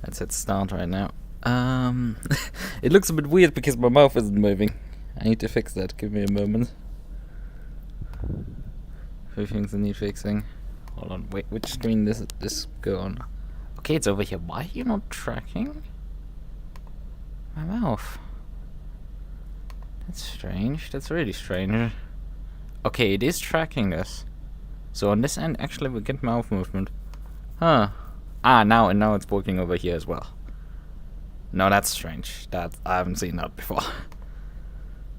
Let's hit start right now. It looks a bit weird because my mouth isn't moving. I need to fix that. Give me a moment. A few things that need fixing. Hold on, wait, which screen does this go on? Okay, it's over here. Why are you not tracking my mouth? That's strange. That's really strange. Okay, it is tracking this. So on this end, actually, we get mouth movement. Huh. Ah, now it's working over here as well. No, that's strange. That I haven't seen that before.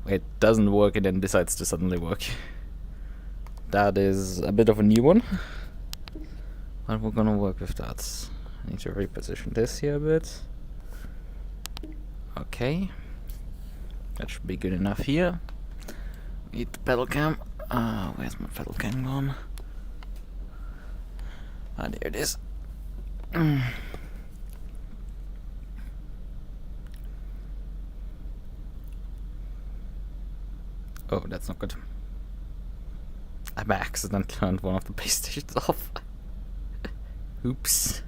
It doesn't work and then decides to suddenly work. That is a bit of a new one. But we're gonna work with that. I need to reposition this here a bit. Okay. That should be good enough here. Need the pedal cam. Where's my pedal cam gone? Ah, there it is. Oh, that's not good. I by accident turned one of the base stations off. Oops.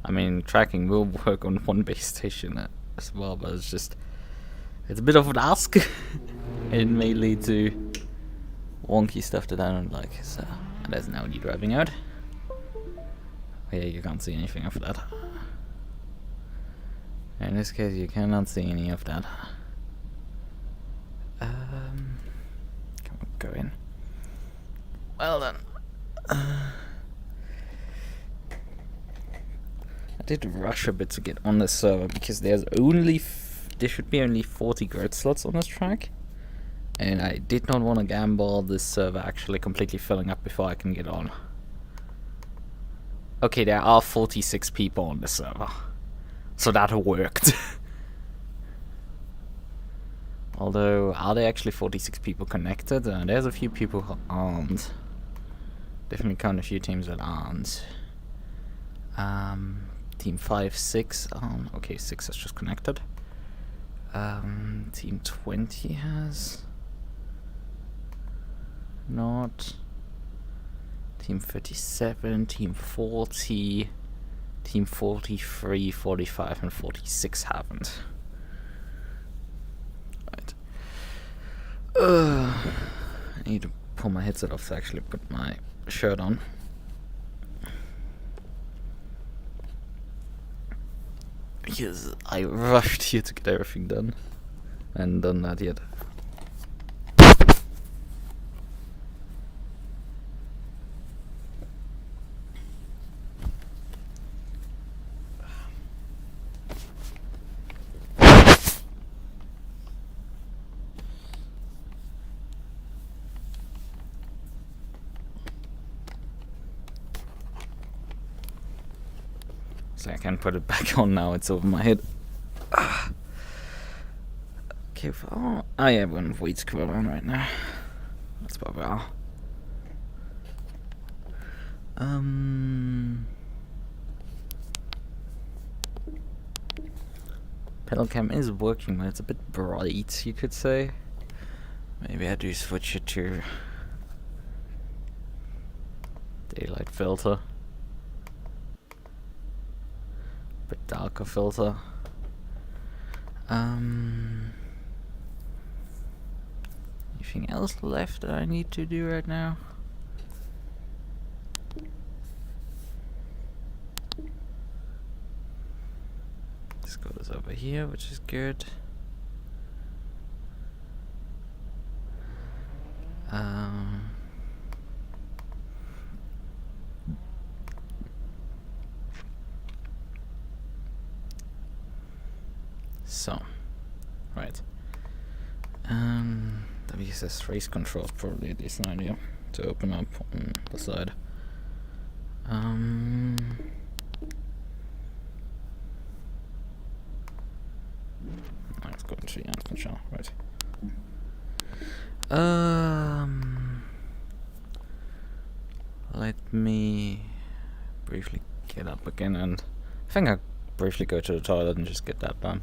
I mean, tracking will work on one base station as well, but it's a bit of an ask. It may lead to wonky stuff that I don't like. So, and there's now driving out. Oh, yeah, you can't see anything of that. In this case, you cannot see any of that. Come on, go in. Well done. I did rush a bit to get on this server because there's only there should be only 40 grid slots on this track, and I did not want to gamble this server actually completely filling up before I can get on. Okay, there are 46 people on the server. So that worked. Although, are there actually 46 people connected? There's a few people who aren't. Definitely count a few teams that aren't. Team 5, 6. Okay, 6 has just connected. Team 20 has not. Team 37, Team 40. Team 43, 45, and 46 haven't. Right. I need to pull my headset off to actually put my shirt on. Because I rushed here to get everything done. And done that yet. So I can put it back on now, it's over my head. Okay, oh yeah, we're on weights on right now. That's what we are. Pedal cam is working, but it's a bit bright, you could say. Maybe I do switch it to daylight filter. Bit darker filter. Anything else left that I need to do right now? This goes over here, which is good. So, right. WSS race control is probably a decent idea to open up on the side. Let's go into the ad control, right. Let me briefly get up again, and I think I'll briefly go to the toilet and just get that done.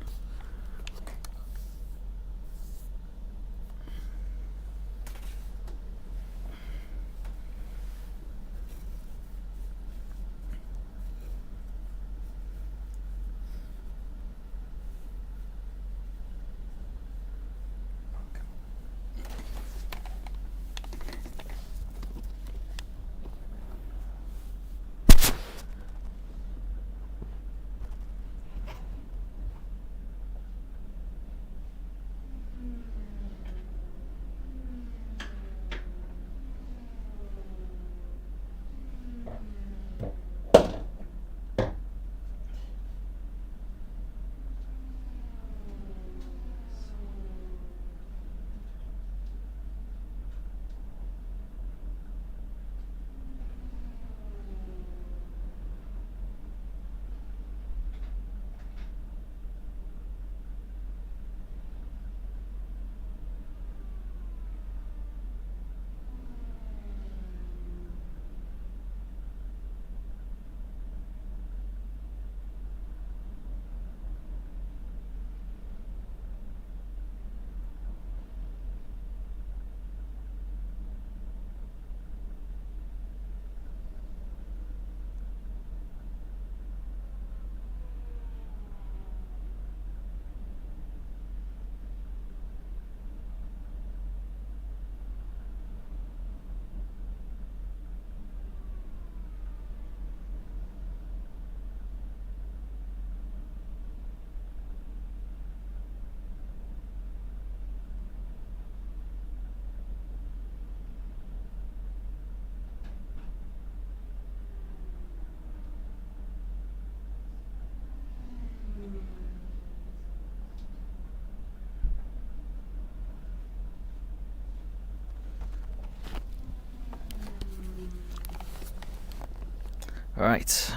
Right.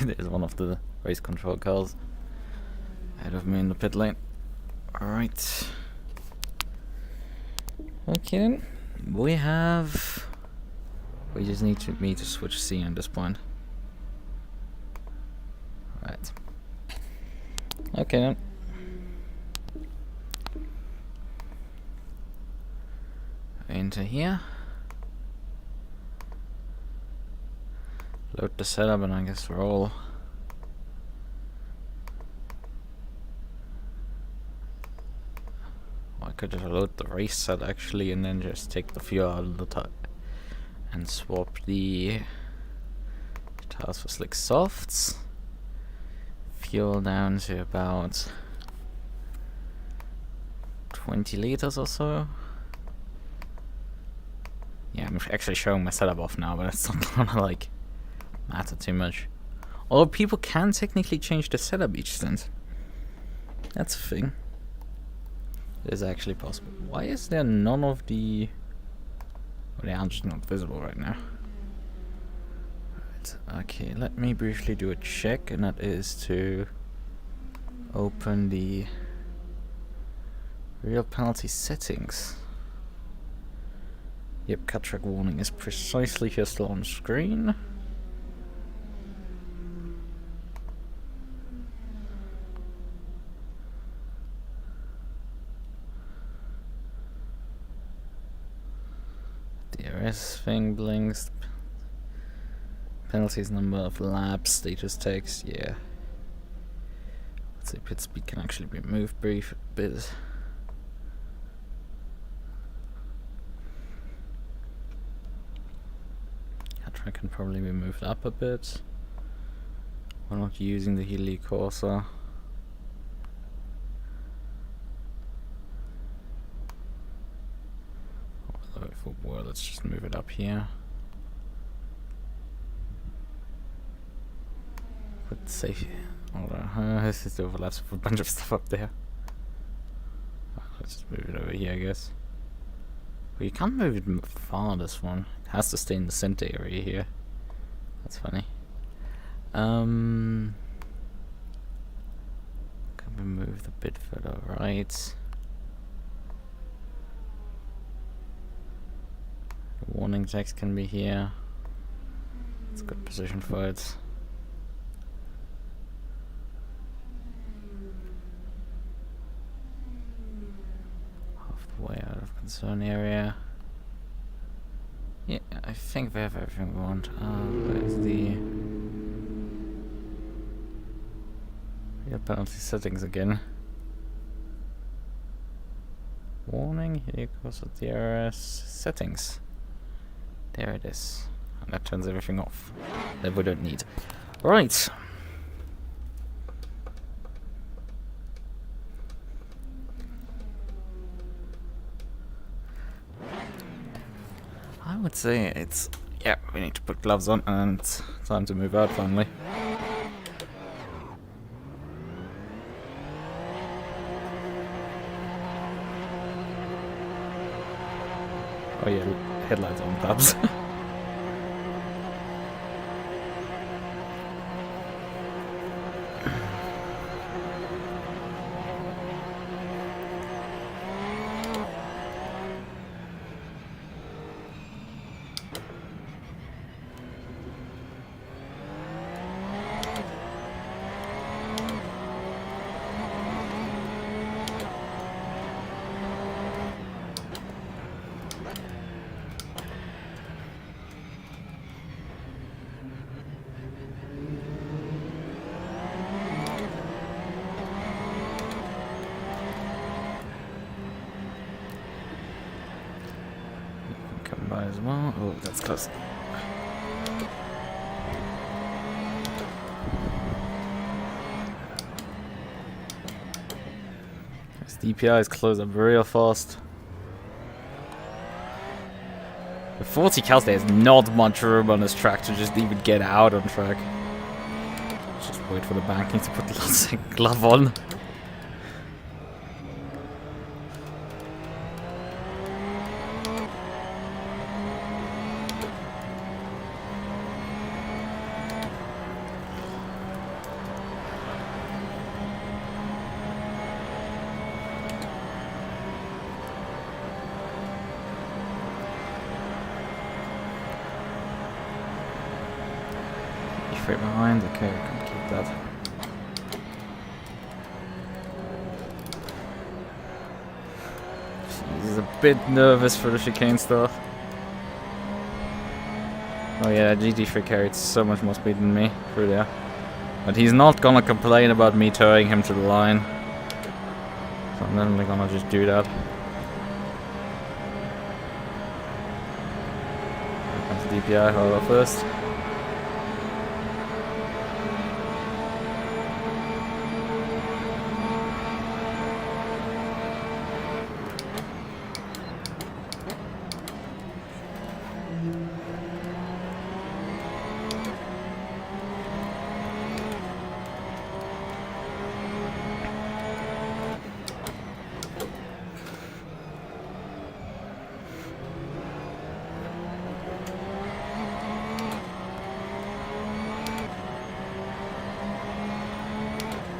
There's one of the race control cars ahead of me in the pit lane. Alright. Okay then. We just need me to switch C at this point. Right. Okay then. Into here. Load the setup and I guess roll. I could just load the race set actually and then just take the fuel out of the tire and swap the tires for slick softs. Fuel down to about 20 liters or so. Yeah, I'm actually showing my setup off now, but it's not gonna like matter too much. Although people can technically change the setup each stint. That's a thing. It is actually possible. Why is there none of the... Well, they are just not visible right now. Right, okay, let me briefly do a check, and that is to open the real penalty settings. Yep, cut track warning is precisely here still on screen. DRS thing blinks. Penalties, number of laps, status text, yeah. Let's say pit speed can actually be moved brief a bit. I can probably be moved up a bit. We're not using the Assetto Corsa. Although if it were, let's just move it up here. But safe. Although this is the overlaps with a bunch of stuff up there. Let's just move it over here, I guess. Well, you can't move it far, this one. It has to stay in the center area here. That's funny. Can we move a bit further right? The warning text can be here. It's a good position for it. Way out of concern area. Yeah, I think we have everything we want. Where's the real penalty settings again? Warning, here goes the DRS settings. There it is. And that turns everything off that we don't need. Right. I would say it's... Yeah, we need to put gloves on and it's time to move out finally. Oh yeah, headlights on tabs. Come by as well. Oh, that's close. This DPI is closed up real fast. The 40 cows, there's not much room on this track to just even get out on track. Just wait for the banking to put the last glove on. Straight behind, okay, we can keep that. He's a bit nervous for the chicane stuff. Oh yeah, GT3 carried so much more speed than me through there. But he's not gonna complain about me towing him to the line. So I'm definitely gonna just do that. Here comes the DPI, hold up first.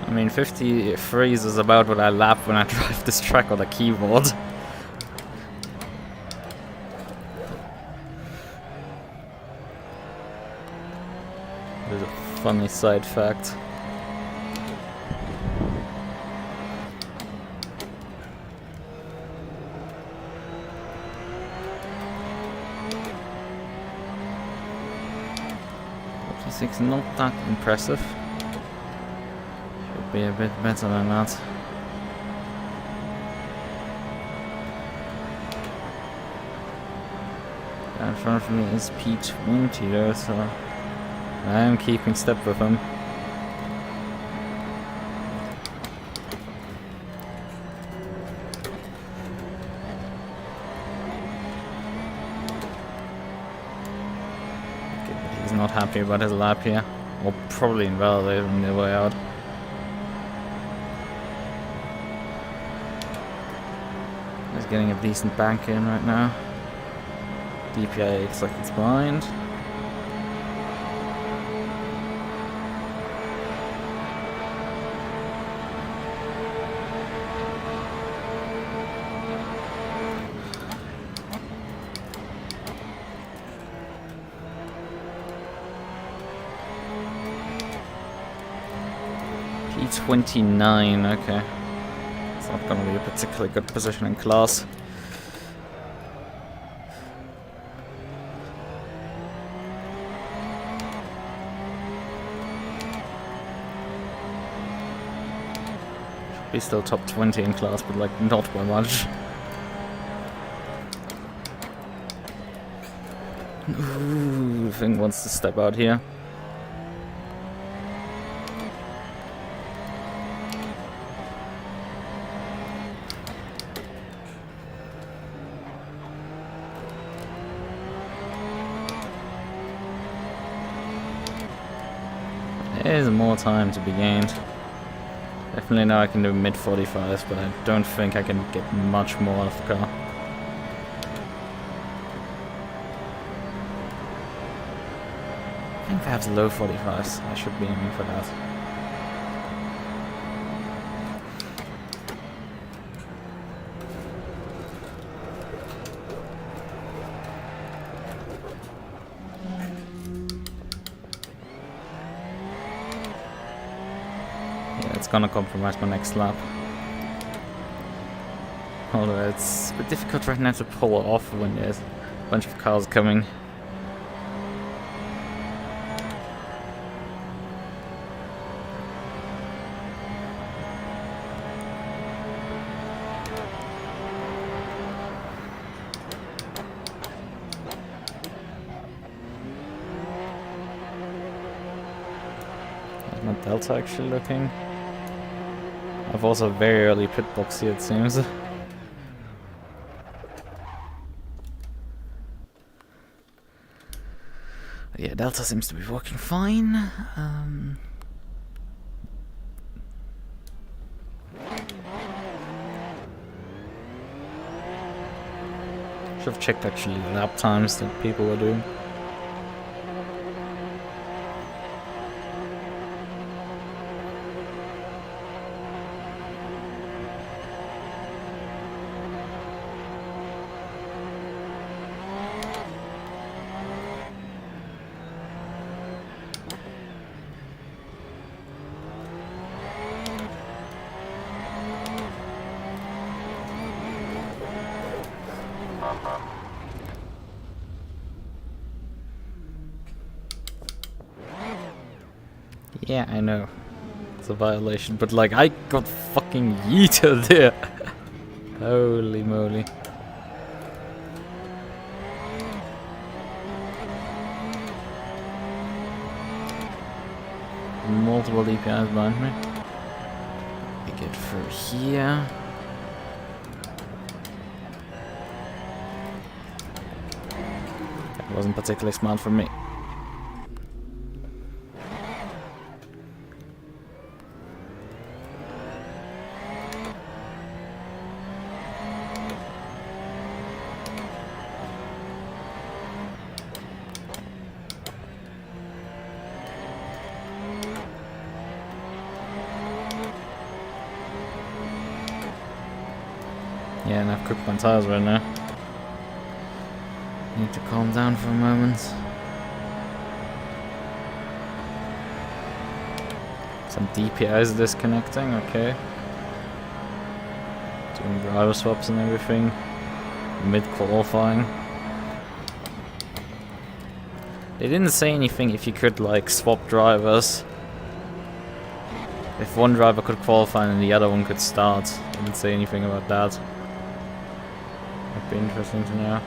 I mean, 53 is about what I lap when I drive this track on the keyboard. There's a funny side fact. Six, not that impressive. Should be a bit better than that. In front of me is P20 though, so I am keeping step with him. He's not happy about his lap here, or probably invalidated on the way out. He's getting a decent bank in right now. DPI 8 seconds behind. P29, okay. It's not gonna be a particularly good position in class. Should be still top 20 in class, but like not by much. Ooh, the thing wants to step out here. There's more time to be gained. Definitely now I can do mid 45s, but I don't think I can get much more out of the car. I think perhaps low 45s. I should be aiming for that. It's gonna compromise my next lap. Although it's a bit difficult right now to pull it off when there's a bunch of cars coming. How's my Delta actually looking? I've also a very early pit box here, it seems. Yeah, Delta seems to be working fine. Should have checked actually the lap times that people were doing. Yeah, I know. It's a violation, but like I got fucking yeeted there. Holy moly. Multiple DPIs behind me. I get through here. That wasn't particularly smart from me. Yeah, and I've cooked my tires right now. Need to calm down for a moment. Some DPIs disconnecting, okay. Doing driver swaps and everything. Mid-qualifying. They didn't say anything if you could like swap drivers. If one driver could qualify and the other one could start. They didn't say anything about that. Might be interesting to know.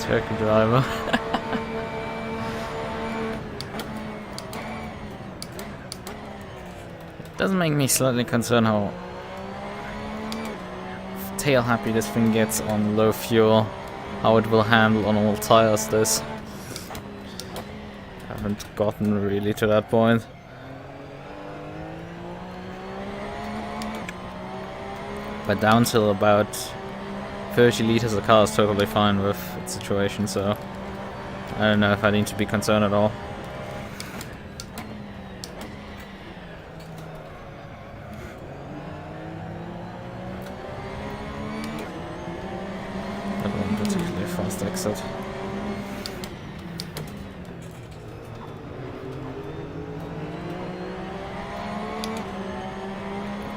Turkey driver. It does make me slightly concerned how tail happy this thing gets on low fuel, how it will handle on all tires this. I haven't gotten really to that point. But down till about 30 liters a car is totally fine with its situation, so I don't know if I need to be concerned at all. That wasn't particularly a fast exit.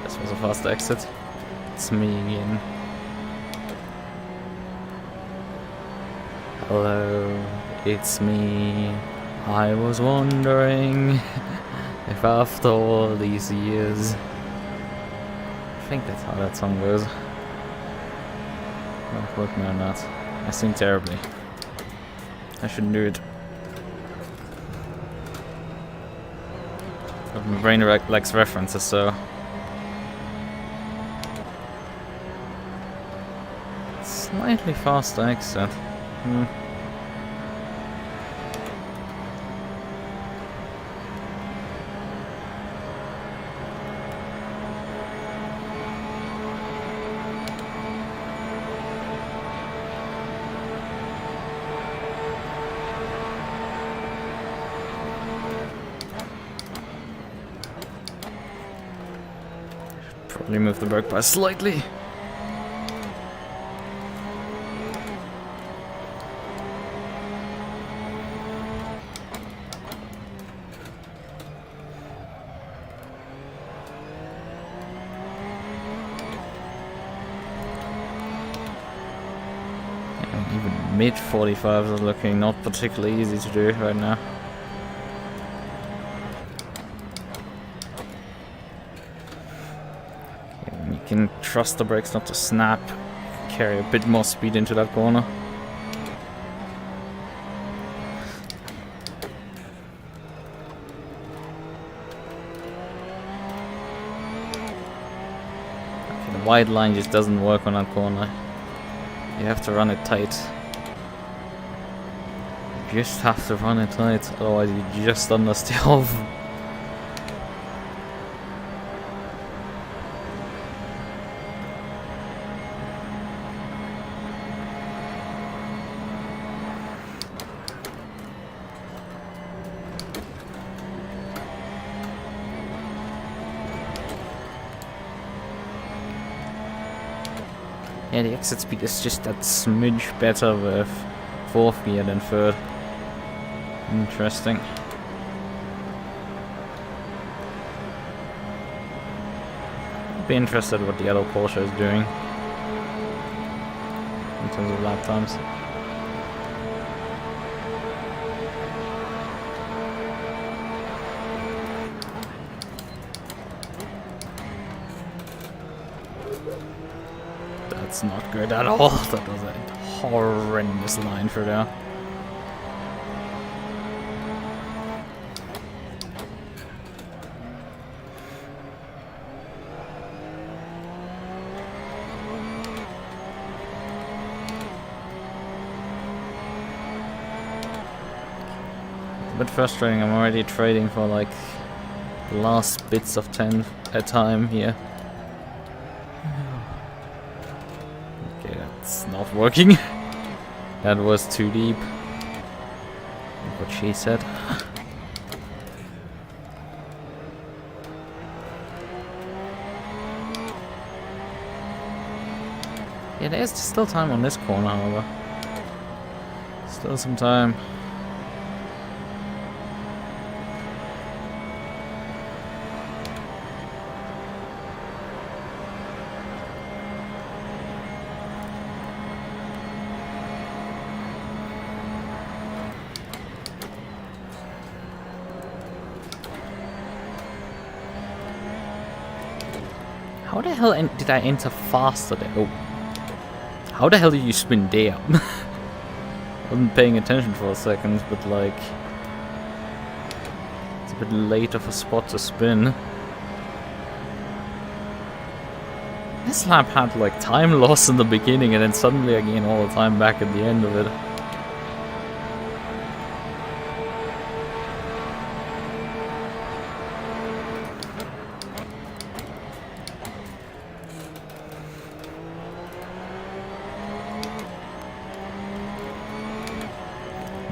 This was a fast exit. It's me again. Hello, it's me. I was wondering if after all these years... I think that's how that song goes. Don't quote me on that. I sing terribly. I shouldn't do it. But my brain likes references, so... Slightly faster exit. Probably move the brake bar slightly. Even mid 45s are looking not particularly easy to do right now. Okay, when you can trust the brakes not to snap, carry a bit more speed into that corner. wide line just doesn't work on that corner. You have to run it tight. You just have to run it tight, otherwise you just understeer off. Yeah, the exit speed is just that smidge better with 4th gear than 3rd. Interesting. I'd be interested what the other Porsche is doing in terms of lap times. That's not good at all. That was a horrendous line for there. It's a bit frustrating. I'm already trading for like the last bits of time here. It's not working. That was too deep. What she said. Yeah, there's still time on this corner, however. Still some time. How the hell did I enter faster there? Oh. How the hell did you spin there? Wasn't paying attention for a second, but like... It's a bit late of a spot to spin. This lap had like time loss in the beginning and then suddenly I gain all the time back at the end of it.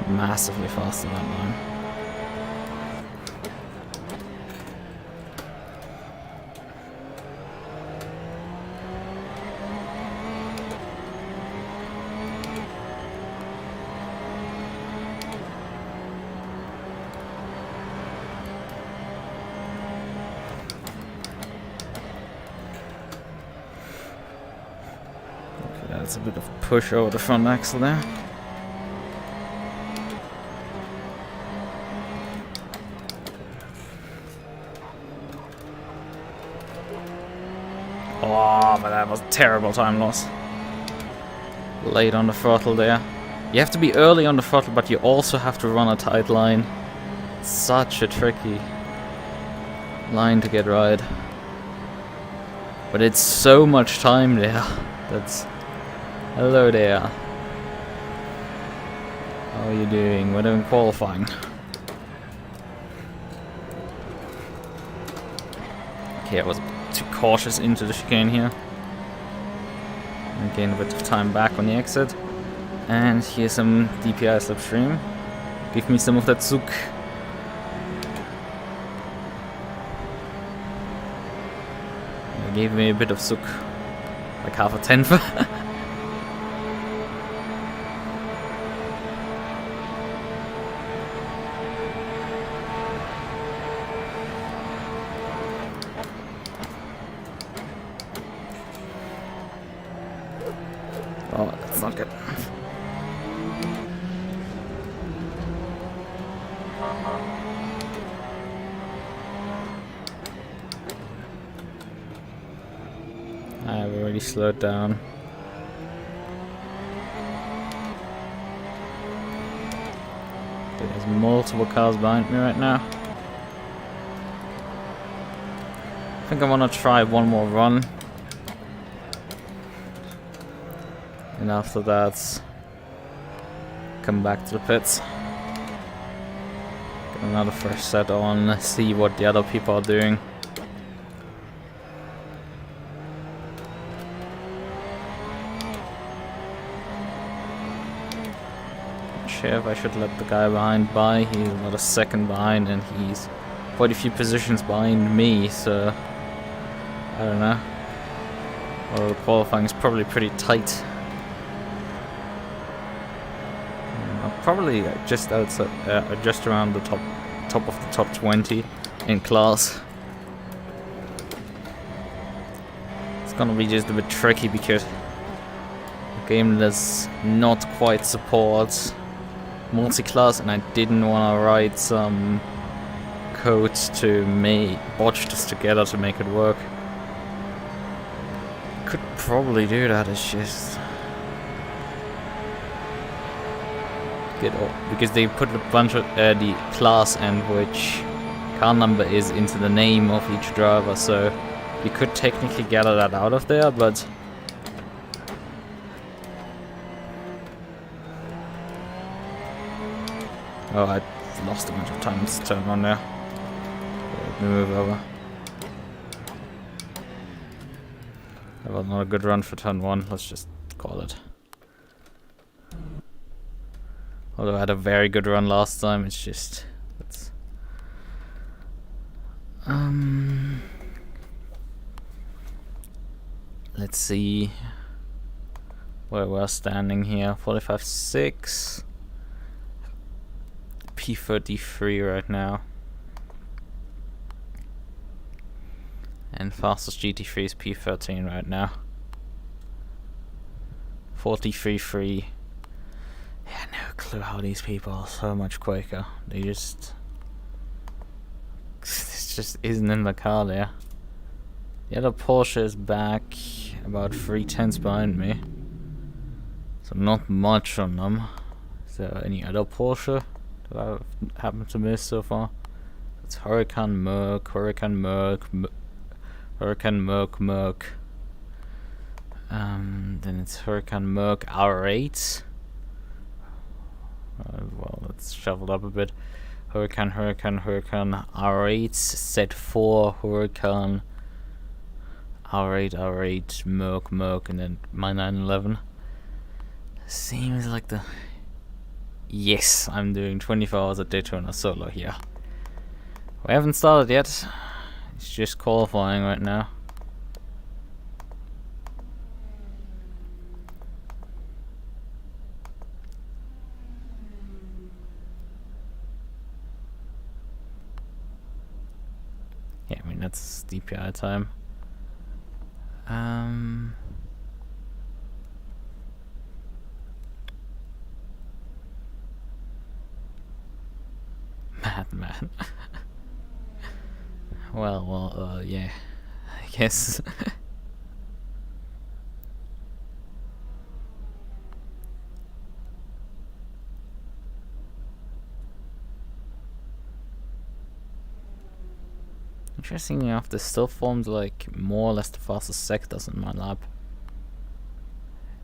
Massively faster that line. Okay, that's a bit of push over the front axle there. Oh, but that was terrible time loss. Late on the throttle there. You have to be early on the throttle, but you also have to run a tight line. Such a tricky line to get right. But it's so much time there. That's... Hello there. How are you doing? We're doing qualifying. Okay, I was too cautious into the chicane here. And gain a bit of time back on the exit. And here's some DPI slipstream. Give me some of that zook. It gave me a bit of zook. Like half a tenth. Oh, that's not good. I've already slowed down. There's multiple cars behind me right now. I think I want to try one more run. And after that, come back to the pits. Get another fresh set on, see what the other people are doing. Not sure if I should let the guy behind by. He's about a second behind and he's quite a few positions behind me, so I don't know. Well, the qualifying is probably pretty tight. Probably just outside, just around the top of the top 20 in class. It's gonna be just a bit tricky because the game does not quite support multi-class, and I didn't want to write some code to botch this together to make it work. Could probably do that. It's just because they put a bunch of the class and which car number is into the name of each driver, so you could technically gather that out of there, but oh, I lost a bunch of time to turn on there. Let me move over. That was not a good run for turn 1, let's just call it. Although I had a very good run last time, it's just... let's see where we're standing here. 45.6. P33 right now. And fastest GT3 is P13 right now. 43.3. Yeah, no clue how these people are so much quicker. They just... This just isn't in the car there. The other Porsche is back about 3/10 behind me. So not much on them. Is there any other Porsche that I've happened to miss so far? It's Huracan MUQU, Huracan MUQU. Then it's Huracan MUQU R8. Well, let's shuffle up a bit. Huracan R8, Z4, Huracan R8, MUQU, and then my 911. Seems like the... Yes, I'm doing 24 hours at Daytona solo here. We haven't started yet. It's just qualifying right now. Yeah, I mean that's DPI time. Man. well, yeah, I guess. Interesting enough, this still forms like more or less the fastest sectors in my lab.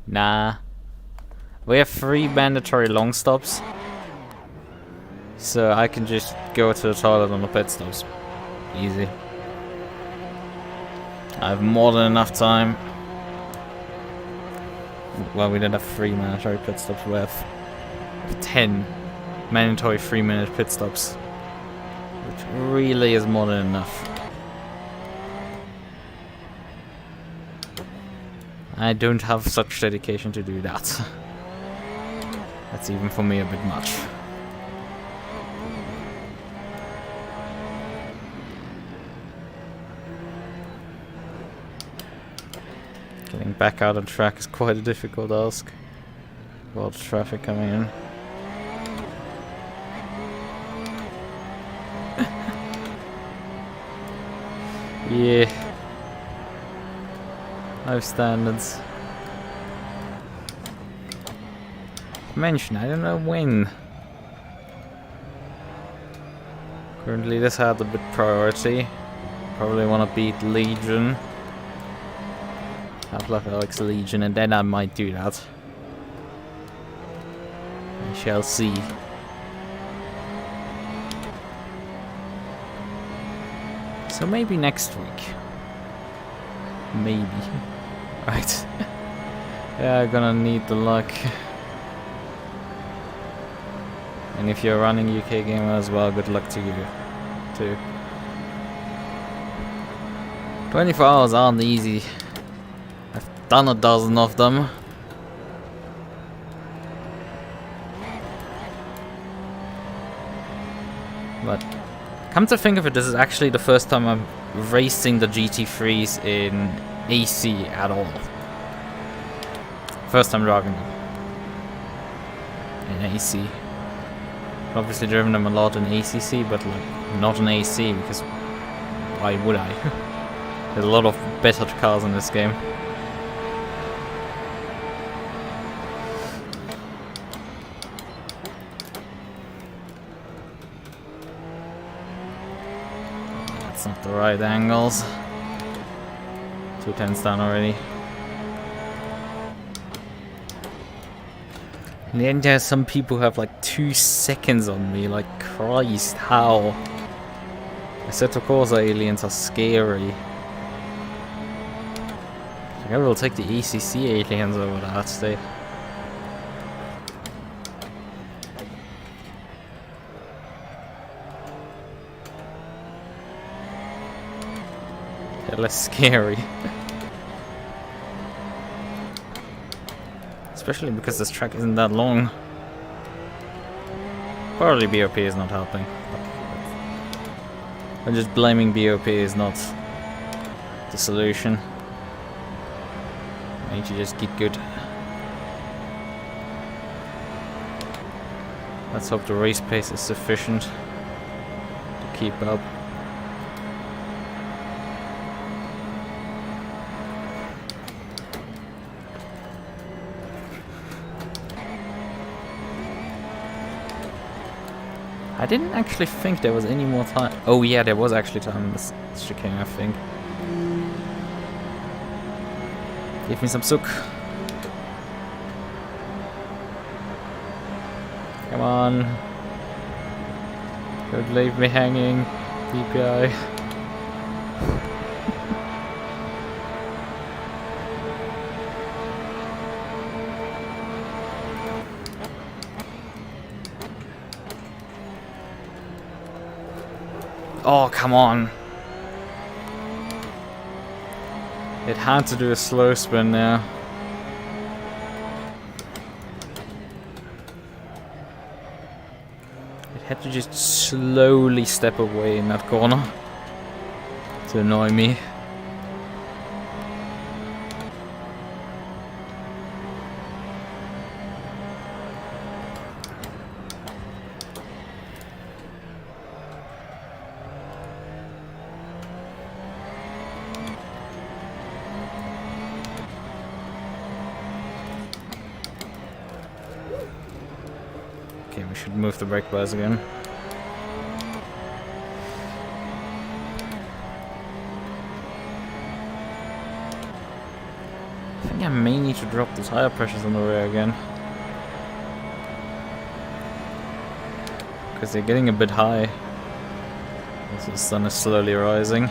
Nah. We have 3 mandatory long stops. So I can just go to the toilet on the pit stops. Easy. I have more than enough time. Well, we did have 3 mandatory pit stops. We have 10 mandatory 3-minute pit stops. Which really is more than enough. I don't have such dedication to do that. That's even for me a bit much. Getting back out on track is quite a difficult task. A lot of traffic coming in. Yeah. No standards. Mention, I don't know when. Currently this had a bit priority. Probably want to beat Legion. Half-Life Alyx Legion, and then I might do that. shall see. So maybe next week. Maybe. Right. Yeah, I'm gonna need the luck. And if you're running UK Gamer as well, good luck to you too. 24 hours aren't easy. I've done a dozen of them. But come to think of it, this is actually the first time I'm racing the GT3s in AC at all. First time driving them in AC. Obviously driven them a lot in ACC, but like not in AC, because why would I? There's a lot of better cars in this game. That's not the right angles. 210's down already. In the end, there's some people who have like 2 seconds on me. Like, Christ, how? Assetto Corsa aliens are scary. I will take the ECC aliens over that state. They're less scary. Especially because this track isn't that long. Probably BOP is not helping. I'm just blaming BOP is not the solution. I need to just get good. Let's hope the race pace is sufficient to keep up. I didn't actually think there was any more time. Oh yeah, there was actually time in this chicane, I think. Give me some sook. Come on. Don't leave me hanging, DPI. Oh, come on. It had to do a slow spin there. It had to just slowly step away in that corner to annoy me. Okay, we should move the brake bars again. I think I may need to drop the tire pressures on the rear again. Because they're getting a bit high. As the sun is slowly rising.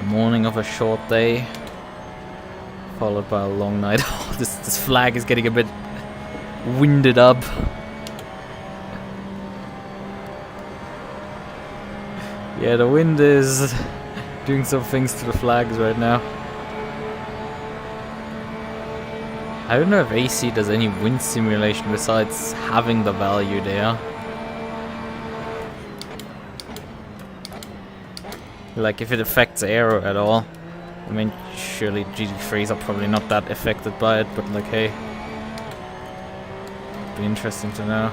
Morning of a short day, followed by a long night. Oh, this flag is getting a bit winded up. Yeah, the wind is doing some things to the flags right now. I don't know if AC does any wind simulation besides having the value there. Like, if it affects aero at all. I mean, surely GT3s are probably not that affected by it, but like, hey. It'd be interesting to know.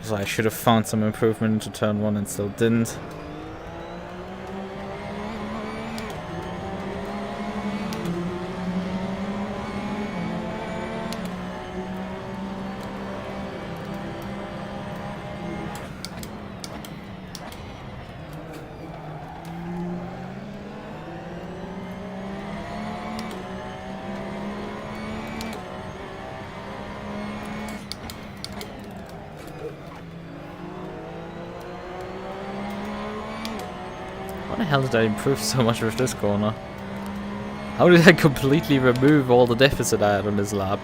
So I should have found some improvement into turn 1 and still didn't. the hell did I improve so much with this corner? How did I completely remove all the deficit I had on this lap?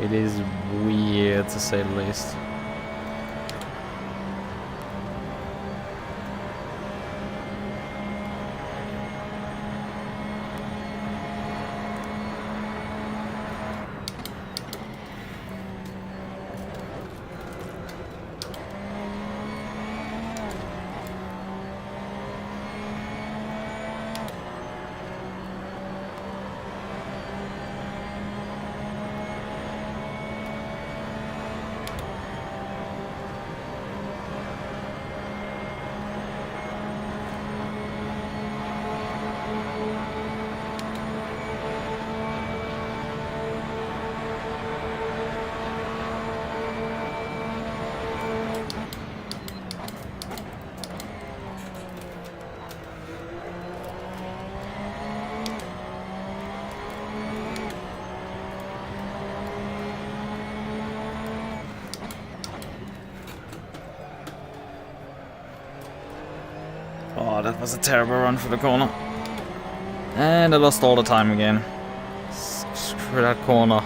It is weird to say the least. Oh, that was a terrible run for the corner. And I lost all the time again. Screw that corner.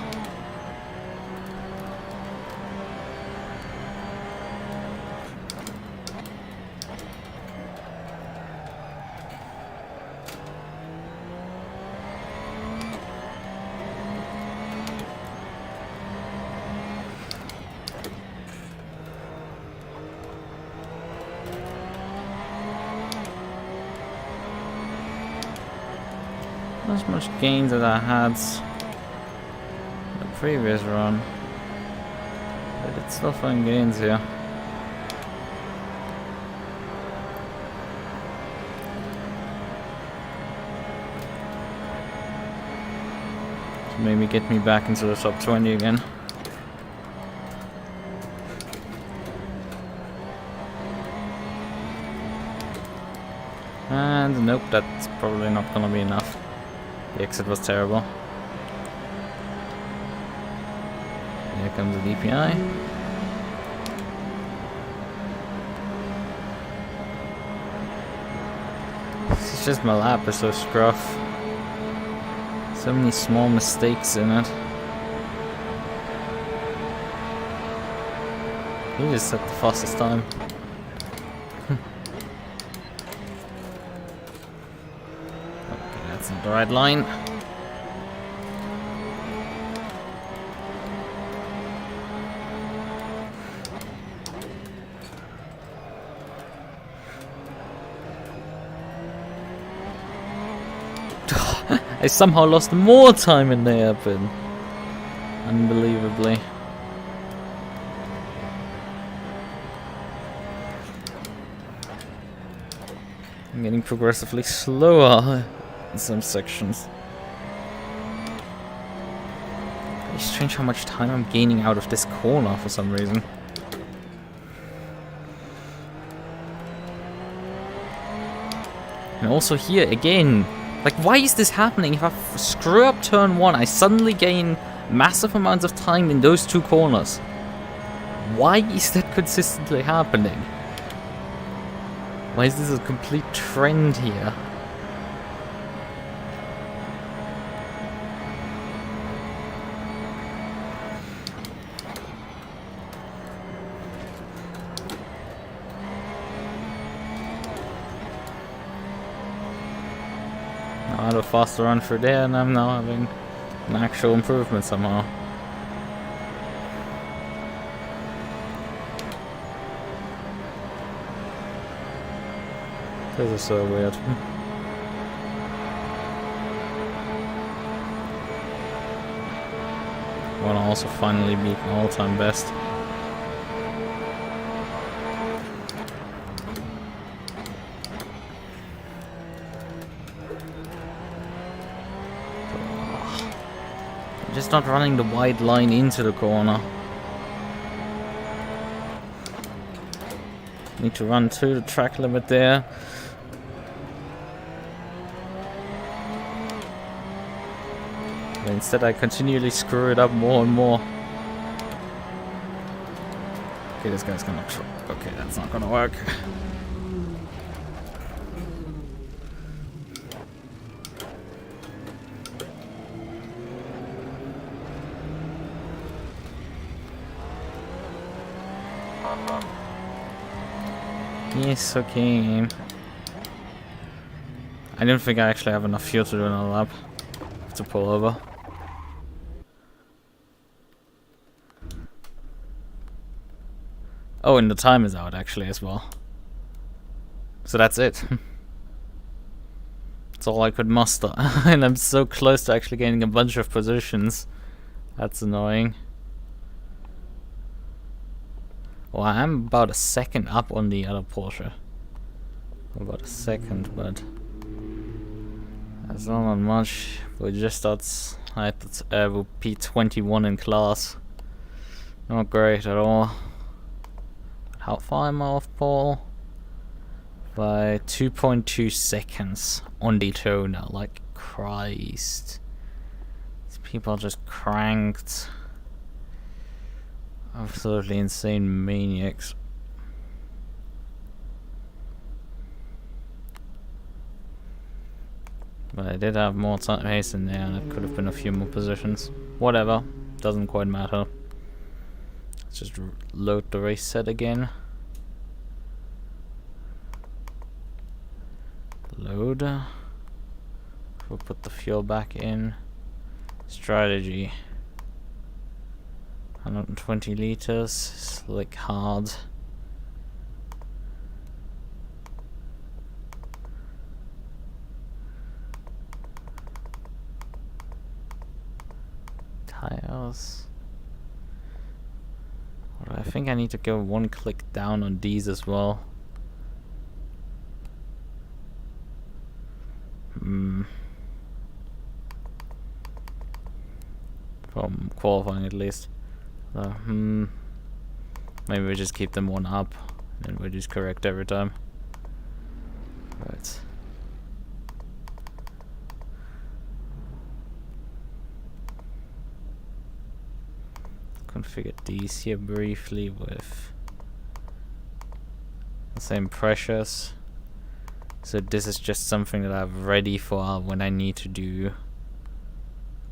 Not as much gains as I had the previous run, but it's still fun gains here. So maybe get me back into the top 20 again. And nope, that's probably not gonna be enough. The exit was terrible. Here comes the DPI. It's just my lap is so scruff. So many small mistakes in it. He just set the fastest time. That's not the right line. I somehow lost more time in the hairpin. Unbelievably. I'm getting progressively slower in some sections. It's strange how much time I'm gaining out of this corner for some reason. And also here again, like, why is this happening? If I screw up turn 1, I suddenly gain massive amounts of time in those two corners. Why is that consistently happening? Why is this a complete trend here? I had a faster run through there, and I'm now having an actual improvement somehow. This is so weird. Wanna also finally beat my all-time best. Just not running the wide line into the corner. Need to run to the track limit there. But instead I continually screw it up more and more. Okay, this guy's gonna okay, that's not gonna work. Yes, okay. I don't think I actually have enough fuel to do another lap. I have to pull over. Oh, and the time is out actually as well. So that's it. That's all I could muster. And I'm so close to actually gaining a bunch of positions. That's annoying. Well, I'm about a second up on the other Porsche. About a second, but that's not much. We're just outside the P21 in class. Not great at all. How far am I off pole? By 2.2 seconds on Daytona. Like, Christ. These people are just cranked. Absolutely insane maniacs. But I did have more pace in there, and it could have been a few more positions. Whatever, doesn't quite matter. Let's just load the race set again. Load. We'll put the fuel back in. Strategy. 120 liters. Slick hard. Tires. I think I need to go one click down on these as well. From qualifying at least. Maybe we just keep them one up and we just correct every time. Right. Configure these here briefly with the same pressures. So this is just something that I'm ready for when I need to do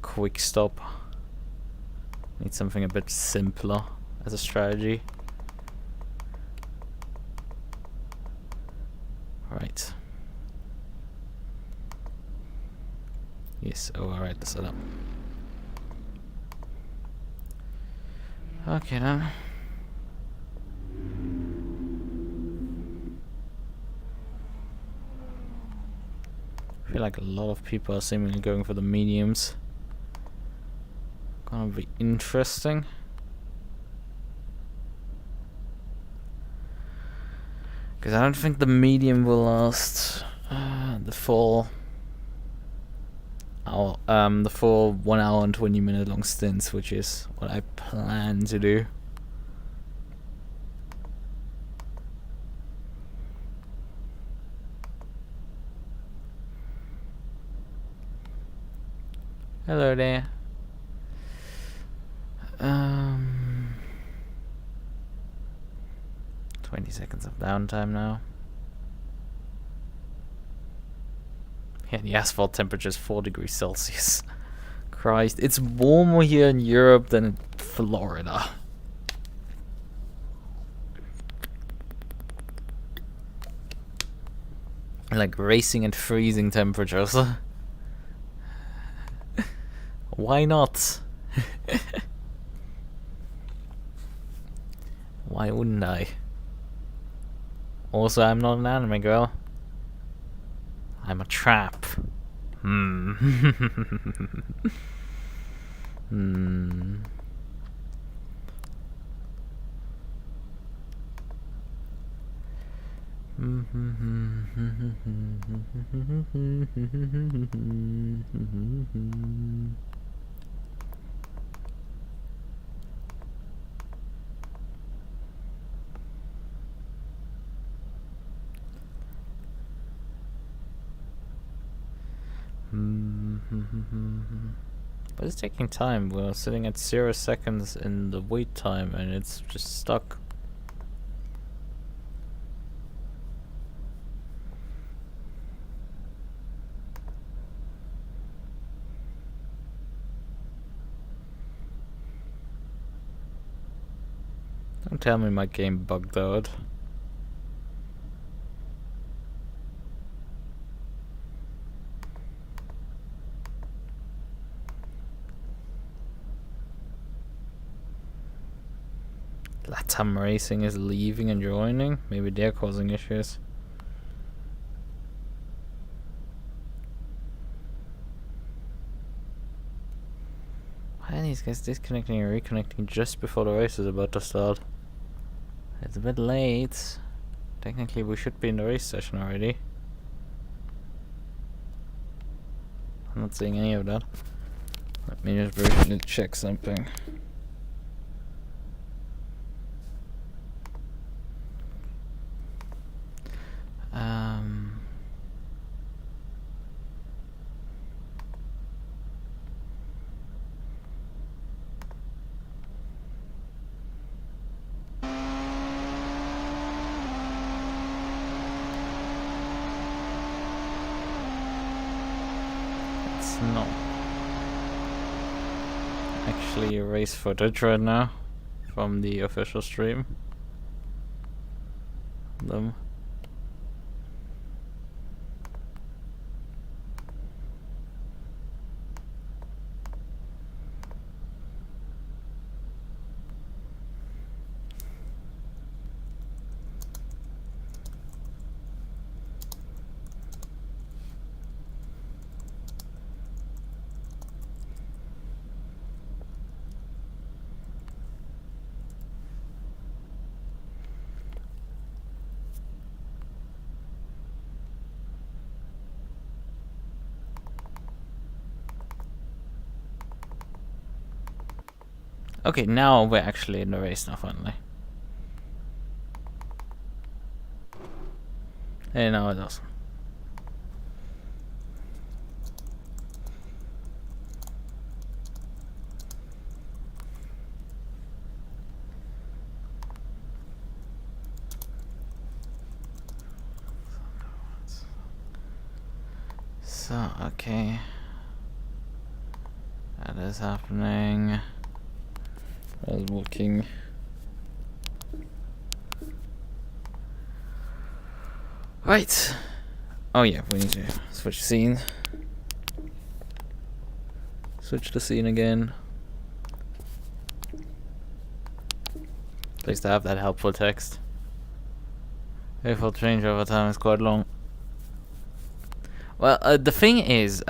quick stop. Need something a bit simpler as a strategy. Right. Yes, override the setup. Okay then. I feel like a lot of people are seemingly going for the mediums. Gonna be interesting. Because I don't think the medium will last the full hour, the full 1 hour and 20-minute long stints, which is what I plan to do. Hello there. 20 seconds of downtime now. Yeah, the asphalt temperature is 4 degrees Celsius. Christ, it's warmer here in Europe than in Florida. Like racing and freezing temperatures. Why not? Why wouldn't I? Also, I'm not an anime girl. I'm a trap. But it's taking time. We're sitting at 0 seconds in the wait time and it's just stuck. Don't tell me my game bugged out. Latam Racing is leaving and joining. Maybe they're causing issues. Why are these guys disconnecting and reconnecting just before the race is about to start? It's a bit late. Technically we should be in the race session already. I'm not seeing any of that. Let me just briefly check something. It's not actually race footage right now from the official stream. Them. Okay, now we're actually in the race now, finally. Hey, now it does. So, okay. That is happening. I was walking. Right. Oh yeah, we need to switch scene. Switch the scene again. Please to have that helpful text. Helpful change over time is quite long. Well, the thing is,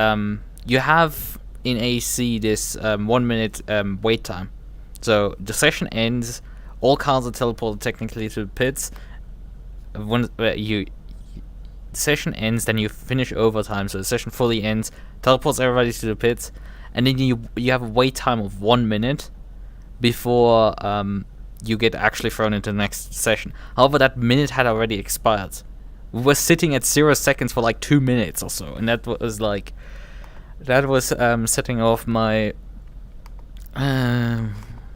you have in AC this 1 minute wait time. So the session ends, all cars are teleported technically to the pits. When the session ends, then you finish overtime, so the session fully ends, teleports everybody to the pits, and then you have a wait time of 1 minute before you get actually thrown into the next session. However, that minute had already expired. We were sitting at 0 seconds for like 2 minutes or so, and that was like, setting off my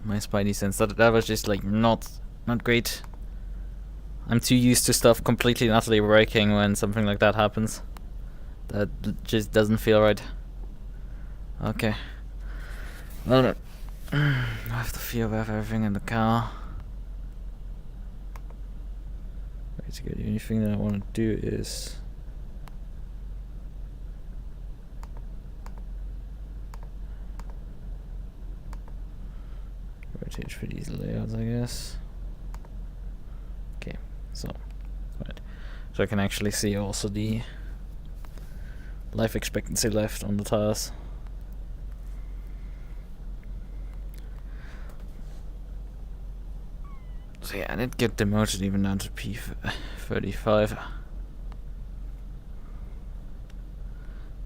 my spidey sense. That was just like not great. I'm too used to stuff completely and utterly breaking when something like that happens. That just doesn't feel right. Okay. Well, I have to feel about everything in the car. Basically, the only thing that I want to do is rotate for these layouts, I guess. Okay, so right, so I can actually see also the life expectancy left on the tires. So yeah, I did get demoted even down to P35.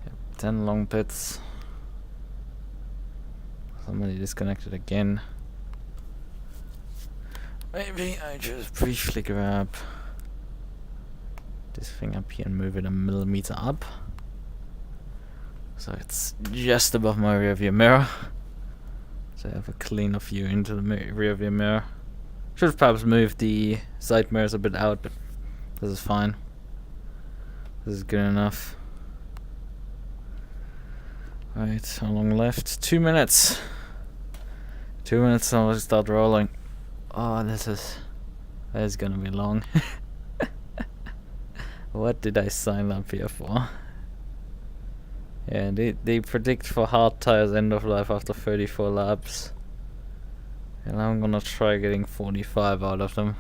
Yep, 10 long pits. Somebody disconnected again. Maybe I just briefly grab this thing up here and move it a millimeter up, so it's just above my rear view mirror, so I have a cleaner view into the rear view mirror. Should have perhaps moved the side mirrors a bit out, but this is fine. This is good enough. Right, how long left? 2 minutes. 2 minutes and I'll start rolling. Oh, this is gonna be long. What did I sign up here for? Yeah, they predict for hard tires end of life after 34 laps. And I'm gonna try getting 45 out of them.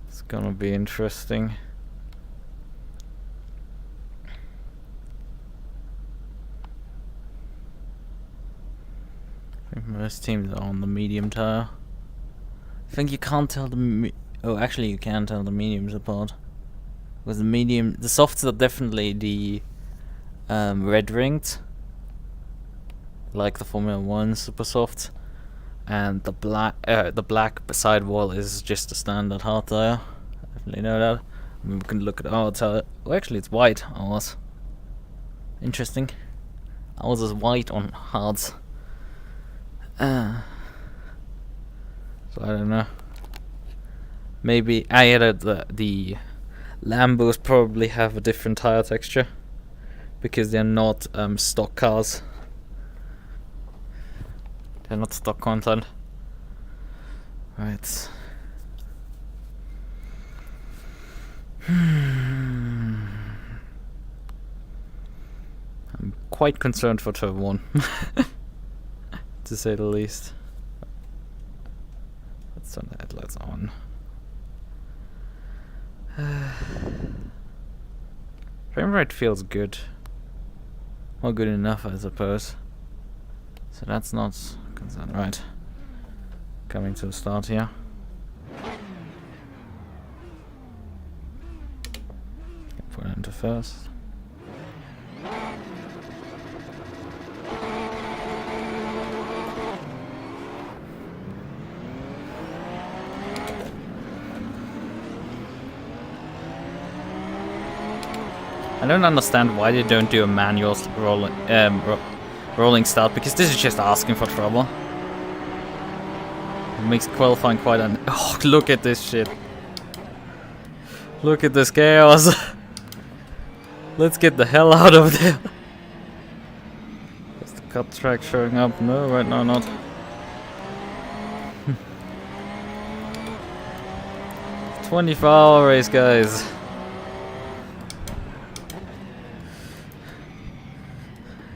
It's gonna be interesting. I think most teams are on the medium tire. I think you can't tell the oh, actually you can tell the mediums apart. Because the softs are definitely the red ringed, like the Formula 1 super soft, and the black sidewall is just a standard hard tire. I definitely know that. I mean, we can look at our tire. Oh, actually it's white, ours. Interesting. Ours is white on hards. So I don't know. Maybe I added the Lambos probably have a different tire texture because they're not stock cars. They're not stock content. Right. I'm quite concerned for Turbo 1. To say the least. Let's turn the headlights on. Frame rate feels good. Well, good enough, I suppose. So that's not concerned. Right. Coming to a start here. Put it into first. I don't understand why they don't do a manual rolling start, because this is just asking for trouble. It makes qualifying quite oh, look at this shit. Look at this chaos. Let's get the hell out of there. Is the cut track showing up? No, right now not. 24-hour race, guys.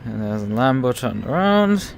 And there's a Lambo turned around.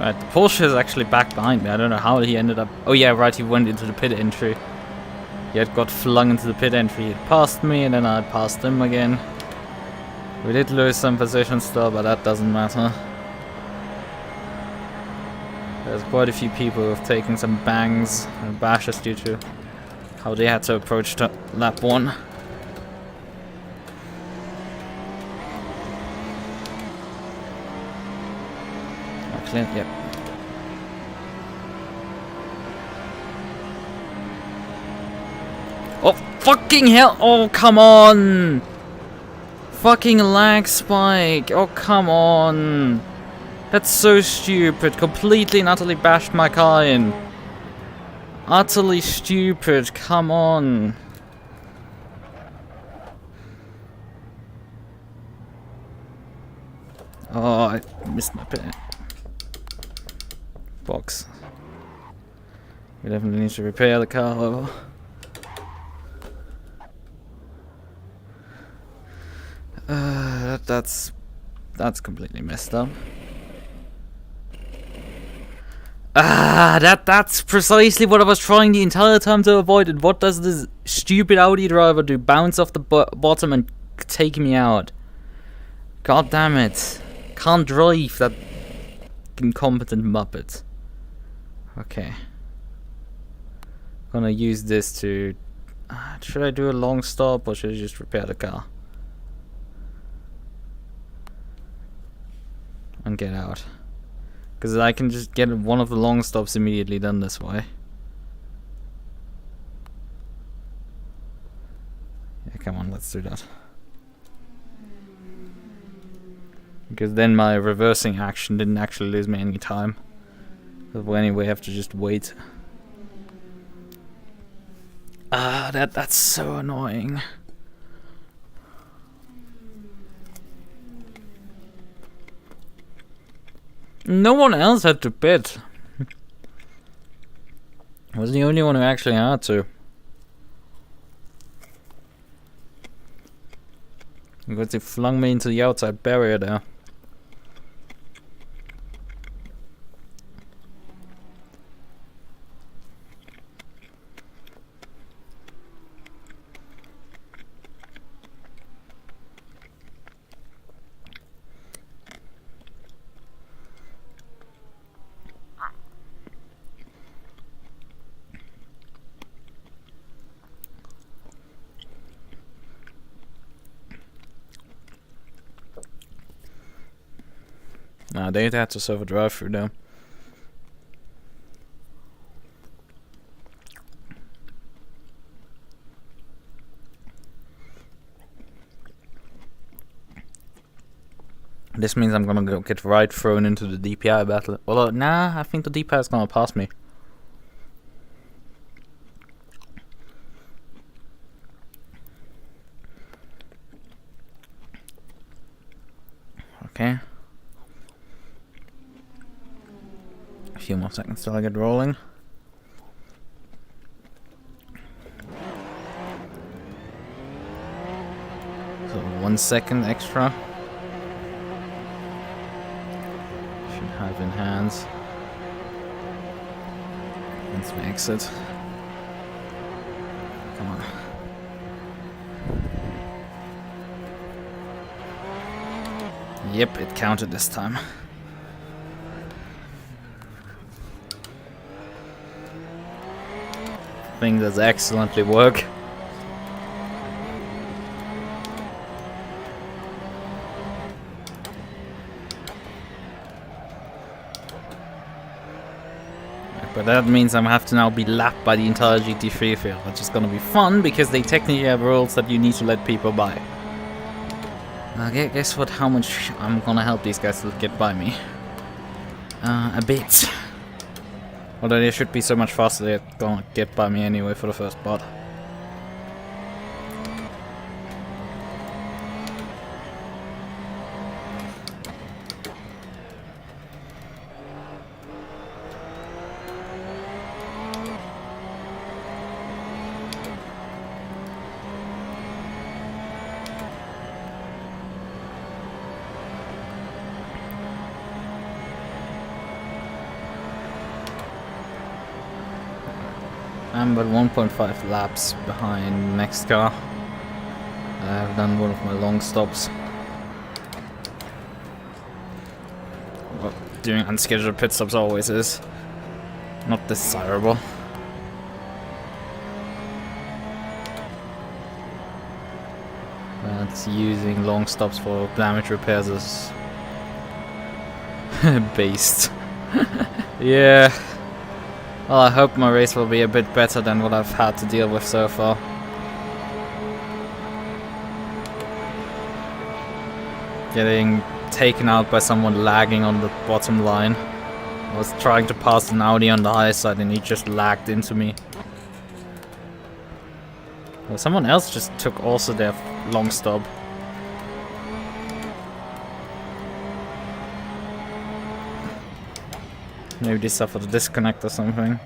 Right, the Porsche is actually back behind me. I don't know how he ended up... Oh yeah, right, he went into the pit entry. He had got flung into the pit entry. He passed me, and then I passed him again. We did lose some position still, but that doesn't matter. There's quite a few people who have taken some bangs and bashes due to how they had to approach to lap 1. Yep. Oh, fucking hell! Oh, come on! Fucking lag spike! Oh, come on! That's so stupid. Completely and utterly bashed my car in. Utterly stupid. Come on. Oh, I missed my pit. Box. We definitely need to repair the car, however. That's completely messed up. That's precisely what I was trying the entire time to avoid. And what does this stupid Audi driver do? Bounce off the bottom and take me out. God damn it! Can't drive, that incompetent muppet. Okay. Gonna use this to... should I do a long stop or should I just repair the car? and get out. Because I can just get one of the long stops immediately done this way. Yeah, come on, let's do that. Because then my reversing action didn't actually lose me any time. So anyway, I have to just wait. Ah, that's so annoying. No one else had to pit. I was the only one who actually had to. Because they flung me into the outside barrier there. Nah, they had to serve a drive-through now. This means I'm gonna go get right thrown into the DPI battle. Well, nah, I think the DPI is gonna pass me. Okay. A few more seconds till I get rolling. So 1 second extra. Should have in hands. Once we exit. Come on. Yep, it counted this time. I think that's excellently work. But that means I have to now be lapped by the entire GT3 field, which is gonna be fun because they technically have rules that you need to let people by. Guess what? How much I'm gonna help these guys to get by me? A bit. Although they should be so much faster, they're gonna get by me anyway for the first part. I'm but 1.5 laps behind next car. I've done one of my long stops. Well, doing unscheduled pit stops always is not desirable. But using long stops for damage repairs is based. Yeah. Well, I hope my race will be a bit better than what I've had to deal with so far. Getting taken out by someone lagging on the bottom line. I was trying to pass an Audi on the high side and he just lagged into me. Well, someone else just took also their long stop. Maybe they suffered a disconnect or something.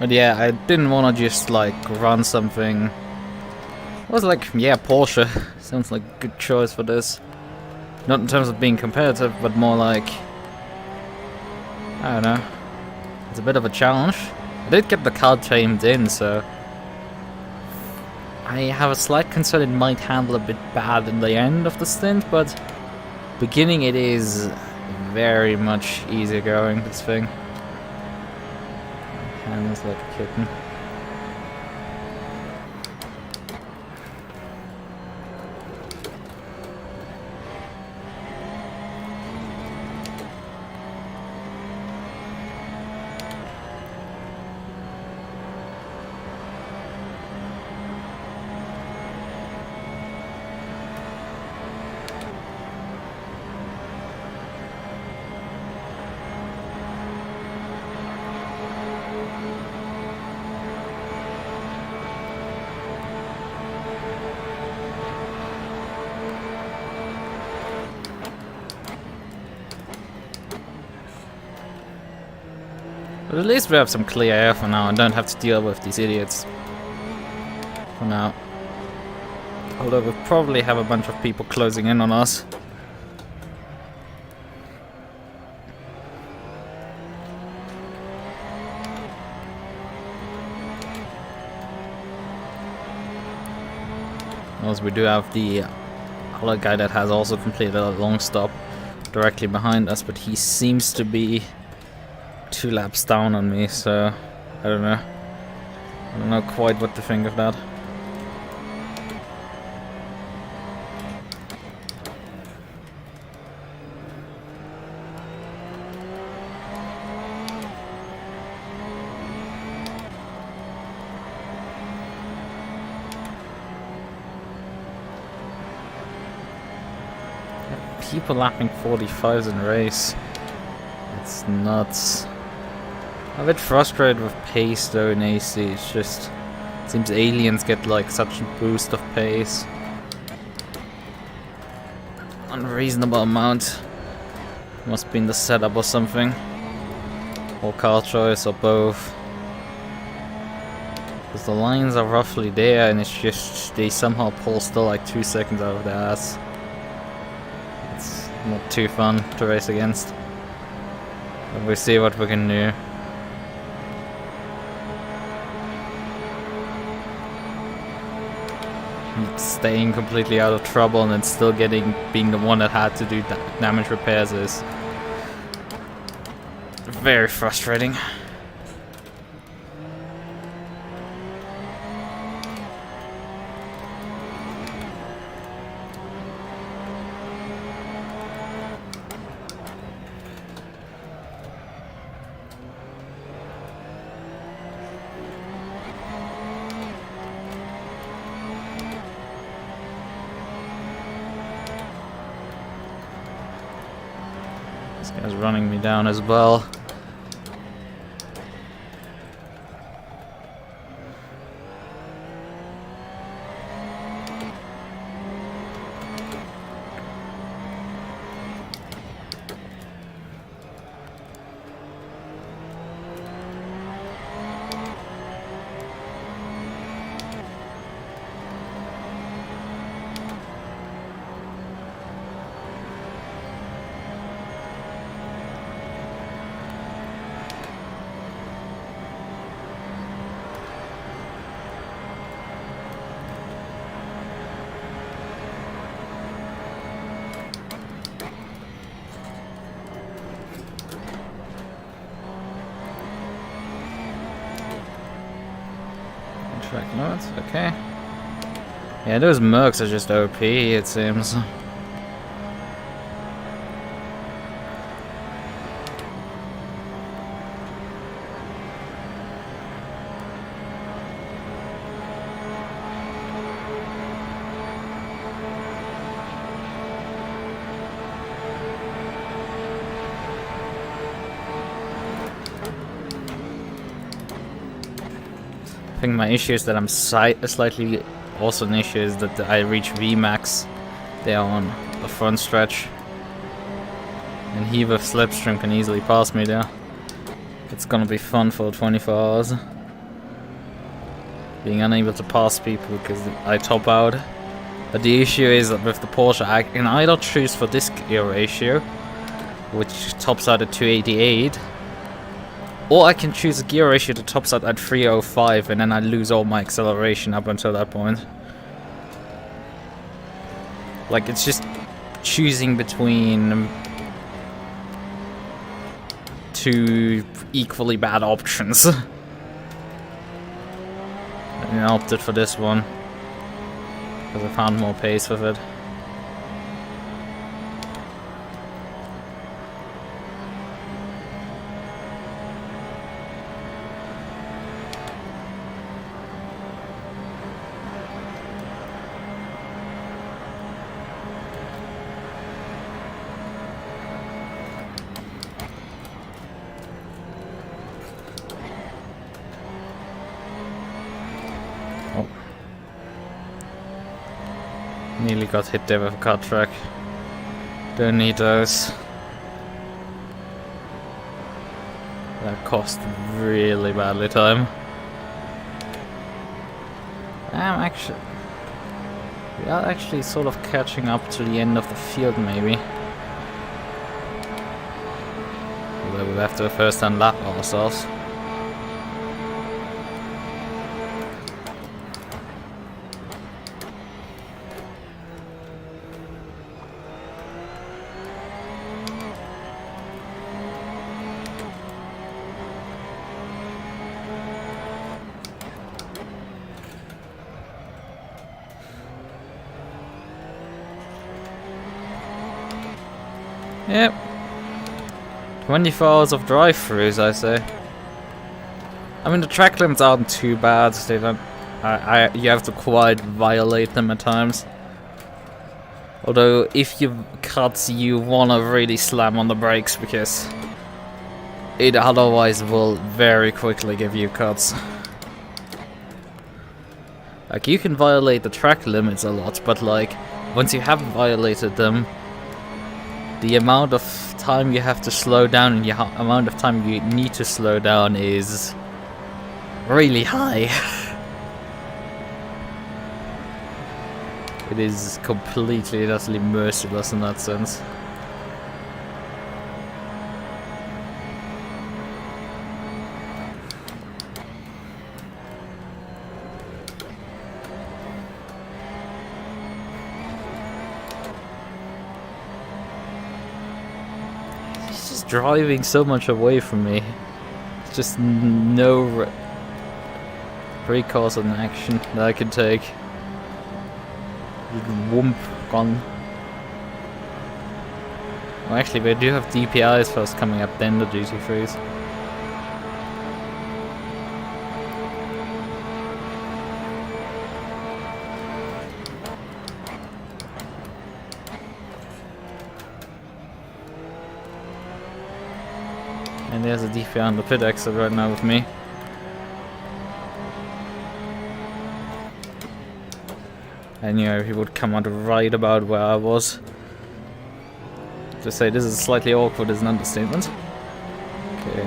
But yeah, I didn't want to just like run something. I was like, yeah, Porsche sounds like a good choice for this. Not in terms of being competitive, but more like, I don't know. It's a bit of a challenge. I did get the car tamed in, so I have a slight concern it might handle a bit bad in the end of the stint, but beginning it is very much easier going, this thing. Handles like a kitten. But at least we have some clear air for now and don't have to deal with these idiots for now. Although we'll probably have a bunch of people closing in on us. Also, we do have the other guy that has also completed a long stop directly behind us, but he seems to be 2 laps down on me, so I don't know. I don't know quite what to think of that. People lapping 45s in race. It's nuts. I'm a bit frustrated with pace though in AC. It's just, it seems aliens get like such a boost of pace. Unreasonable amount. Must be in the setup or something. Or car choice or both. Because the lines are roughly there and it's just, they somehow pull still like 2 seconds out of their ass. It's not too fun to race against. But we'll see what we can do. Staying completely out of trouble and then still being the one that had to do damage repairs is very frustrating. This guy's running me down as well. Track notes, okay. Yeah, those mercs are just OP, it seems. I think my issue is that I'm slightly also an issue is that I reach Vmax there on the front stretch, and he with slipstream can easily pass me there. It's gonna be fun for 24 hours. Being unable to pass people because I top out. But the issue is that with the Porsche I can either choose for disc gear ratio, which tops out at 288, Or I can choose a gear ratio that tops out at 305 and then I lose all my acceleration up until that point. Like, it's just choosing between two equally bad options. And I opted for this one because I found more pace with it. Nearly got hit there with a car track. Don't need those. That cost really badly time. We are actually sort of catching up to the end of the field, maybe. Although we have to first unlap ourselves. Yep. 24 hours of drive-throughs, I say. I mean, the track limits aren't too bad. They don't. You have to quite violate them at times. Although, if you cut, you wanna really slam on the brakes because it otherwise will very quickly give you cuts. Like, you can violate the track limits a lot, but like, once you have violated them, the amount of time you have to slow down and the amount of time you need to slow down is really high. It is completely and utterly merciless in that sense. Driving so much away from me. It's just no recourse in action that I can take. Just whoomp, gone. Well, actually, we do have DPIs first coming up, then the GT3s. And there's a DPI on the pit exit right now with me. I knew he would come out right about where I was. To say this is slightly awkward is an understatement. Okay.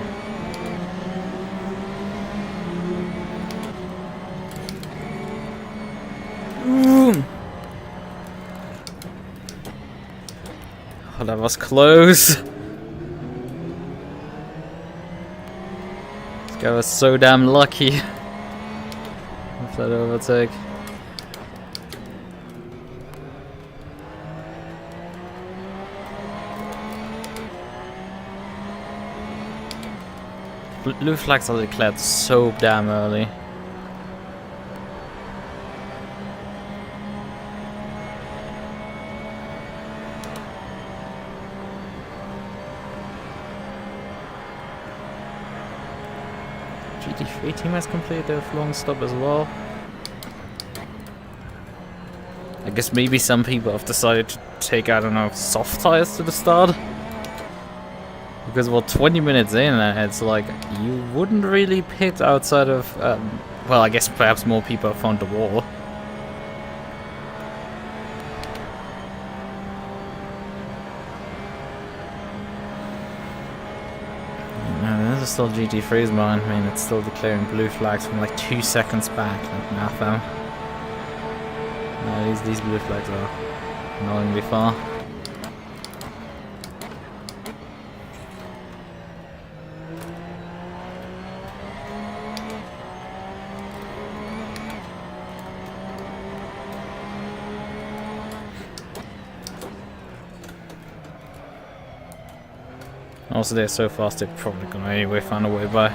Oh, that was close. I was so damn lucky with that overtake. Blue flags are declared so damn early. GT3 team has completed their long stop as well. I guess maybe some people have decided to take, I don't know, soft tires to the start. Because, well, 20 minutes in, it's like, you wouldn't really pit outside of, well, I guess perhaps more people have found the wall. There's still GT3s behind me, and it's still declaring blue flags from like 2 seconds back, like nothing. No, these blue flags are annoyingly far. Also, they're so fast, they're probably gonna anyway find a way by.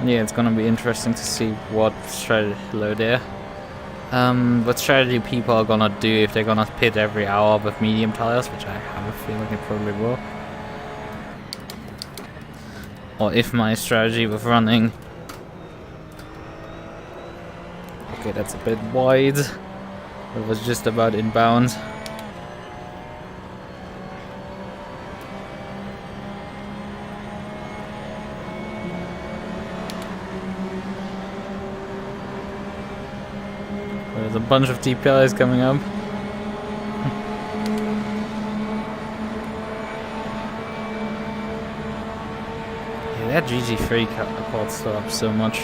Yeah, it's gonna be interesting to see what strategy. Hello there. What strategy people are gonna do if they're gonna pit every hour with medium tires, which I have a feeling they probably will. Or if my strategy with running. Okay, that's a bit wide. It was just about inbound. There's a bunch of DPIs coming up. Yeah, that GG3 caught still up so much.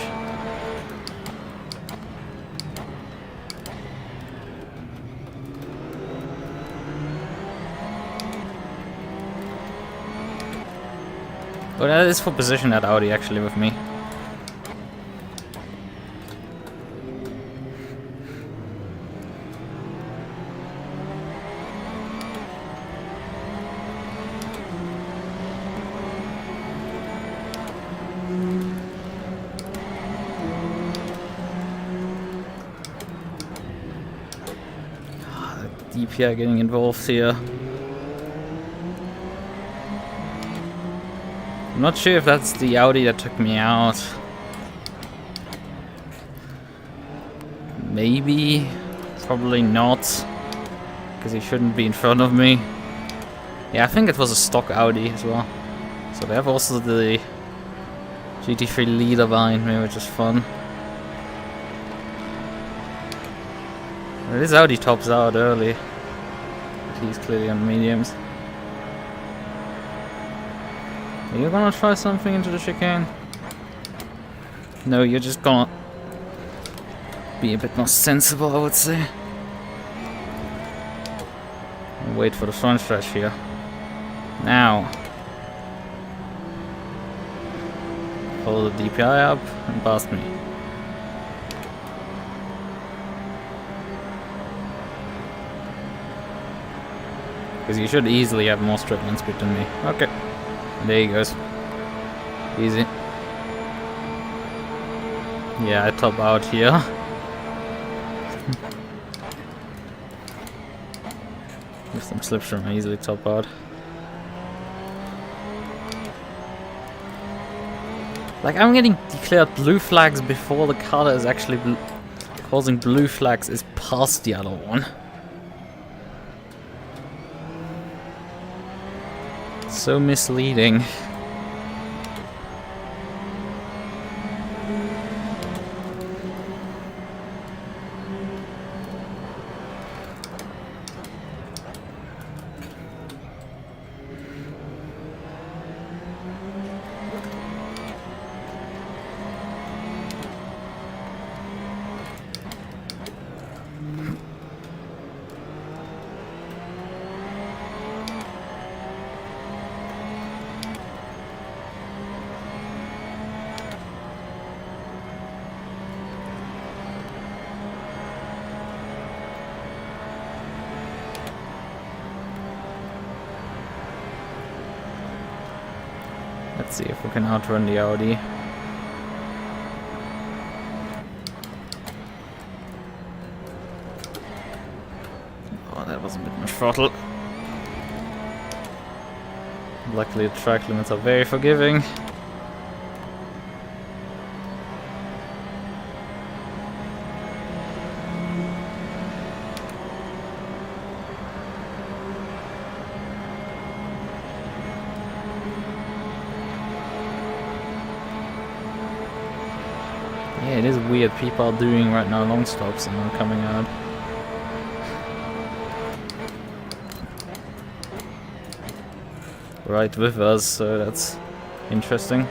Well, that is for position that Audi actually with me. DPI getting involved here. I'm not sure if that's the Audi that took me out. Maybe. Probably not. Because he shouldn't be in front of me. Yeah, I think it was a stock Audi as well. So they have also the GT3 leader behind me, which is fun. This Audi tops out early. But he's clearly on mediums. Are you gonna try something into the chicane? No, you're just gonna be a bit more sensible, I would say. And wait for the front stretch here. Now. Follow the DPI up and past me. Because you should easily have more straight line speed than me. Okay. There he goes. Easy. Yeah, I top out here. With some slipstream, I easily top out. Like, I'm getting declared blue flags before the car that is actually causing blue flags is past the other one. So misleading. Let's see if we can outrun the Audi. Oh, that was a bit much throttle. Luckily the track limits are very forgiving. Yeah, it is weird. People are doing right now long stops and are coming out. Right with us, so that's interesting.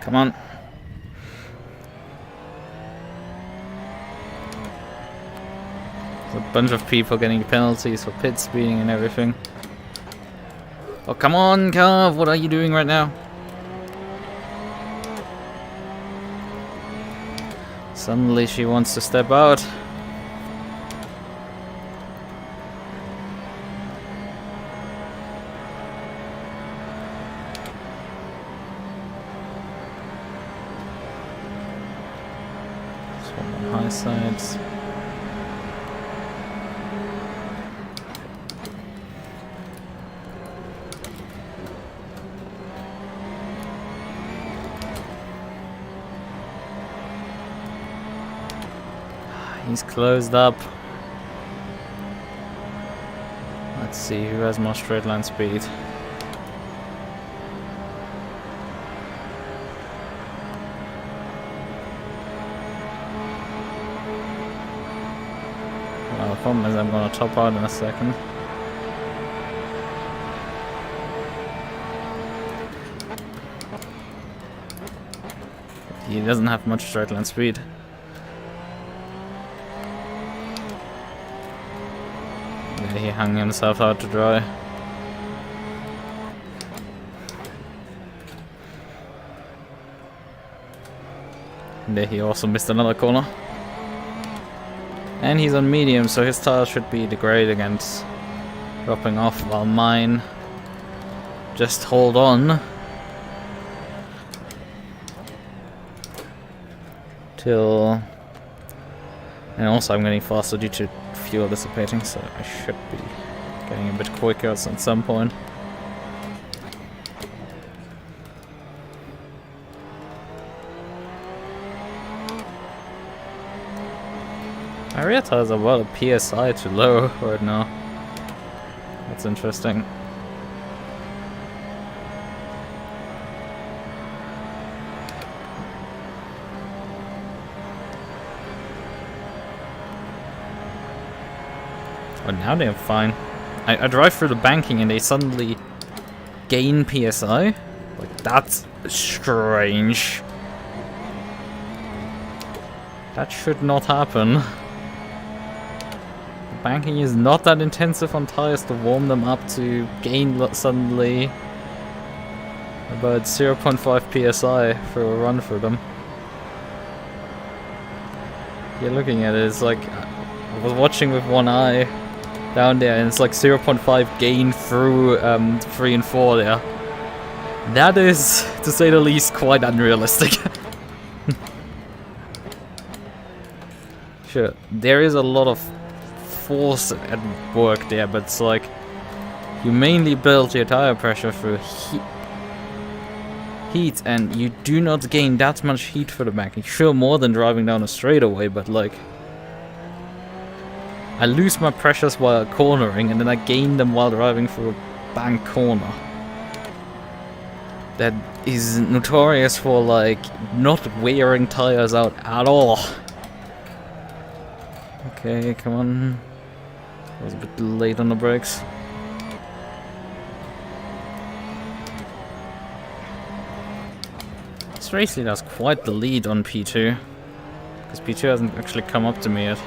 Come on. There's a bunch of people getting penalties for pit speeding and everything. Oh, come on, car! What are you doing right now? Suddenly she wants to step out. High sides. He's closed up. Let's see who has more straight line speed. The problem is I'm going to top out in a second. He doesn't have much straight line speed. Yeah, he hung himself out to dry. And there he also missed another corner. And he's on medium, so his tires should be degrade against dropping off, while mine just hold on till... And also I'm getting faster due to fuel dissipating, so I should be getting a bit quicker at some point. My rear tires are about a PSI too low right now. That's interesting. Oh, now they're fine. I drive through the banking and they suddenly gain PSI? Like, that's strange. That should not happen. Banking is not that intensive on tires to warm them up to gain suddenly about 0.5 psi for a run through them. You're looking at it, it's like I was watching with one eye down there and it's like 0.5 gain through 3 and 4 there. That is, to say the least, quite unrealistic. Sure, there is a lot of force at work there, but it's like you mainly build your tire pressure through heat, and you do not gain that much heat for the banking. Sure, more than driving down a straightaway, but like I lose my pressures while cornering, and then I gain them while driving through a bank corner. That is notorious for like not wearing tires out at all. Okay, come on. I was a bit late on the brakes. This race lead has quite the lead on P2, because P2 hasn't actually come up to me yet.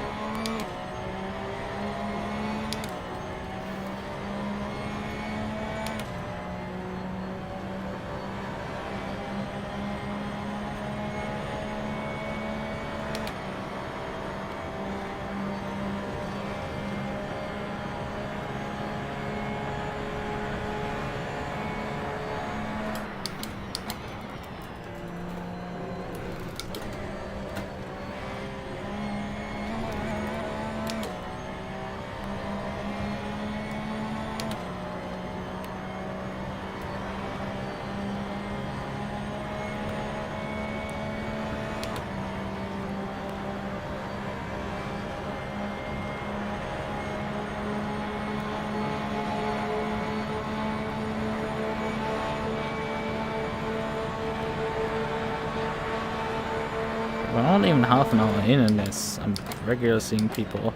We're not even half an hour in this. I'm regularly seeing people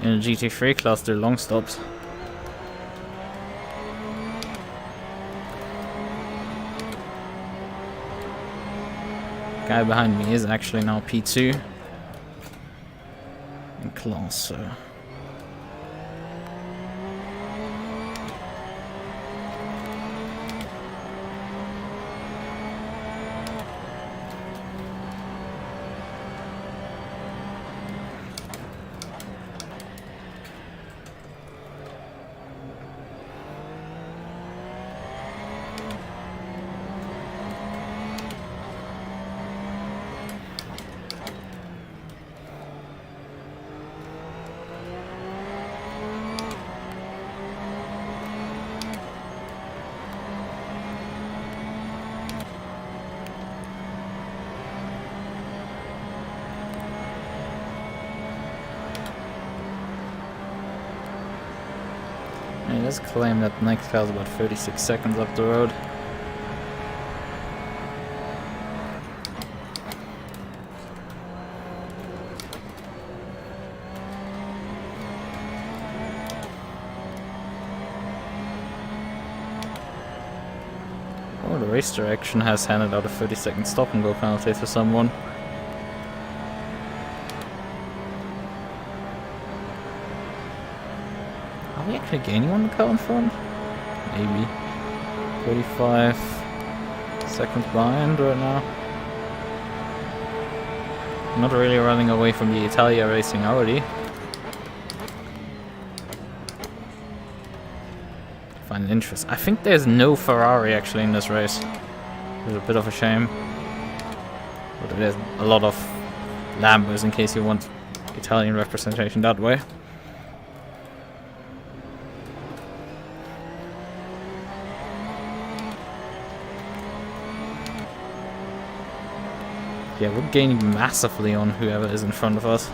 in a GT3 class do long stops. Guy behind me is actually now P2 in class, so. Let's claim that the next car is about 36 seconds up the road. Oh, the race direction has handed out a 30-second stop and go penalty to someone. Are we actually gaining on the car in front? Maybe. 35 seconds behind right now. Not really running away from the Italia racing already. Find interest. I think there's no Ferrari actually in this race. It's a bit of a shame. But there's a lot of Lambos in case you want Italian representation that way. Yeah, we're gaining massively on whoever is in front of us.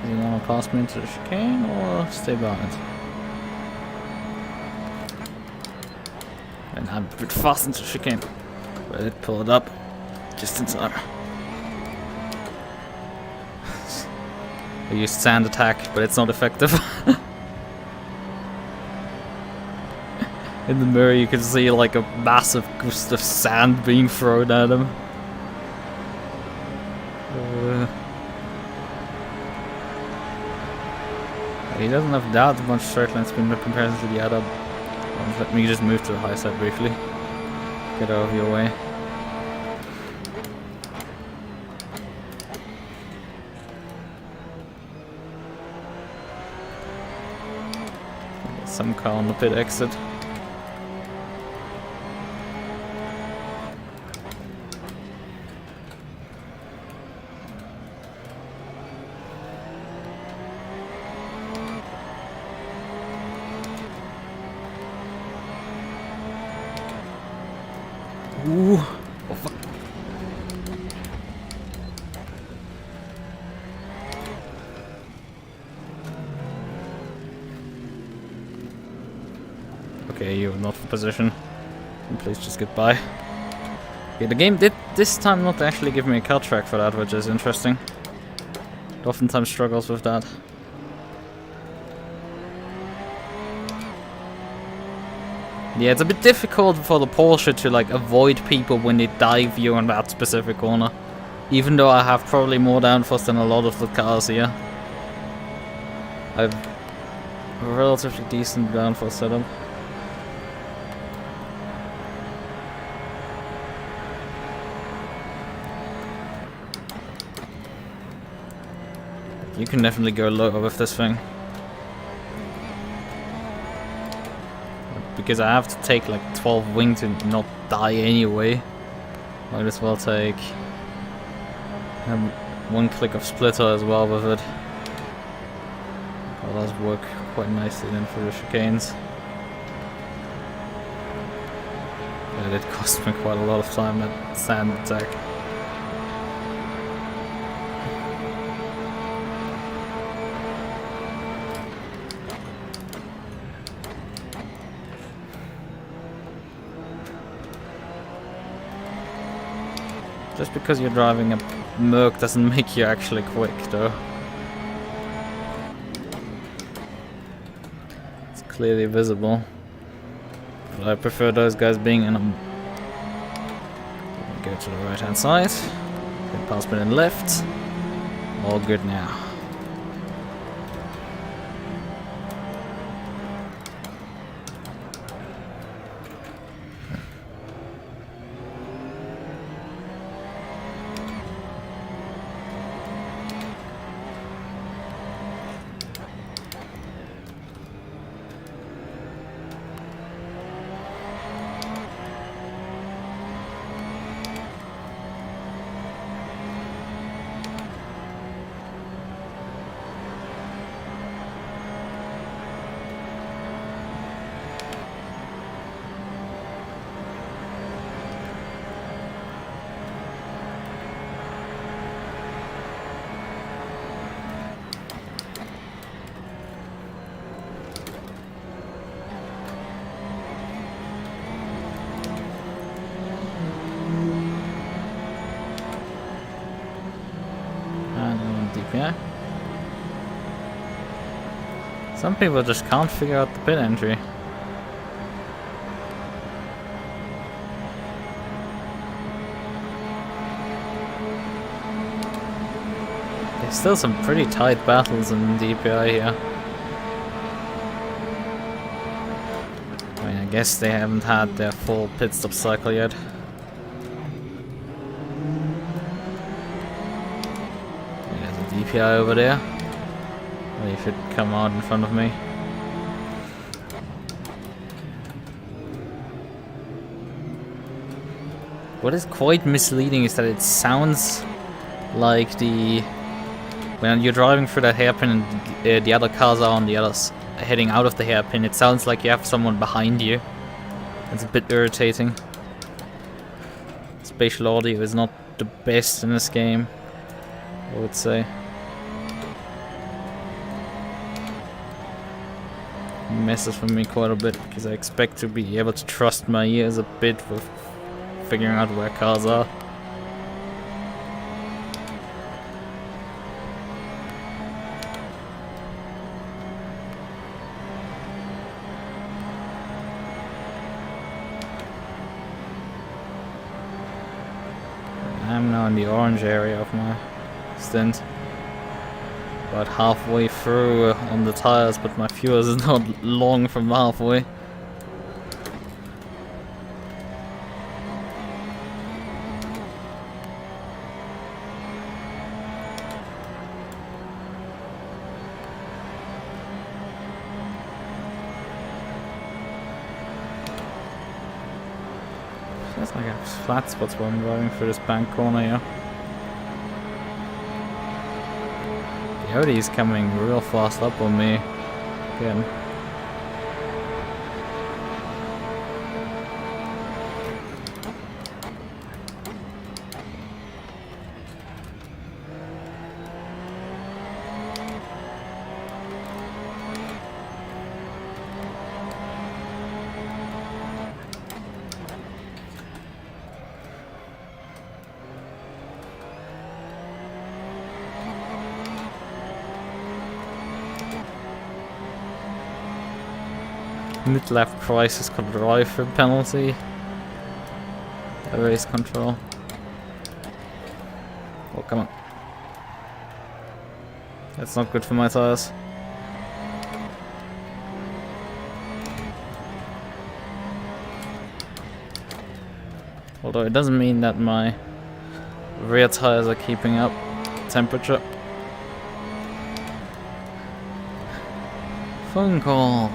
Do you want to pass me into the chicane or stay behind? And I'm a bit fast into the chicane. But it pulled up just in time. I used sand attack, but it's not effective. In the mirror you can see like a massive gust of sand being thrown at him. He doesn't have that much straight line spin in comparison to the other ones. Let me just move to the high side briefly. Get out of your way. Some car on the pit exit. Ooh. Oh, fuck. Okay, you're not for position. Please just get by. Okay, the game did this time not actually give me a cut track for that, which is interesting. It oftentimes struggles with that. Yeah, it's a bit difficult for the Porsche to like avoid people when they dive you on that specific corner. Even though I have probably more downforce than a lot of the cars here. I have a relatively decent downforce setup. You can definitely go lower with this thing. because I have to take like 12 wing to not die anyway. Might as well take one click of splitter as well with it. That does work quite nicely then for the chicanes. But it cost me quite a lot of time, that sand attack. Just because you're driving a MUQU doesn't make you actually quick, though. It's clearly visible. But I prefer those guys being in a... Go to the right hand side. Get past me and left. All good now. Yeah. Some people just can't figure out the pit entry. There's still some pretty tight battles in DPI here. I mean, I guess they haven't had their full pit stop cycle yet. DPI over there. Well, you should come out in front of me. What is quite misleading is that it sounds like when you're driving through that hairpin and the other cars are on the others heading out of the hairpin, it sounds like you have someone behind you. It's a bit irritating. Spatial audio is not the best in this game, I would say. Messes with me quite a bit because I expect to be able to trust my ears a bit with figuring out where cars are. I'm now in the orange area of my stint. About halfway through on the tires, but my fuse is not long from halfway. There's like a flat spots where I'm driving through this bank corner here. The Audi is coming real fast up on me again. Mid-left crisis could drive for penalty. Race control. Oh, come on. That's not good for my tires. Although it doesn't mean that my rear tires are keeping up temperature. Phone call.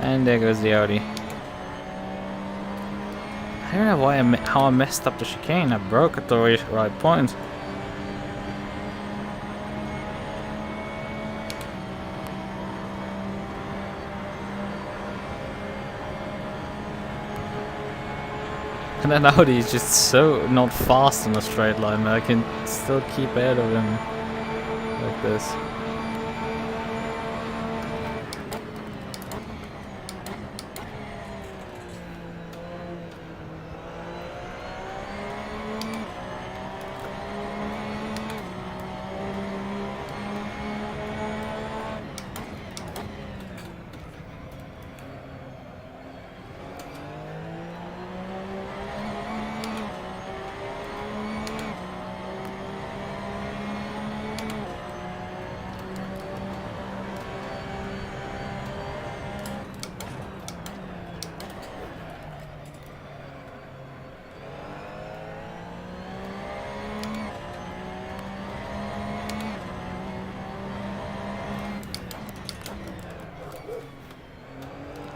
And there goes the Audi. I don't know why how I messed up the chicane. I broke at the right point. And then Audi is just so not fast in a straight line, but I can still keep ahead of him like this.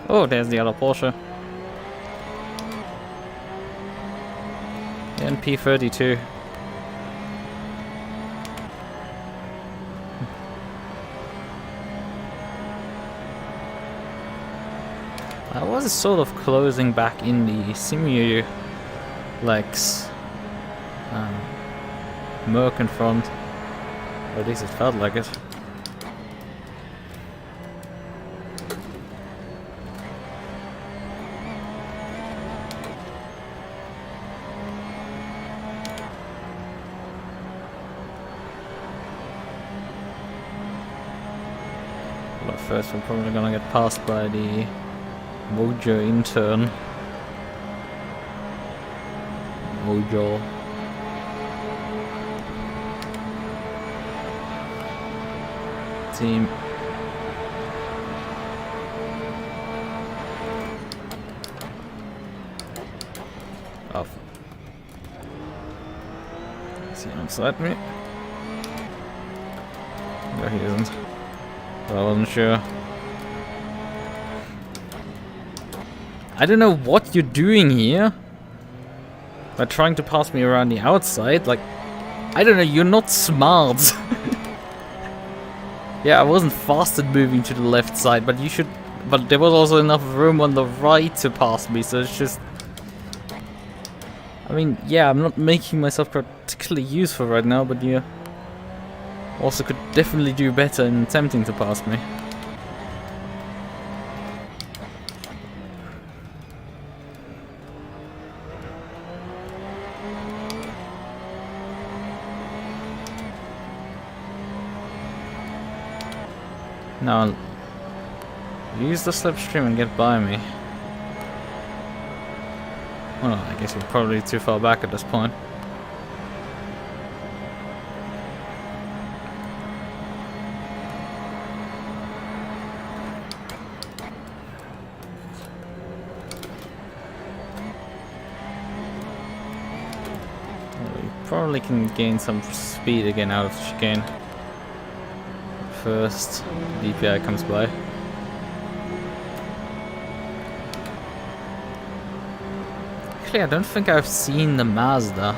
Oh, there's the other Porsche. NP32. I was sort of closing back in the Simu legs. MUQU in front. Or at least it felt like it. But first we're probably gonna get passed by the Mojo intern. Mojo. Team. Off. Is he outside me? No, he isn't. But I wasn't sure. I don't know what you're doing here. By trying to pass me around the outside, like, I don't know, you're not smart. Yeah, I wasn't fast at moving to the left side, but you should... But there was also enough room on the right to pass me, so it's just... I mean, yeah, I'm not making myself particularly useful right now, but you also could definitely do better in attempting to pass me. Now, use the slipstream and get by me. Well, I guess you're probably too far back at this point. Well, you probably can gain some speed again out of the chicane. First, DPI comes by. Actually, I don't think I've seen the Mazda.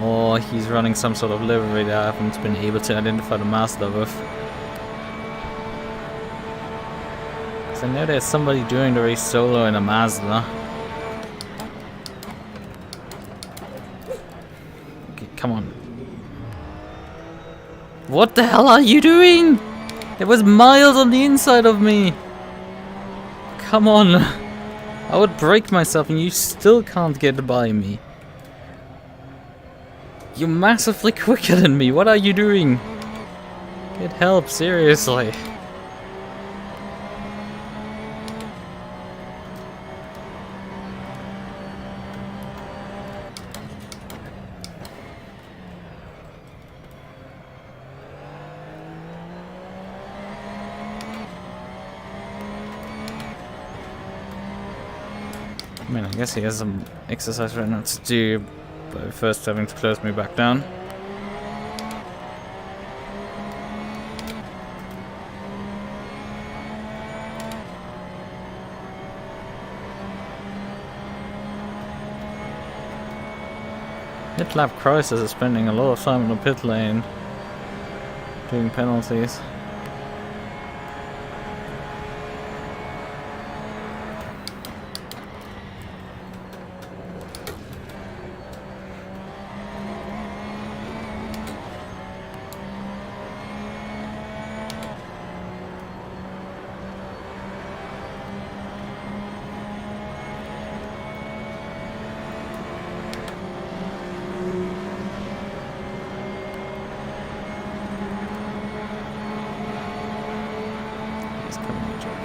Or he's running some sort of livery that I haven't been able to identify the Mazda with. Because I know there's somebody doing the race solo in a Mazda. Okay, come on. What the hell are you doing? It was miles on the inside of me. Come on. I would break myself and you still can't get by me. You're massively quicker than me. What are you doing? Get help, seriously. I mean, I guess he has some exercise right now to do, by first having to close me back down. Mid-lap Crisis is spending a lot of time in the pit lane doing penalties.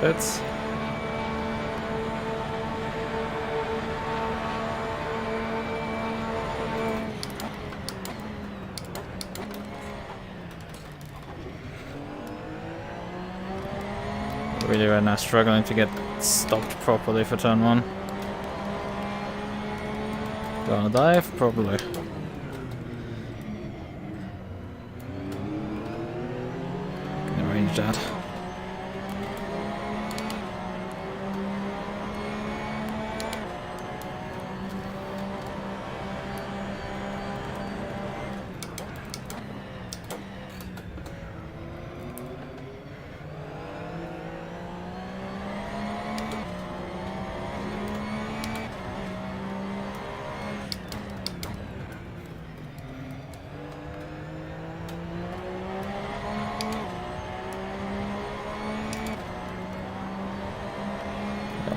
Pits. Really right now struggling to get stopped properly for turn 1. Gonna dive? Probably. Can arrange that.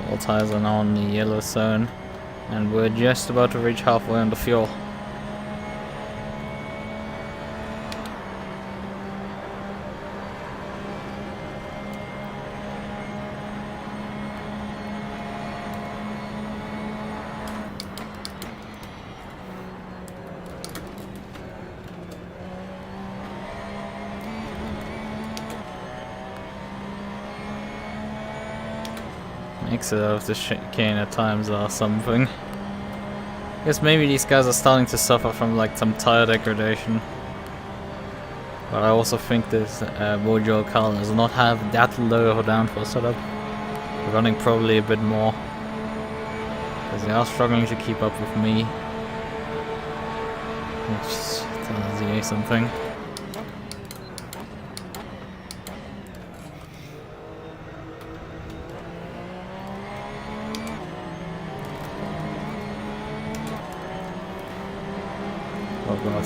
All tires are now on the yellow zone, and we're just about to reach halfway on the fuel. Exit out of the chicane at times or something. I guess maybe these guys are starting to suffer from like some tire degradation. But I also think this Mojo car does not have that low of a downforce setup. They're running probably a bit more, because they are struggling to keep up with me. Which tells you something. Oh god.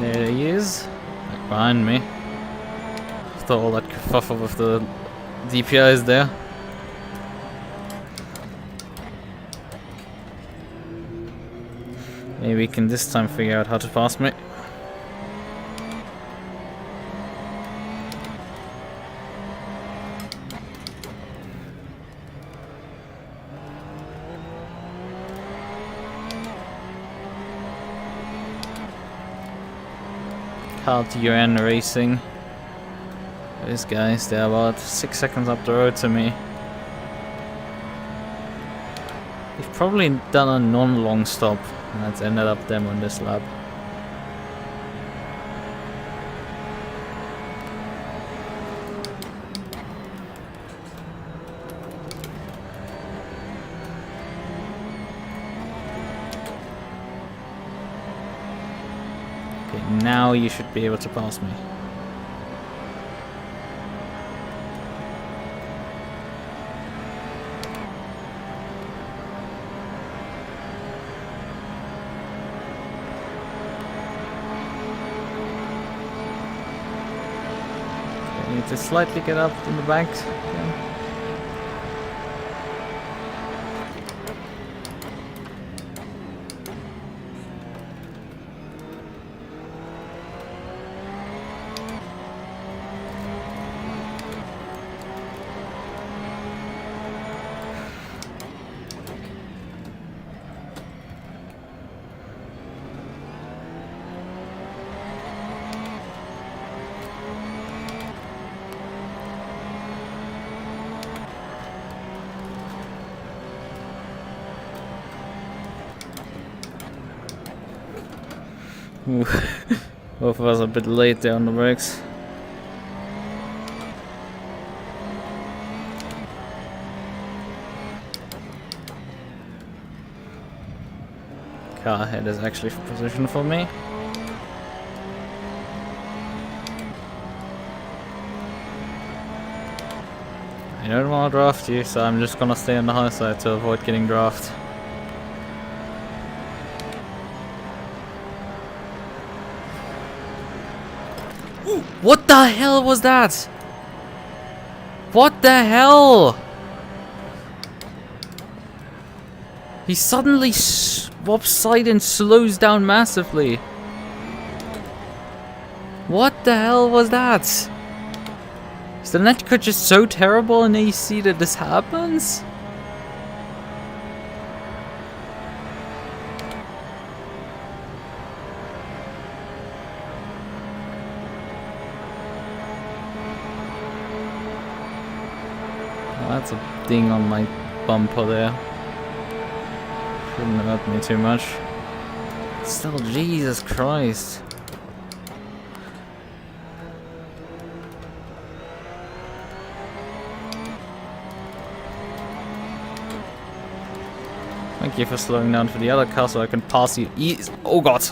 There he is, like behind me. After all that kerfuffle with the DPIs there. Maybe we can this time figure out how to pass me. UN Racing. These guys, they're about 6 seconds up the road to me. They've probably done a non-long stop, and that's ended up them on this lap. Now you should be able to pass me. I need to slightly get up in the banks. Okay. Both of us are a bit late there on the brakes. car it is actually positioned for me. I don't want to draft you, so I'm just gonna stay on the high side to avoid getting drafted. What the hell was that? What the hell? He suddenly swaps side and slows down massively. What the hell was that? Is the netcode just so terrible in AC that this happens? That's a ding on my bumper there. Shouldn't hurt me too much. Still, Jesus Christ. Thank you for slowing down for the other car so I can pass you easy. Oh god!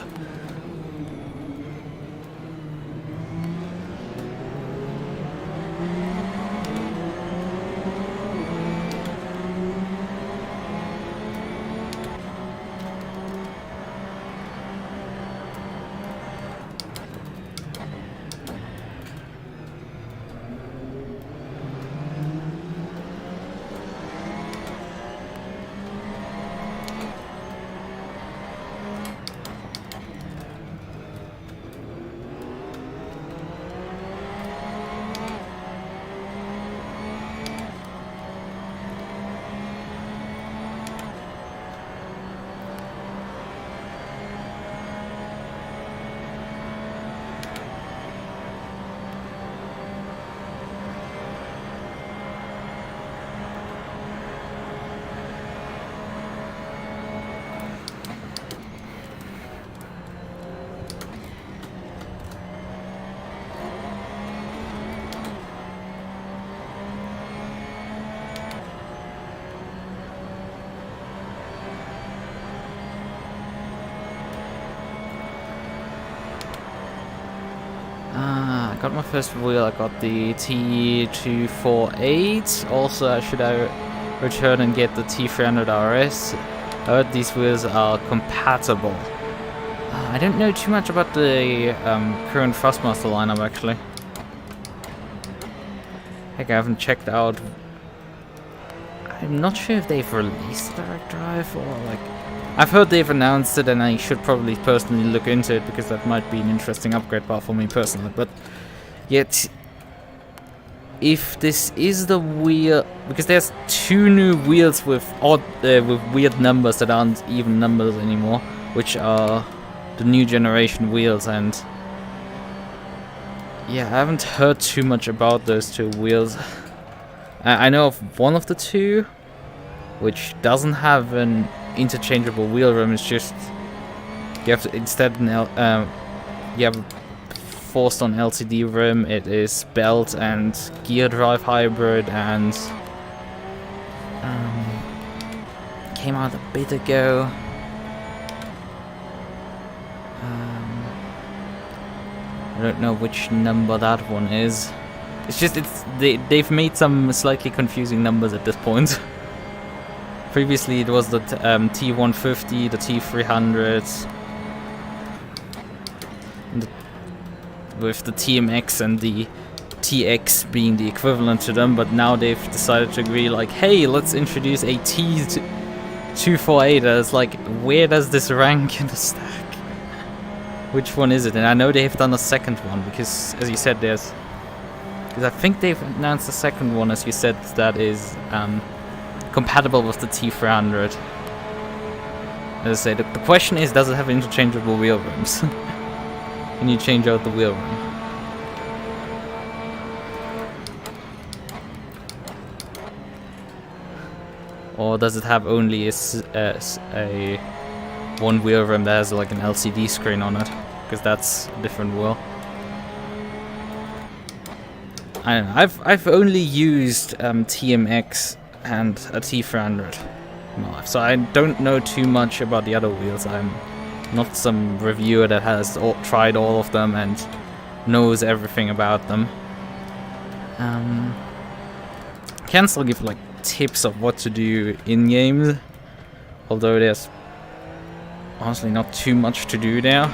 I got my first wheel, I got the T248. Also, I should return and get the T300 RS. I heard these wheels are compatible. I don't know too much about the current Thrustmaster lineup actually. Heck, I haven't checked out. I'm not sure if they've released the direct drive or like. I've heard they've announced it, and I should probably personally look into it because that might be an interesting upgrade path for me personally. But yet, if this is the wheel, because there's two new wheels with odd, with weird numbers that aren't even numbers anymore, which are the new generation wheels, and yeah, I haven't heard too much about those two wheels. I know of one of the two, which doesn't have an interchangeable wheel rim. It's just you have to instead you have a forced on LCD rim. It is belt and gear drive hybrid, and came out a bit ago. I don't know which number that one is. It's just they've made some slightly confusing numbers at this point. Previously it was the T150, the T300, with the TMX and the TX being the equivalent to them, but now they've decided to agree like, hey, let's introduce a T248. It's like, where does this rank in the stack? Which one is it? And I know they've done a second one, because as you said, because I think they've announced the second one, as you said, that is compatible with the T300. As I say, the question is, does it have interchangeable wheel rims? Can you change out the wheel rim? Or does it have only a one wheel rim that has like an LCD screen on it? Because that's a different wheel. I don't know. I've only used TMX and a T300. in my life. So I don't know too much about the other wheels. I'm not some reviewer that has tried all of them and knows everything about them. Can still give like tips of what to do in games, although there's honestly not too much to do there.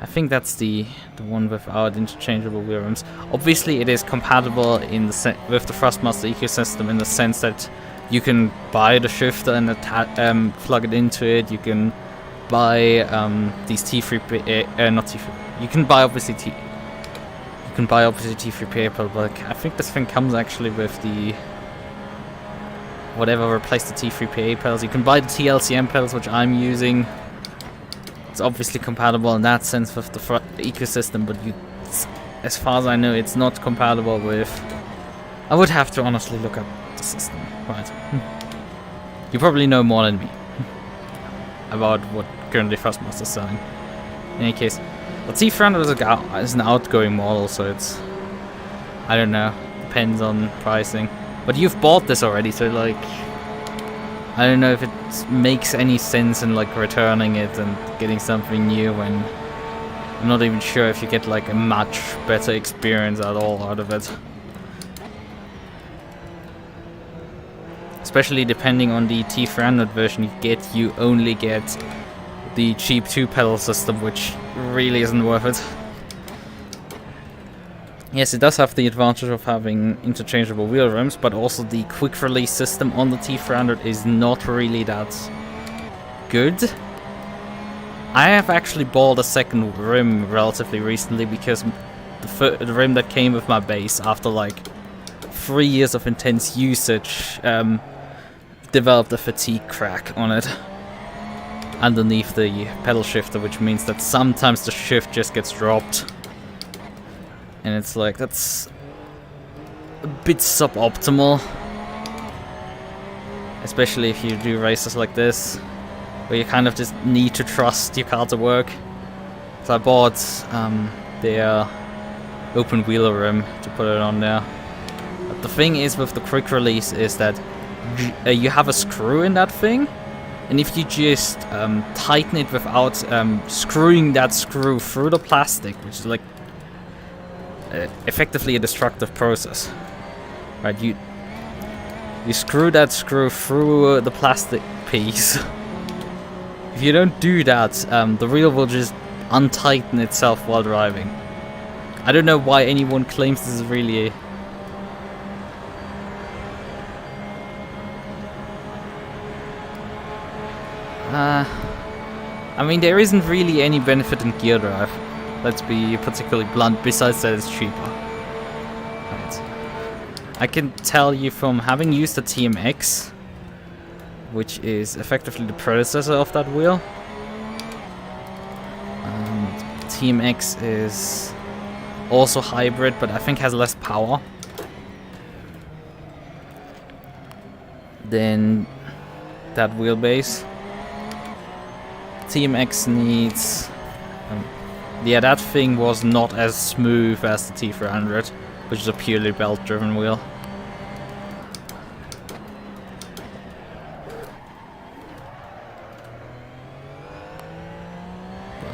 I think that's the one without interchangeable wheel rims. Obviously, it is compatible in the with the Thrustmaster ecosystem in the sense that you can buy the shifter and plug it into it. You can buy these T3 not T3. You can buy obviously T3PA pedal, but I think this thing comes actually with the whatever replaced the T3PA pedals. You can buy the T-LCM pedals, which I'm using. It's obviously compatible in that sense with the ecosystem, but as far as I know, it's not compatible with... I would have to honestly look up the system. Right. You probably know more than me about what currently Thrustmaster is selling. In any case, the T300 is an outgoing model, so it's... I don't know. Depends on pricing. But you've bought this already, so like... I don't know if it makes any sense in like returning it and getting something new when I'm not even sure if you get like a much better experience at all out of it. Especially depending on the T300 version you only get the cheap 2-pedal system, which really isn't worth it. Yes, it does have the advantage of having interchangeable wheel rims, but also the quick release system on the T300 is not really that good. I have actually bought a second rim relatively recently because the rim that came with my base after like 3 years of intense usage developed a fatigue crack on it underneath the pedal shifter, which means that sometimes the shift just gets dropped. And it's like, that's a bit suboptimal. Especially if you do races like this, where you kind of just need to trust your car to work. So I bought their open wheeler rim to put it on there. But the thing is with the quick release is that you have a screw in that thing. And if you just tighten it without screwing that screw through the plastic, which is like effectively a destructive process, right? You screw that screw through the plastic piece. If you don't do that, the wheel will just untighten itself while driving. I don't know why anyone claims this is really I mean, there isn't really any benefit in gear drive. Let's be particularly blunt, besides that it's cheaper. Right. I can tell you from having used the TMX, which is effectively the predecessor of that wheel. TMX is also hybrid, but I think has less power than that wheelbase. TMX needs... yeah, that thing was not as smooth as the T300, which is a purely belt-driven wheel.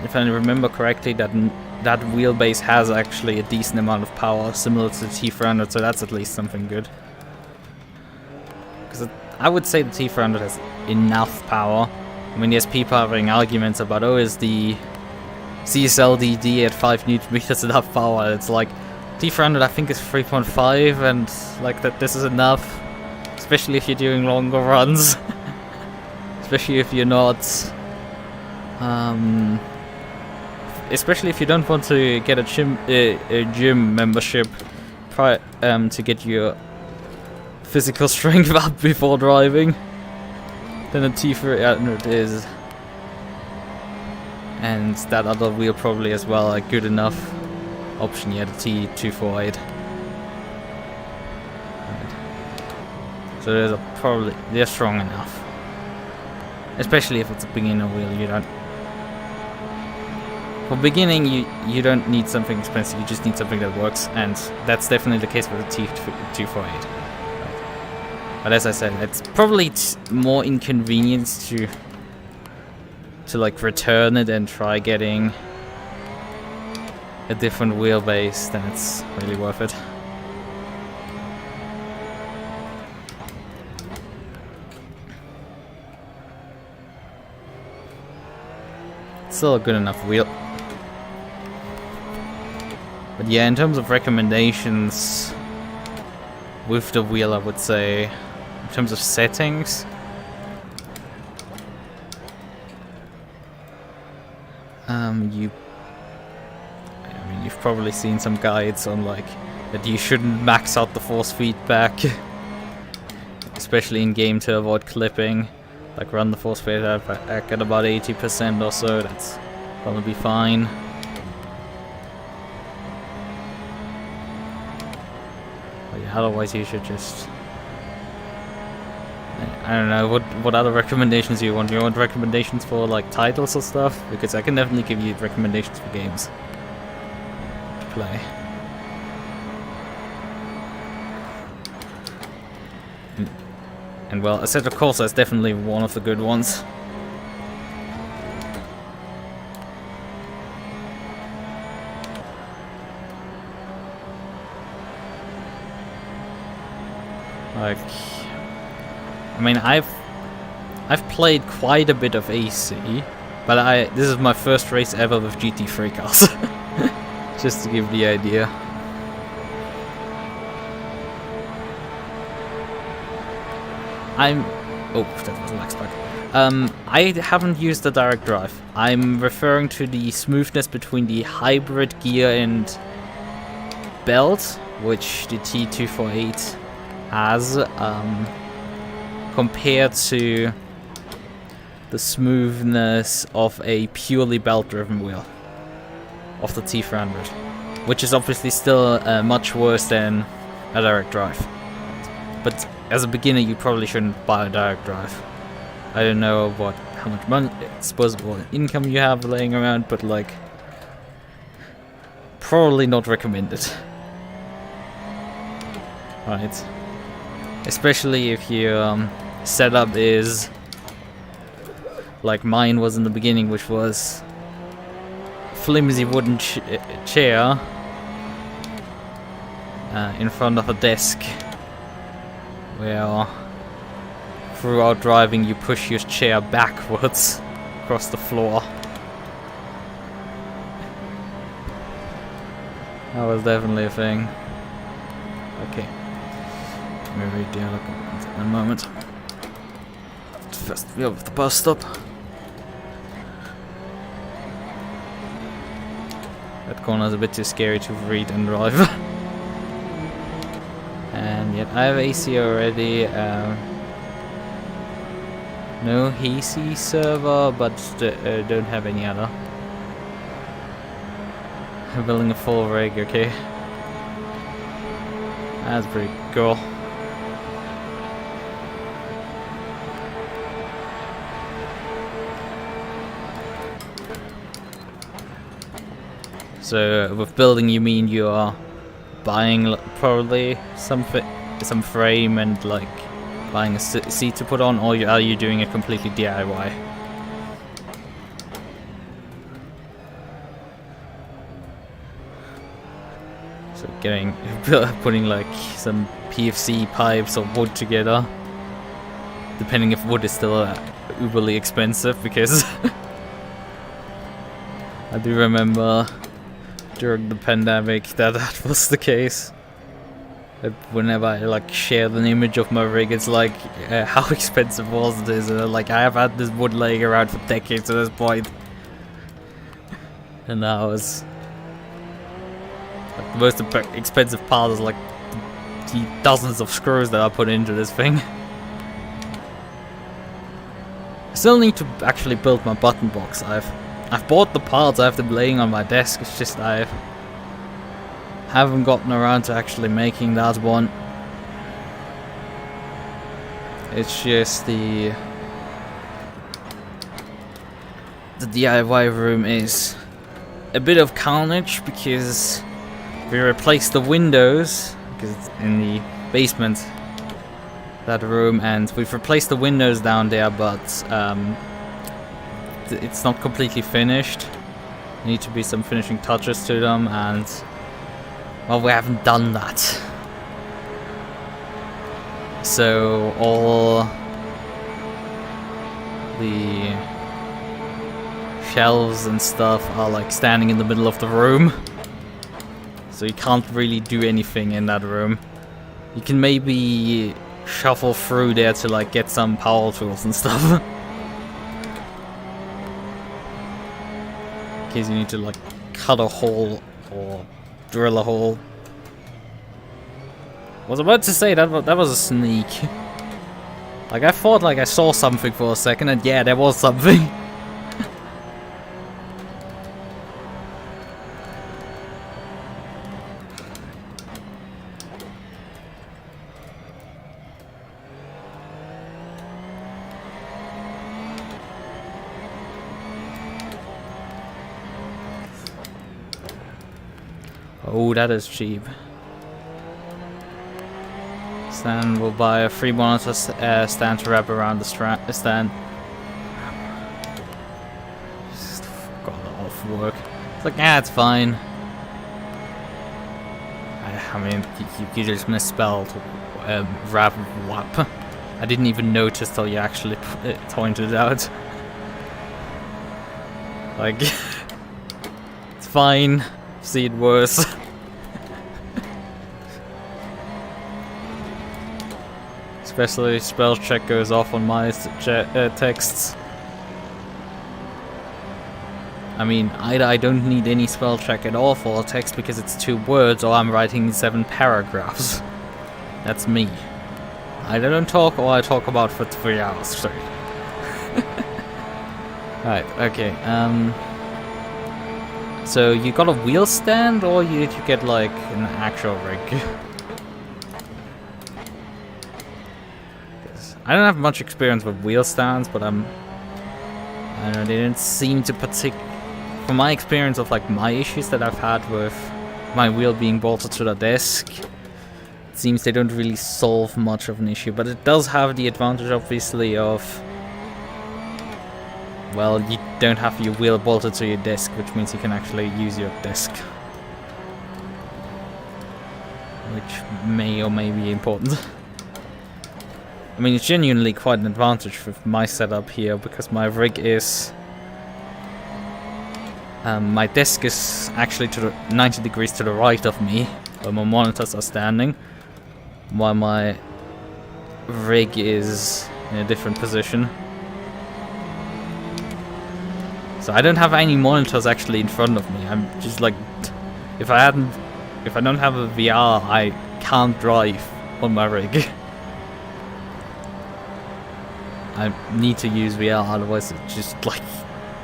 If I remember correctly, that wheelbase has actually a decent amount of power, similar to the T300, so that's at least something good. Because I would say the T300 has enough power. I mean, there's people having arguments about, oh, is the CSL-DD at 5 Nm enough power? It's like, T300 I think is 3.5, and like that this is enough, especially if you're doing longer runs. Especially if you're not... especially if you don't want to get a gym membership to get your physical strength up before driving, then a T300 is, and that other wheel probably as well, a good enough option. Yeah, the T248. Right. So they're strong enough, especially if it's a beginner wheel. You don't For beginning, you don't need something expensive, you just need something that works, and that's definitely the case with the T248. But as I said, it's probably more inconvenience to like return it and try getting a different wheelbase than it's really worth it. It's still a good enough wheel. But yeah, in terms of recommendations with the wheel, I would say, in terms of settings, you've probably seen some guides on like that you shouldn't max out the force feedback, especially in game, to avoid clipping. Like run the force feedback at about 80% or so. That's gonna be fine. But yeah, otherwise you should just, I don't know, what other recommendations do you want? Do you want recommendations for like titles or stuff? Because I can definitely give you recommendations for games to play. And well, Assetto Corsa is definitely one of the good ones. Like, I mean, I've played quite a bit of AC, but this is my first race ever with GT3 cars. Just to give the idea. Oh, that was an X-Pack. I haven't used the direct drive. I'm referring to the smoothness between the hybrid gear and belt, which the T248 has, compared to the smoothness of a purely belt-driven wheel of the T300, which is obviously still much worse than a direct drive. But as a beginner, you probably shouldn't buy a direct drive. I don't know how much money, disposable income you have laying around, but like, probably not recommended. Right. Especially if your setup is like mine was in the beginning, which was flimsy wooden chair in front of a desk, where throughout driving you push your chair backwards across the floor. That was definitely a thing. Okay. Let me read the other comments in a moment. First view of the bus stop. That corner is a bit too scary to read and drive. And yet I have AC already. No AC server, but don't have any other. I'm building a full rig, okay. That's pretty cool. So with building, you mean you are buying probably some frame and like buying a seat to put on, or are you doing it completely DIY? So putting like some PFC pipes or wood together, depending if wood is still uberly expensive, because I do remember during the pandemic that was the case. Whenever I like share an image of my rig, it's like how expensive was this? Like I have had this wood laying around for decades at this point, and now it's like the most expensive part is like the dozens of screws that I put into this thing. I still need to actually build my button box. I've bought the parts, I have them laying on my desk. It's just I haven't gotten around to actually making that one. It's just the DIY room is a bit of carnage because we replaced the windows, because it's in the basement, that room, and we've replaced the windows down there, but it's not completely finished. Need to be some finishing touches to them, and well, we haven't done that. So all the shelves and stuff are like standing in the middle of the room, so you can't really do anything in that room. You can maybe shuffle through there to like get some power tools and stuff. In case you need to like cut a hole or drill a hole. I was about to say that was a sneak. Like I thought like I saw something for a second, and yeah, there was something. Oh, that is cheap. Then we'll buy a 3 monitor stand to wrap around the stand. Just got off work. It's like, yeah, it's fine. I mean, you just misspelled wrap. I didn't even notice till you actually pointed it out. Like, it's fine. See it worse. Especially spell check goes off on my texts. I mean, either I don't need any spell check at all for a text because it's 2 words, or I'm writing 7 paragraphs. That's me. Either don't talk or I talk about for 3 hours straight. Right, okay, so you got a wheel stand, or did you get like an actual rig? I don't have much experience with wheel stands, but I don't know, they didn't seem to from my experience of like my issues that I've had with my wheel being bolted to the desk, it seems they don't really solve much of an issue, but it does have the advantage obviously of, well, you don't have your wheel bolted to your desk, which means you can actually use your desk, which may or may be important. I mean, it's genuinely quite an advantage with my setup here, because my rig is... my desk is actually to the 90 degrees to the right of me, where my monitors are standing, while my rig is in a different position. So I don't have any monitors actually in front of me. I'm just like... If I don't have a VR, I can't drive on my rig. I need to use VR, otherwise it's just like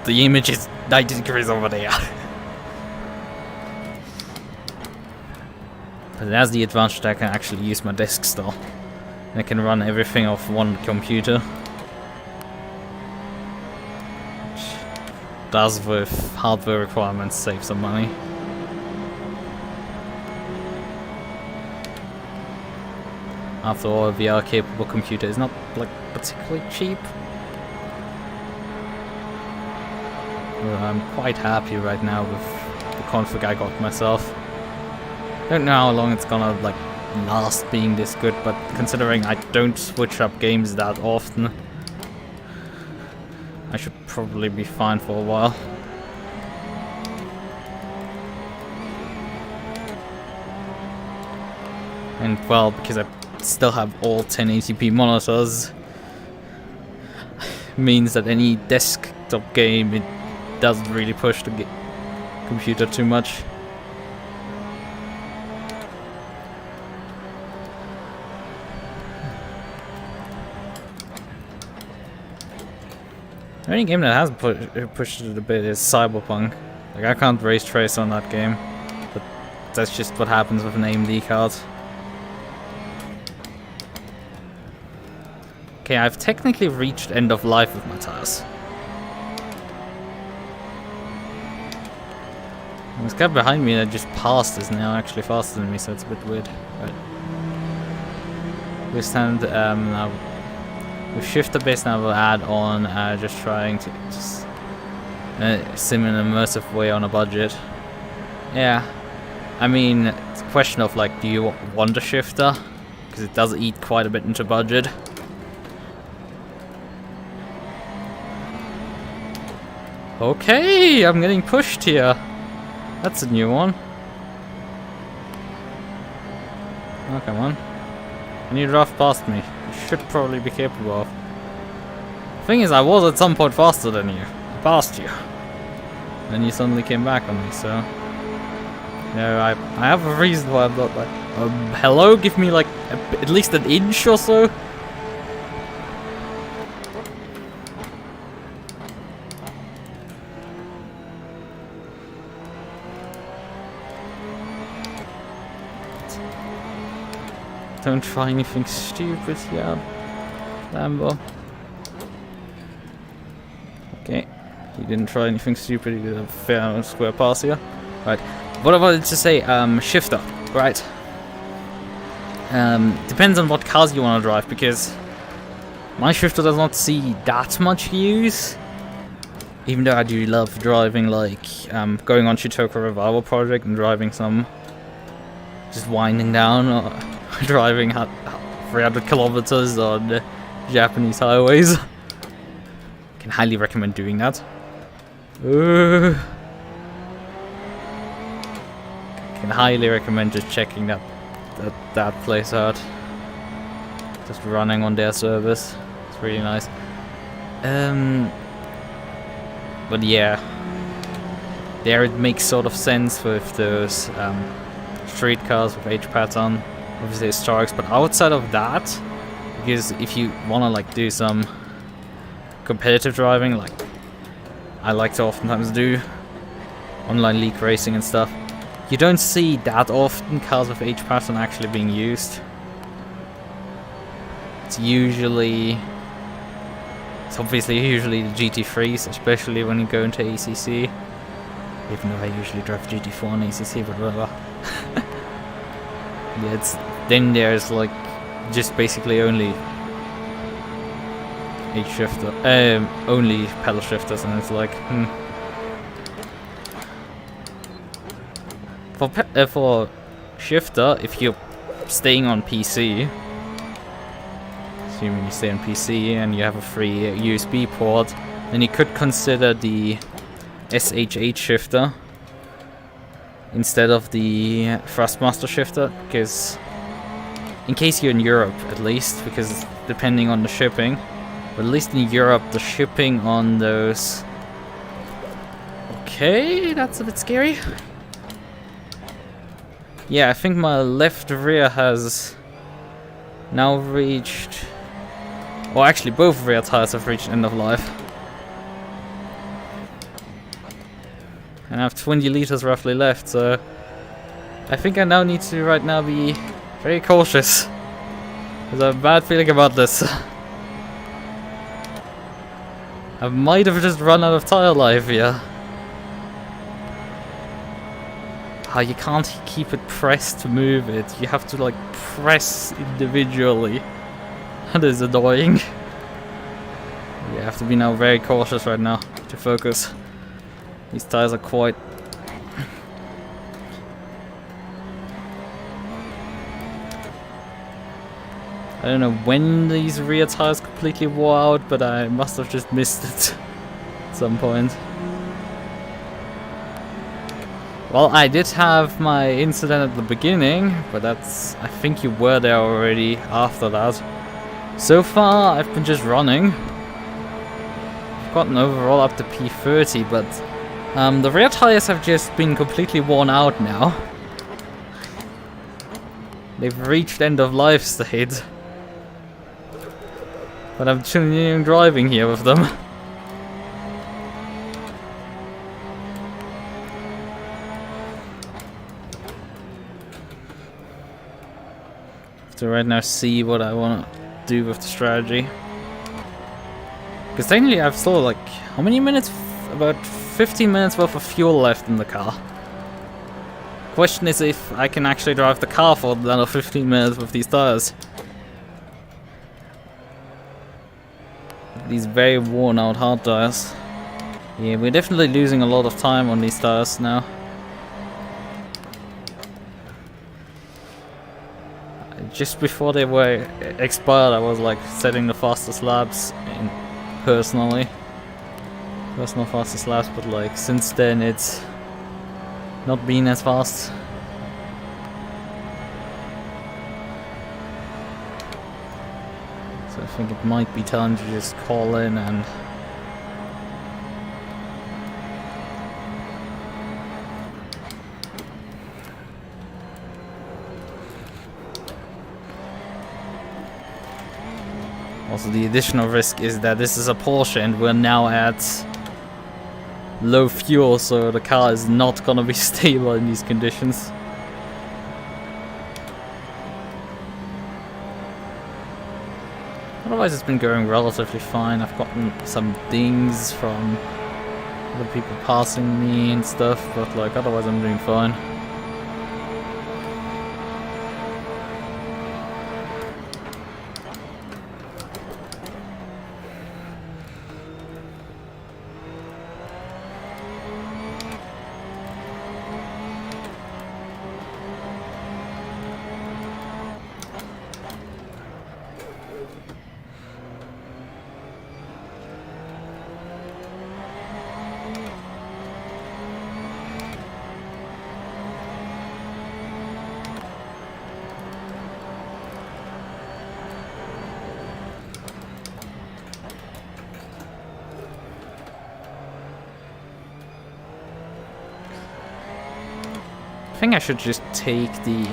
the image is 90 degrees over there. But it has the advantage that I can actually use my desk still. And I can run everything off one computer. Which does, with hardware requirements, save some money. After all, a VR capable computer is not like particularly cheap. Well, I'm quite happy right now with the config I got myself. Don't know how long it's gonna like last being this good, but considering I don't switch up games that often, I should probably be fine for a while. And well, because I still have all 1080p monitors, means that any desktop game, it doesn't really push the computer too much. The only game that has pushed it a bit is Cyberpunk. Like, I can't race trace on that game, but that's just what happens with an AMD card. Okay, I've technically reached end of life with my tires. This guy behind me that just passed is now actually faster than me, so it's a bit weird. But we stand now with shifter base now. We'll add on just trying to just sim in an immersive way on a budget. Yeah, I mean it's a question of like, do you want a shifter? Because it does eat quite a bit into budget. Okay, I'm getting pushed here. That's a new one. Oh, come on. And you draft past me. You should probably be capable of. Thing is, I was at some point faster than you. I passed you. Then you suddenly came back on me, so... No, I have a reason why I'm not like... hello? Give me like at least an inch or so? Don't try anything stupid here, Lambo. Okay, he didn't try anything stupid, he did a fair square pass here. Right, what I wanted to say, shifter, right. Depends on what cars you want to drive, because my shifter does not see that much use. Even though I do love driving, like, going on Shitoka Revival Project and driving some, just winding down, or driving 300 kilometers on Japanese highways. Can highly recommend doing that. Can highly recommend just checking that place out. Just running on their service. It's really nice. But yeah, there it makes sort of sense with those street cars with H pattern, obviously historics. But outside of that, because if you want to like do some competitive driving, like I like to oftentimes do, online league racing and stuff, you don't see that often cars with H pattern actually being used. It's obviously usually the GT3s, especially when you go into ACC. Even though I usually drive GT4 and ACC, but whatever. Yeah, then there's like just basically only H shifter, only pedal shifters, and it's like, for shifter, if you're staying on PC, assuming you stay on PC and you have a free USB port, then you could consider the SH8 shifter instead of the Thrustmaster shifter, because in case you're in Europe at least, because depending on the shipping, but at least in Europe the shipping on those... Okay, that's a bit scary. Yeah, I think my left rear has now reached... Well, actually both rear tires have reached end of life. And I have 20 liters roughly left, so I think I now need to right now be very cautious, because I have a bad feeling about this. I might have just run out of tire life here. You can't keep it pressed to move it, you have to like press individually. That is annoying. You have to be now very cautious right now to focus. These tires are quite... I don't know when these rear tires completely wore out, but I must have just missed it at some point. Well, I did have my incident at the beginning, but that's... I think you were there already after that. So far, I've been just running. I've gotten overall up to P30, but the rear tires have just been completely worn out now. They've reached end of life state. But I'm continuing driving here with them. To right now see what I want to do with the strategy. Because technically I've still like, how many minutes? About 15 minutes worth of fuel left in the car. question is if I can actually drive the car for another 15 minutes with these tires. These very worn out hard tires. Yeah, we're definitely losing a lot of time on these tires now. Just before they were expired, I was like setting the fastest laps in personal fastest laps, but like since then it's not been as fast. So I think it might be time to just call in and also the additional risk is that this is a Porsche and we're now at low fuel, so the car is not gonna be stable in these conditions. Otherwise it's been going relatively fine. I've gotten some dings from other people passing me and stuff, but like otherwise I'm doing fine. I think I should just take the...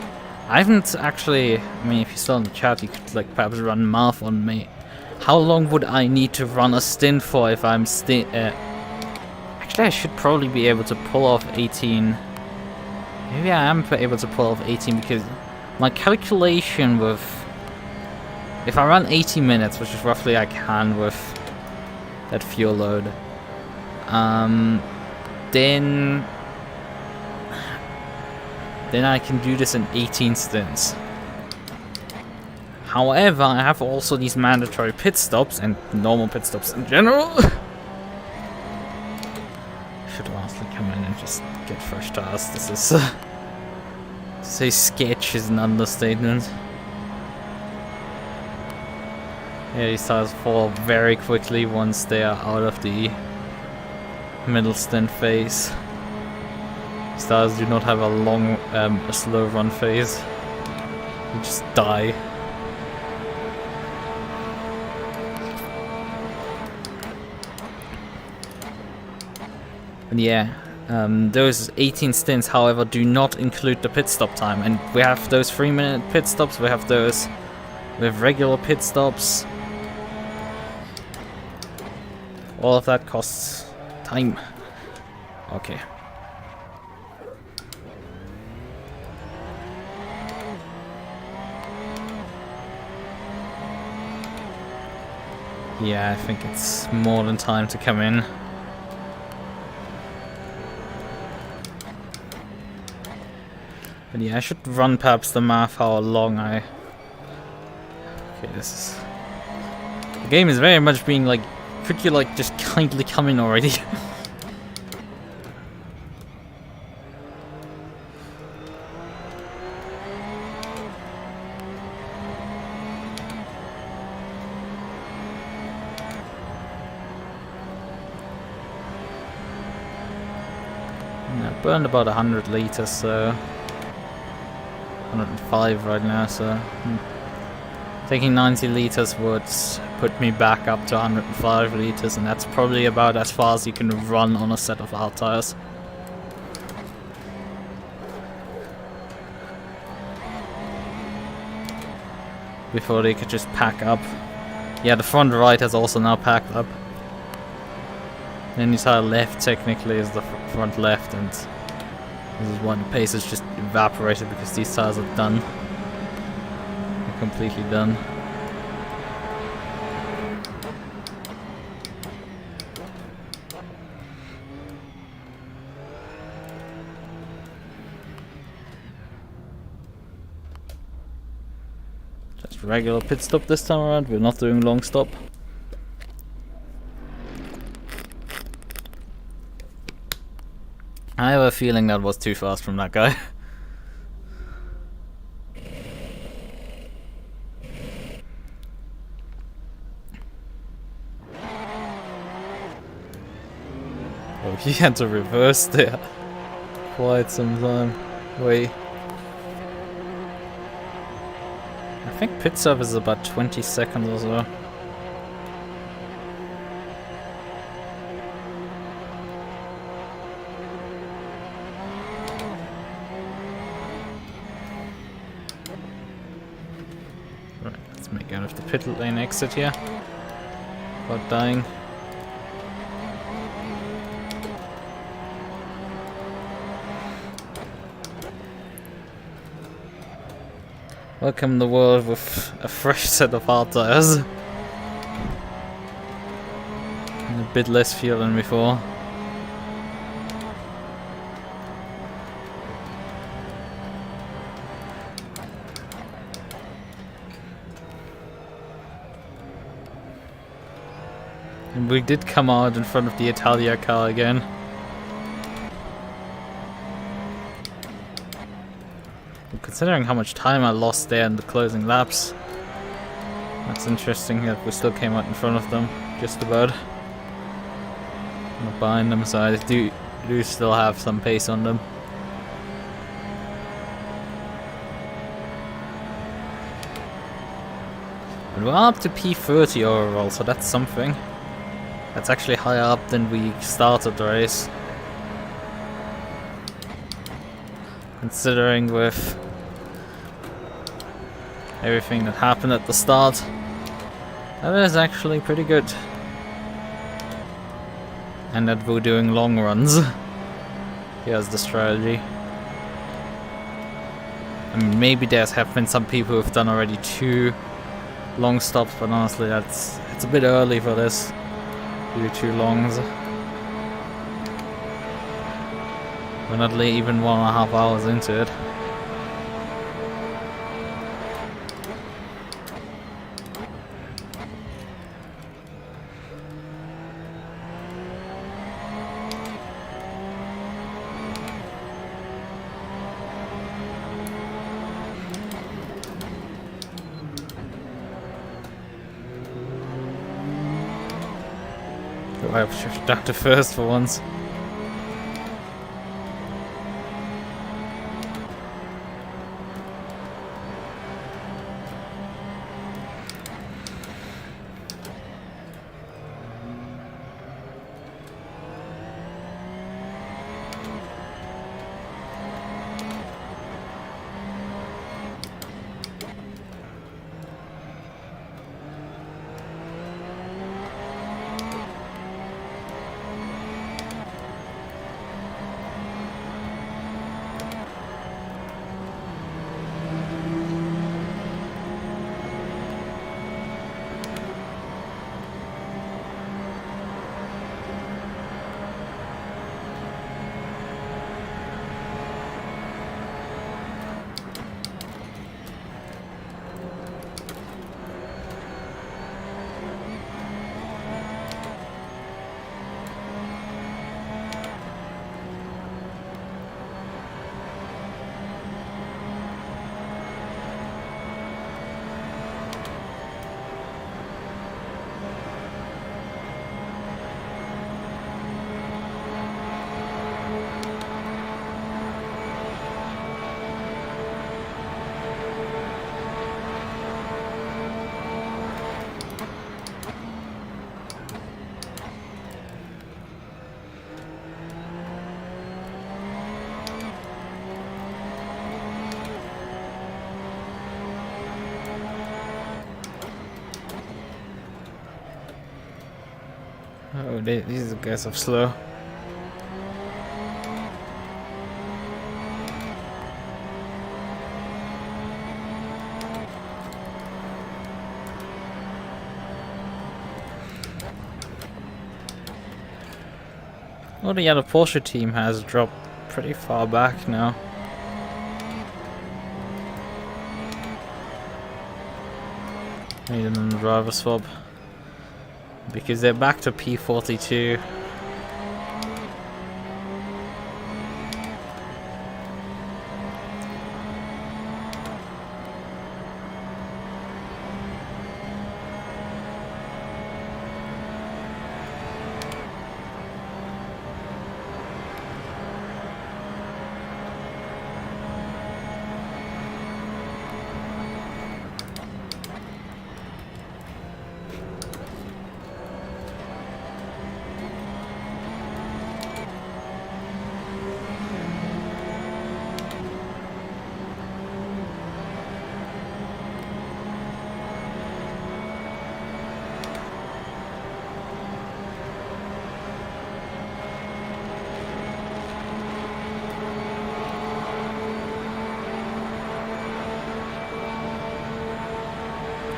I haven't actually... I mean, if you're still in the chat, you could like perhaps run math on me. How long would I need to run a stint for if I'm actually, I should probably be able to pull off 18. Maybe I am able to pull off 18 because my calculation with... If I run 80 minutes, which is roughly I can with that fuel load, then I can do this in 18 stints. However, I have also these mandatory pit stops and normal pit stops in general. Should honestly come in and just get fresh tires. This is to say sketch is an understatement. Yeah, these tires fall very quickly once they are out of the middle stint phase. These tires do not have a long, a slow run phase. You just die. And yeah, those 18 stints, however, do not include the pit stop time. And we have those 3-minute pit stops, we have those with regular pit stops. All of that costs time. Okay. Yeah, I think it's more than time to come in. But yeah, I should run perhaps the math how long I... Okay, this is... The game is very much being like, could you like just kindly come in already? Burned about 100 liters, so 105 right now, so taking 90 liters would put me back up to 105 liters, and that's probably about as far as you can run on a set of hard tires. Before they could just pack up. Yeah, the front right has also now packed up. Then you tire left technically is the front left, and this is why the pace is just evaporated because these tires are done. They're completely done. regular pit stop this time around. We're not doing long stop. I have a feeling that was too fast from that guy. Oh, he had to reverse there. Quite some time. Wait. I think pit stop is about 20 seconds or so. Right, let's make out of the pit lane exit here. Without dying. Welcome the world with a fresh set of hard tires. And a bit less fuel than before. And we did come out in front of the Italia car again. Considering how much time I lost there in the closing laps, that's interesting that we still came out in front of them, just about. Not behind them, so I do still have some pace on them. And we're up to P30 overall, so that's something. That's actually higher up than we started the race. Considering with everything that happened at the start, that is actually pretty good. And that we're doing long runs. Here's the strategy. I mean, maybe have been some people who've done already 2 long stops, but honestly, it's a bit early for this. Do 2 longs. We're not even 1.5 hours into it. I should have done the first for once. Oh, these guys are slow. Well, the other Porsche team has dropped pretty far back now. need them driver swap because they're back to P42.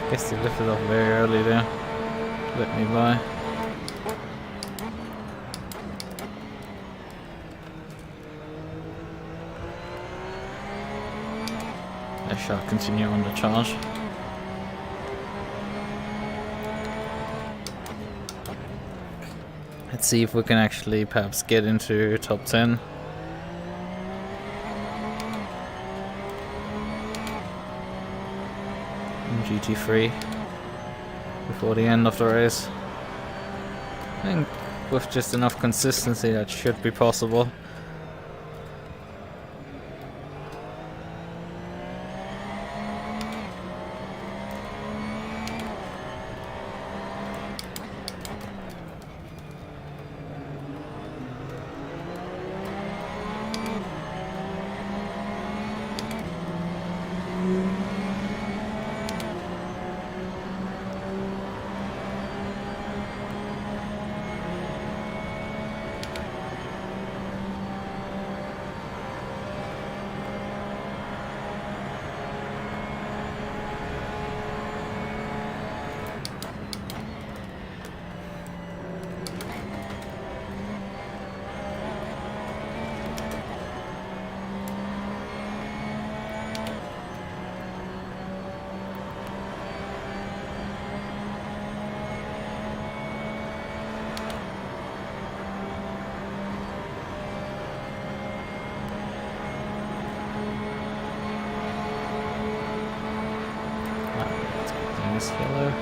Guess they lifted off very early there. Let me by. I shall continue on the charge. Let's see if we can actually perhaps get into top 10. GT3 before the end of the race. I think with just enough consistency that should be possible. This yellow.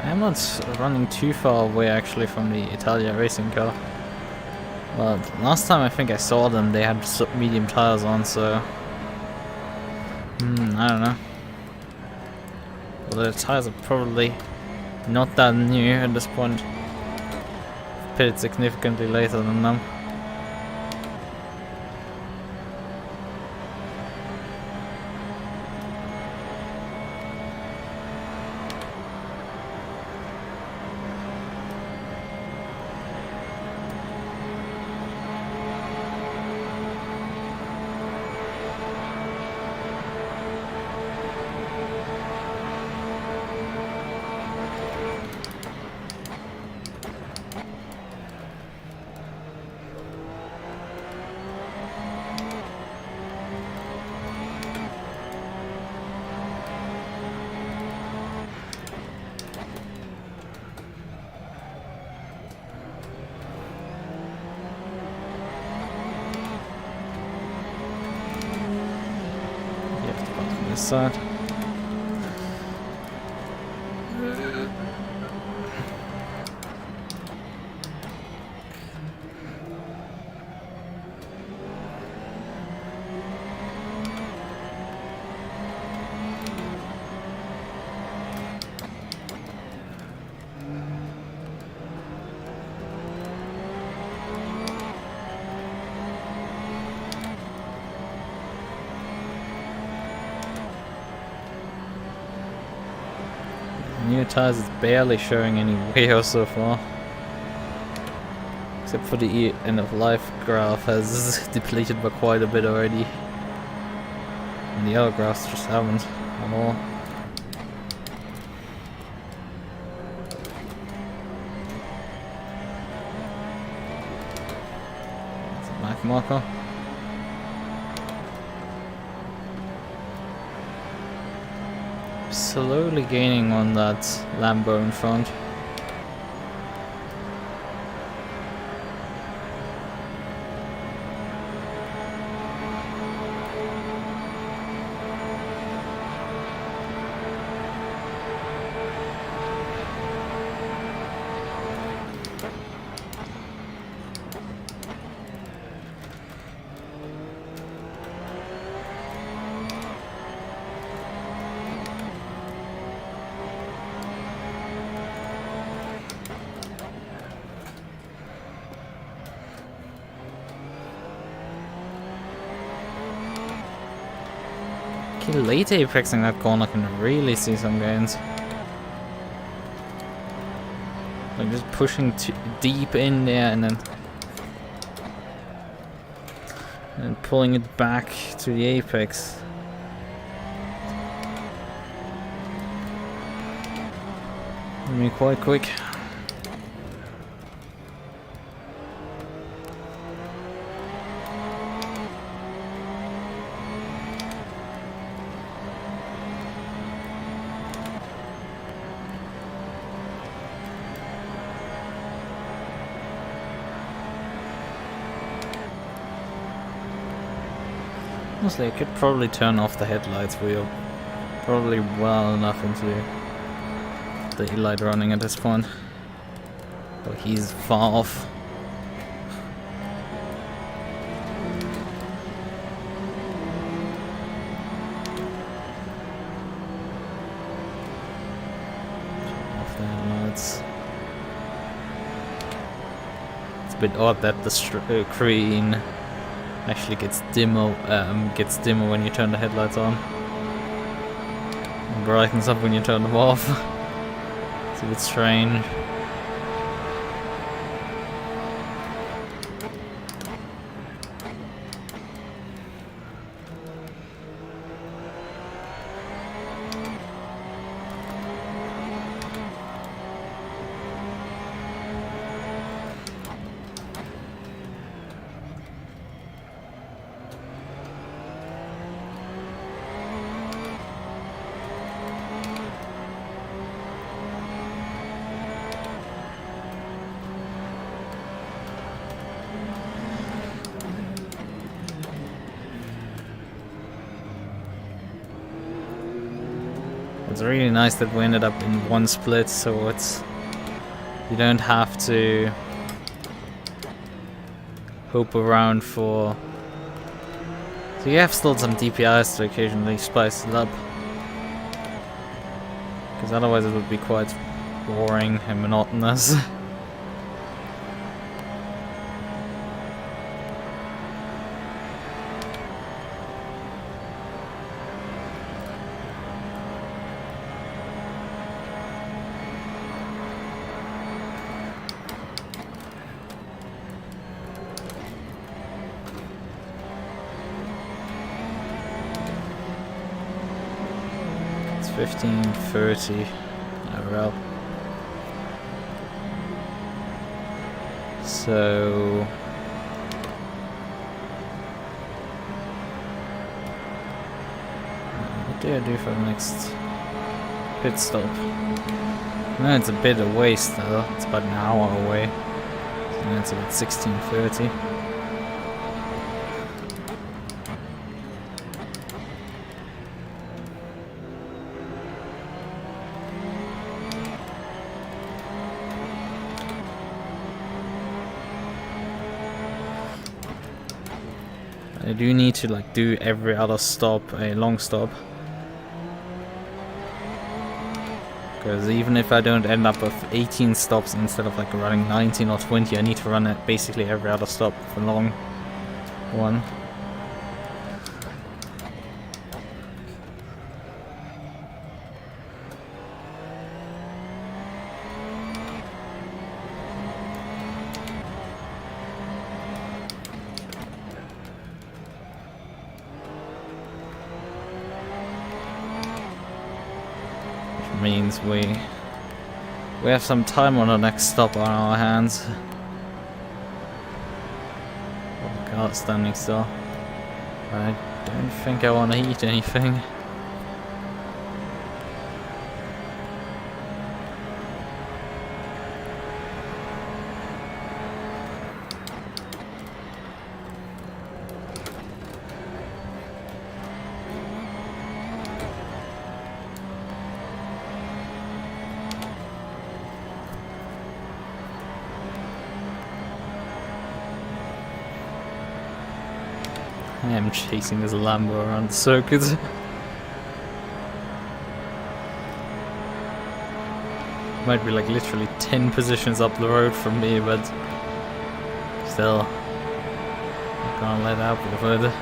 I'm not running too far away actually from the Italia racing car. But last time I think I saw them, they had medium tires on, so I don't know. Well, the tires are probably not that new at this point. Pitted significantly later than them. this side. New tires is barely showing any wear so far. Except for the end of life graph has depleted by quite a bit already. And the other graphs just haven't at all. It's a back marker. Slowly gaining on that Lambo in front. Late apexing that corner can really see some gains. Like just pushing too deep in there and then pulling it back to the apex. I mean, quite quick. Honestly, I could probably turn off the headlights. We are probably well enough into the daylight running at this point. But he's far off. Off the headlights. It's a bit odd that the screen actually gets dimmer when you turn the headlights on. And brightens up when you turn them off. It's a bit strange. It's really nice that we ended up in one split, so you don't have to hope around for. So you have still some DPIs to occasionally spice it up, because otherwise it would be quite boring and monotonous. It's 15:30 IRL. So what do I do for the next pit stop? No, it's a bit away still. It's about an hour away. So it's about 16:30. I do need to like do every other stop a long stop. Because even if I don't end up with 18 stops instead of like running 19 or 20, I need to run it basically every other stop for a long one. Means we have some time on the next stop on our hands. Oh, the car's standing still. But I don't think I want to eat anything. I am chasing this Lambo around the circuit. Might be like literally 10 positions up the road from me, but still, I can't let up with it.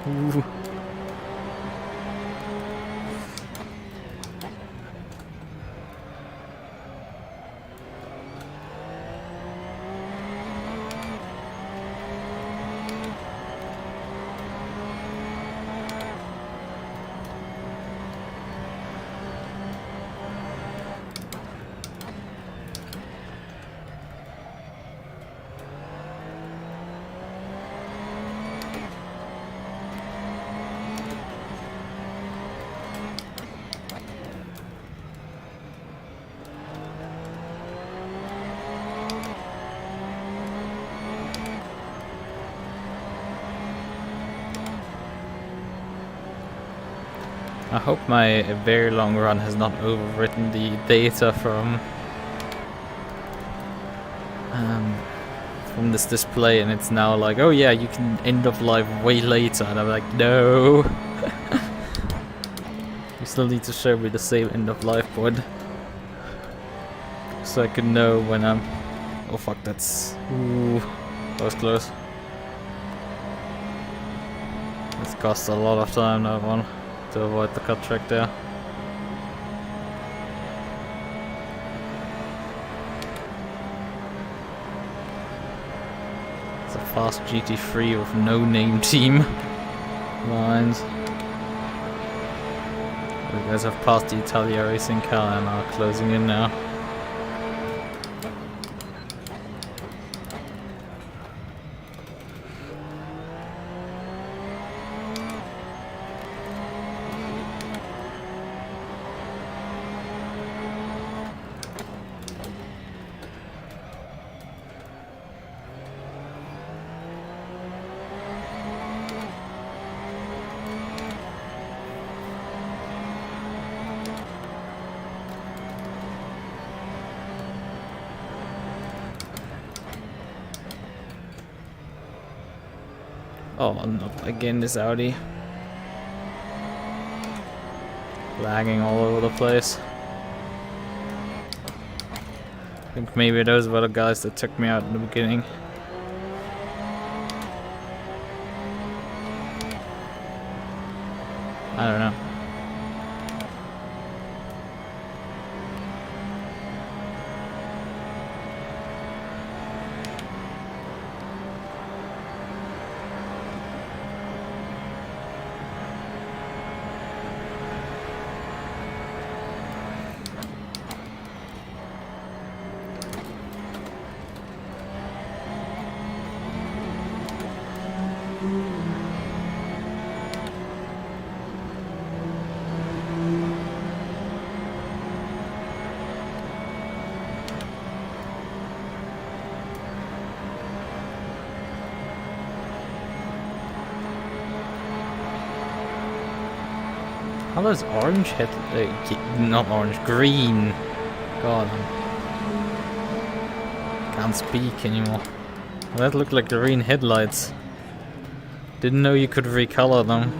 Ooh. I hope my very long run has not overwritten the data from this display, and it's now like, oh yeah, you can end of life way later, and I'm like, no. You still need to show me the same end of life point, so I can know when I'm. Oh fuck, that's. Ooh, that was close. This costs a lot of time, that one, to avoid the cut track there. It's a fast GT3 with no name team lines. You guys have passed the Italia racing car and are closing in now. Oh, not again this Audi. Lagging all over the place. I think maybe those were the guys that took me out in the beginning. I don't know. color's orange head, not orange, green. God, can't speak anymore. That looked like green headlights. Didn't know you could recolor them.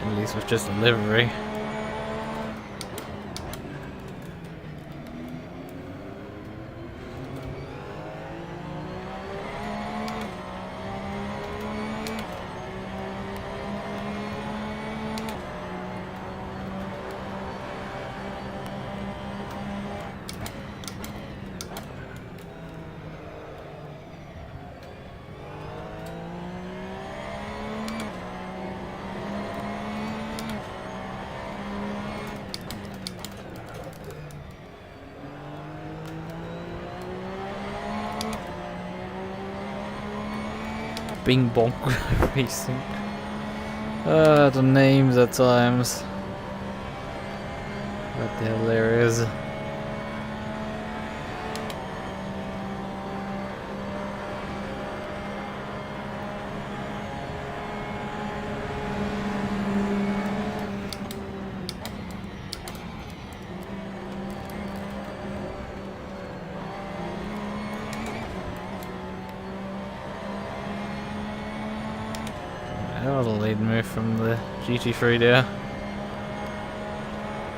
At least with just a livery. Bing Bong Racing. The names at times. What the hell there is. That was a late move from the GT3 there.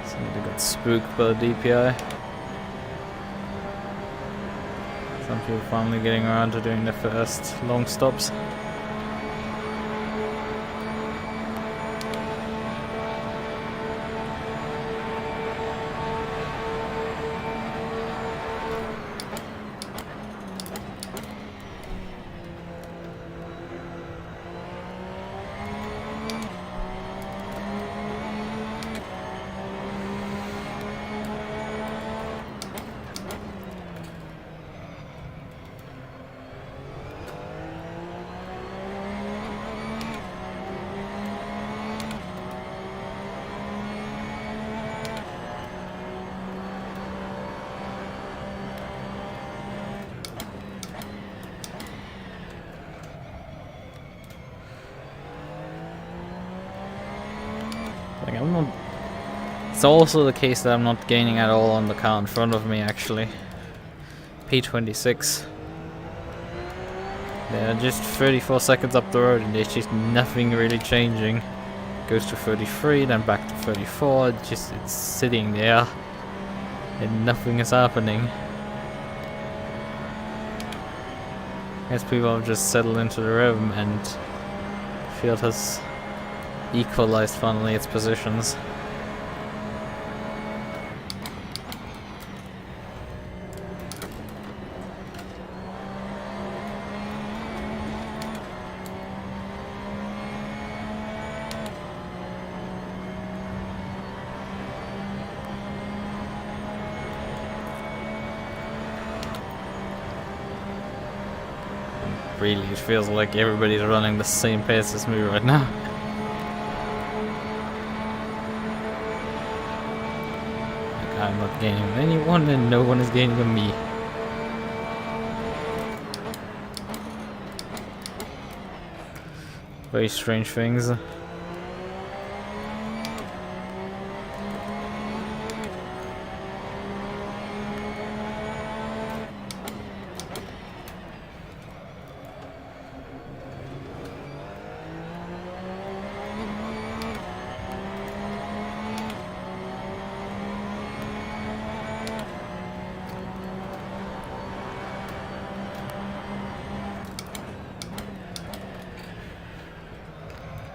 Somebody got spooked by the DPI. Some people finally getting around to doing their first long stops. Like I'm not. It's also the case that I'm not gaining at all on the car in front of me actually. P26. They're just 34 seconds up the road and there's just nothing really changing. Goes to 33, then back to 34. It's sitting there and nothing is happening. I guess people have just settled into the rhythm and the field has equalized finally its positions. Really, it feels like everybody's running the same pace as me right now. Like I'm not gaining on anyone and no one is gaining on me. Very strange things.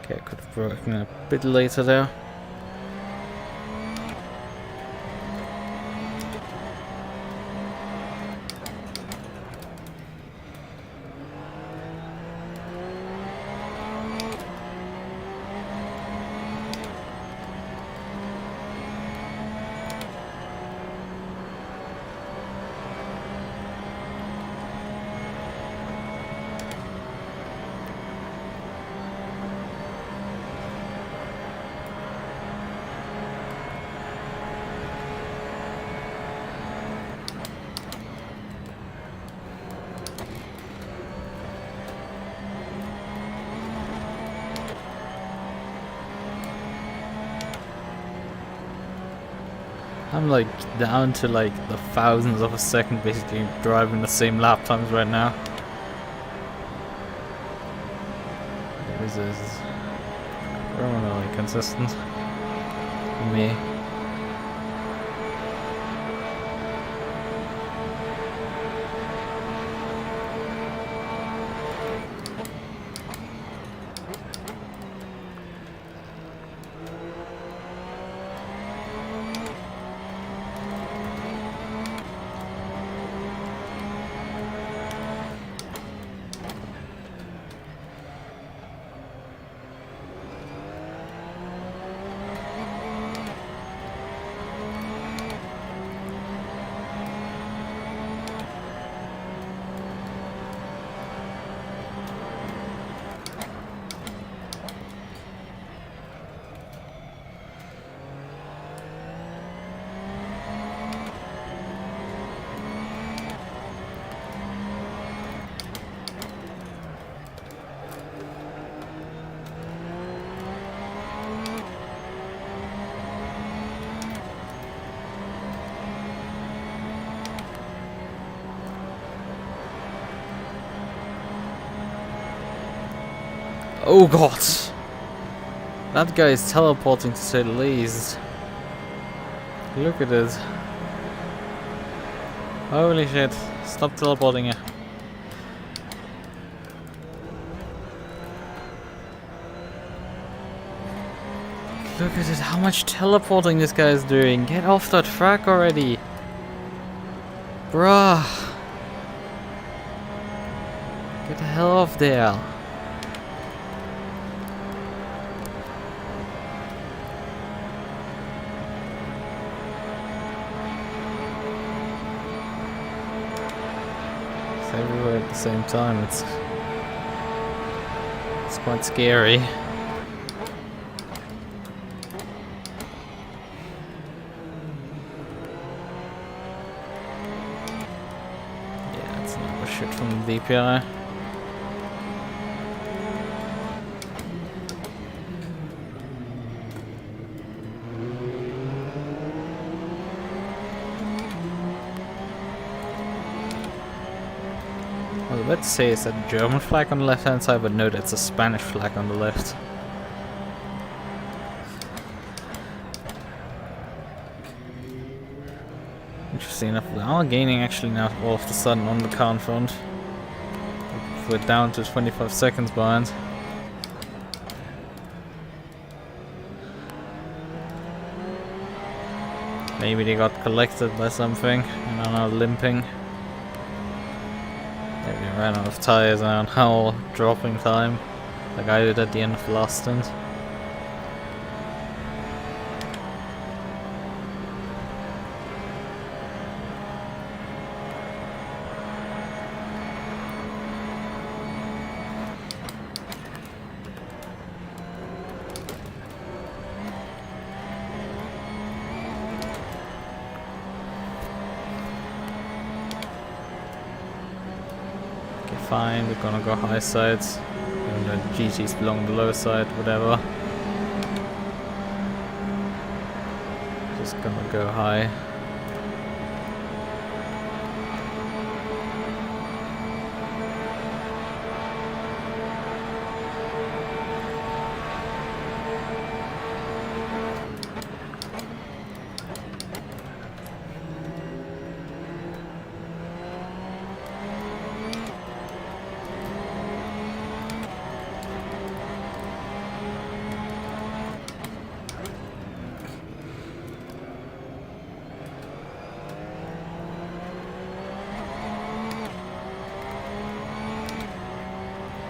Okay, I could have broken a bit later there. I'm like down to like the thousands of a second basically driving the same lap times right now. This is criminally consistent for me. Oh god! That guy is teleporting to say the least. Look at it. Holy shit. Stop teleporting it. Look at it, how much teleporting this guy is doing. Get off that track already. Bruh. Get the hell off there. Everywhere at the same time. It's quite scary. Yeah, it's another shit from the DPI. Let's say it's a German flag on the left hand side, but no, that's a Spanish flag on the left. Interesting enough, we are gaining actually now all of a sudden on the car front. We're down to 25 seconds behind. Maybe they got collected by something and are now limping. Maybe I ran out of tires and are now dropping time, like I did at the end of the last stint. Fine, we're gonna go high sides, and the GTs belong the low side, whatever. Just gonna go high.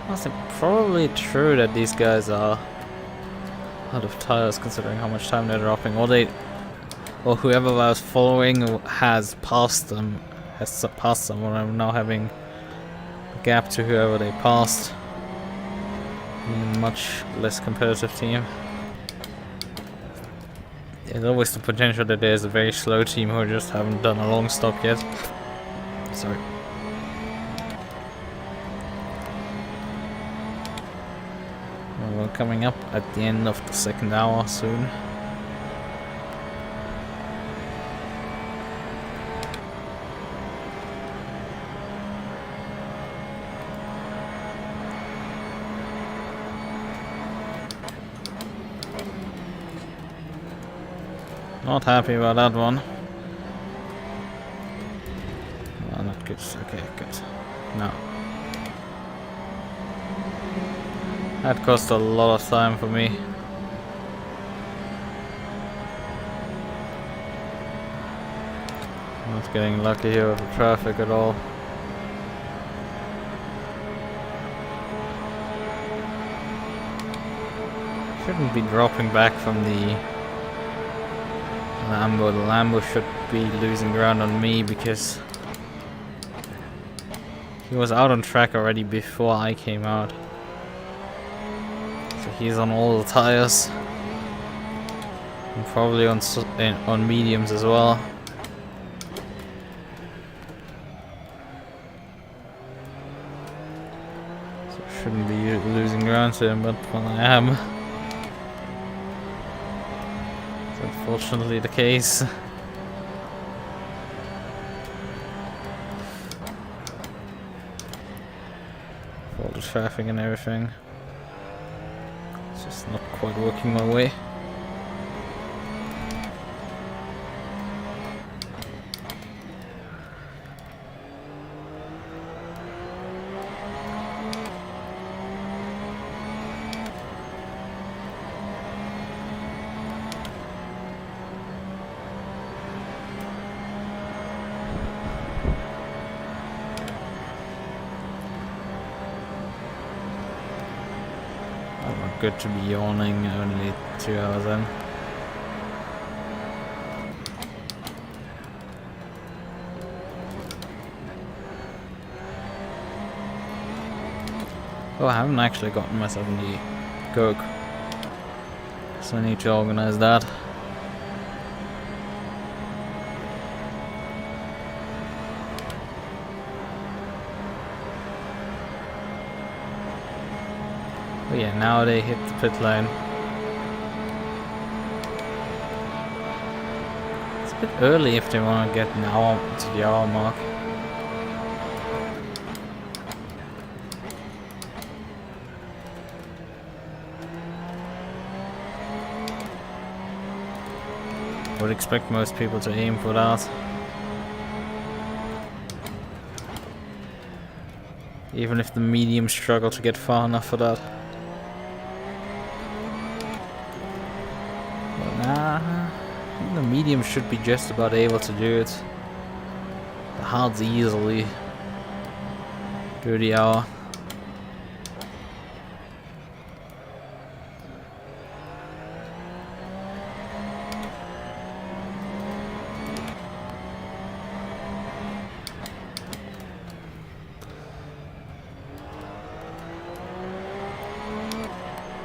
It's probably true that these guys are out of tires considering how much time they're dropping, or whoever I was following has passed them, or I'm now having a gap to whoever they passed. Much less competitive team. There's always the potential that there's a very slow team who just haven't done a long stop yet. Sorry. We're coming up at the end of the second hour soon. Not happy about that one. Oh, not good. Okay, good. No. That cost a lot of time for me. Not getting lucky here with the traffic at all. Shouldn't be dropping back from the Lambo. The Lambo should be losing ground on me because he was out on track already before I came out. So he's on all the tires. And probably on mediums as well. So shouldn't be losing ground to him, but well, I am. Unfortunately the case. All the traffic and everything. It's just not quite working my way. Good to be yawning only 2 hours in. Oh, I haven't actually gotten myself the Coke, so I need to organize that. But yeah, now they hit the pit lane. It's a bit early if they want to get an hour to the hour mark. Would expect most people to aim for that. Even if the mediums struggle to get far enough for that. The medium should be just about able to do it. The hards easily do the hour.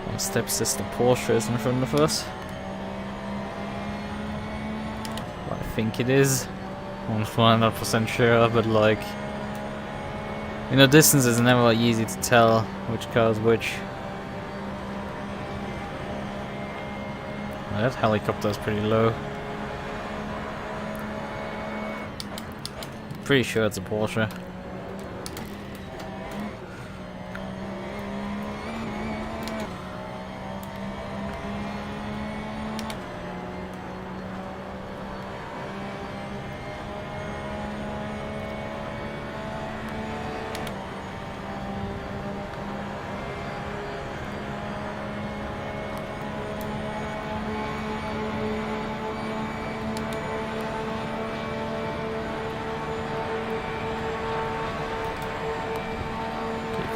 One stepsister Porsche is in front of us. I think it is. I'm not 100% sure, but like, you know, distance is never easy to tell which car is which. That helicopter is pretty low. Pretty sure it's a Porsche.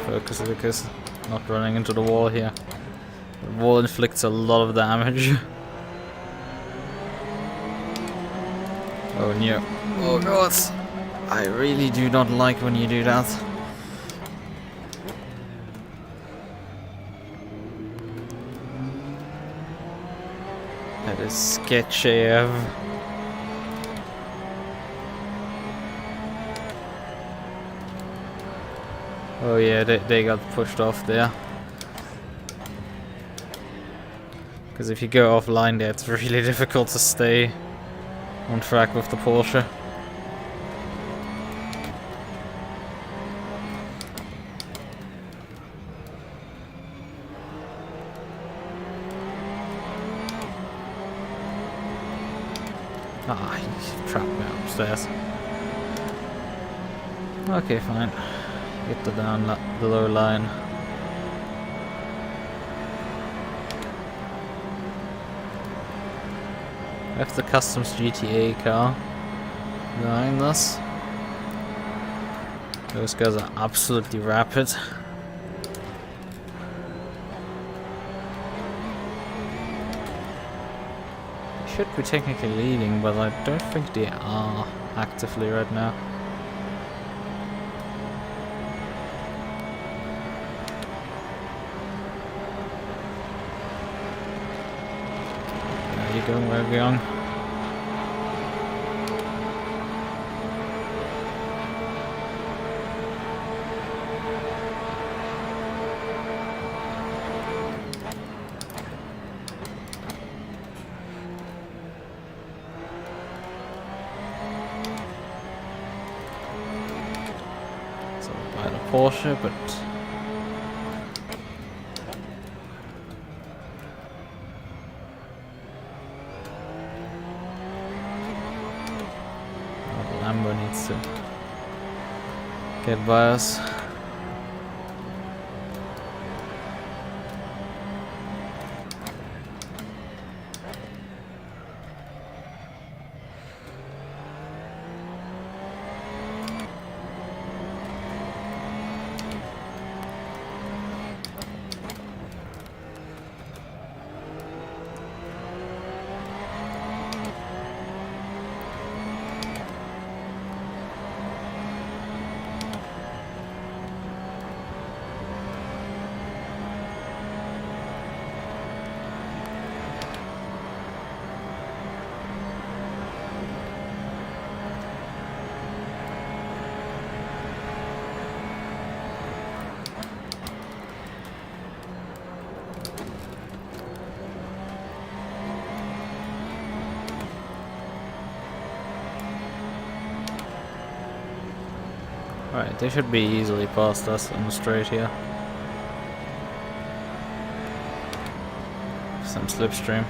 Focus, Lucas. Not running into the wall here. The wall inflicts a lot of damage. Oh no. Oh god. I really do not like when you do that. That is sketchy. Oh yeah, they got pushed off there. Because if you go offline there, it's really difficult to stay on track with the Porsche. Ah, he trapped me upstairs. Okay, fine. Get the low line. We have the customs GTA car behind us. Those guys are absolutely rapid. Should be technically leading, but I don't think they are actively right now. There you go, Radeon. By the Porsche, but the Lambo needs to get by us. Alright, they should be easily past us on the straight here. Some slipstream.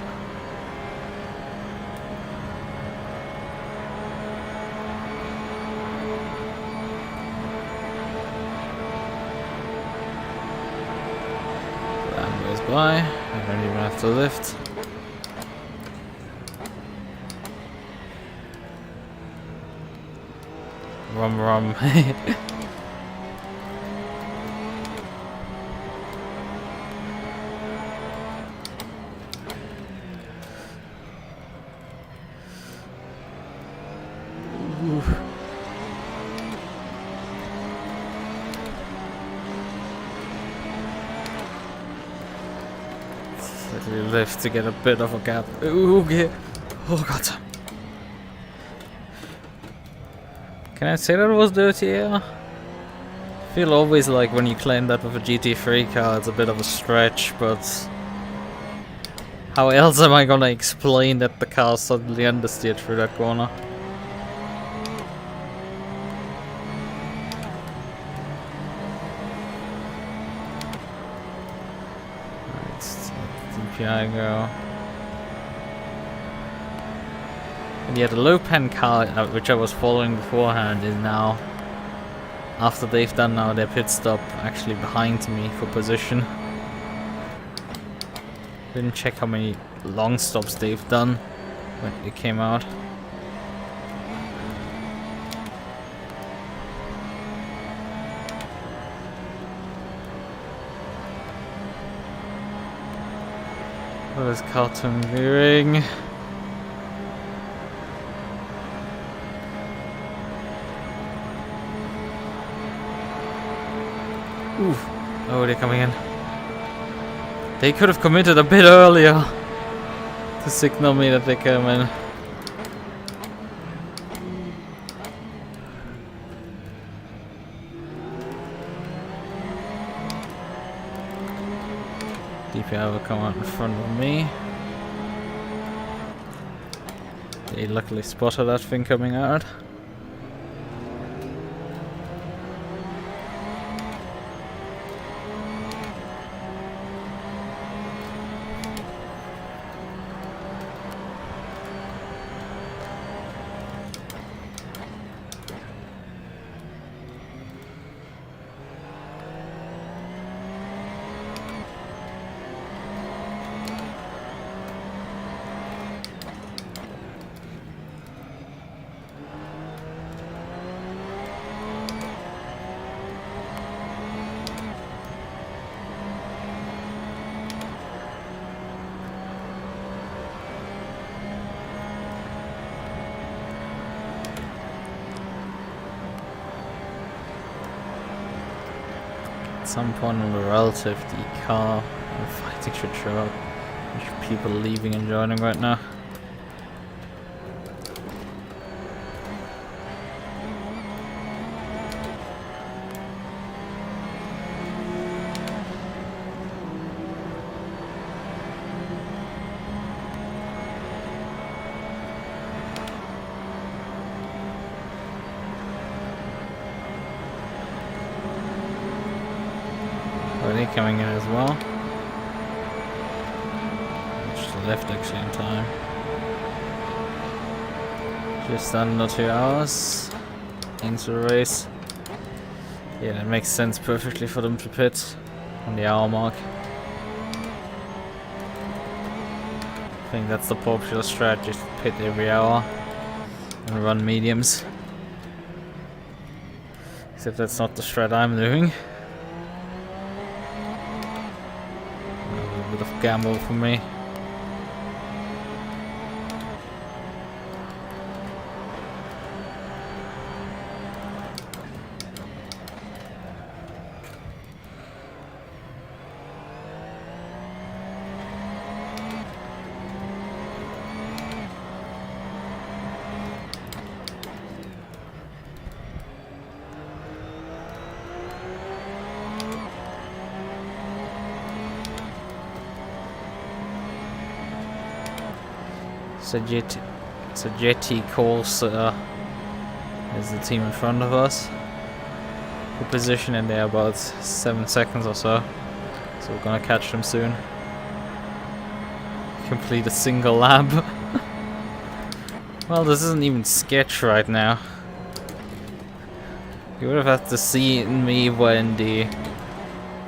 That goes by. I don't even have to lift. Rum. Slightly lift to get a bit of a gap. Ooh, okay. Oh god. Can I say that it was dirty air? I feel always like when you claim that with a GT3 car it's a bit of a stretch, but how else am I gonna explain that the car suddenly understeered through that corner? Alright, DPI go. And yeah, the low pen car, which I was following beforehand, is now, after they've done now their pit stop, actually behind me for position. Didn't check how many long stops they've done when it came out. What is cartoon viewing? Oof. Oh, they're coming in. They could have committed a bit earlier to signal me that they came in. DPI will come out in front of me. They luckily spotted that thing coming out. At some point on the relative, the car and fighting should show up. There's people leaving and joining right now. Qualy coming in as well. Just left actually in time. Just under 2 hours into the race. Yeah, that makes sense perfectly for them to pit on the hour mark. I think that's the popular strategy, just pit every hour and run mediums. Except that's not the strat I'm doing. A bit of gamble for me. Assetto Corsa is the team in front of us. Good position in there, about 7 seconds or so. So we're gonna catch them soon. Complete a single lap. Well, this isn't even sketch right now. You would have had to see me when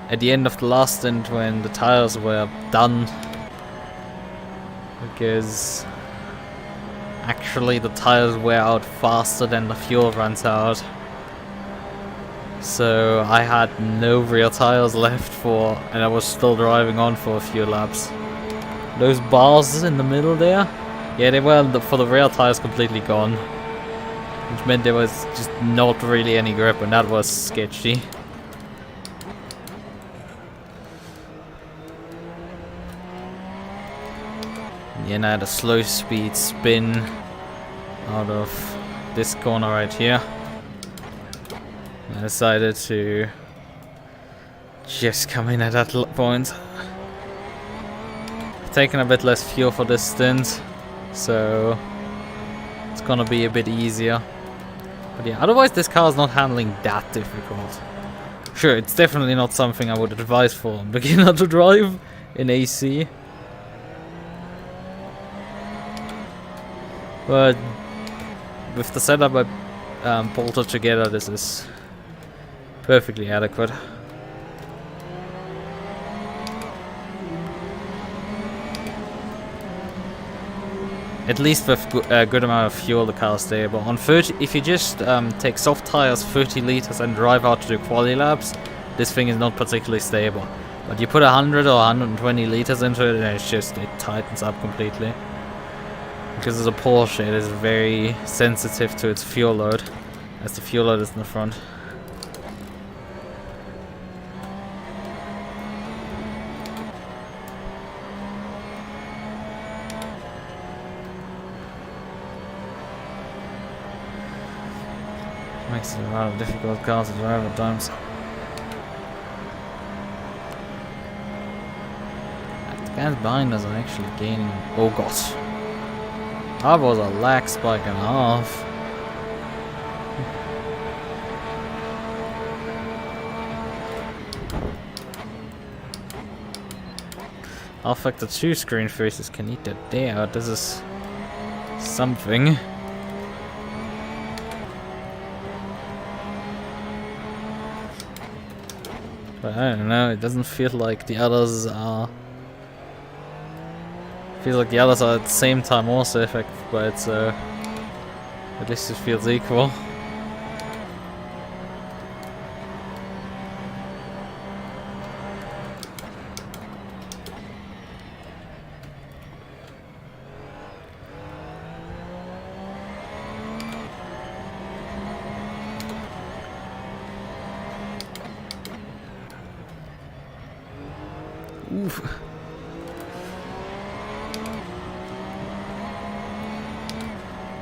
at the end of the last stint when the tires were done. Because actually the tires wear out faster than the fuel runs out. So I had no real tires left and I was still driving on for a few laps. Those bars in the middle there, yeah, they were for the real tires completely gone. Which meant there was just not really any grip, and that was sketchy. And I had a slow speed spin out of this corner right here. I decided to just come in at that point. I've taken a bit less fuel for this stint, so it's gonna be a bit easier. But yeah, otherwise this car is not handling that difficult. Sure, it's definitely not something I would advise for a beginner to drive in AC. But with the setup I bolted together, this is perfectly adequate. At least with a good amount of fuel, the car is stable. On 30, if you just take soft tires, 30 liters, and drive out to do quali laps, this thing is not particularly stable. But you put 100 or 120 liters into it, and it tightens up completely. Because it's a Porsche, it is very sensitive to its fuel load, as the fuel load is in the front. Makes it a rather difficult car to drive at times. The guys behind us are actually gaining. Oh god. That was a lag spike and a half. I'll affect the 2 screen faces can eat that there. This is something. But I don't know, it doesn't feel like the others are. Feels like the others are at the same time also affected by it, so at least it feels equal. Oof.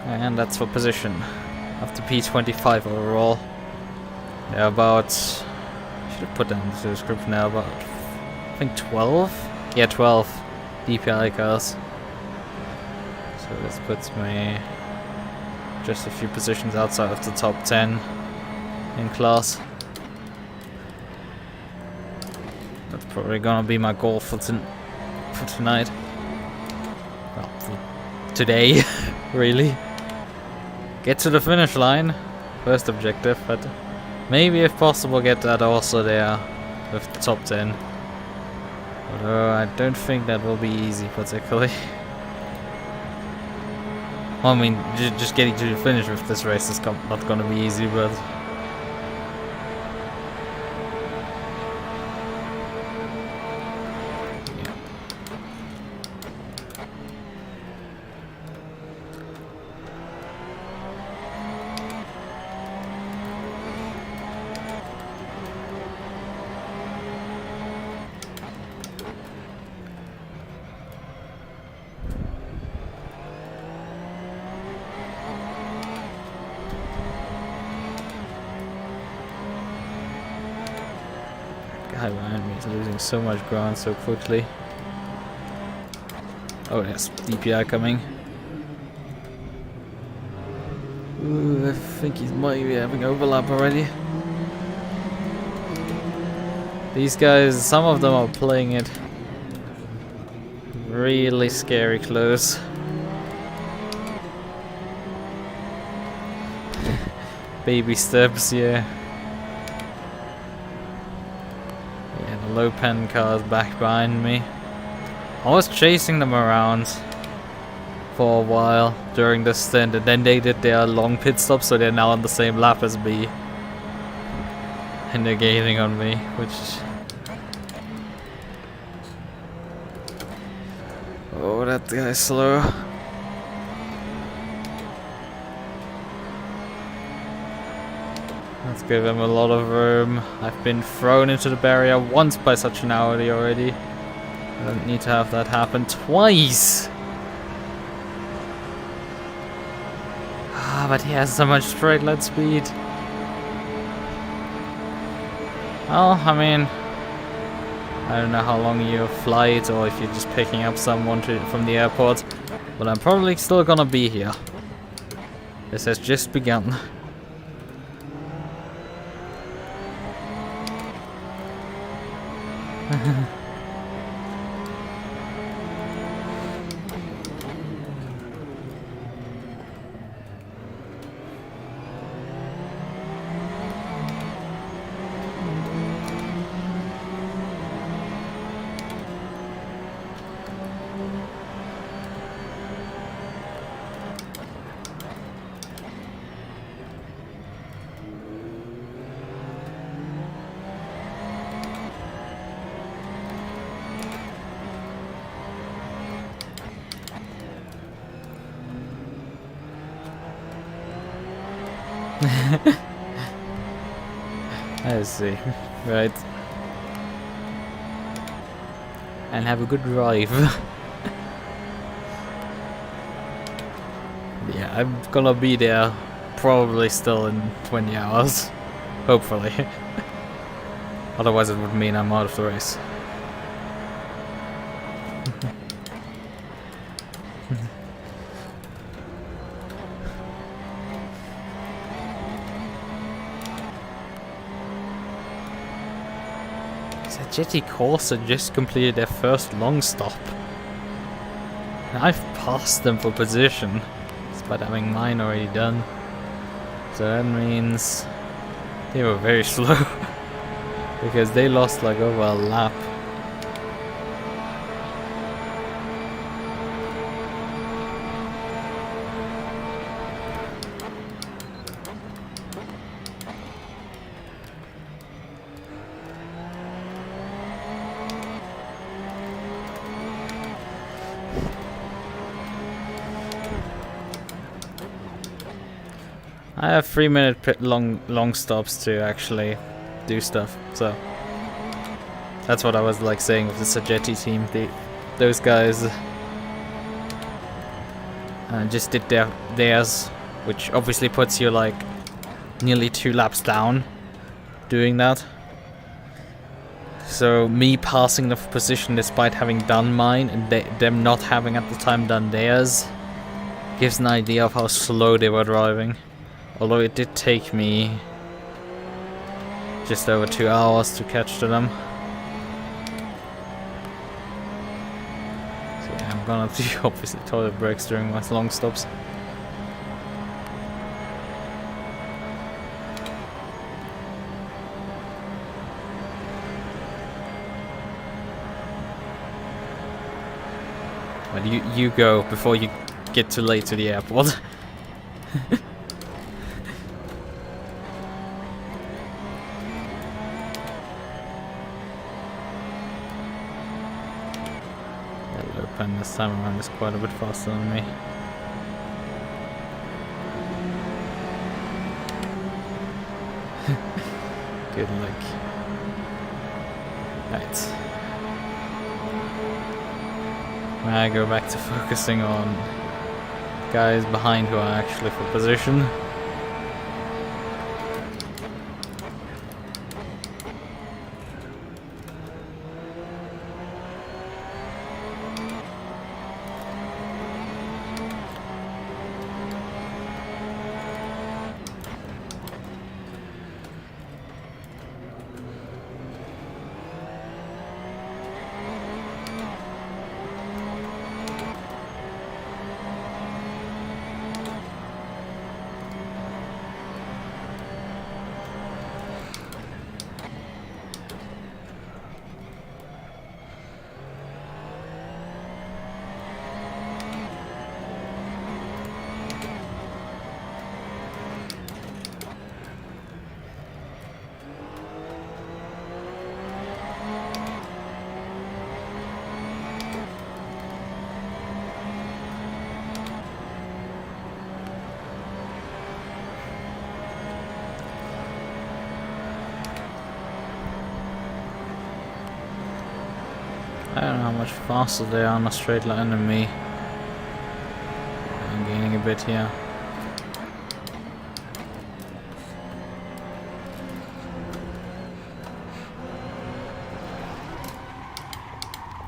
And that's for position of the P25 overall. Yeah, about... should have put down the description now, about... I think 12? Yeah, 12 DPI cars. So this puts me just a few positions outside of the top 10 in class. That's probably gonna be my goal for tonight. Well, for today, really. Get to the finish line, first objective, but maybe if possible get that also there with the top 10. Although I don't think that will be easy particularly. Well, I mean, just getting to the finish with this race is not gonna be easy, but... guy behind me is losing so much ground so quickly. Oh, there's DPI coming. Ooh, I think he might be having overlap already. These guys, some of them are playing it really scary close. Baby steps, yeah. Yeah, the low pen car's back behind me. I was chasing them around for a while during this stint, and then they did their long pit stop, so they're now on the same lap as me. And they're gaining on me, which... Oh, that guy's slow. Let's give him a lot of room. I've been thrown into the barrier once by such an Audi already. I don't need to have that happen twice. Ah, but he has so much straight line speed. Well, I mean, I don't know how long you flight or if you're just picking up someone from the airport, but I'm probably still gonna be here. This has just begun. I see. Right. And have a good drive. Yeah, I'm gonna be there probably still in 20 hours. Hopefully. Otherwise it would mean I'm out of the race. Assetto Corsa just completed their first long stop. And I've passed them for position, despite having mine already done. So that means they were very slow, because they lost like over a lap. I have 3-minute long stops to actually do stuff, so That's what I was like saying with the Sagetti team. Those guys just did theirs, which obviously puts you like nearly 2 laps down doing that. So me passing the position despite having done mine and them not having at the time done theirs gives an idea of how slow they were driving. Although it did take me just over 2 hours to catch to them. So yeah, I'm gonna do obviously toilet breaks during my long stops. But you go before you get too late to the airport. Yellow pen this time around is quite a bit faster than me. Good luck. Right. I go back to focusing on guys behind who are actually for position. I don't know how much faster they are on a straight line than me. I'm gaining a bit here.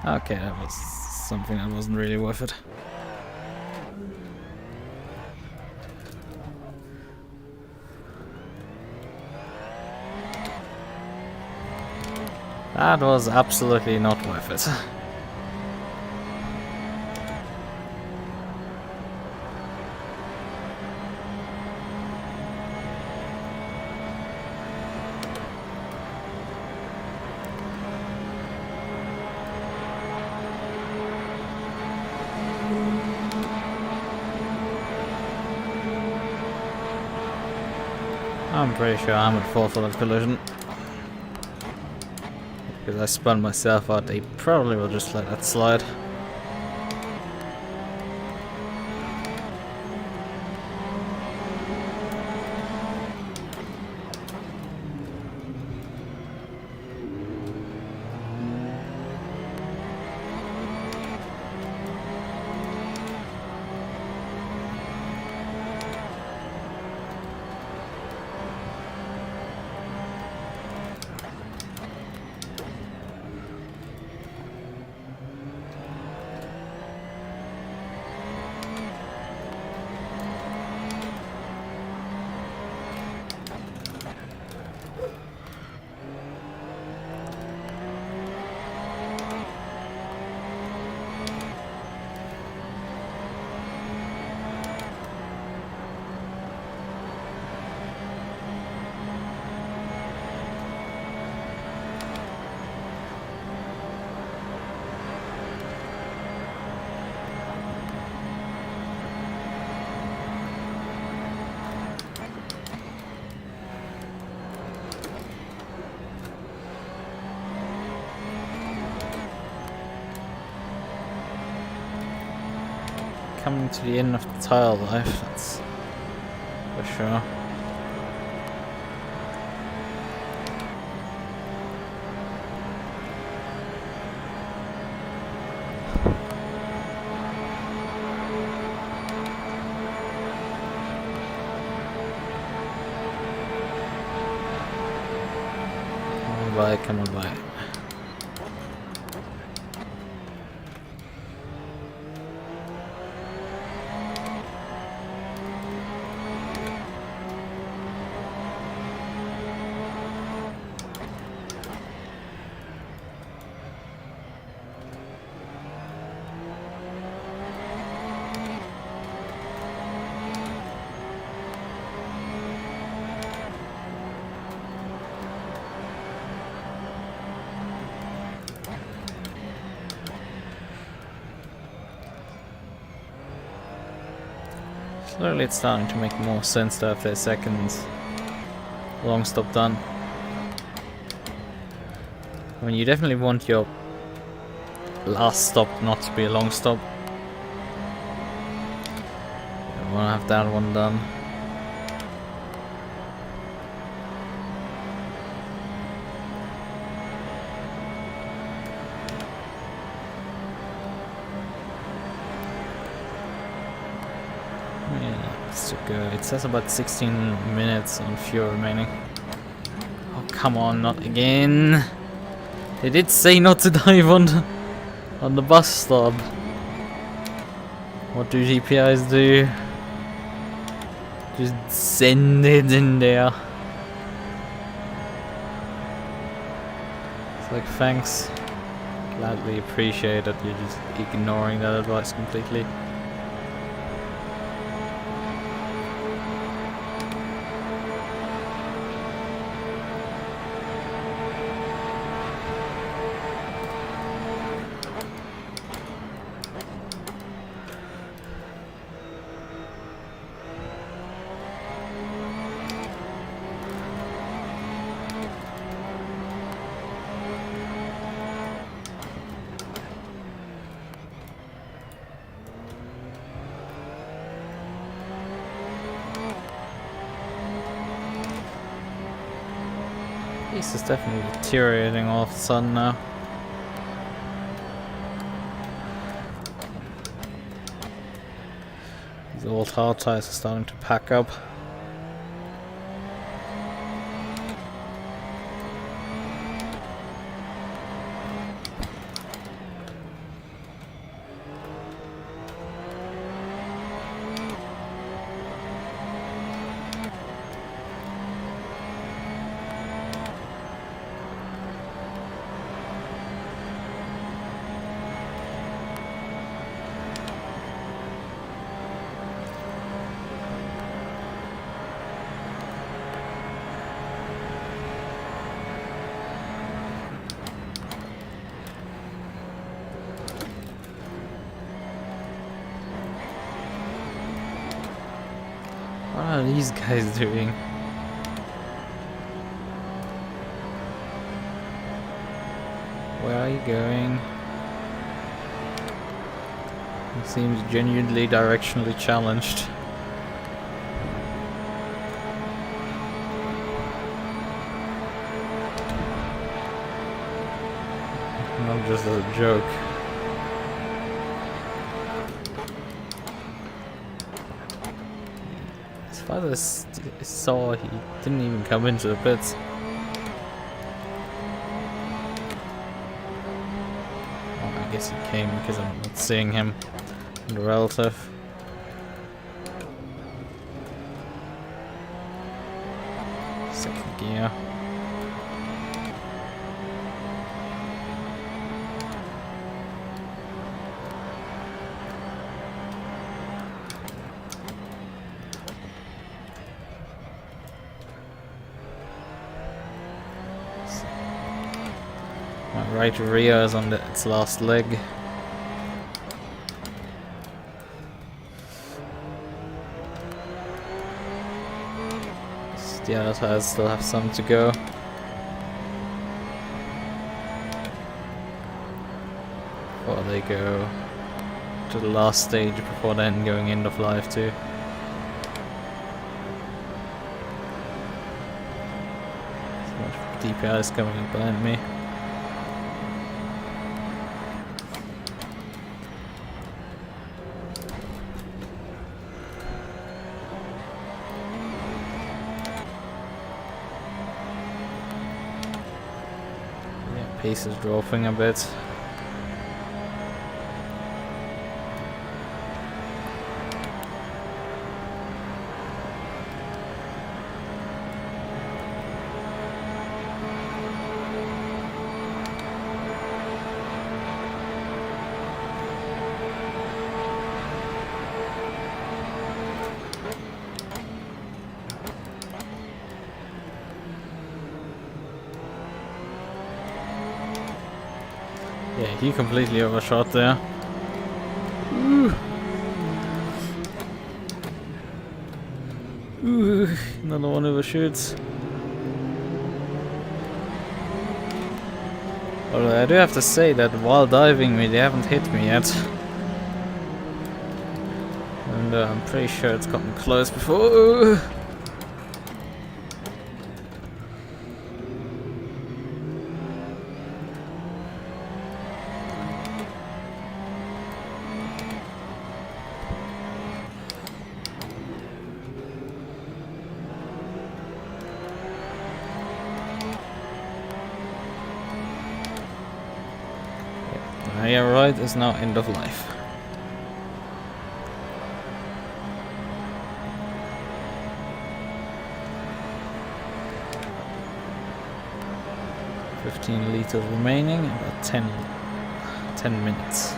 Okay, that was something that wasn't really worth it. That was absolutely not worth it. I'm pretty sure I'm at fault for that collision. Because I spun myself out, they probably will just let that slide. Coming to the end of the tire life, that's for sure. by, come on by. Slowly it's starting to make more sense to have their second long stop done. I mean, you definitely want your last stop not to be a long stop. You want to have that one done. To go. It says about 16 minutes on fuel remaining. Oh, come on, not again. They did say not to dive on the bus stop. What do GPIs do? Just send it in there. It's like, thanks. Gladly appreciate that you're just ignoring that advice completely. This is definitely deteriorating all of a sudden now. These old hard tires are starting to pack up. What are these guys doing? Where are you going? He seems genuinely directionally challenged. Not just as a joke. As far as I saw, he didn't even come into the pits. Oh, I guess he came because I'm not seeing him in the relative. Second gear. My right rear is on its last leg. The other tires still have some to go. Before they go to the last stage before then going end of life too. So much DPIs coming up behind me. pace is dropping a bit. Yeah, he completely overshot there. Ooh. Ooh, another one overshoots. Although I do have to say that while diving me, they haven't hit me yet. And I'm pretty sure it's gotten close before. Ooh. Yeah, right, is now end of life. $15 liters remaining, about 10 minutes.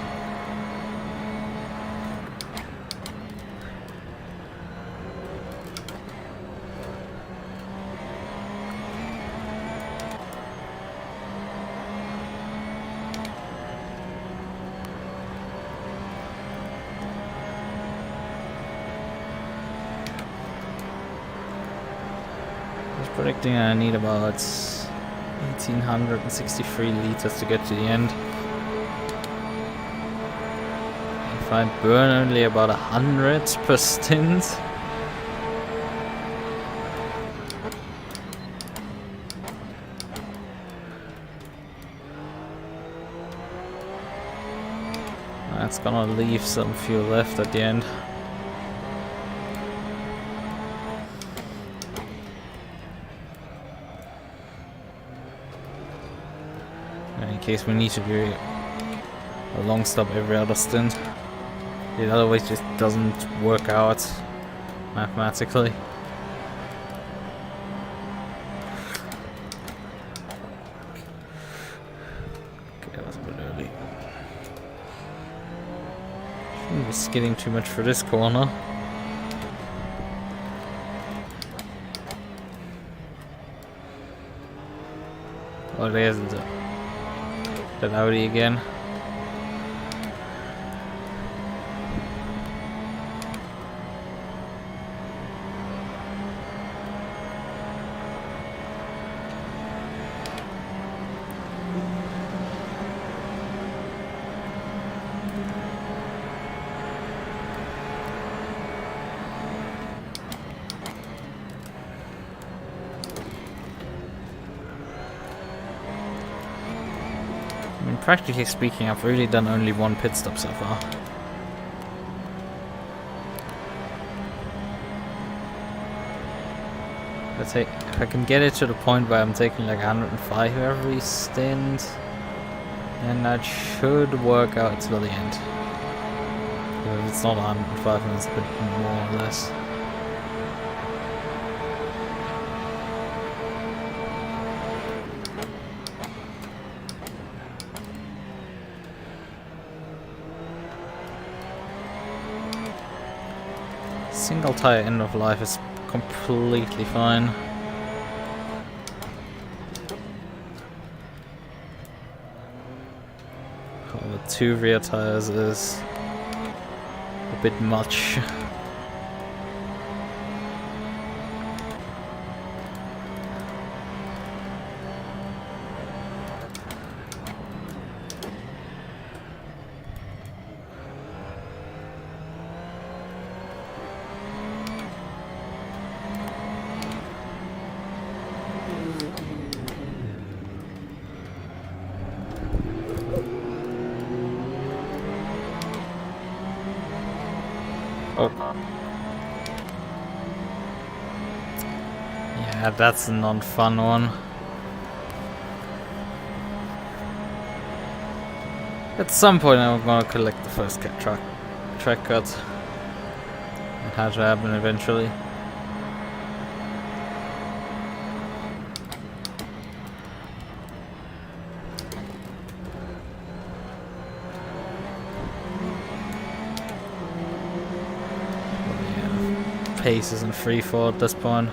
Predicting I need about 1863 liters to get to the end. If I burn only about 100 per stint, that's gonna leave some fuel left at the end. In case we need to do a long stop every other stint. It otherwise just doesn't work out mathematically. Okay, that was a bit early. Shouldn't be skidding too much for this corner. Oh, there's that Audi again. Practically speaking, I've really done only one pit stop so far. Let's say if I can get it to the point where I'm taking like 105 every stint, then that should work out till the end. If it's not 105, then it's a bit more or less. Single tire end of life is completely fine. Oh, the 2 rear tires is a bit much. Oh. Yeah, that's a non-fun one. At some point I'm gonna collect the first track cut. It had to happen eventually. Yeah, pace isn't free fall at this point.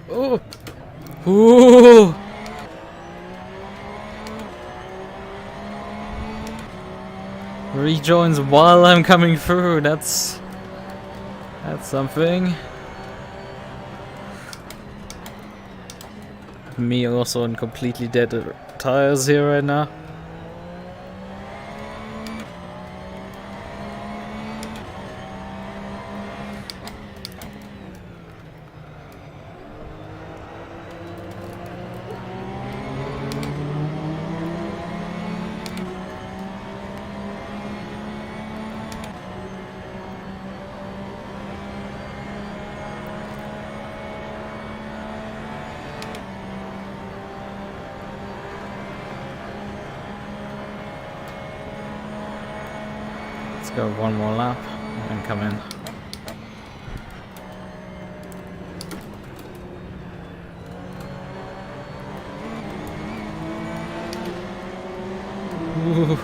Oh! Ooh! Rejoins while I'm coming through. That's something. Me also on completely dead tires here right now. Let's go one more lap and come in. Ooh.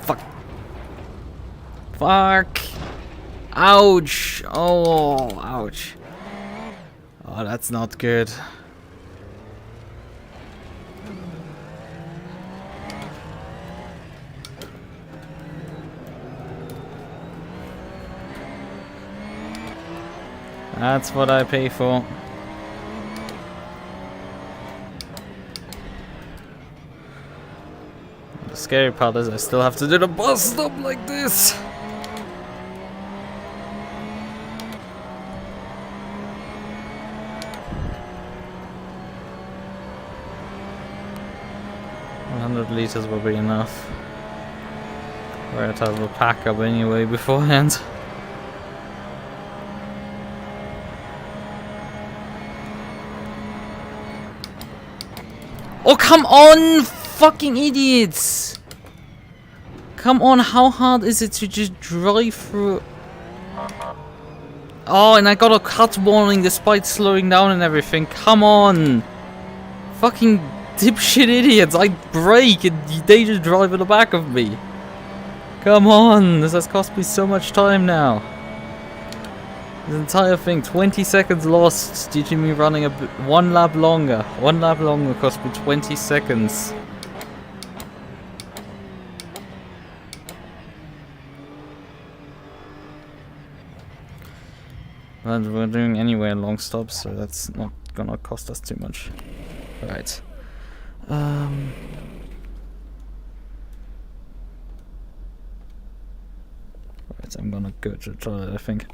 Fuck. Fuck. Ouch. Oh, ouch. Oh, that's not good. That's what I pay for. The scary part is I still have to do the bus stop like this. Liters will be enough. We're going to have a pack up anyway beforehand. Oh, come on, fucking idiots! Come on, how hard is it to just drive through? Oh, and I got a cut warning despite slowing down and everything. Come on! Fucking dipshit idiots! I brake and they just drive in the back of me. Come on! This has cost me so much time now. This entire thing, 20 seconds lost due to me running one lap longer. One lap longer cost me 20 seconds. But we're doing anyway long stops, so that's not gonna cost us too much. Right. Right, I'm gonna go to the toilet, I think.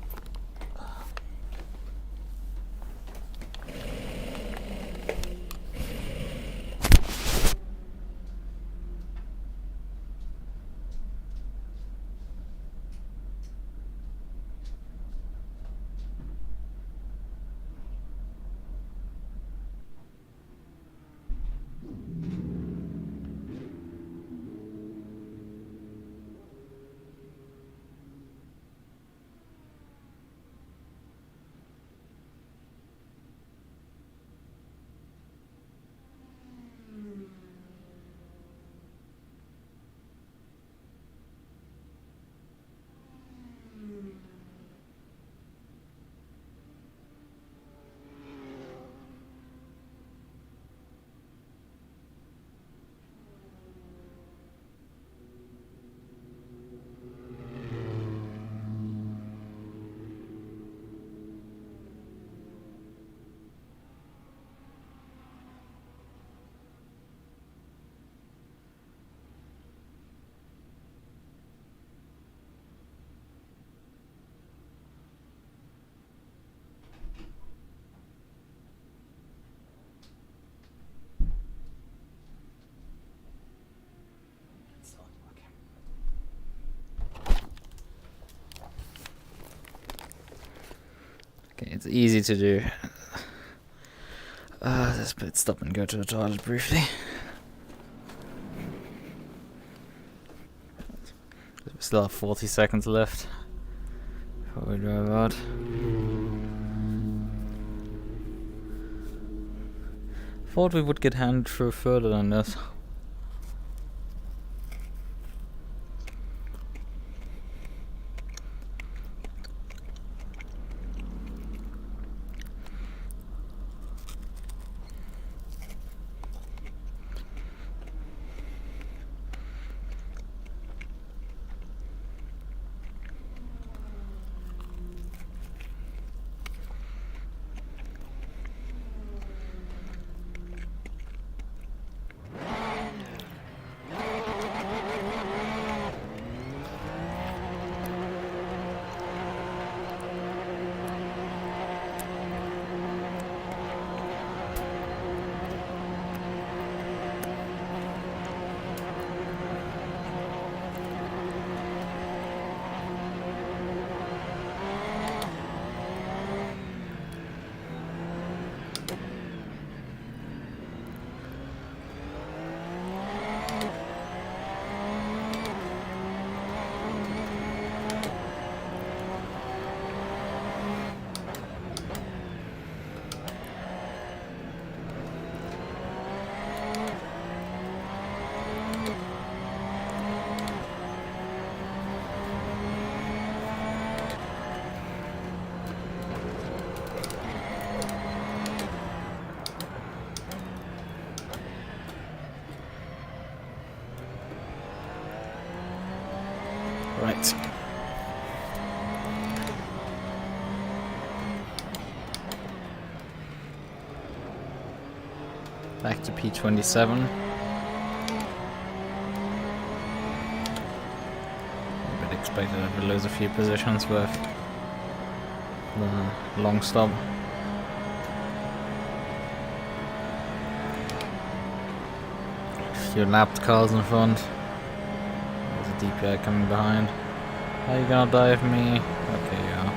It's easy to do. Let's pit stop and go to the toilet briefly. We still have 40 seconds left before we drive out. Thought we would get handed through further than this. Right. Back to P27. A bit expected that we lose a few positions with the long stop. A few lapped cars in front. DPI coming behind. Are you gonna dive me? Okay, yeah.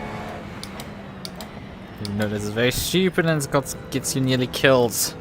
Even though this is very stupid and it gets you nearly killed.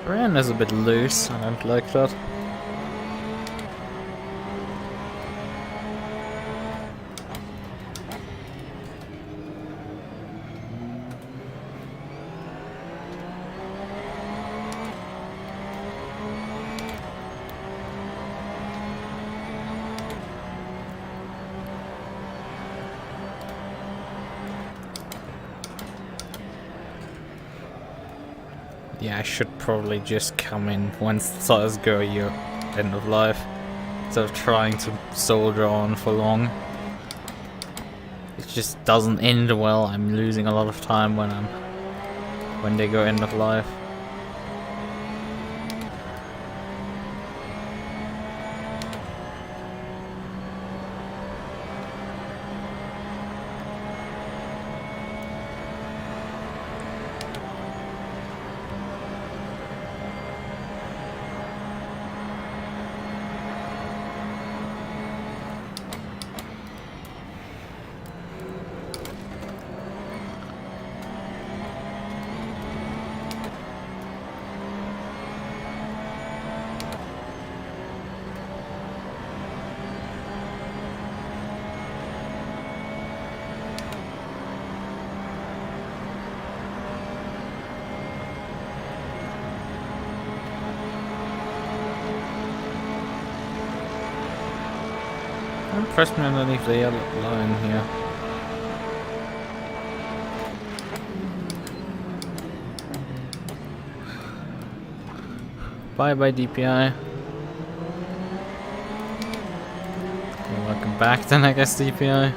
Ran is a bit loose, I don't like that. Yeah, I should probably just come in once the tires go your end of life, instead of trying to soldier on for long. It just doesn't end well. I'm losing a lot of time when they go end of life. Press me underneath the yellow line here. Bye bye DPI. back then, I guess, DPI.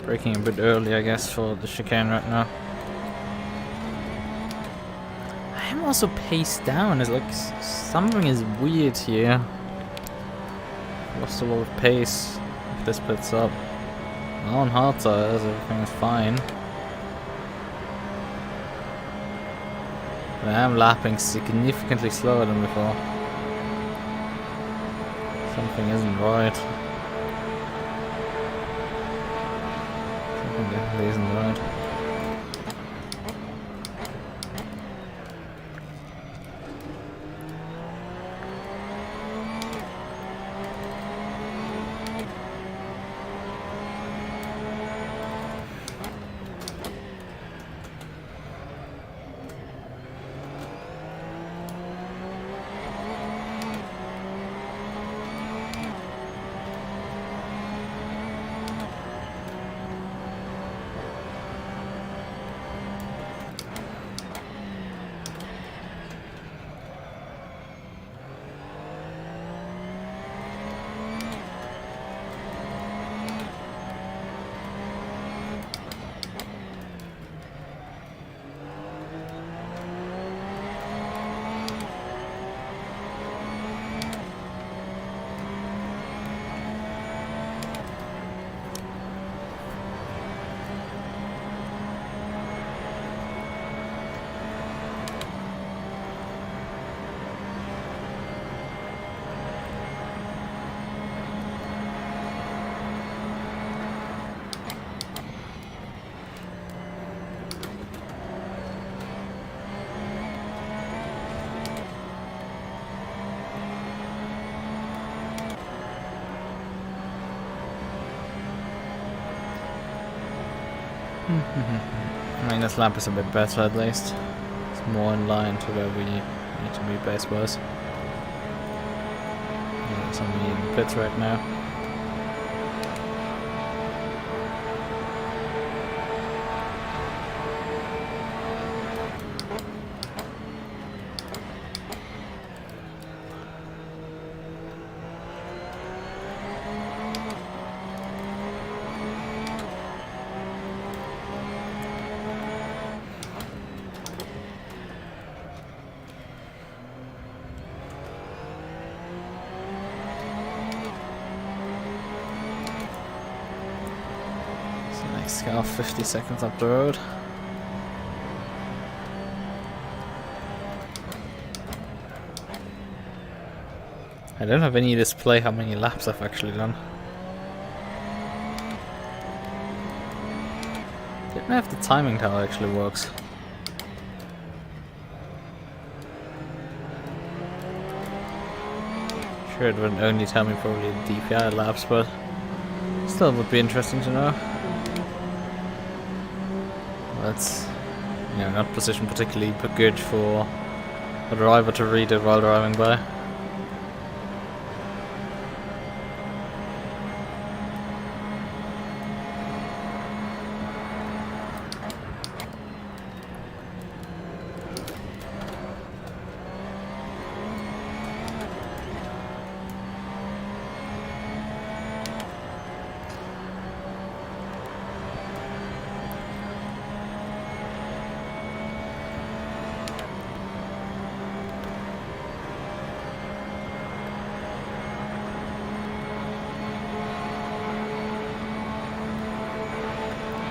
Braking a bit early, I guess, for the chicane right now. I am also paced down. It's like something is weird here. Lost a lot of pace. If this splits up. Well, on hard tires, everything is fine. But I am lapping significantly slower than before. Something isn't right. Definitely isn't right. I mean, this lap is a bit better at least. It's more in line to where we need to be base-wise. Yeah, it's only in pits right now. Next car 50 seconds up the road. I don't have any display how many laps I've actually done. Don't know if the timing tower actually works. Sure, it would only tell me probably the DPI laps, but still would be interesting to know. That's, you know, not positioned particularly good for a driver to read it while driving by.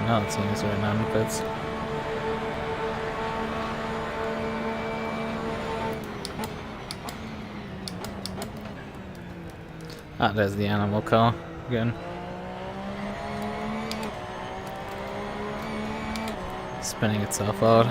now it's seeing is right now in bits. Ah, there's the animal car again. Spinning itself out.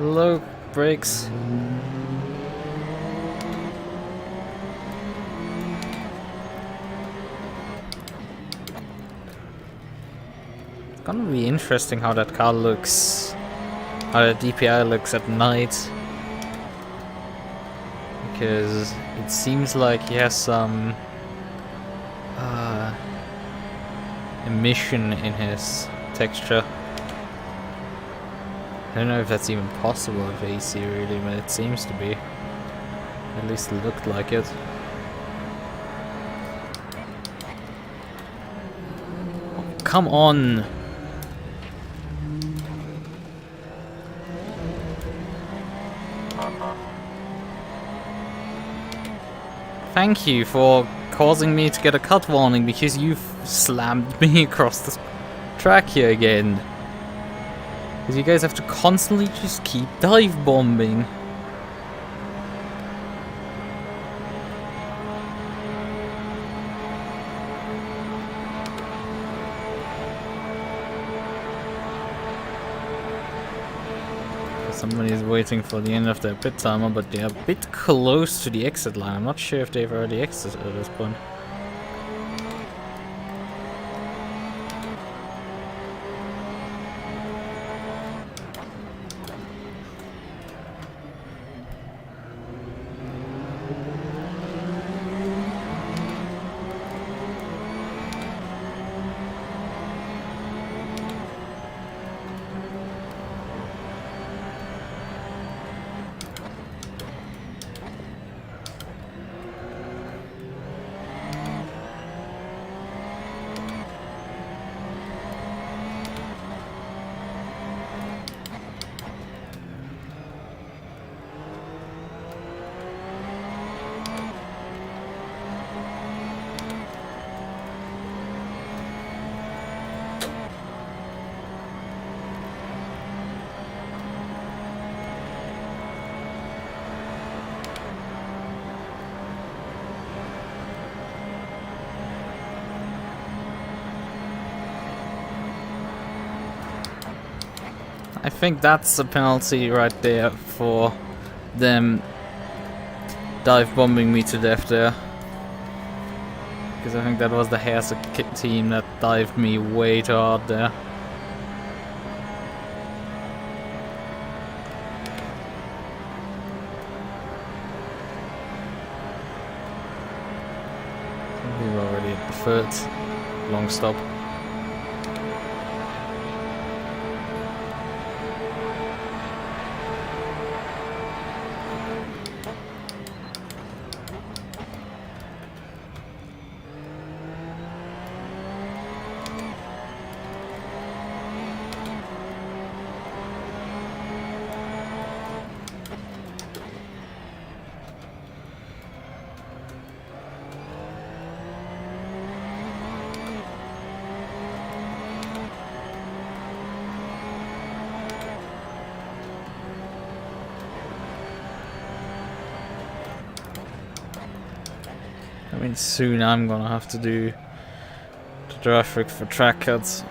Low brakes. It's gonna be interesting how that car looks, how the DPI looks at night, because it seems like he has some emission in his texture. I don't know if that's even possible with AC really, but it seems to be. At least it looked like it. Oh, come on! Thank you for causing me to get a cut warning because you've slammed me across the track here again. Because you guys have to constantly just keep dive bombing. Somebody is waiting for the end of their pit timer, but they are a bit close to the exit line. I'm not sure if they've already exited at this point. I think that's a penalty right there for them dive bombing me to death there. Because I think that was the Hair's team that dived me way too hard there. We were already at the third long stop. I mean, soon I'm gonna have to do the traffic for track cuts.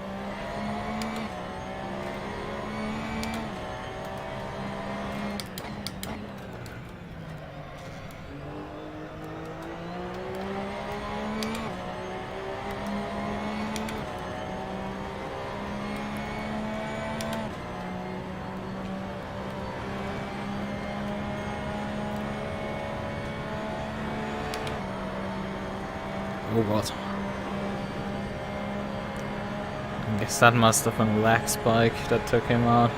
Oh god. I guess that must have been a lag spike that took him out.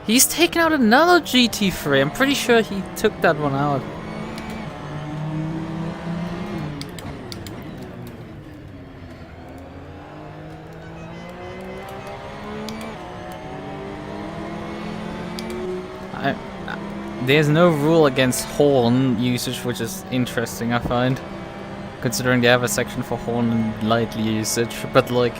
He's taken out another GT3. I'm pretty sure he took that one out. There's no rule against horn usage, which is interesting, I find. Considering they have a section for horn and lightly usage, but like...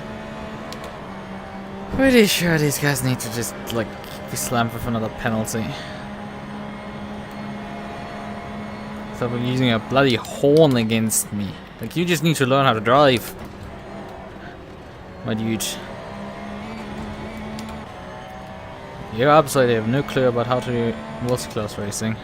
pretty sure these guys need to just, like, be slammed with another penalty. So they're using a bloody horn against me. Like, you just need to learn how to drive. My dude. You absolutely have no clue about how to do multi-class racing.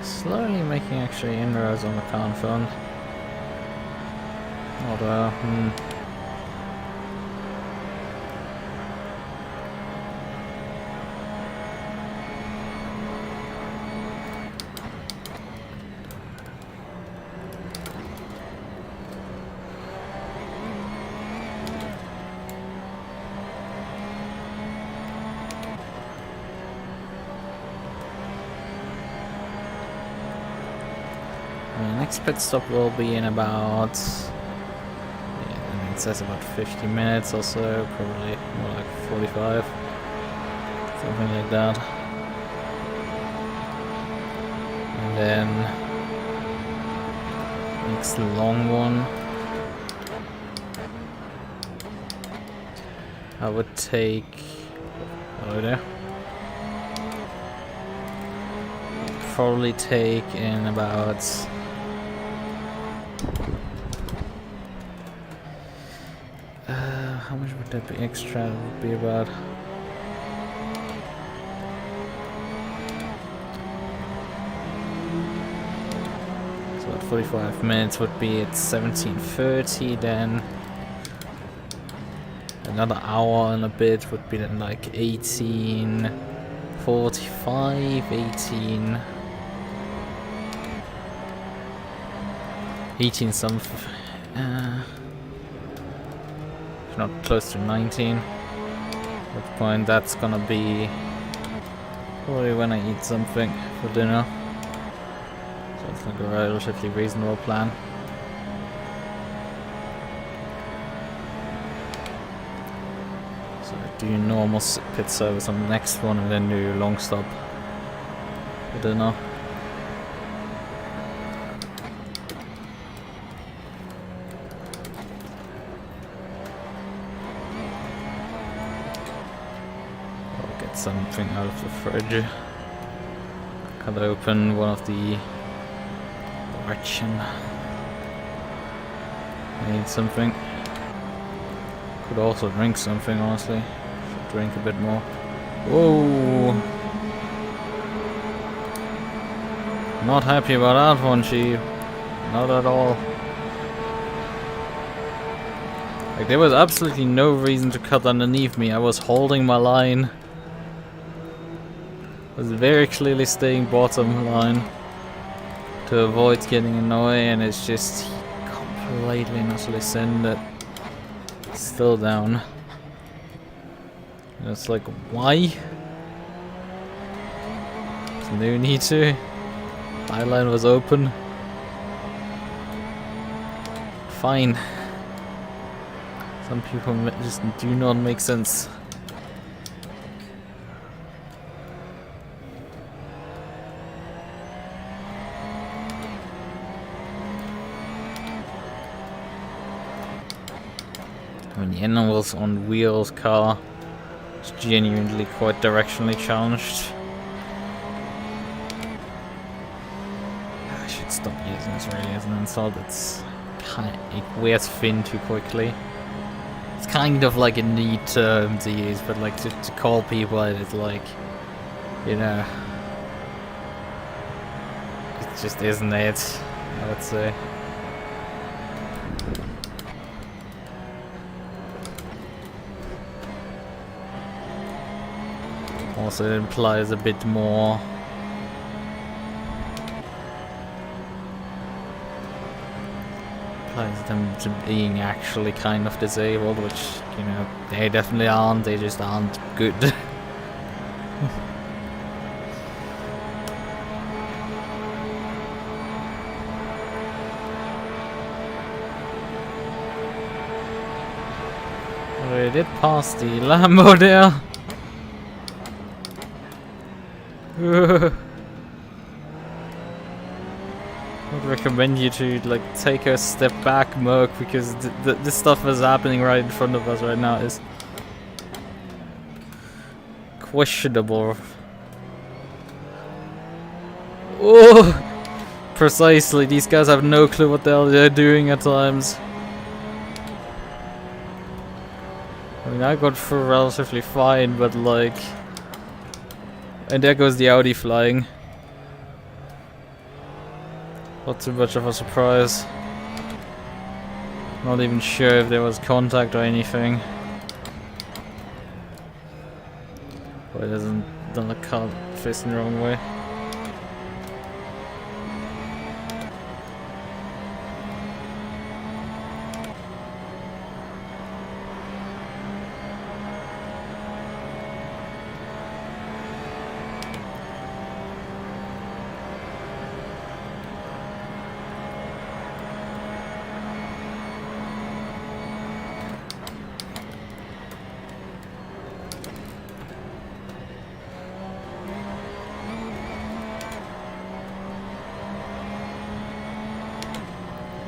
Slowly making actually inroads on the current front. Although, next pit stop will be in about, it says about 50 minutes or so, probably more like 45, something like that. And then next long one, I would take, probably take in about how much would that be extra? It would be about so about 45 minutes would be at 17:30, then another hour and a bit would be then like 18:45, 18 something, if not close to 19. At which point that's gonna be probably when I eat something for dinner. So it's like a relatively reasonable plan. So I do normal pit service on the next one and then do long stop for dinner. Something out of the fridge. Cut open one of the Lichten. I need something. Could also drink something, honestly. Should drink a bit more. Whoa! Not happy about that one, Chief. Not at all. Like, there was absolutely no reason to cut underneath me. I was holding my line. Was very clearly staying bottom line to avoid getting in the way, and it's just completely and utterly send it. Still down. And it's like, why? There's no need to. Byline was open. Fine. Some people just do not make sense. I mean, the Animals on Wheels car is genuinely quite directionally challenged. I should stop using this really as an insult. It's kind of, it wears thin too quickly. It's kind of like a neat term to use, but like to call people it is like, you know, it just isn't it, I would say. Also, it implies a bit more them to being actually kind of disabled, which, you know, they definitely aren't, they just aren't good. We did pass the Lambo there. I would recommend you to like take a step back, MUQU, because this stuff that's happening right in front of us right now is questionable. Oh, precisely. These guys have no clue what the hell they're doing at times. I mean, I got through relatively fine, but like, and there goes the Audi flying. Not too much of a surprise. Not even sure if there was contact or anything. But it hasn't done the car facing the wrong way.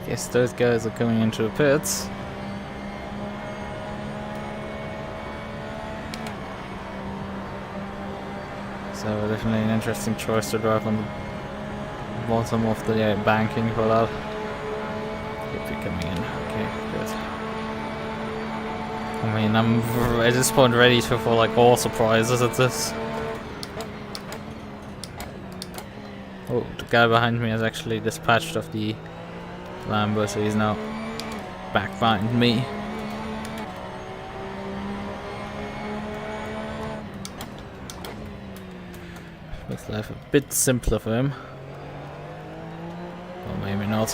Guess those guys are coming into the pits. So definitely an interesting choice to drive on the bottom of the banking for that. If you're coming in, okay, good. I mean, I'm at this point ready for like all surprises at this. Oh, the guy behind me has actually dispatched of the Lambo, so he's now back behind me. Makes life a bit simpler for him. Or maybe not.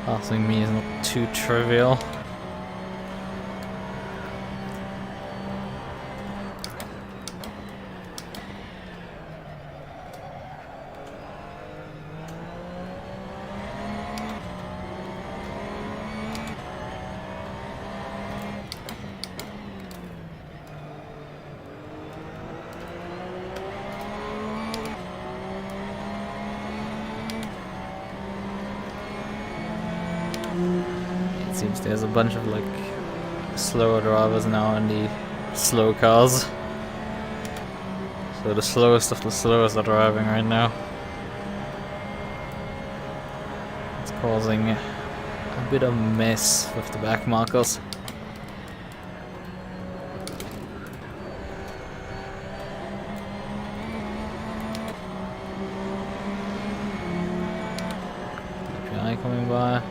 Passing me is not too trivial. It seems there's a bunch of like slower drivers now in the slow cars. So the slowest of the slowest are driving right now. It's causing a bit of mess with the back markers. API coming by.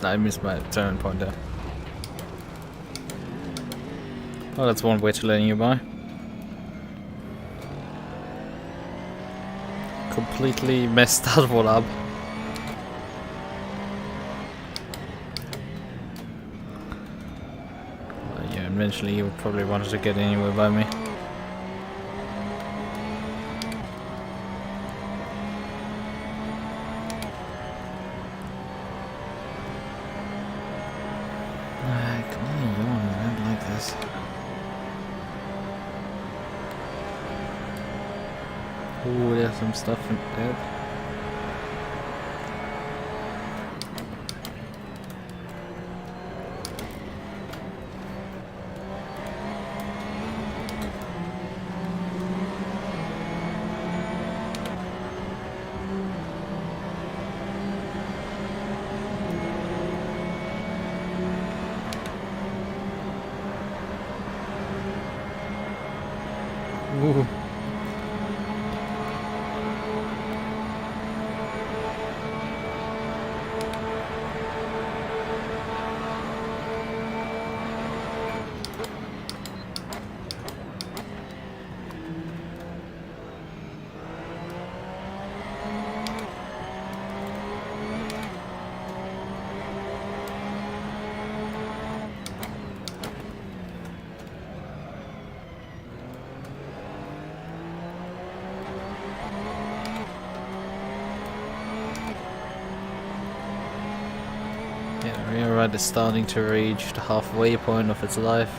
I missed my turn point there. Oh, that's one way to letting you by. Completely messed that one up. Well, yeah, eventually you probably wanted to get anywhere by me. Come on, yawn, I don't like this. Ooh, there's some stuff in there. Ooh. Yeah, the rear ride is starting to reach the halfway point of its life.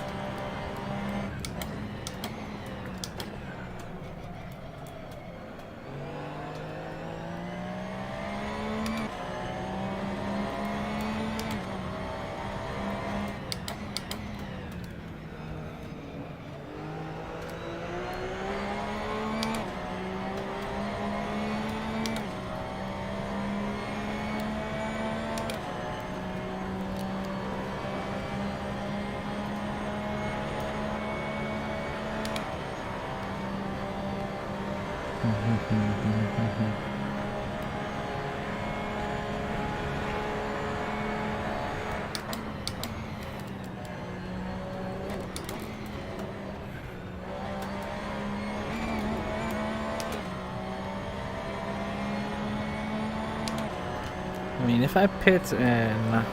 I mean, if I pit in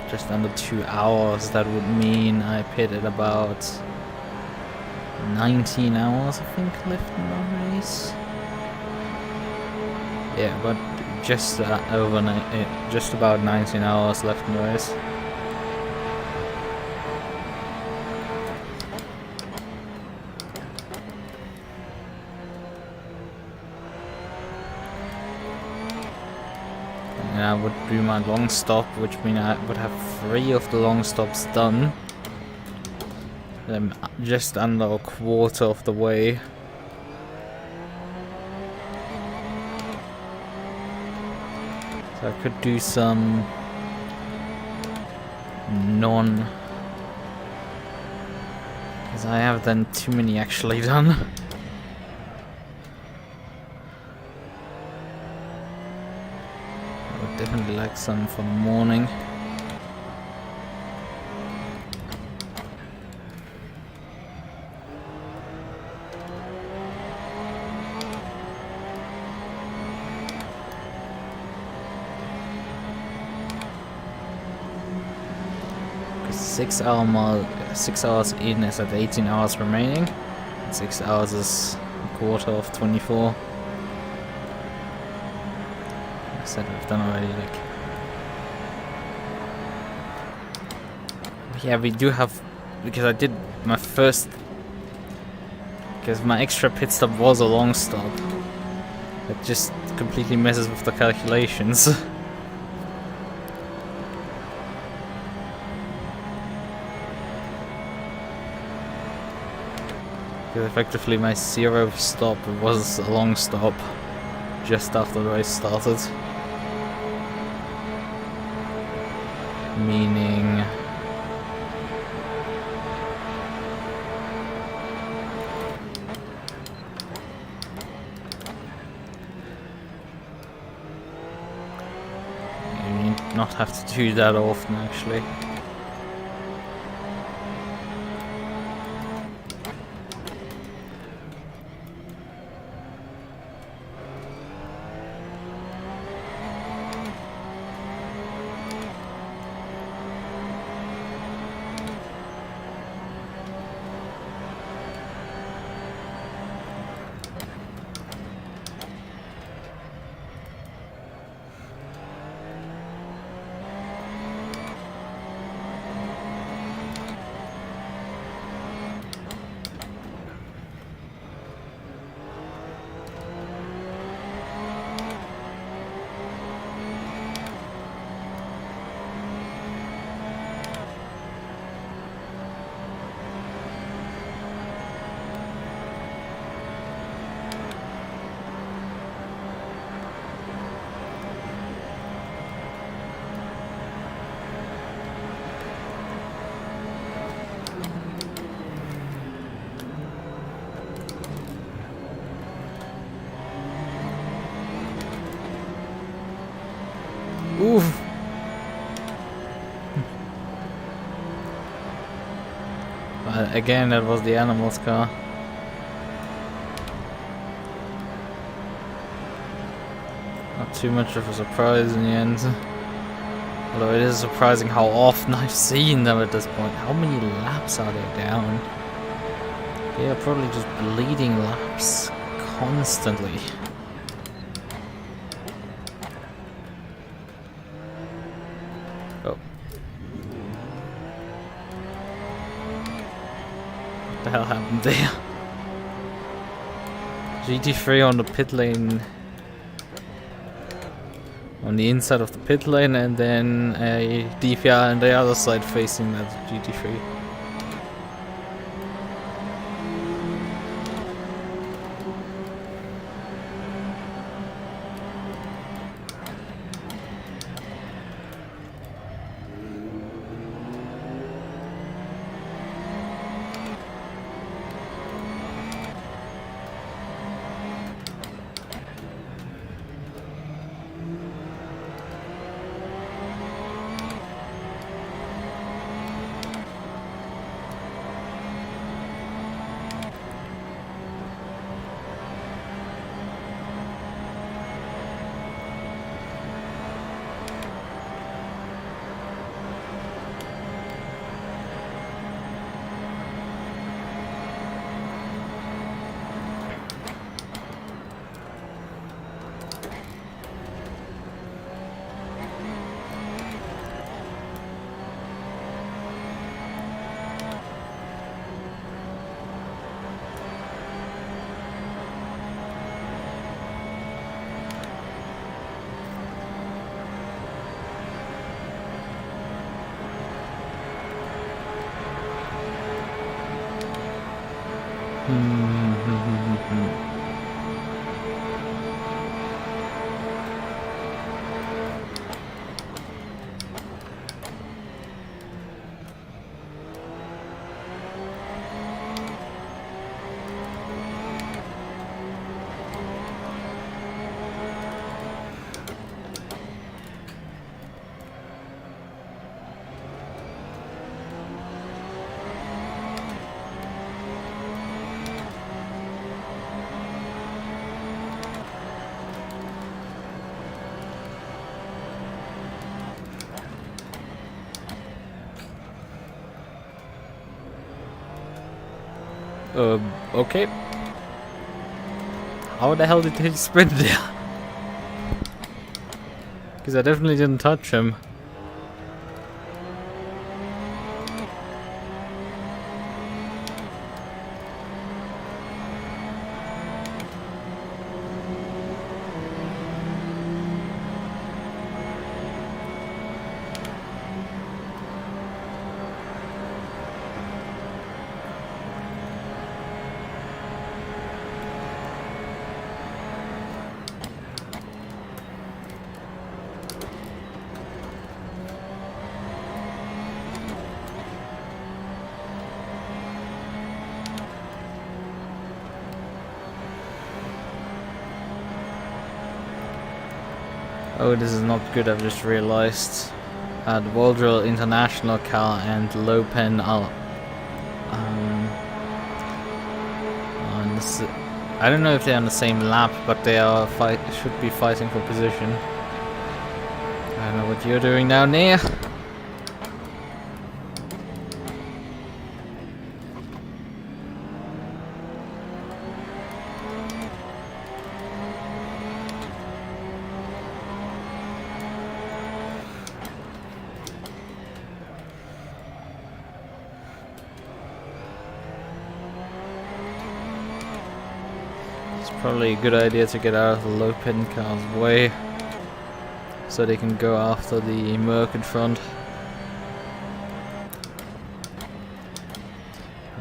just under 2 hours, that would mean I pit at about 19 hours, I think, left in the race. Yeah, but just just about 19 hours left in the race. And I would do my long stop, which means I would have 3 of the long stops done. I'm just under a quarter of the way. So I could do some because I have then too many actually done. I would definitely like some for the morning. Six hours in is at 18 hours remaining. 6 hours is a quarter of 24. I said we've done already, like. Yeah, we do have, because I did my first, because my extra pit stop was a long stop. It just completely messes with the calculations. Because effectively my 0th stop was a long stop just after the race started. Meaning not have to do that often actually. Oof. But again, that was the animal's car. Not too much of a surprise in the end. Although it is surprising how often I've seen them at this point. How many laps are they down? They are probably just bleeding laps constantly. Oh. What the hell happened there? GT3 on the pit lane. On the inside of the pit lane, and then a DPR on the other side facing that GT3. Okay. How the hell did he sprint there? Because I definitely didn't touch him. Oh, this is not good, I've just realized. The Waldrill International car and Low Pen are on this, I don't know if they're on the same lap, but they are should be fighting for position. I don't know what you're doing down there. Probably a good idea to get out of the low pin car's way so they can go after the MUQU in front.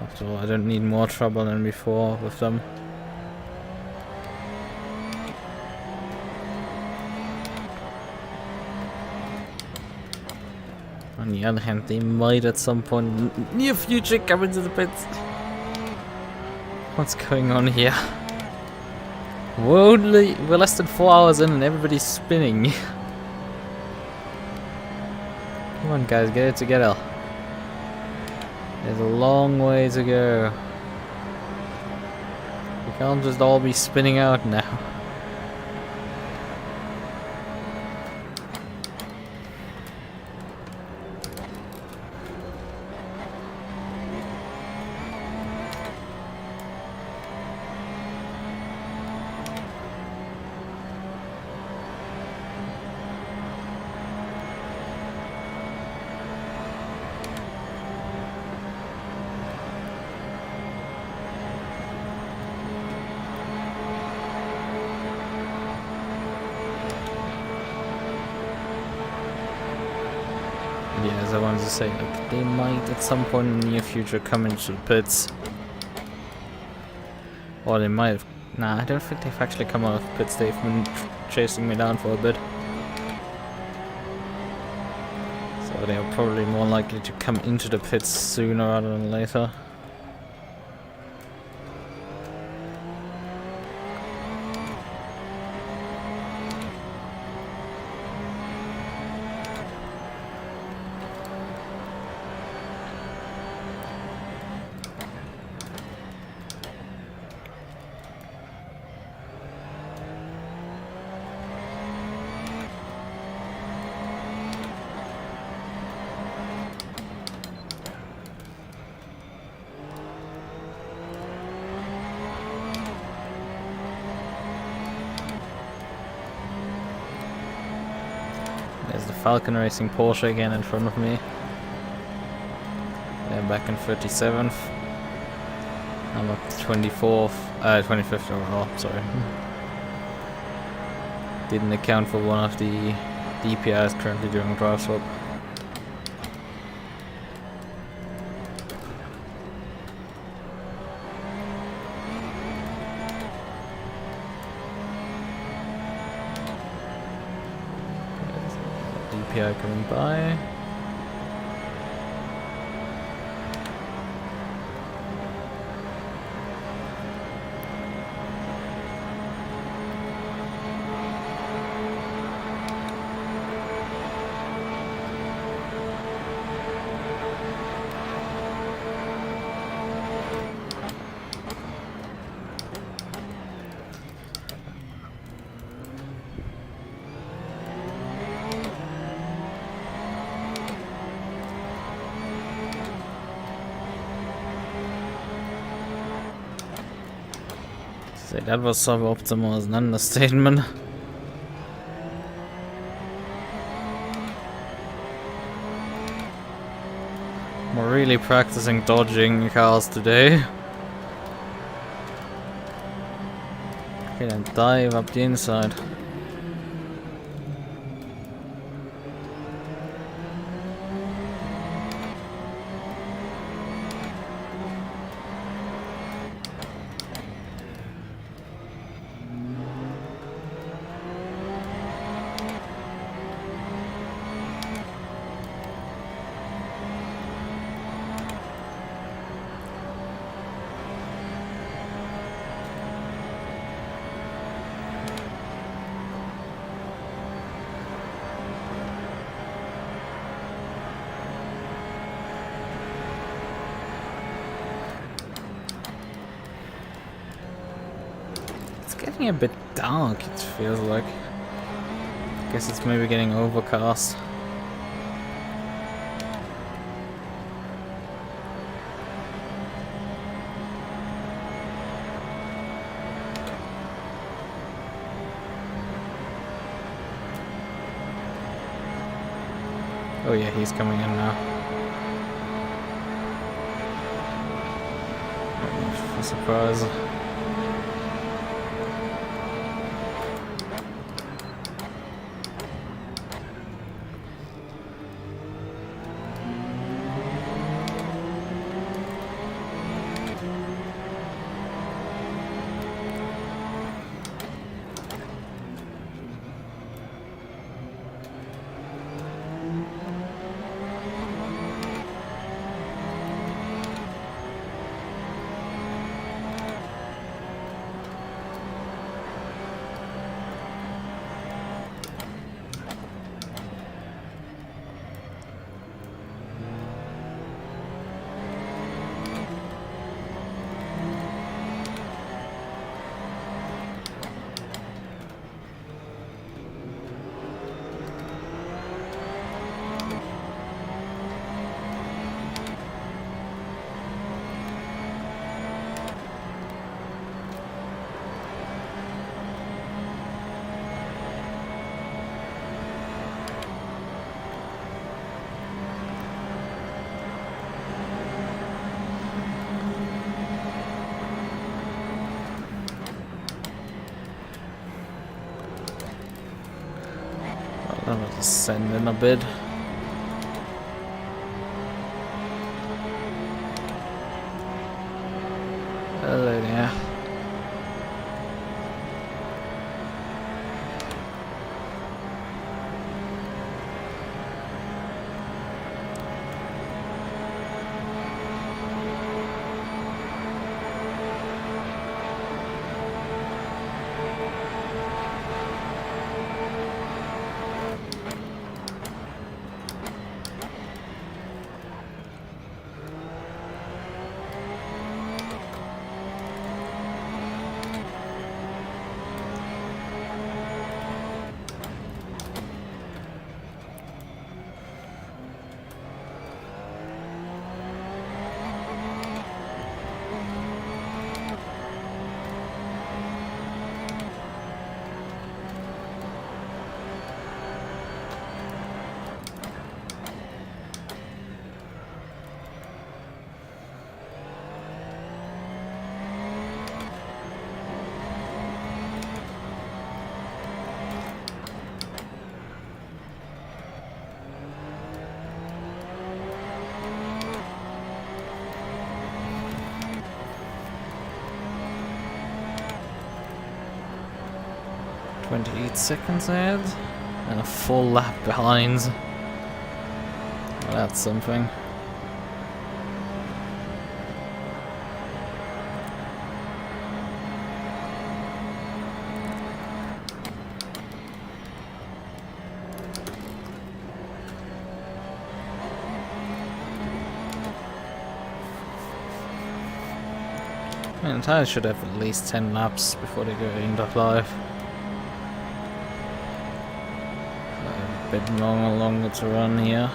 After all, I don't need more trouble than before with them. On the other hand, they might at some point in the near future come into the pits. What's going on here? We're less than 4 hours in and everybody's spinning. Come on guys, get it together. There's a long way to go. We can't just all be spinning out now. Yeah, as I wanted to say, like, they might at some point in the near future come into the pits. Or they might have... Nah, I don't think they've actually come out of the pits. They've been chasing me down for a bit. So they are probably more likely to come into the pits sooner rather than later. There's the Falcon Racing Porsche again in front of me. They're back in 37th. I'm up 24th, 25th overall, sorry. Didn't account for one of the DPIs currently doing drive swap. DPI coming by. Say that was suboptimal as an understatement. We're really practicing dodging cars today. Okay, then dive up the inside. getting a bit dark, it feels like. Guess it's maybe getting overcast. Oh yeah, he's coming in now. Not much of a surprise. I'll just send in a bit. Hello there. .8 seconds ahead and a full lap behind. Well, that's something. I mean, the tires should have at least 10 laps before they go into live. A bit longer to run here.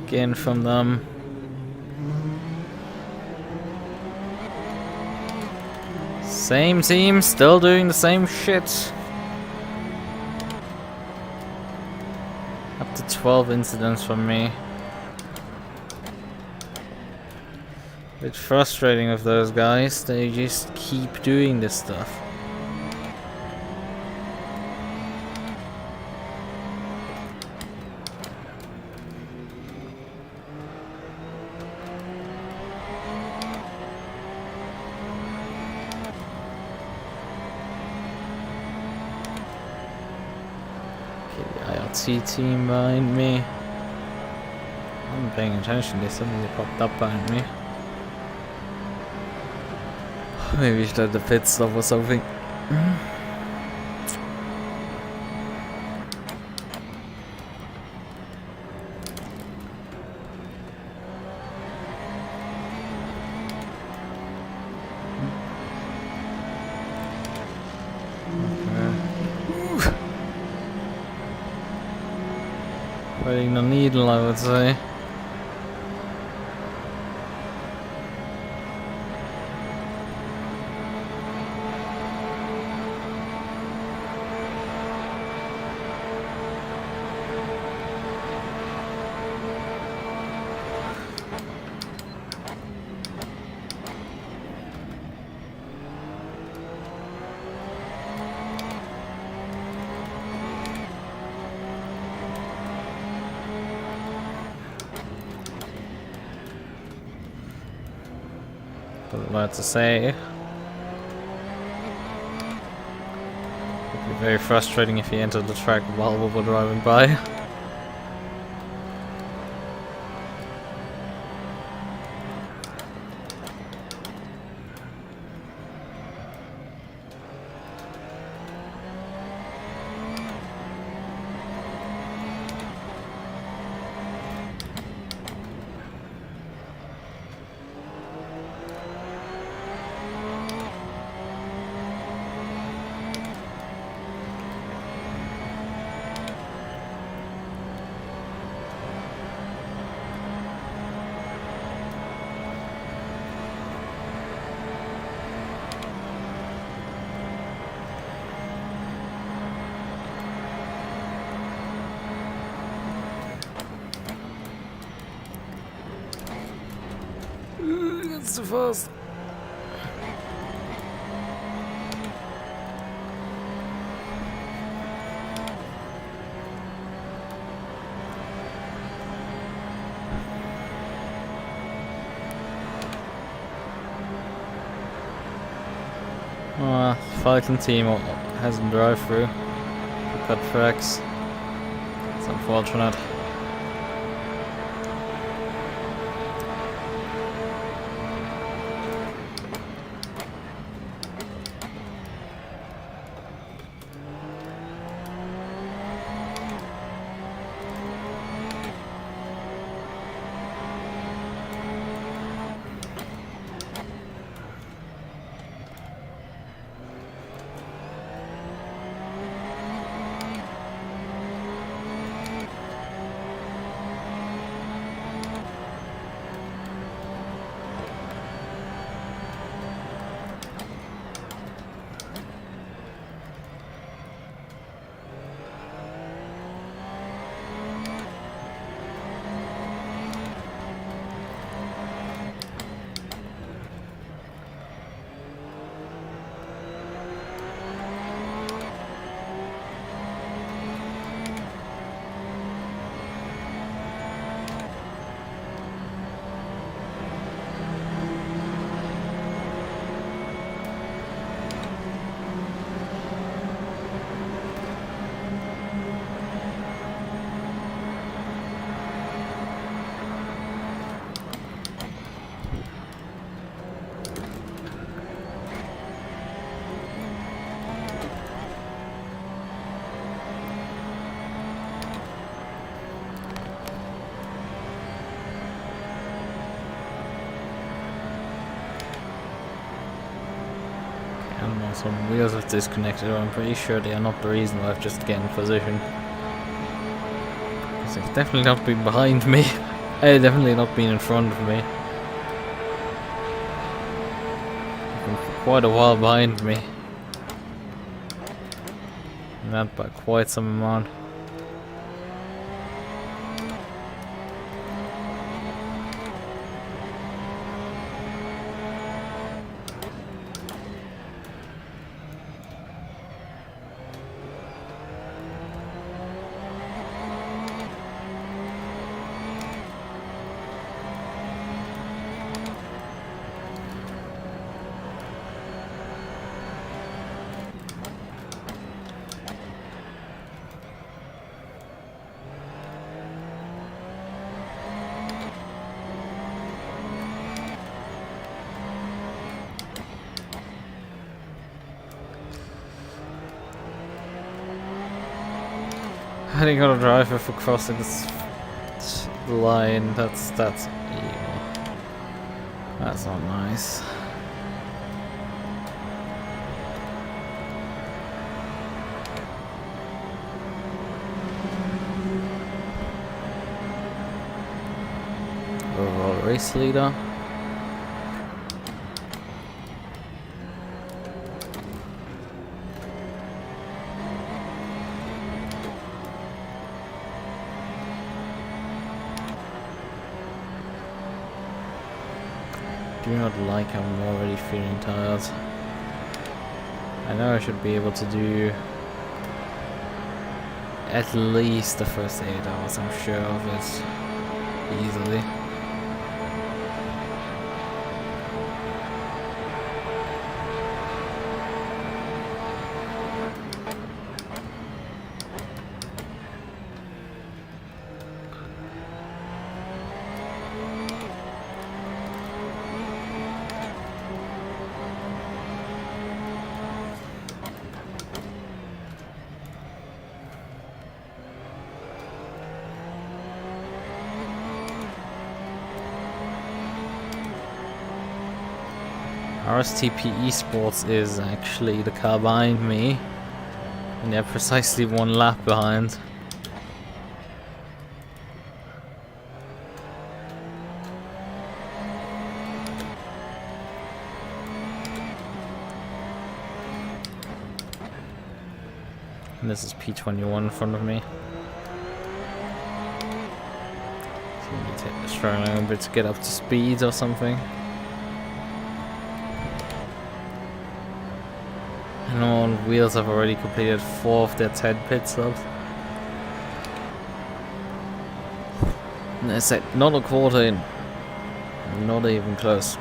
Again from them. Same team, still doing the same shit. Up to 12 incidents from me. Bit frustrating with those guys, they just keep doing this stuff. Nazi team behind me. I wasn't paying attention, they suddenly popped up behind me. Maybe I should have the pit stop or something. Threading the needle, I would say. Wasn't allowed to say. It'd be very frustrating if you entered the track while we were driving by. That's too fast. Falcon team hasn't drive through to cut tracks. It's unfortunate. Some wheels have disconnected, I'm pretty sure they are not the reason why I've just get in position. Because they've definitely not been behind me. They've definitely not been in front of me. They've been for quite a while behind me. And that by quite some amount. I didn't got a driver for crossing this line. That's evil. That's not nice. Overall race leader. Do not like how I'm already feeling tired. I know I should be able to do at least the first 8 hours, I'm sure of it, easily. RSTP Esports is actually the car behind me, and they're precisely 1 lap behind. And this is P21 in front of me. So we need to struggling a bit to get up to speed or something. And on wheels have already completed 4 of their 10 pit stops. And I said not a quarter in. Not even close.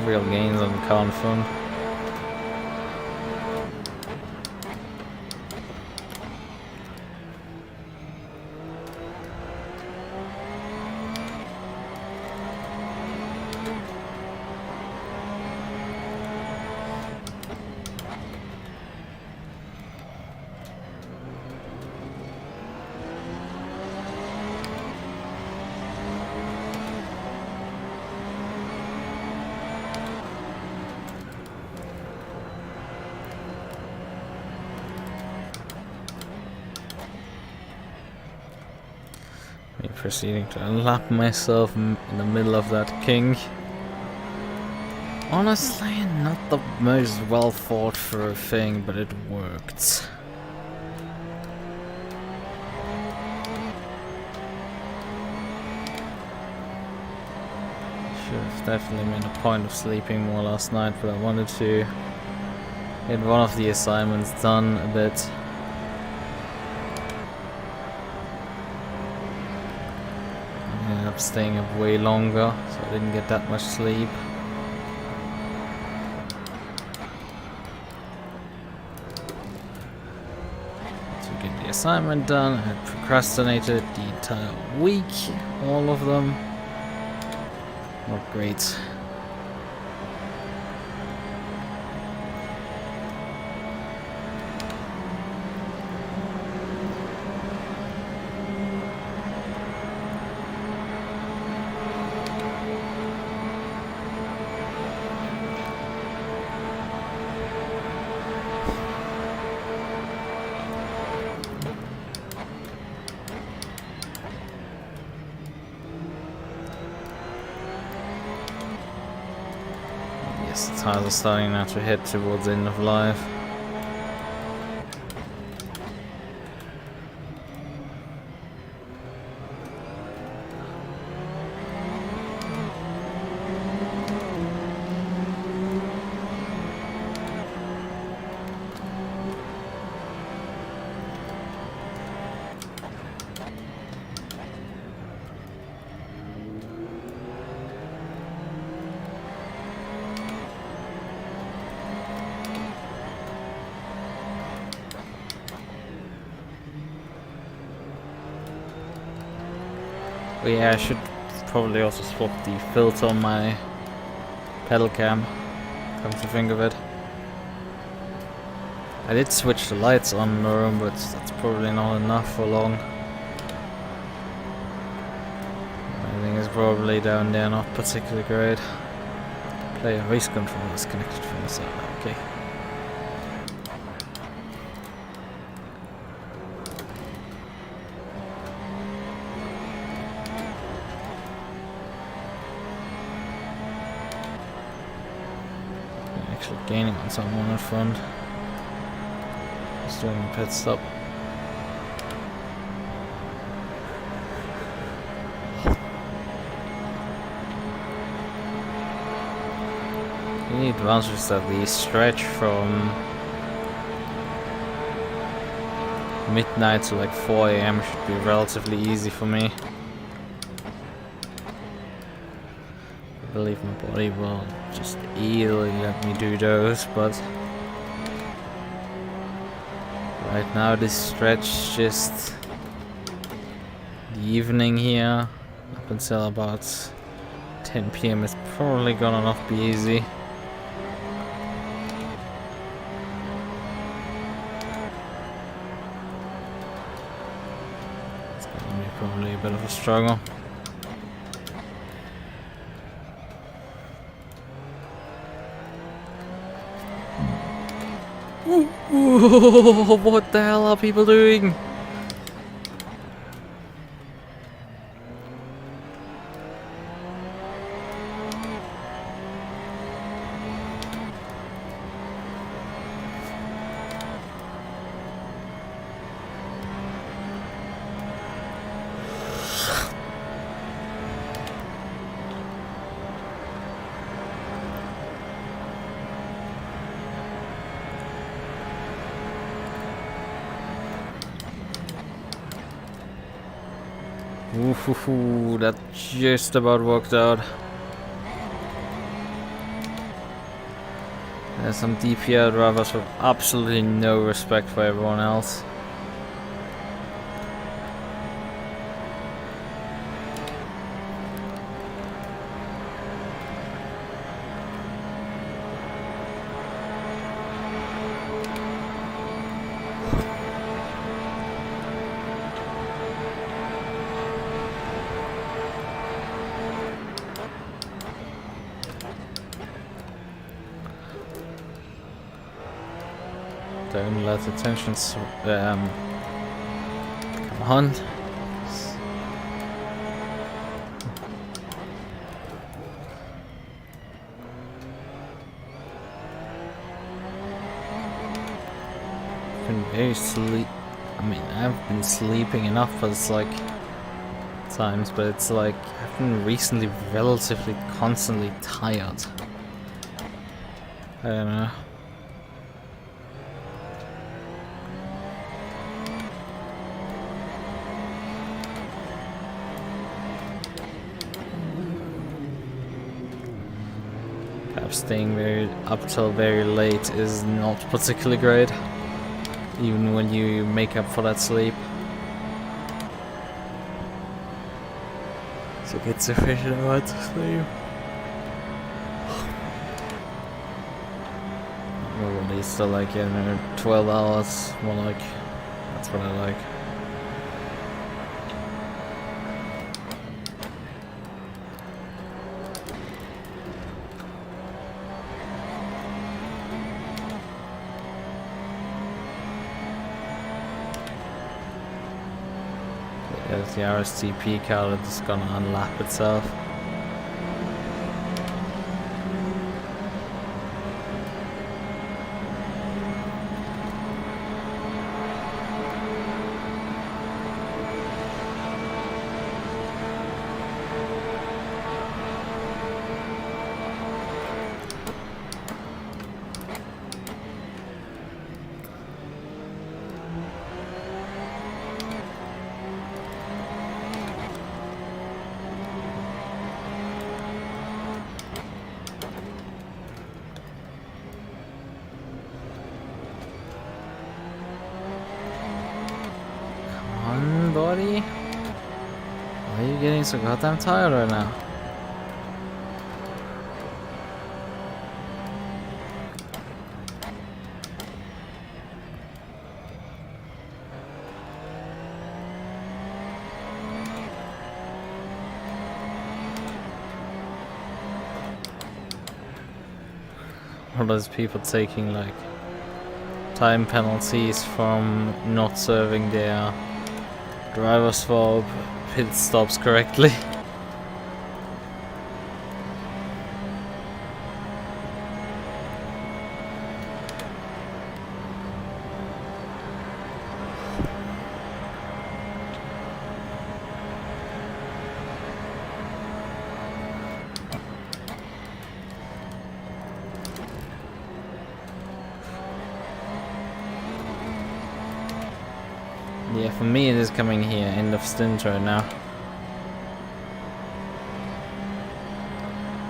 Real gains on the car in front. Proceeding to unlap myself in the middle of that king. Honestly, not the most well thought through thing, but it worked. Should have definitely made a point of sleeping more last night, but I wanted to get one of the assignments done a bit. Staying up way longer, so I didn't get that much sleep. To get the assignment done, I had procrastinated the entire week, all of them. Not great. The tires are starting now to head towards the end of life. But yeah, I should probably also swap the filter on my pedal cam, come to think of it. I did switch the lights on in the room, but that's probably not enough for long. Everything is probably down there, not particularly great. Player voice control is connected from the side, okay. Actually gaining on someone in front. Just doing a pit stop. The advantage is that the stretch from midnight to like 4 AM should be relatively easy for me. I believe my body will just easily let me do those, but right now this stretch just the evening here up until about 10 PM is probably gonna not be easy. It's gonna be probably a bit of a struggle. Ooh, what the hell are people doing? Ooh, that just about worked out. There's some DPR drivers with absolutely no respect for everyone else. Don't let the tensions come on. Been very I've been sleeping enough for this times, but it's like I've been recently relatively constantly tired. I don't know. Staying up till very late is not particularly great, even when you make up for that sleep. So get sufficient amount of sleep. Well, at least like 12 hours, more like that's what I like. There's the RSTP car that's gonna unlap itself. Buddy, why are you getting so goddamn tired right now? All those people taking like time penalties from not serving their driver's fault pit stops correctly. Yeah, for me it is coming here, end of stint right now.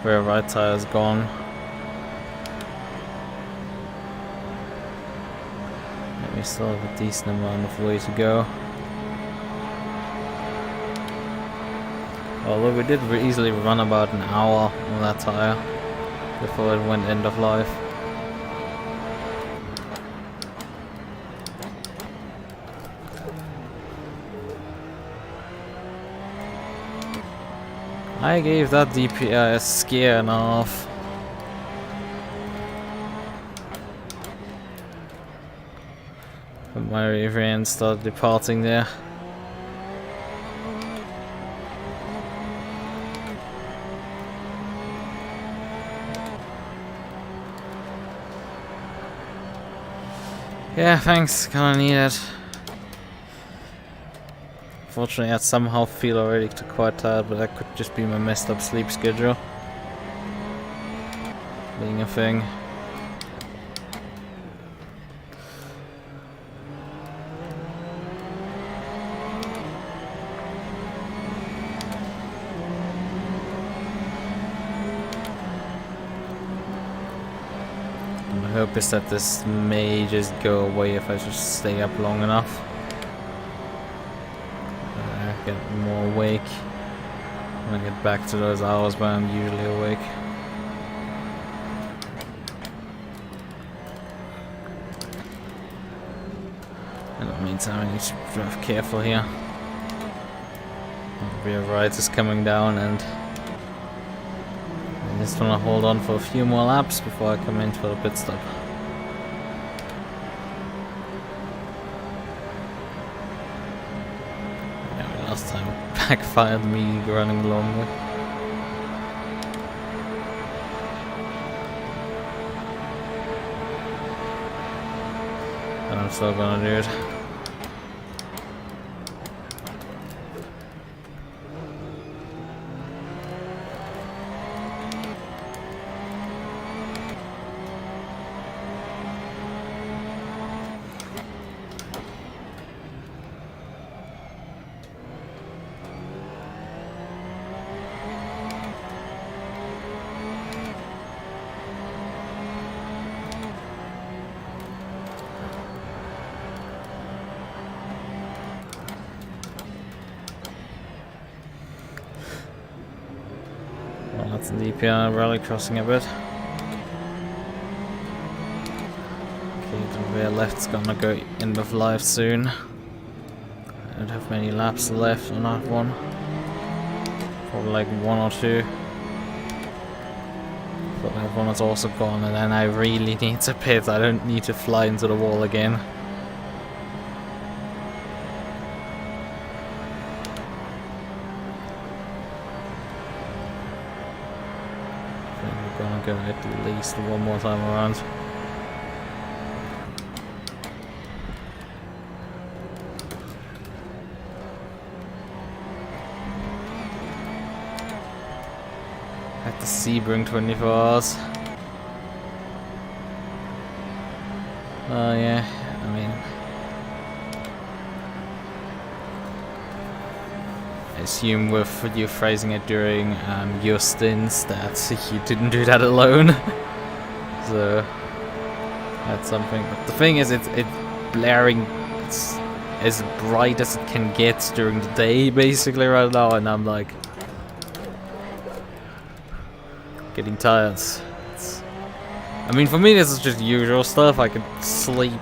Rear right tire is gone. And we still have a decent amount of way to go. Although we did easily run about an hour on that tire before it went end of life. I gave that DPI a scare and a half. But my rear end started departing there. Yeah, thanks, kinda need it. Fortunately, I somehow feel already quite tired, but that could just be my messed up sleep schedule being a thing. My hope is that this may just go away if I just stay up long enough. Get more awake when I get back to those hours where I'm usually awake. In the meantime, I need to drive careful here. The rear right is coming down, and I just want to hold on for a few more laps before I come in for the pit stop. Last time backfired me running longer. And I'm still gonna do it. That's the DPI rally crossing a bit. Okay, the rear left's gonna go end of life soon. I don't have many laps left on that one. Probably like one or two. But that one is also gone, and then I really need to pit. I don't need to fly into the wall again. Go at least one more time around. At the Sabrent 24 hours. Oh yeah, I mean, I assume with you phrasing it during your stints that you didn't do that alone. So that's something. But the thing is, it's blaring as bright as it can get during the day, basically, right now, and I'm like getting tired. I mean, for me, this is just usual stuff. I could sleep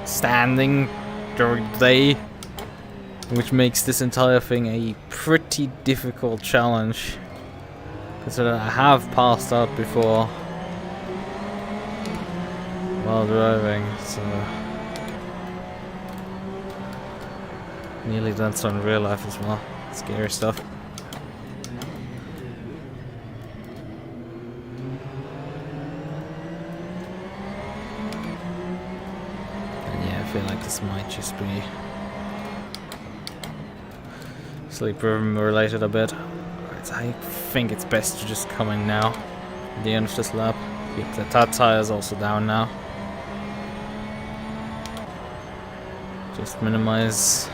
standing during the day, which makes this entire thing a pretty difficult challenge, considering I have passed out before while driving, so nearly done so in real life as well. Scary stuff. And yeah, I feel like this might just be sleep rhythm related a bit. Right, I think it's best to just come in now at the end of this lap. Yep, the tire is also down now. Just minimize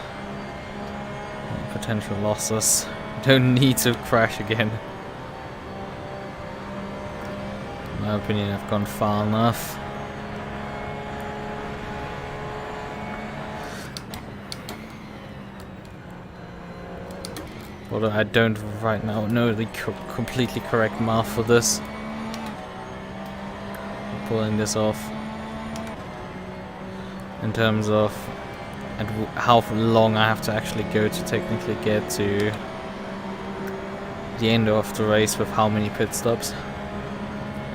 any potential losses. Don't need to crash again. In my opinion, I've gone far enough. Although I don't right now know the completely correct math for this. Pulling this off in terms of how long I have to actually go to technically get to the end of the race with how many pit stops.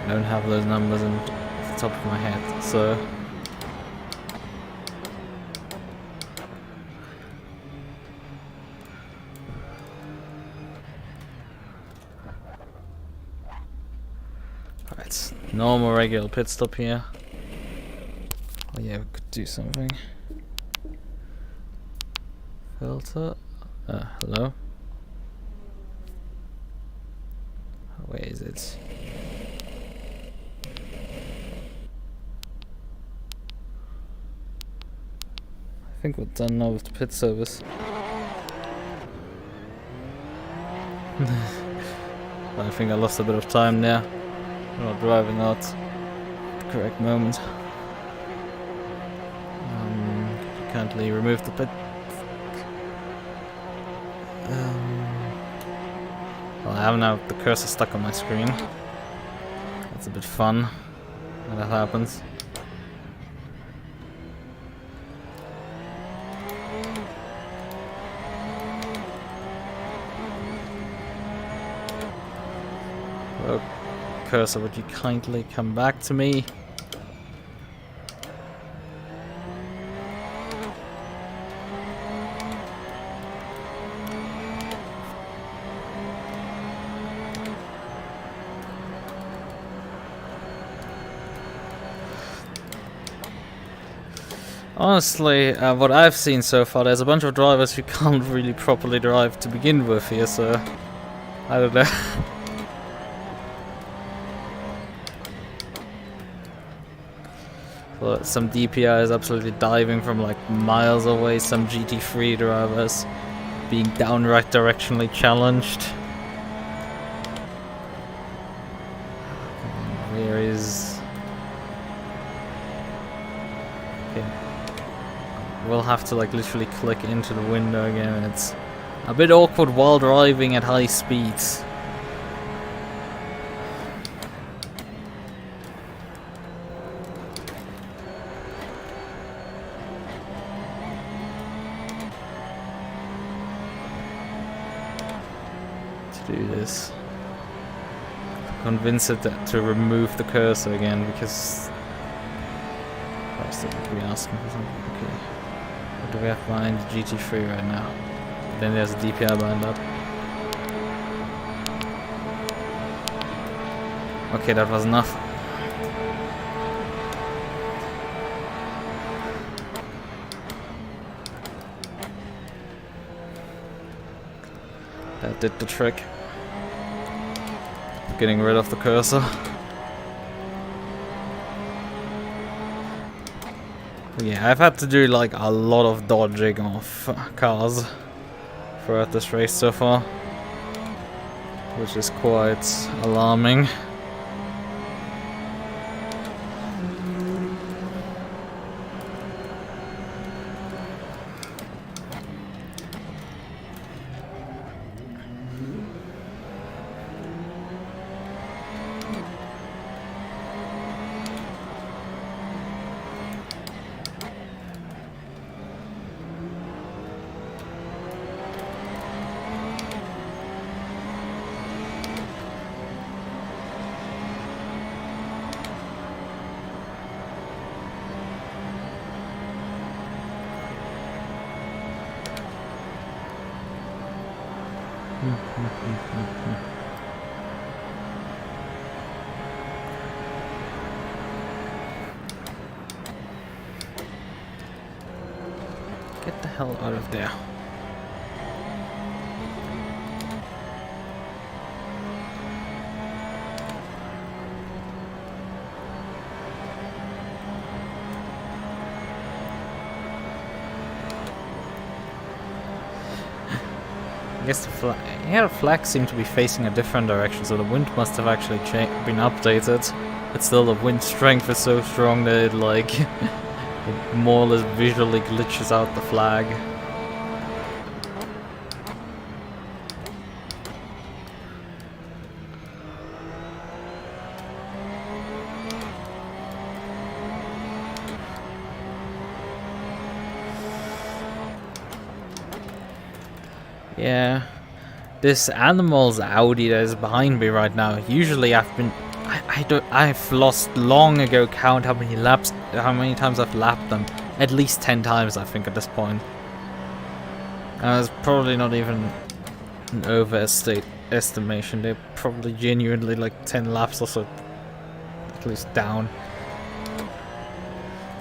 I don't have those numbers off the top of my head, so alright, normal regular pit stop here. Oh yeah, we could do something. Filter. Hello? Where is it? I think we're done now with the pit service. I think I lost a bit of time there. Not driving out at the correct moment. Currently remove the pit. Well, I have now the cursor stuck on my screen. That's a bit fun when that happens. Hello, cursor, would you kindly come back to me? Honestly, what I've seen so far, there's a bunch of drivers who can't really properly drive to begin with here, so I don't know. But some DPI is absolutely diving from like miles away, some GT3 drivers being downright directionally challenged. Where is... Okay. We'll have to like literally click into the window again. It's a bit awkward while driving at high speeds. To do this, convince it to remove the cursor again, because first it would be asking for something. Okay. What do we have behind the GT3 right now? Then there's a DPI behind that. Okay, that was enough. That did the trick. Getting rid of the cursor. Yeah, I've had to do like a lot of dodging of cars throughout this race so far, which is quite alarming. Get the hell out of there. I guess the flags seem to be facing a different direction, so the wind must have actually been updated. But still, the wind strength is so strong that it like it more or less visually glitches out the flag. Yeah, this animal's Audi that is behind me right now. Usually I've lost long ago count how many times I've lapped them. At least 10 times, I think, at this point. And it's probably not even an overestimation. They're probably genuinely like 10 laps or so, at least down.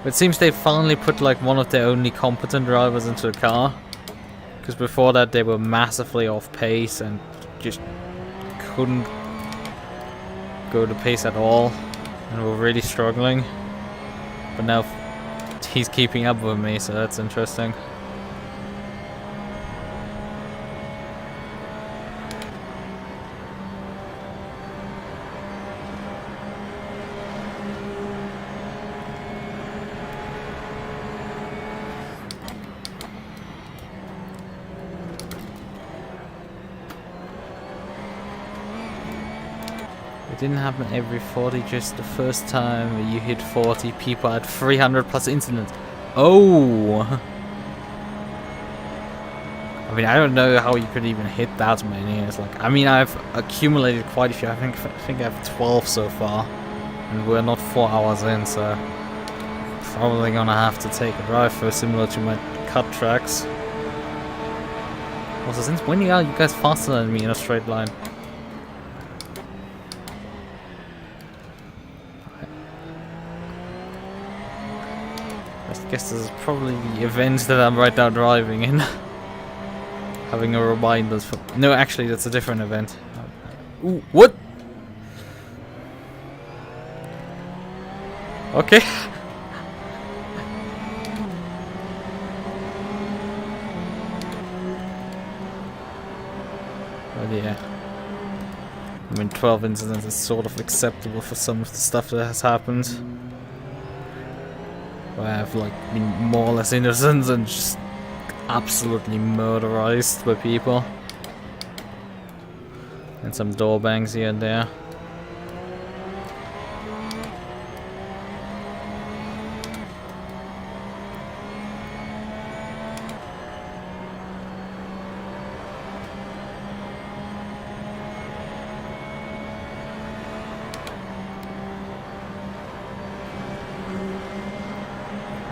But it seems they finally put like one of their only competent drivers into the car. Because before that they were massively off pace and just couldn't go to pace at all and were really struggling. But now he's keeping up with me, so that's interesting. It didn't happen every 40, just the first time you hit 40 people at 300 plus incidents. Oh! I mean, I don't know how you could even hit that many. It's like, I mean, I've accumulated quite a few. I think I have 12 so far. And we're not 4 hours in, so probably gonna have to take a drive for similar to my cut tracks. Also, since when are you guys faster than me in a straight line? I guess this is probably the event that I'm right now driving in. Having a reminder for... No, actually, that's a different event. Ooh, what? Okay. But yeah. I mean, 12 incidents is sort of acceptable for some of the stuff that has happened. Where I've like been more or less innocent and just absolutely murderized by people. And some door bangs here and there.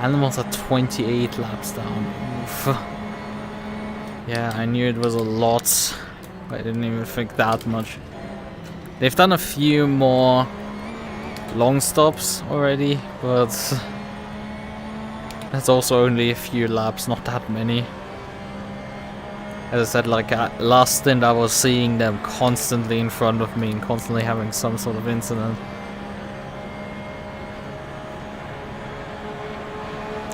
Animals are 28 laps down. Oof. Yeah, I knew it was a lot. I didn't even think that much. They've done a few more long stops already, but that's also only a few laps, not that many. As I said, like last stint I was seeing them constantly in front of me and constantly having some sort of incident.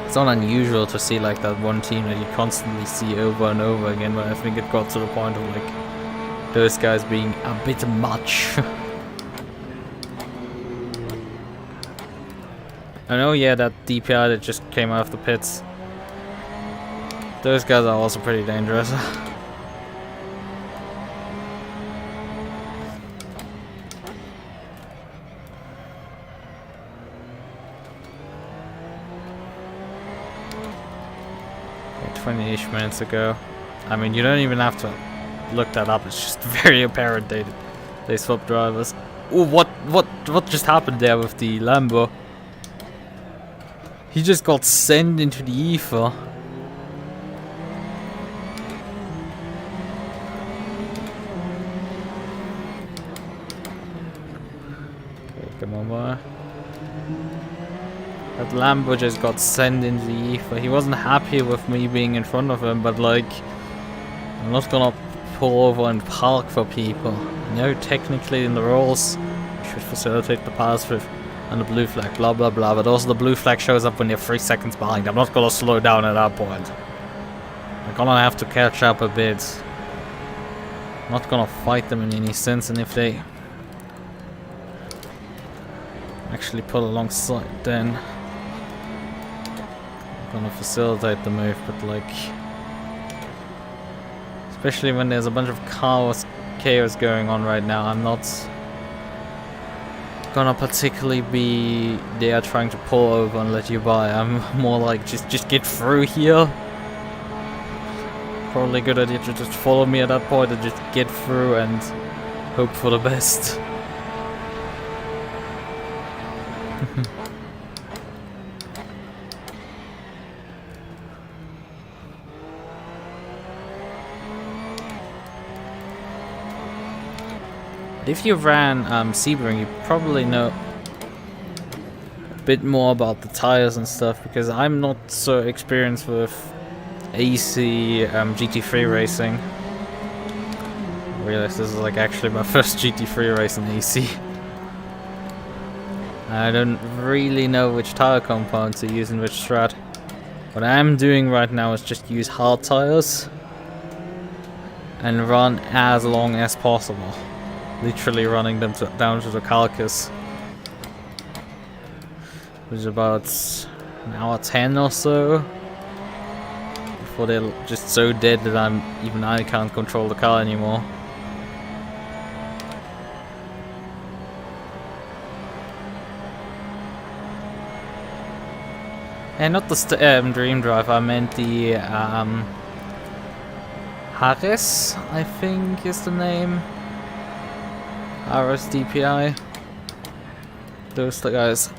It's not unusual to see like that one team that you constantly see over and over again, but I think it got to the point of like those guys being a bit much. I know, yeah, that DPI that just came out of the pits. Those guys are also pretty dangerous. Okay, 20-ish minutes ago. I mean, you don't even have to look that up. It's just very apparent they swapped drivers. Ooh, what just happened there with the Lambo? He just got sent into the ether. over. That Lambo just got sent into the ether. He wasn't happy with me being in front of him, but like, I'm not gonna pull over and park for people. You know, technically in the rules, you should facilitate the pass with and the blue flag, blah blah blah, but also the blue flag shows up when you're 3 seconds behind. I'm not gonna slow down at that point. I'm gonna have to catch up a bit. I'm not gonna fight them in any sense, and if they actually pull alongside, then I'm gonna facilitate the move, but like, especially when there's a bunch of chaos going on right now, I'm not gonna particularly be there trying to pull over and let you by. I'm more like, just get through here. Probably a good idea to just follow me at that point and just get through and hope for the best. If you ran Sebring, you probably know a bit more about the tires and stuff, because I'm not so experienced with AC GT3 racing. I realize this is like actually my first GT3 race in AC. I don't really know which tire compound to use in which strat. What I'm doing right now is just use hard tires and run as long as possible. Literally running them down to the carcass. Which is about an hour 10 or so. Before they're just so dead that even I can't control the car anymore. And not the Dream Drive, I meant the Harris, I think is the name. RS DPI. Those the guys.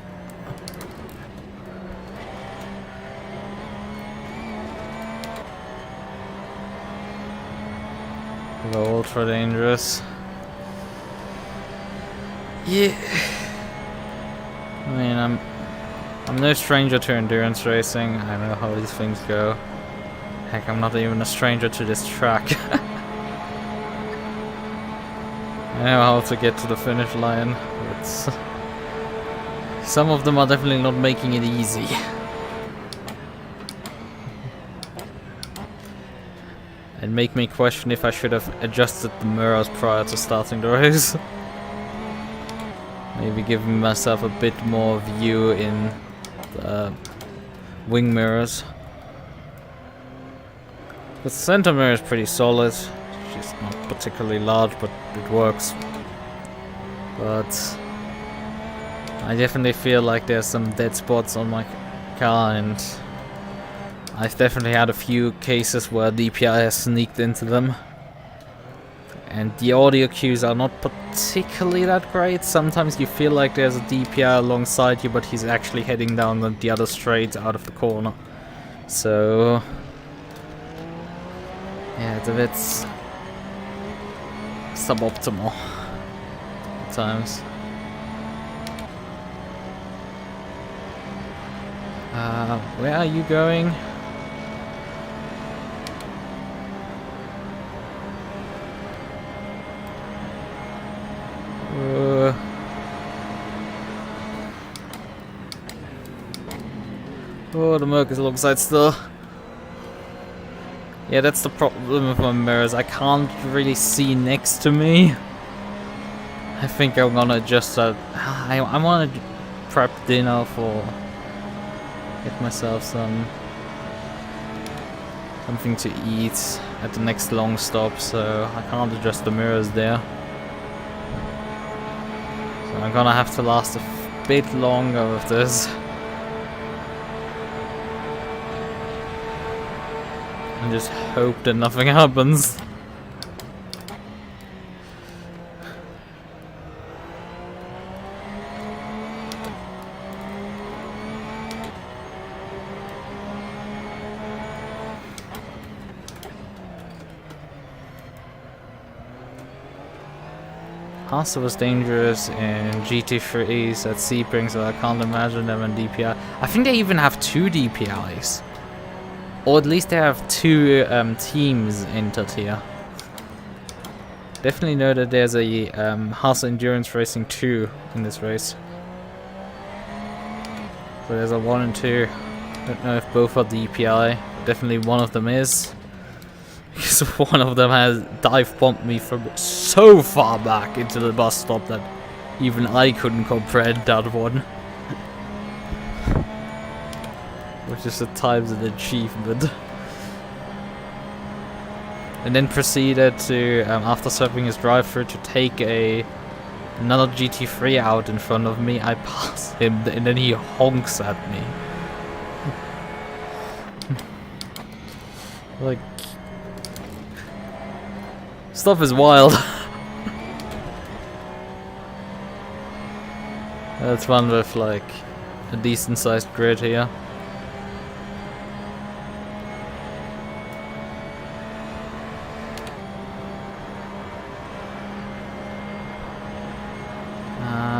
They're ultra dangerous. Yeah. I mean, I'm no stranger to endurance racing. I know how these things go. Heck, I'm not even a stranger to this track. I know how to get to the finish line, but some of them are definitely not making it easy. And make me question if I should have adjusted the mirrors prior to starting the race. Maybe giving myself a bit more view in the wing mirrors. The center mirror is pretty solid. It's not particularly large, but it works. But I definitely feel like there's some dead spots on my car, and I've definitely had a few cases where DPI has sneaked into them. And the audio cues are not particularly that great. Sometimes you feel like there's a DPI alongside you, but he's actually heading down the other straight out of the corner. So yeah, it's a bit suboptimal at times. Where are you going? Oh, the MUQU is alongside still. Yeah, that's the problem with my mirrors. I can't really see next to me. I think I'm gonna adjust that. I wanna prep dinner for... get myself something to eat at the next long stop, so I can't adjust the mirrors there. So I'm gonna have to last a bit longer with this. And just hope that nothing happens. Pasta was dangerous in GT3s at Sebring, so I can't imagine them in DPI. I think they even have 2 DPIs. Or at least they have 2 teams entered here. Definitely know that there's a Haas Endurance Racing 2 in this race. So there's a 1 and 2. Don't know if both are DPI. Definitely one of them is. Because one of them has dive bombed me from so far back into the bus stop that even I couldn't comprehend that one. Which is at times an achievement. And then proceeded to, after surfing his drive-through, to take another GT3 out in front of me. I pass him and then he honks at me. Like, stuff is wild. That's one with like a decent sized grid here.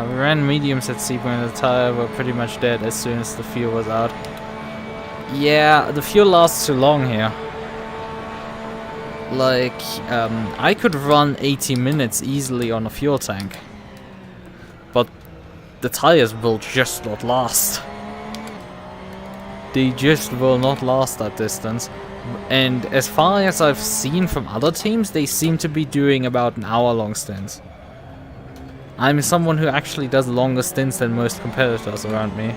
We ran mediums at Sabrent, the tire were pretty much dead as soon as the fuel was out. Yeah, the fuel lasts too long here. Like, I could run 80 minutes easily on a fuel tank. But the tires will just not last. They just will not last that distance. And as far as I've seen from other teams, they seem to be doing about an hour-long stints. I'm someone who actually does longer stints than most competitors around me.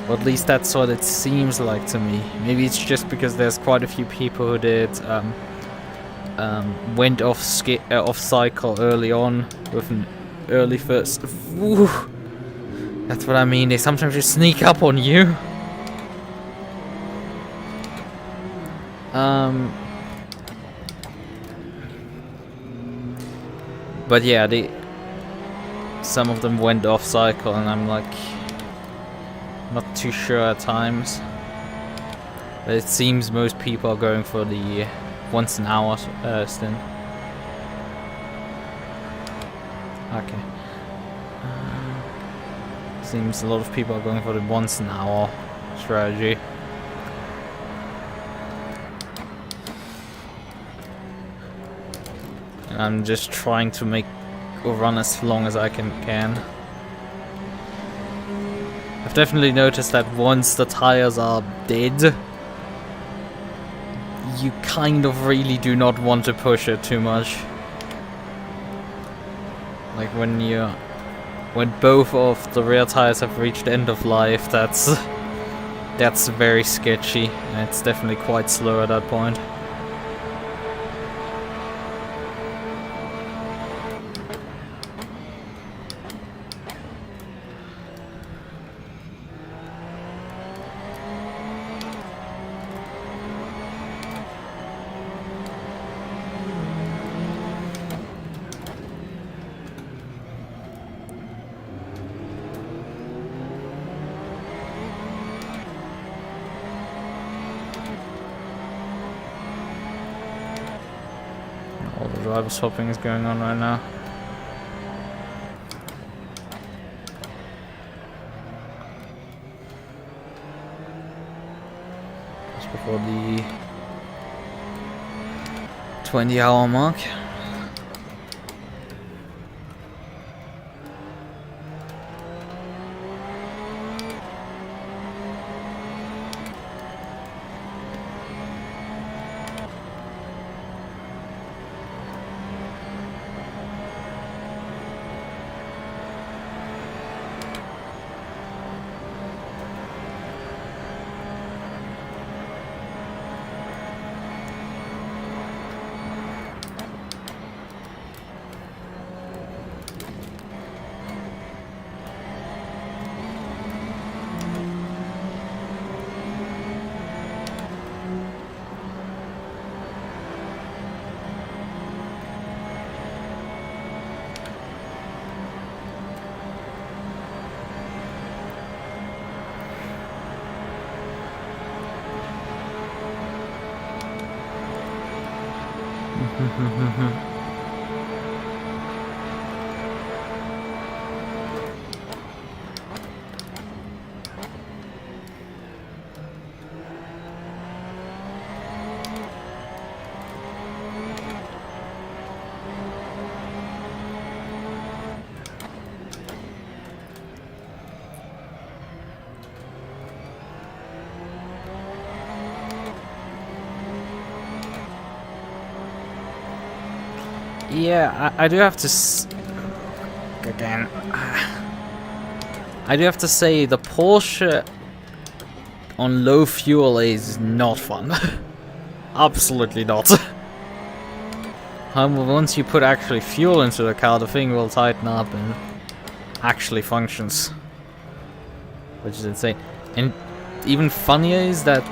Or at least that's what it seems like to me. Maybe it's just because there's quite a few people who did went off cycle early on with an early first. Woo. That's what I mean. They sometimes just sneak up on you. But yeah, some of them went off cycle, and I'm like, not too sure at times. But it seems most people are going for the once an hour stint. Okay. Seems a lot of people are going for the once an hour strategy. And I'm just trying to make or run as long as I can. I've definitely noticed that once the tires are dead, you kind of really do not want to push it too much. Like when both of the rear tires have reached end of life, that's very sketchy, and it's definitely quite slow at that point. All the driver swapping is going on right now. Just before the 20-hour mark. Yeah, I do have to again. I do have to say the Porsche on low fuel is not fun. Absolutely not. Once you put actually fuel into the car, the thing will tighten up and actually functions, which is insane. And even funnier is that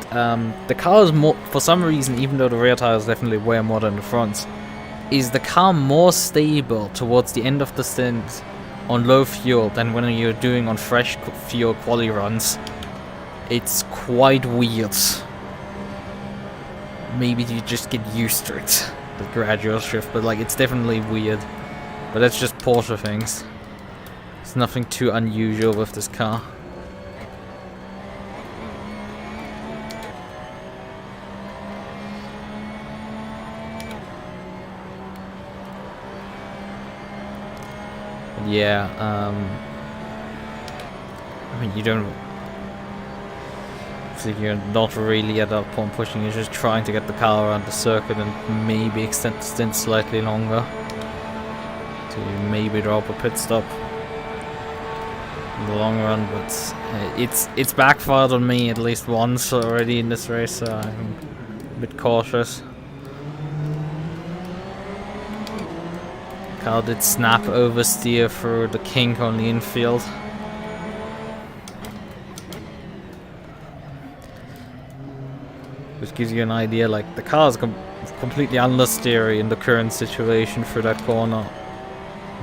the car is more, for some reason, even though the rear tires definitely wear more than the front, is the car more stable towards the end of the stint on low fuel than when you're doing on fresh fuel quali runs. It's quite weird. Maybe you just get used to it, the gradual shift, but like it's definitely weird. But that's just Porsche things. There's nothing too unusual with this car. But yeah, I mean, you don't. So you're not really at that point pushing, you're just trying to get the car around the circuit and maybe extend the stint slightly longer. To maybe drop a pit stop in the long run, but it's backfired on me at least once already in this race, so I'm a bit cautious. Car did snap oversteer through the kink on the infield. Which gives you an idea, like the car is completely understeery in the current situation through that corner.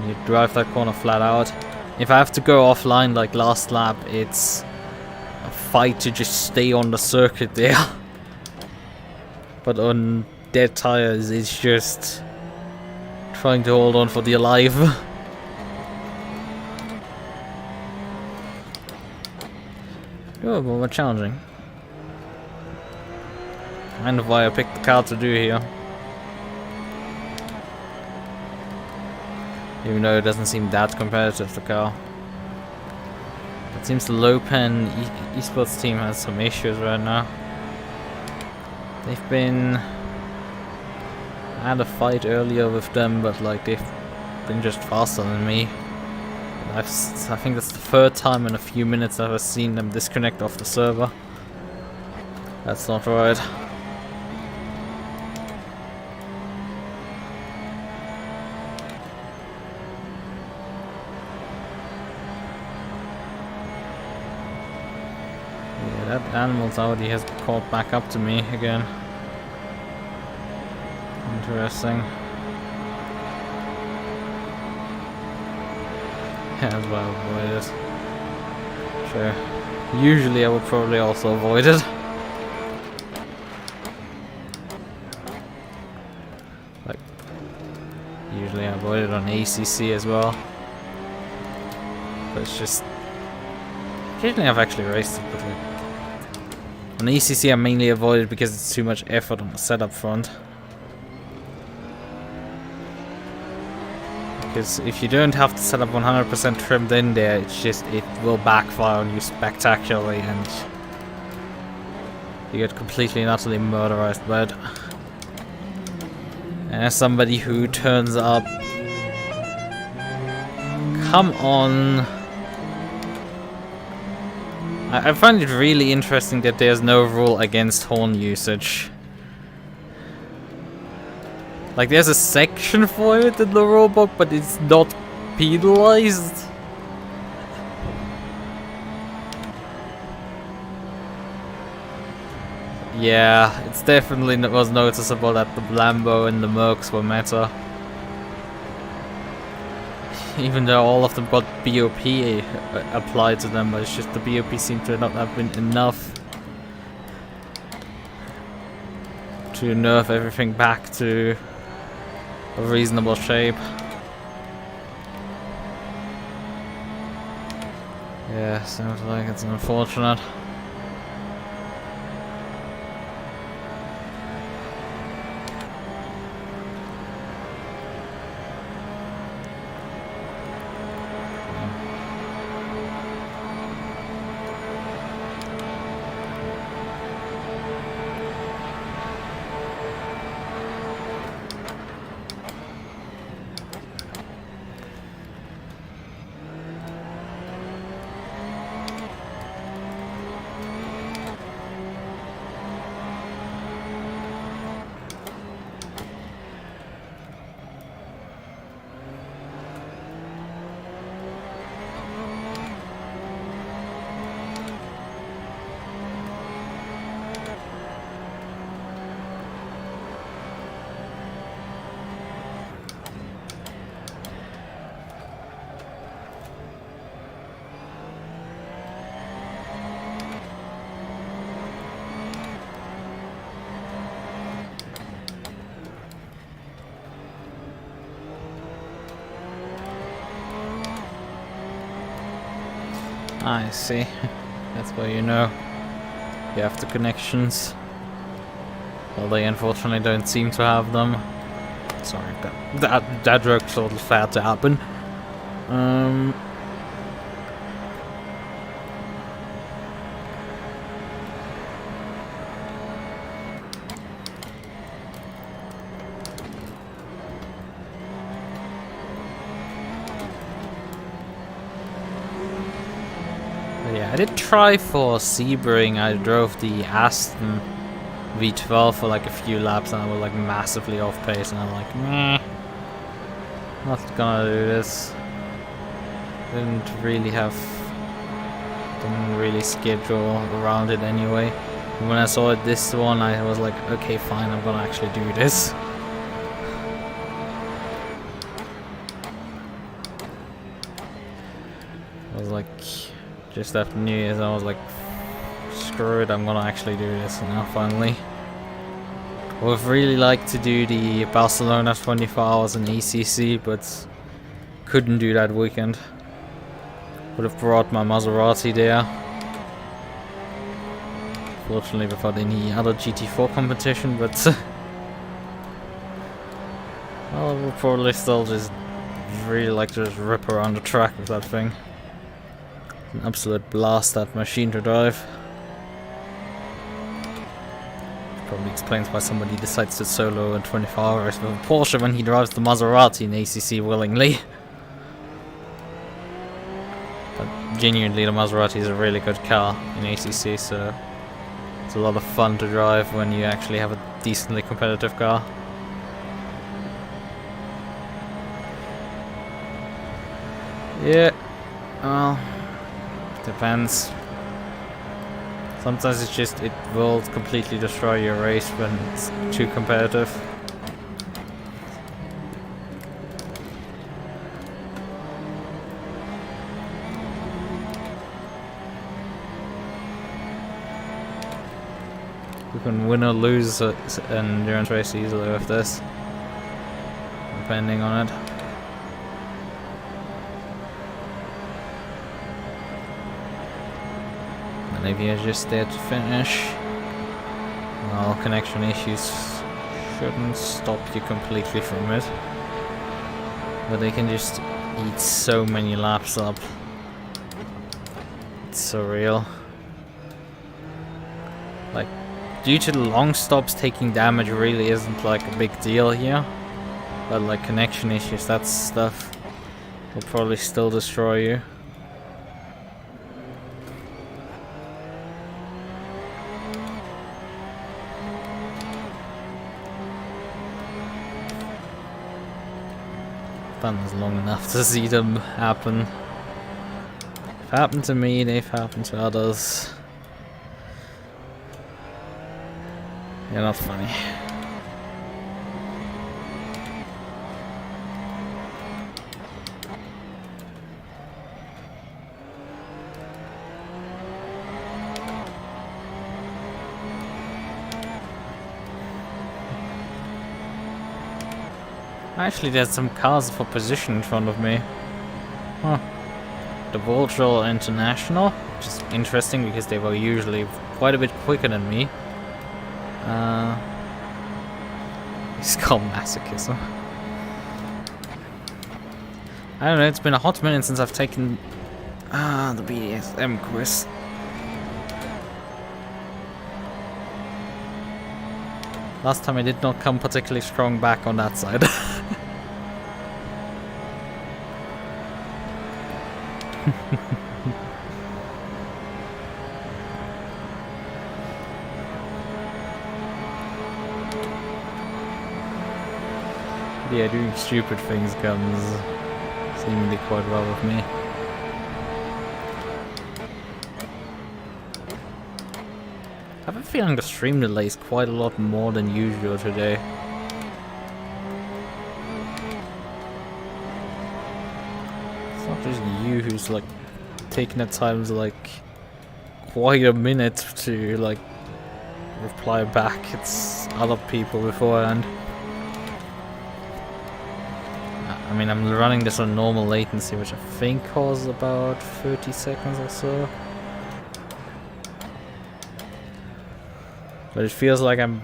You drive that corner flat out. If I have to go offline like last lap, it's a fight to just stay on the circuit there. But on dead tires, it's just trying to hold on for dear life. Oh, but more challenging. Kind of why I picked the car to do here. Even though it doesn't seem that competitive, the car. It seems the low-pen esports team has some issues right now. They've been... I had a fight earlier with them, but like they've been just faster than me. I think that's the third time in a few minutes that I've seen them disconnect off the server. That's not right. That animal's Audi has caught back up to me again. Interesting. Yeah, that's why I avoid it. Sure. Usually I would probably also avoid it. Like, usually I avoid it on ACC as well. But it's just... Occasionally I've actually raced it, but like... On ACC I mainly avoid it because it's too much effort on the setup front. Because if you don't have the setup 100% trimmed in there, it's just, it will backfire on you spectacularly and you get completely and utterly murderized by it. And as somebody who turns up... Come on... I find it really interesting that there's no rule against horn usage. Like, there's a section for it in the rulebook, but it's not penalized. Yeah, it's definitely was noticeable that the Lambo and the Mercs were meta. Even though all of them got BOP applied to them, but it's just the BOP seemed to not have been enough to nerf everything back to a reasonable shape. Yeah, sounds like it's unfortunate. I see. That's where you know you have the connections. Well, they unfortunately don't seem to have them. Sorry, that joke's sort of fair to happen. Yeah, I did try for Sebring. I drove the Aston V12 for like a few laps and I was like massively off pace and I'm like, meh, not gonna do this. Didn't really schedule around it anyway. And when I saw this one, I was like, okay, fine, I'm gonna actually do this. I was like, just after New Year's, I was like, screw it, I'm gonna actually do this now, finally. I would really like to do the Barcelona 24 hours in ACC, but couldn't do that weekend. Would have brought my Maserati there. Fortunately, without any other GT4 competition, but well, I would probably still just really like to just rip around the track with that thing. An absolute blast, that machine to drive. Probably explains why somebody decides to solo in 24 hours with a Porsche when he drives the Maserati in ACC willingly. But genuinely, the Maserati is a really good car in ACC, so it's a lot of fun to drive when you actually have a decently competitive car. Yeah, well, depends. Sometimes it's just, it will completely destroy your race when it's too competitive. You can win or lose an endurance race easily with this, depending on it. Maybe you're just there to finish. Well, connection issues shouldn't stop you completely from it. But they can just eat so many laps up. It's surreal. Like, due to the long stops, taking damage really isn't like a big deal here. But like connection issues, that stuff will probably still destroy you. Done this long enough to see them happen. They've happened to me, they've happened to others. You're not funny. Actually, there's some cars for position in front of me. Huh. The Virtual International, which is interesting because they were usually quite a bit quicker than me. It's called Masochism. I don't know, it's been a hot minute since I've taken the BDSM quiz. Last time I did not come particularly strong back on that side. Yeah, doing stupid things comes seemingly quite well with me. I have a feeling the stream delays quite a lot more than usual today. It's not just you who's like taking at times like quite a minute to like reply back. It's other people beforehand. I mean, I'm running this on normal latency, which I think causes about 30 seconds or so. But it feels like I'm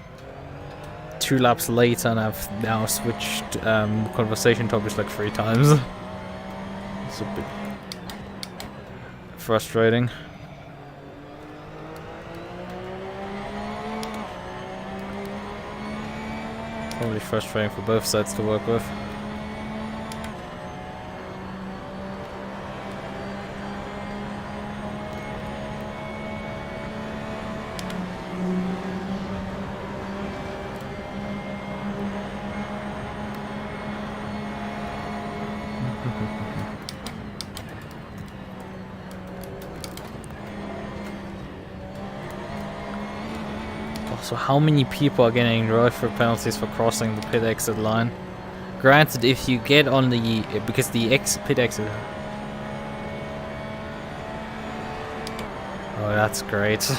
2 laps later and I've now switched conversation topics like 3 times. It's a bit frustrating. Probably frustrating for both sides to work with. So how many people are getting drive-through penalties for crossing the pit exit line? Granted, if you get on the... because the pit exit... Oh, that's great.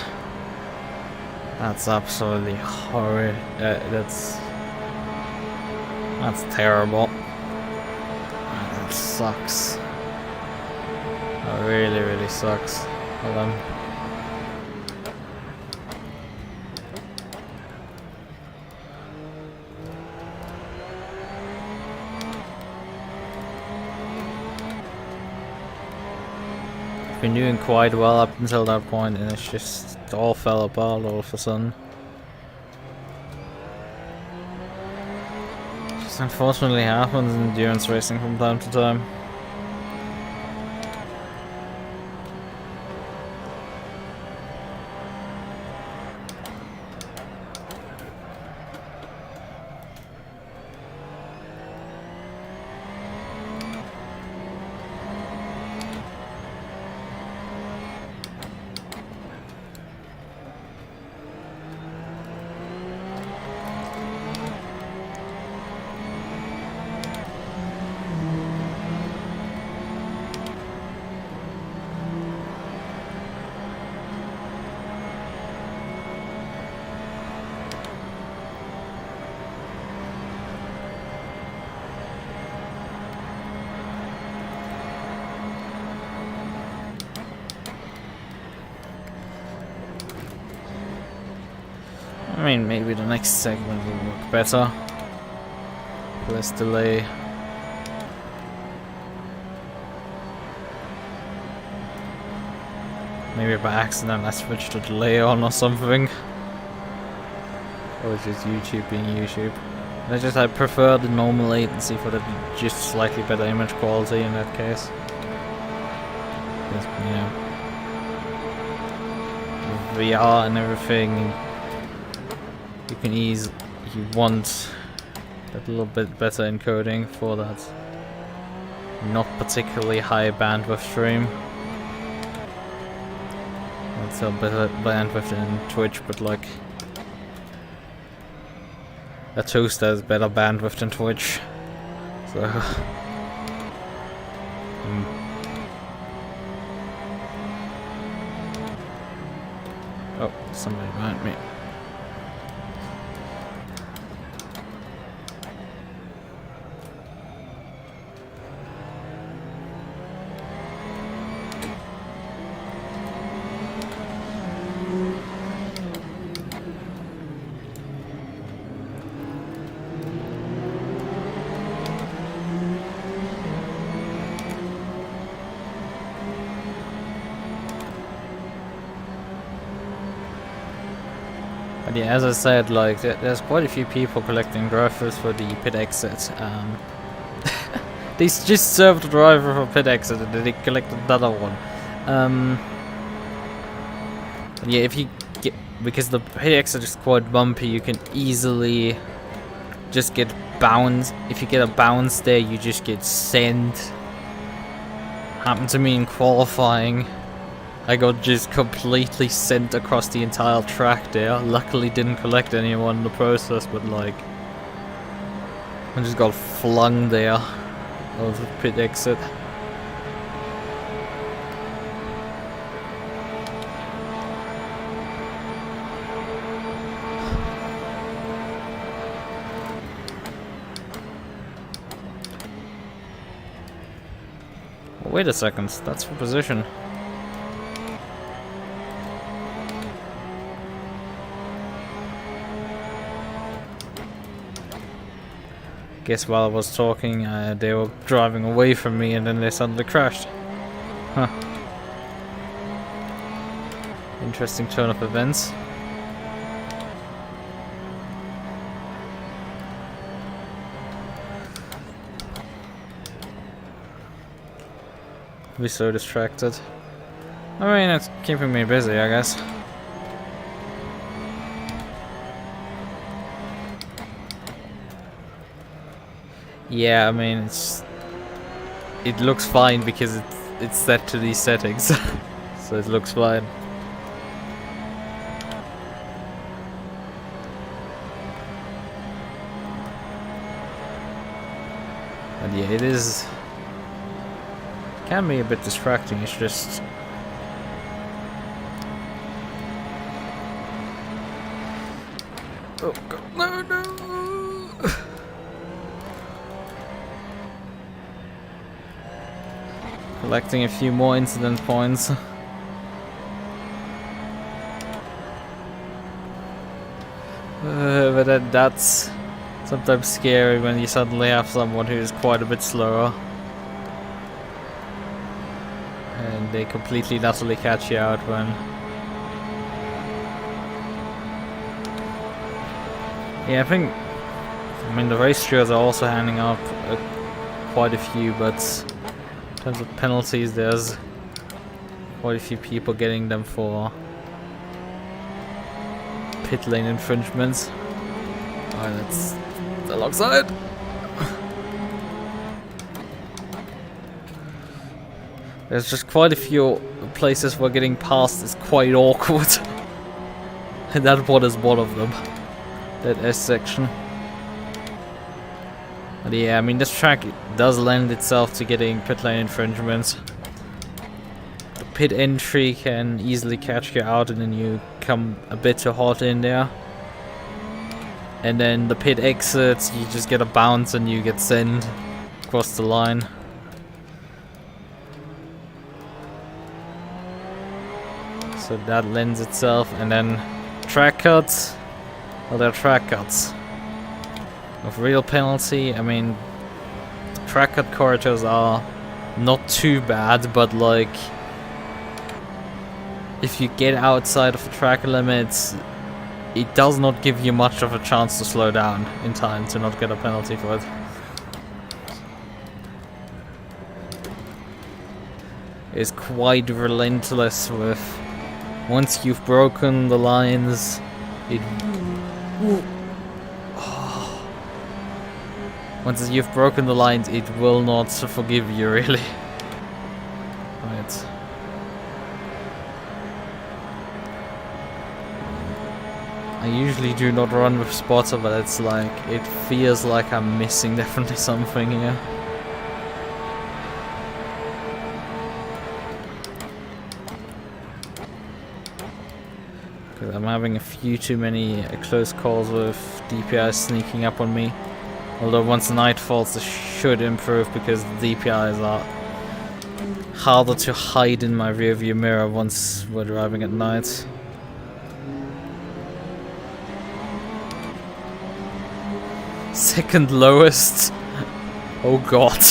That's absolutely horrid. That's terrible. That sucks. That really, really sucks. Hold on. Been doing quite well up until that point, and it's just all fell apart all of a sudden. Just unfortunately happens in endurance racing from time to time. I mean, maybe the next segment will work better. Less delay. Maybe by accident I switched the delay on or something. Or just YouTube being YouTube. I prefer the normal latency for the just slightly better image quality in that case. Because, you know, with VR and everything, you can you want that little bit better encoding for that not particularly high bandwidth stream. It's a better bandwidth in Twitch, but like a toaster has better bandwidth than Twitch. So oh, somebody behind me. But yeah, as I said, like there's quite a few people collecting drivers for the pit exit. They just served the driver for pit exit and then they collected another one. Yeah, if you get, because the pit exit is quite bumpy, you can easily just get bounced. If you get a bounce there, you just get sent. Happened to me in qualifying. I got just completely sent across the entire track there. Luckily didn't collect anyone in the process, but like I just got flung there of the pit exit. Wait a second, that's for position. Guess while I was talking, they were driving away from me and then they suddenly crashed. Huh. Interesting turn of events. Be so distracted. I mean, it's keeping me busy, I guess. Yeah, I mean, it looks fine because it's set to these settings, so it looks fine. And yeah, it is. Can be a bit distracting. It's just. Oh god, no, no! Collecting a few more incident points. But that's sometimes scary when you suddenly have someone who's quite a bit slower. And they completely and utterly catch you out when... Yeah, I mean the race stewards are also handing out quite a few, but in terms of penalties there's quite a few people getting them for pit lane infringements. Oh, that's the long side. There's just quite a few places where getting past is quite awkward. And that one is one of them. That S section. But yeah, I mean this track does lend itself to getting pit lane infringements. The pit entry can easily catch you out and then you come a bit too hot in there. And then the pit exits, you just get a bounce and you get sent across the line. So that lends itself, and then track cuts. Well, they're track cuts. Of real penalty, I mean, track cut corridors are not too bad, but like, if you get outside of the track limits, it does not give you much of a chance to slow down in time to not get a penalty for it. It's quite relentless with, once you've broken the lines, it... Once you've broken the lines, it will not forgive you, really. Right. I usually do not run with spotter, but it's like, it feels like I'm missing definitely something here. Because I'm having a few too many close calls with DPI sneaking up on me. Although once night falls, this should improve because the DPIs are harder to hide in my rearview mirror once we're driving at night. Second lowest. Oh god.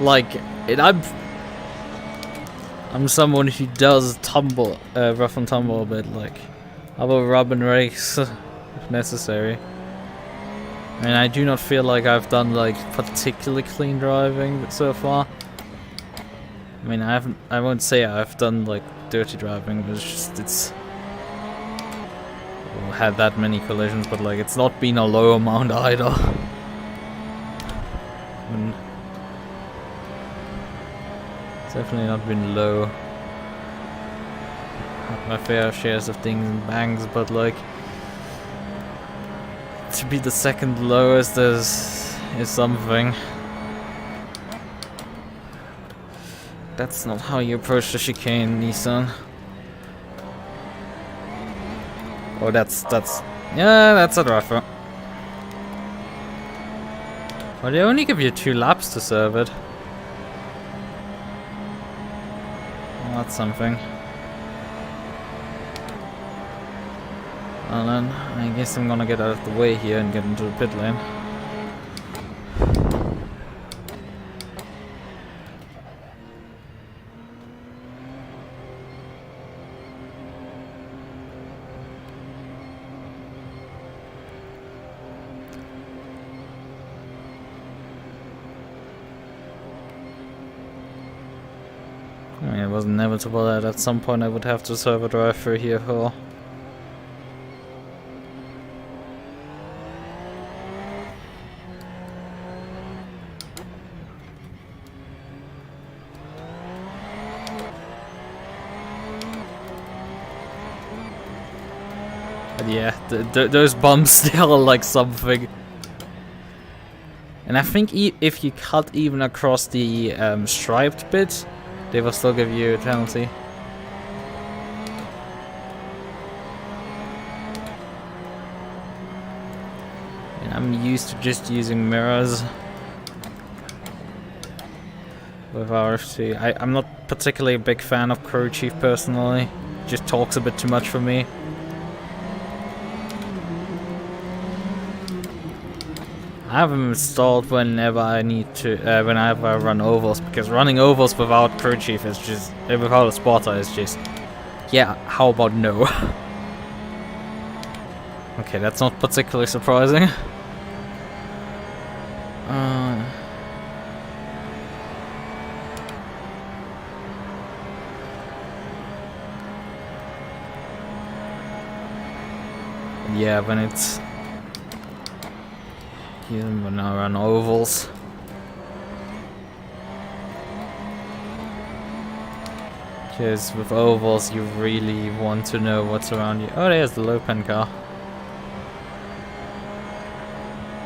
Like, I'm someone who does tumble, rough and tumble a bit. Like, I will rub and race if necessary. I mean, I do not feel like I've done like particularly clean driving so far. I mean, I won't say I've done like dirty driving, but it's had that many collisions, but like it's not been a low amount either. I mean, it's definitely not been low. Had my fair shares of dings and bangs, but like, to be the second lowest is something. That's not how you approach the chicane, Nissan. Oh, that's a rougher. Well, they only give you 2 laps to serve it. That's something. Well then, I guess I'm gonna get out of the way here and get into the pit lane. I mean, it was inevitable that at some point I would have to server drive through here for. But yeah, those bumps, they are like something. And I think if you cut even across the striped bit, they will still give you a penalty. And I'm used to just using mirrors with RFC. I'm not particularly a big fan of Crew Chief personally. Just talks a bit too much for me. I have them installed whenever I need to, whenever I run ovals, because running ovals without Crew Chief is just, without a spotter is just, yeah, how about no? Okay, that's not particularly surprising. Yeah, when it's... when I run ovals. Because with ovals you really want to know what's around you. Oh, there's the low pen car.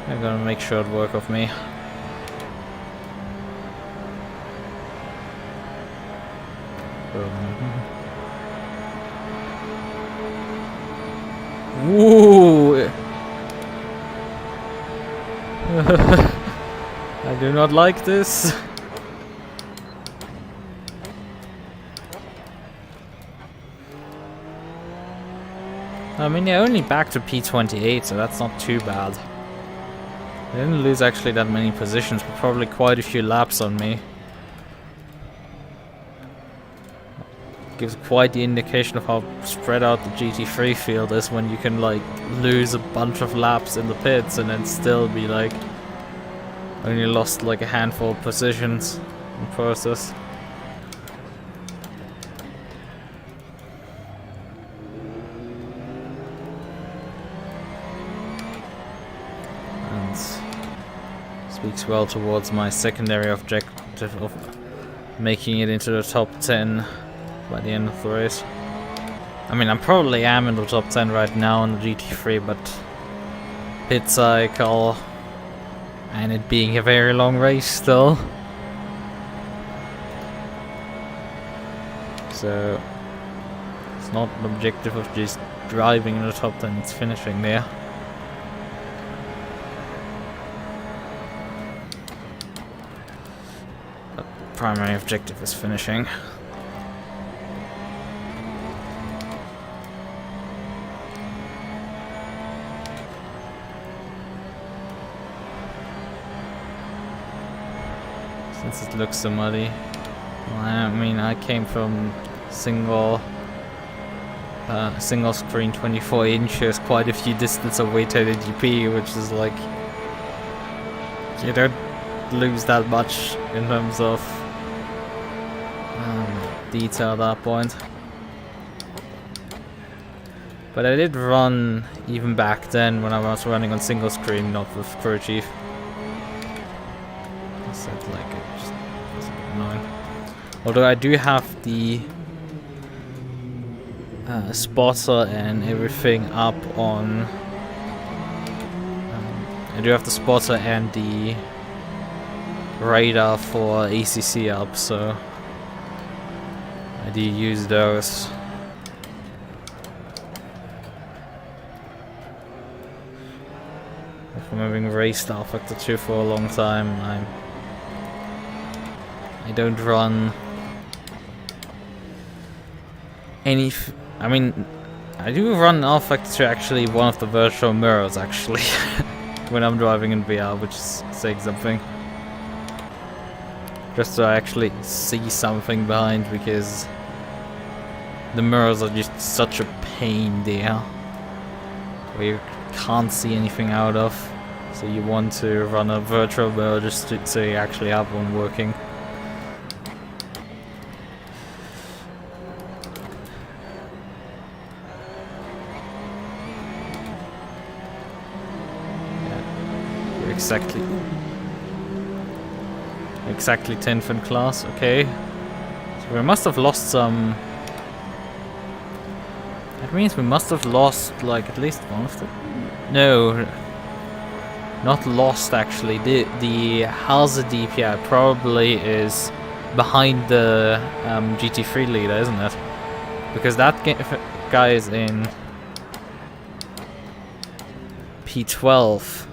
I'm gonna make sure it works with me. Ooh! I do not like this. I mean, they're only back to P28, so that's not too bad. They didn't lose actually that many positions, but probably quite a few laps on me. Gives quite the indication of how spread out the GT3 field is when you can like lose a bunch of laps in the pits and then still be like only lost like a handful of positions in process. And speaks well towards my secondary objective of making it into the top 10 by the end of the race. I mean, I probably am in the top 10 right now on the GT3, but pit cycle and it being a very long race still. So it's not an objective of just driving in the top 10, it's finishing there. The primary objective is finishing. Since it looks so muddy. Well, I mean, I came from single screen 24 inches, quite a few distance away to the GP, which is like, you don't lose that much in terms of detail at that point. But I did run even back then when I was running on single screen, not with Crew Chief. So like it just was a bit annoying. Although I do have the spotter and everything up on. I do have the spotter and the radar for ACC up, so I do use those. From having raced Star Factor 2 for a long time, I don't run I mean, I do run Alpha to actually one of the virtual mirrors actually when I'm driving in VR, which is saying something. Just so I actually see something behind, because the mirrors are just such a pain there, where you can't see anything out of. So you want to run a virtual mirror just so you actually have one working. Yeah. Exactly 10th in class, okay. So we must have lost some... That means we must have lost, like, at least one of them. No, not lost actually. The Halza DPI probably is behind the GT3 leader, isn't it? Because that guy is in P12.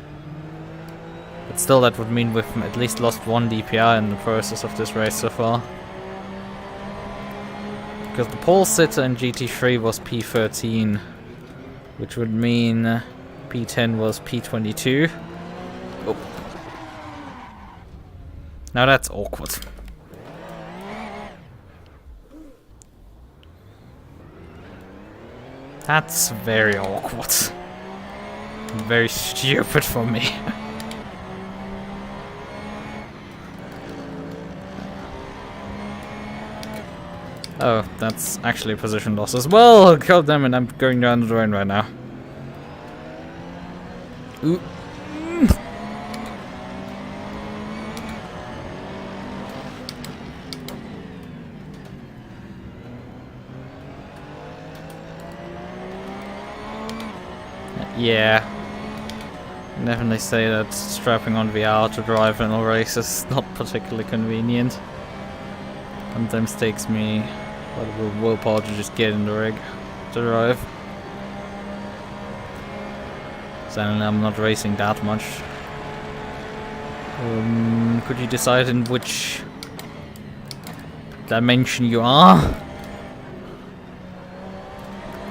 But still, that would mean we've at least lost one DPI in the process of this race so far. Because the pole sitter in GT3 was P13, which would mean P10 was P22. Oh. Now that's awkward. That's very awkward. Very stupid for me. Oh, that's actually a position loss as well. God damn it, I'm going down the drain right now. Ooh. Yeah. Definitely say that strapping on VR to drive in a race is not particularly convenient. Sometimes takes me a lot of willpower to just get in the rig to drive. So I'm not racing that much. Could you decide in which dimension you are?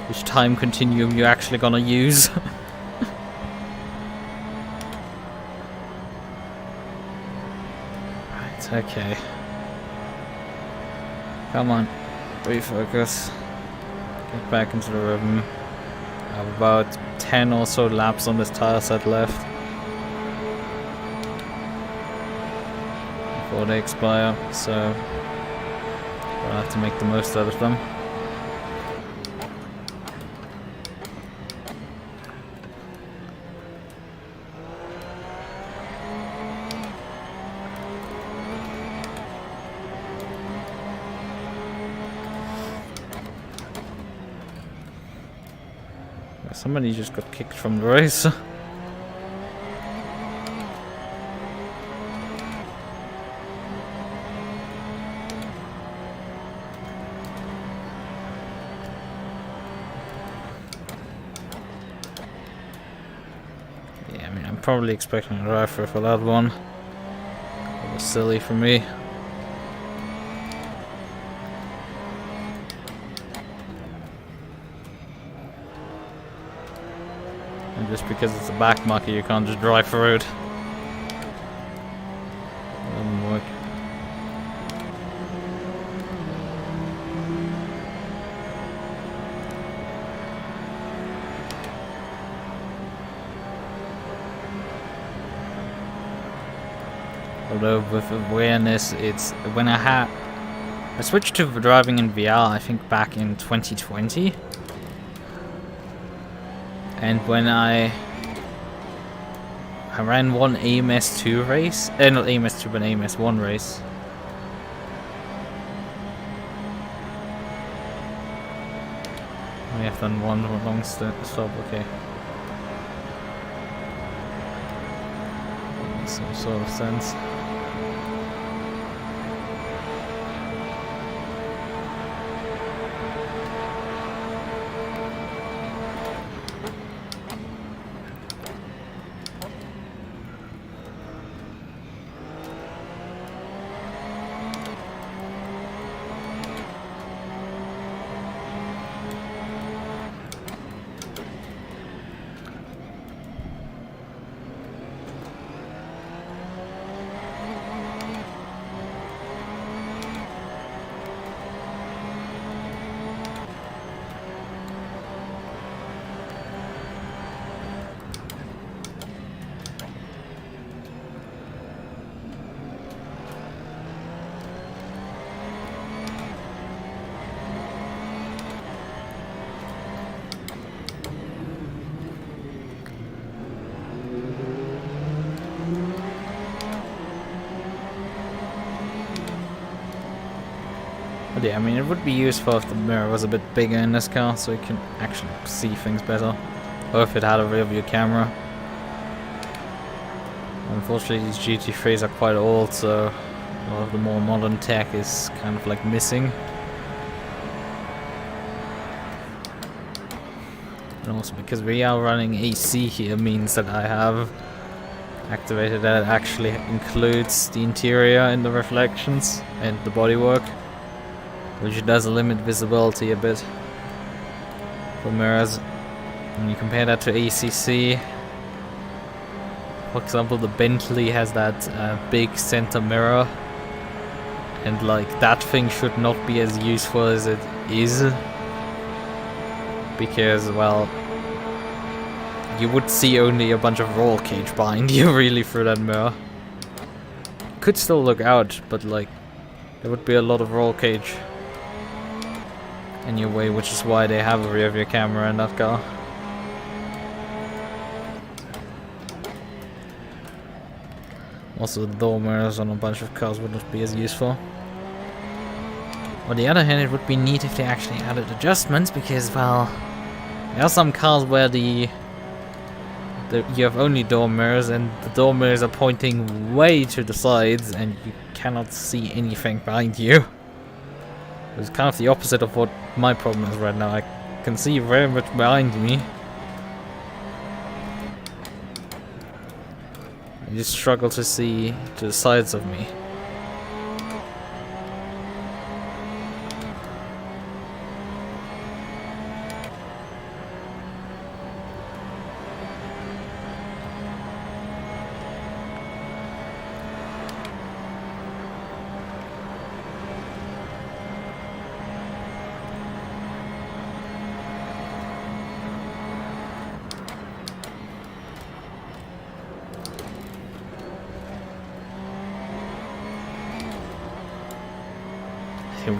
Which time continuum you're actually gonna use? Right, okay. Come on, refocus. Get back into the rhythm. I have about 10 or so laps on this tire set left before they expire, so I'll have to make the most out of them. Somebody just got kicked from the race. Yeah, I mean, I'm probably expecting a drive-through for that one. It was silly for me. And just because it's a back marker, you can't just drive through it. It doesn't work. Although with awareness, it's when I switched to driving in VR, I think back in 2020. And when I ran one AMS2 race, not AMS2 but AMS1 race. We have done one long stop, okay. Makes some sort of sense. possibility. I mean, it would be useful if the mirror was a bit bigger in this car, so you can actually see things better. Or if it had a rear view camera. Unfortunately, these GT3s are quite old, so a lot of the more modern tech is kind of like missing. And also because we are running AC here means that I have activated that it actually includes the interior in the reflections and the bodywork, which does limit visibility a bit for mirrors. When you compare that to ACC, for example, the Bentley has that big center mirror, and like that thing should not be as useful as it is, because, well, you would see only a bunch of roll cage behind you really through that mirror. Could still look out, but like there would be a lot of roll cage in your way, which is why they have a rear view camera in that car. Also, the door mirrors on a bunch of cars would not be as useful. On the other hand, it would be neat if they actually added adjustments, because, well, there are some cars where you have only door mirrors, and the door mirrors are pointing way to the sides, and you cannot see anything behind you. It's kind of the opposite of what my problem is right now. I can see very much behind me. I just struggle to see to the sides of me.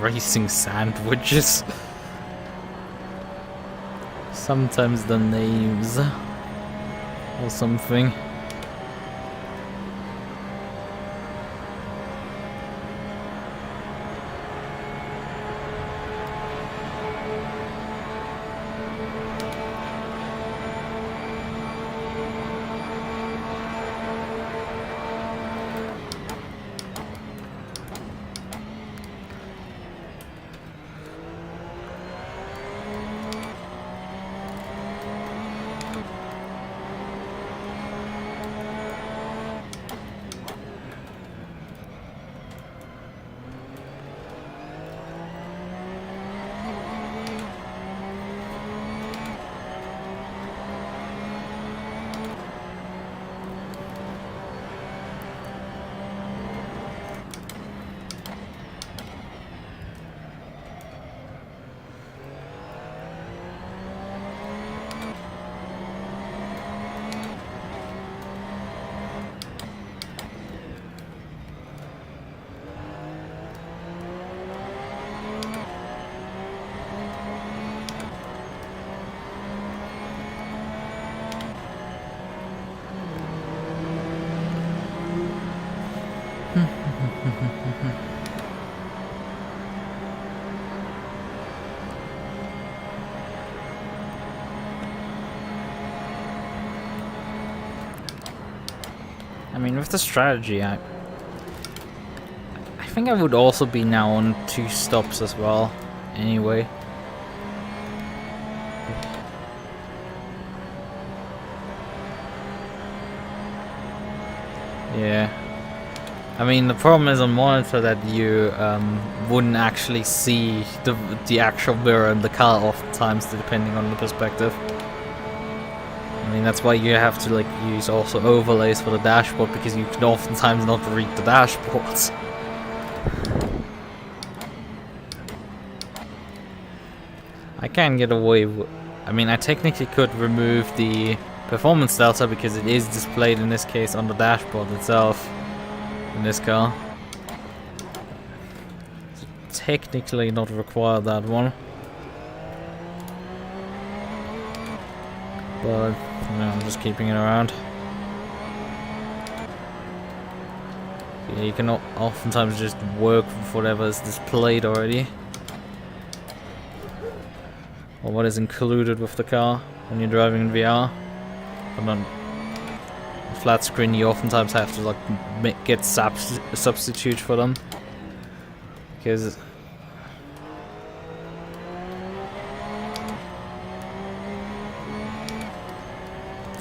Racing sandwiches. Sometimes the names or something. I mean, with the strategy, I think I would also be now on 2 stops as well, anyway. Yeah. I mean, the problem is on monitor that you wouldn't actually see the actual mirror in the car oftentimes, depending on the perspective. I mean, that's why you have to like use also overlays for the dashboard, because you can oftentimes not read the dashboards. I can get away with... I mean, I technically could remove the performance delta because it is displayed in this case on the dashboard itself in this car. So technically not require that one. But no, I'm just keeping it around. Yeah, you can oftentimes just work with whatever is displayed already. or what is included with the car when you're driving in VR. But on a flat screen, you oftentimes have to like get a substitute for them, because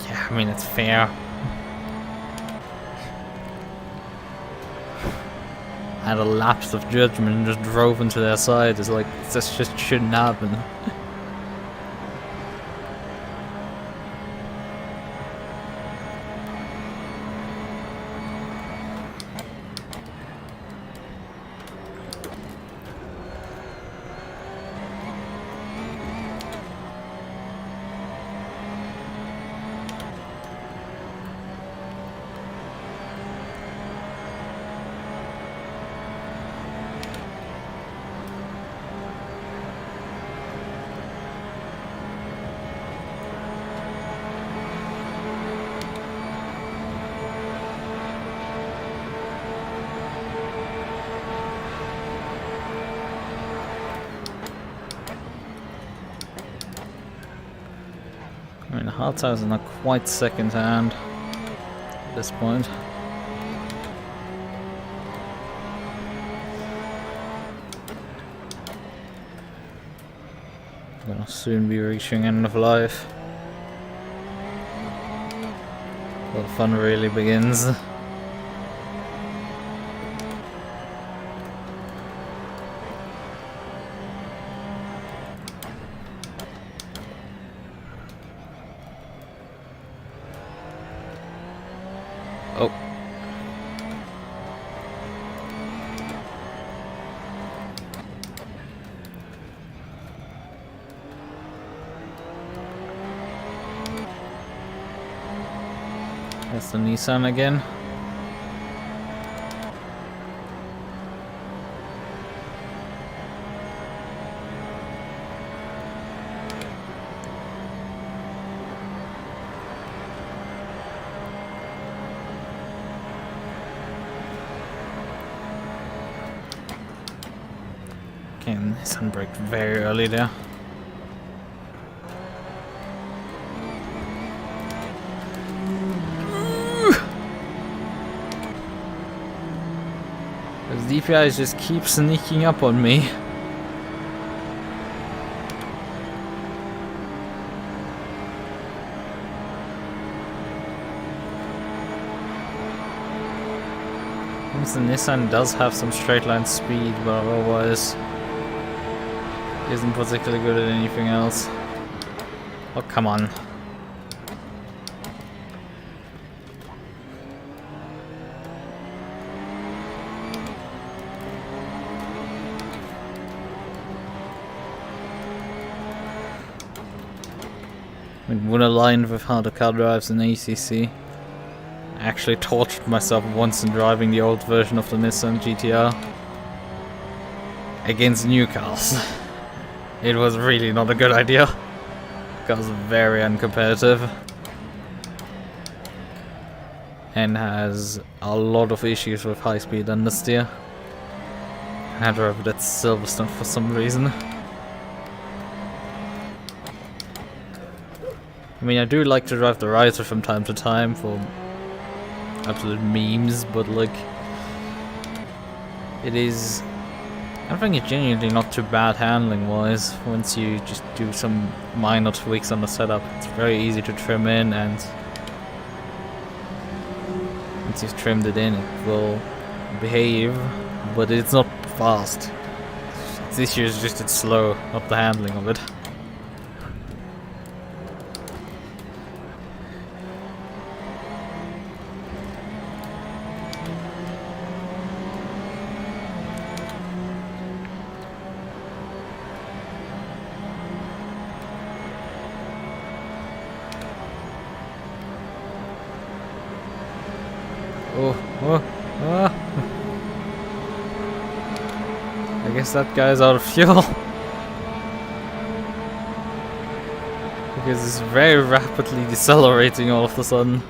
yeah, I mean it's fair. I had a lapse of judgment and just drove into their side. It's like, this just shouldn't happen. I mean, the hard tires are not quite second hand at this point. I'm gonna soon be reaching end of life. Where the fun really begins. Oh. That's the Nissan again. Okay, Nissan braked very early there. Those DPIs just keep sneaking up on me. The Nissan does have some straight line speed, but otherwise isn't particularly good at anything else. Oh, come on. I mean, when aligned with how the car drives in ACC, I actually tortured myself once in driving the old version of the Nissan GTR against new cars. It was really not a good idea. The car's very uncompetitive and has a lot of issues with high speed understeer. I drove it at Silverstone for some reason. I mean, I do like to drive the Riser from time to time for absolute memes, but like, it is, I think it's genuinely not too bad handling wise once you just do some minor tweaks on the setup. It's very easy to trim in, and once you've trimmed it in, it will behave, but it's not fast. Its issue is just it's slow, not the handling of it. I guess that guy's out of fuel. Because it's very rapidly decelerating all of a sudden.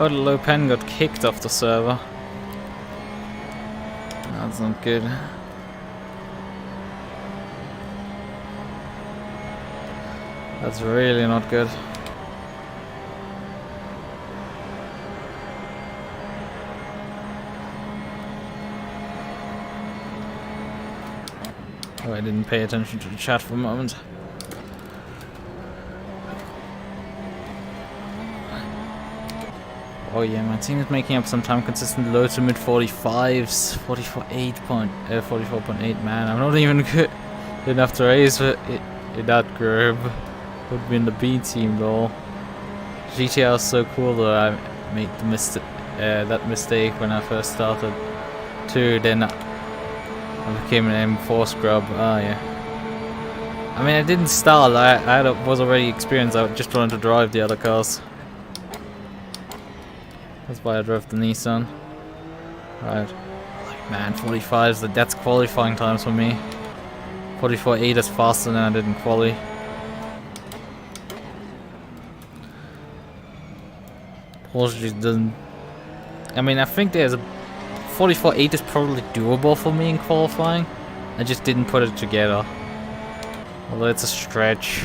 Oh, the low pen got kicked off the server. That's not good. That's really not good. Oh, I didn't pay attention to the chat for a moment. Oh yeah, my team is making up some time consistent low to mid 45s, 44.8 man. I'm not even good enough to race in that group. Would be in the B team though. GTR is so cool though. I made the that mistake when I first started too. Then I became an M4 scrub. Ah yeah. I mean, I didn't start. I was already experienced. I just wanted to drive the other cars. That's why I drove the Nissan. Right. Man, 45s, that's qualifying times for me. 44.8 is faster than I did in Qualy. Porsche just doesn't... I mean, I think there's a... 44.8 is probably doable for me in qualifying. I just didn't put it together. Although it's a stretch.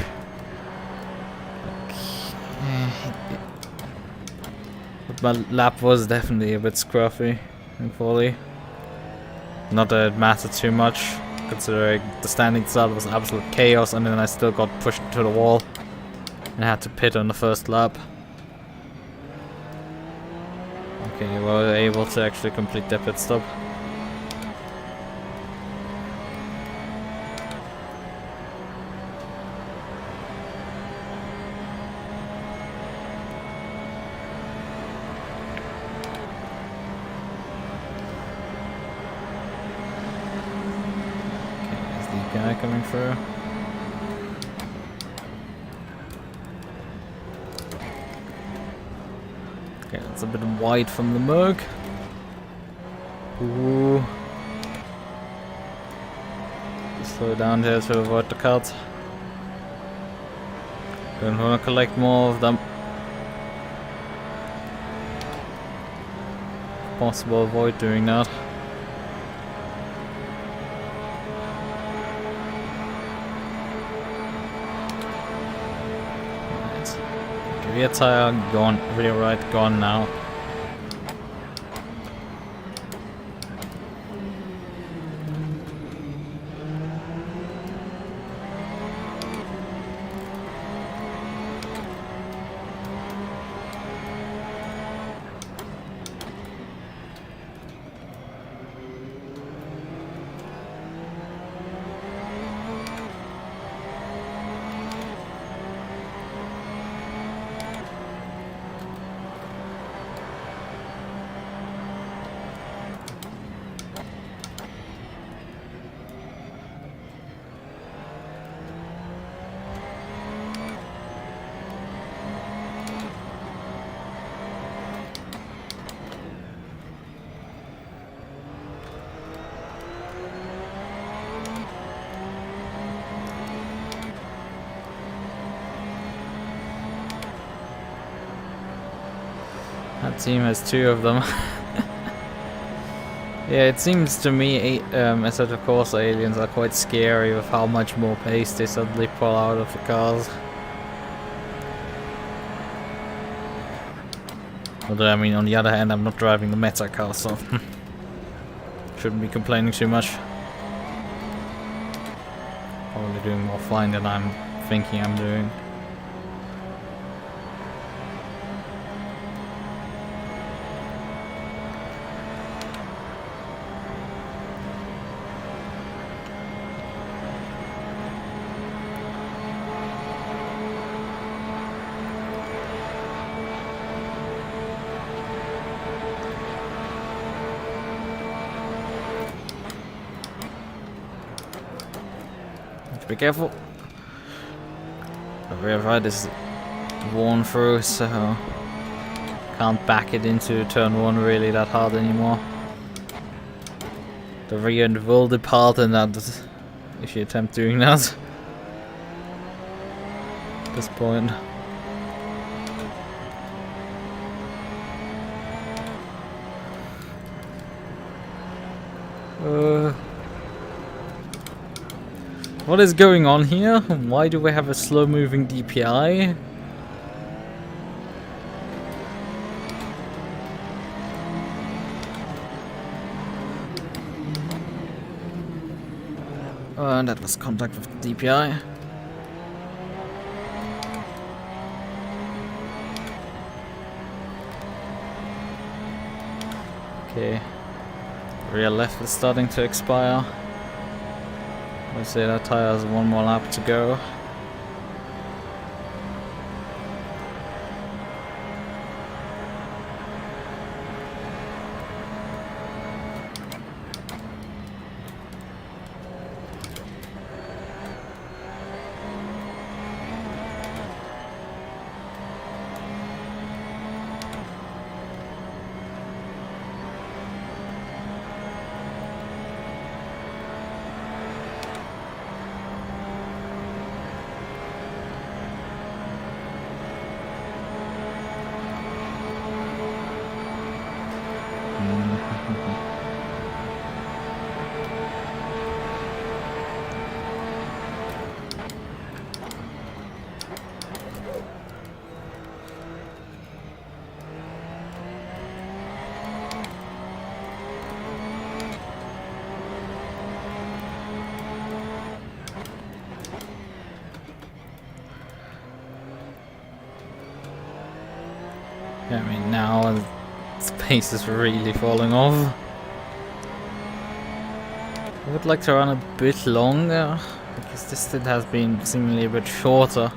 My lap was definitely a bit scruffy in Qualy. Not that it mattered too much, considering the standing start was absolute chaos, and then I still got pushed to the wall and had to pit on the first lap. Okay, we were able to actually complete the pit stop. Guy coming through. Okay, that's a bit wide from the MUQU. Ooh. Slow down here to avoid the cut. Don't want to collect more of them. If possible, avoid doing that. Rear tire gone, rear right gone now. That team has two of them. Yeah, it seems to me Assetto Corsa aliens are quite scary with how much more pace they suddenly pull out of the cars. Although, I mean, on the other hand, I'm not driving the meta car, so shouldn't be complaining too much. Probably doing more flying than I'm thinking I'm doing. Be careful. The rear right is worn through, so can't back it into turn one really that hard anymore. The rear end will depart in that if you attempt doing that at this point. What is going on here? Why do we have a slow-moving DPI? And that was contact with the DPI. Okay. Rear left is starting to expire. Let's say that tire has one more lap to go. I mean, now the pace is really falling off. I would like to run a bit longer, because this stint has been seemingly a bit shorter.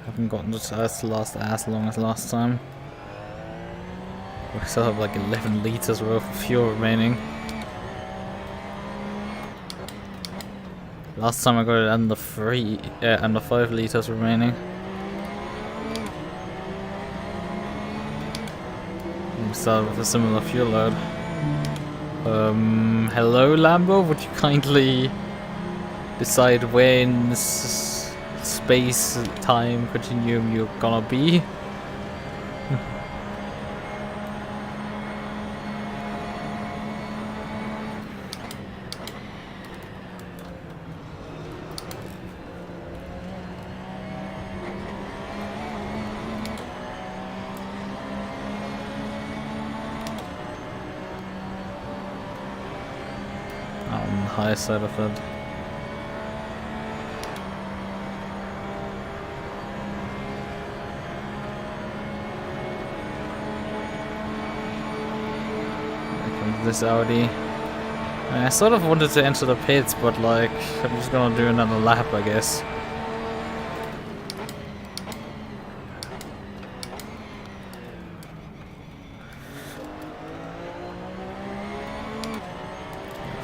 Haven't gotten the tires to last as long as last time. We still have like 11 liters worth of fuel remaining. Last time I got it under 5 liters remaining. We start with a similar fuel load. Hello Lambo, would you kindly decide where in this space time continuum you're gonna be? On the high side of it. Here comes this Audi. I sort of wanted to enter the pits, but like, I'm just gonna do another lap, I guess.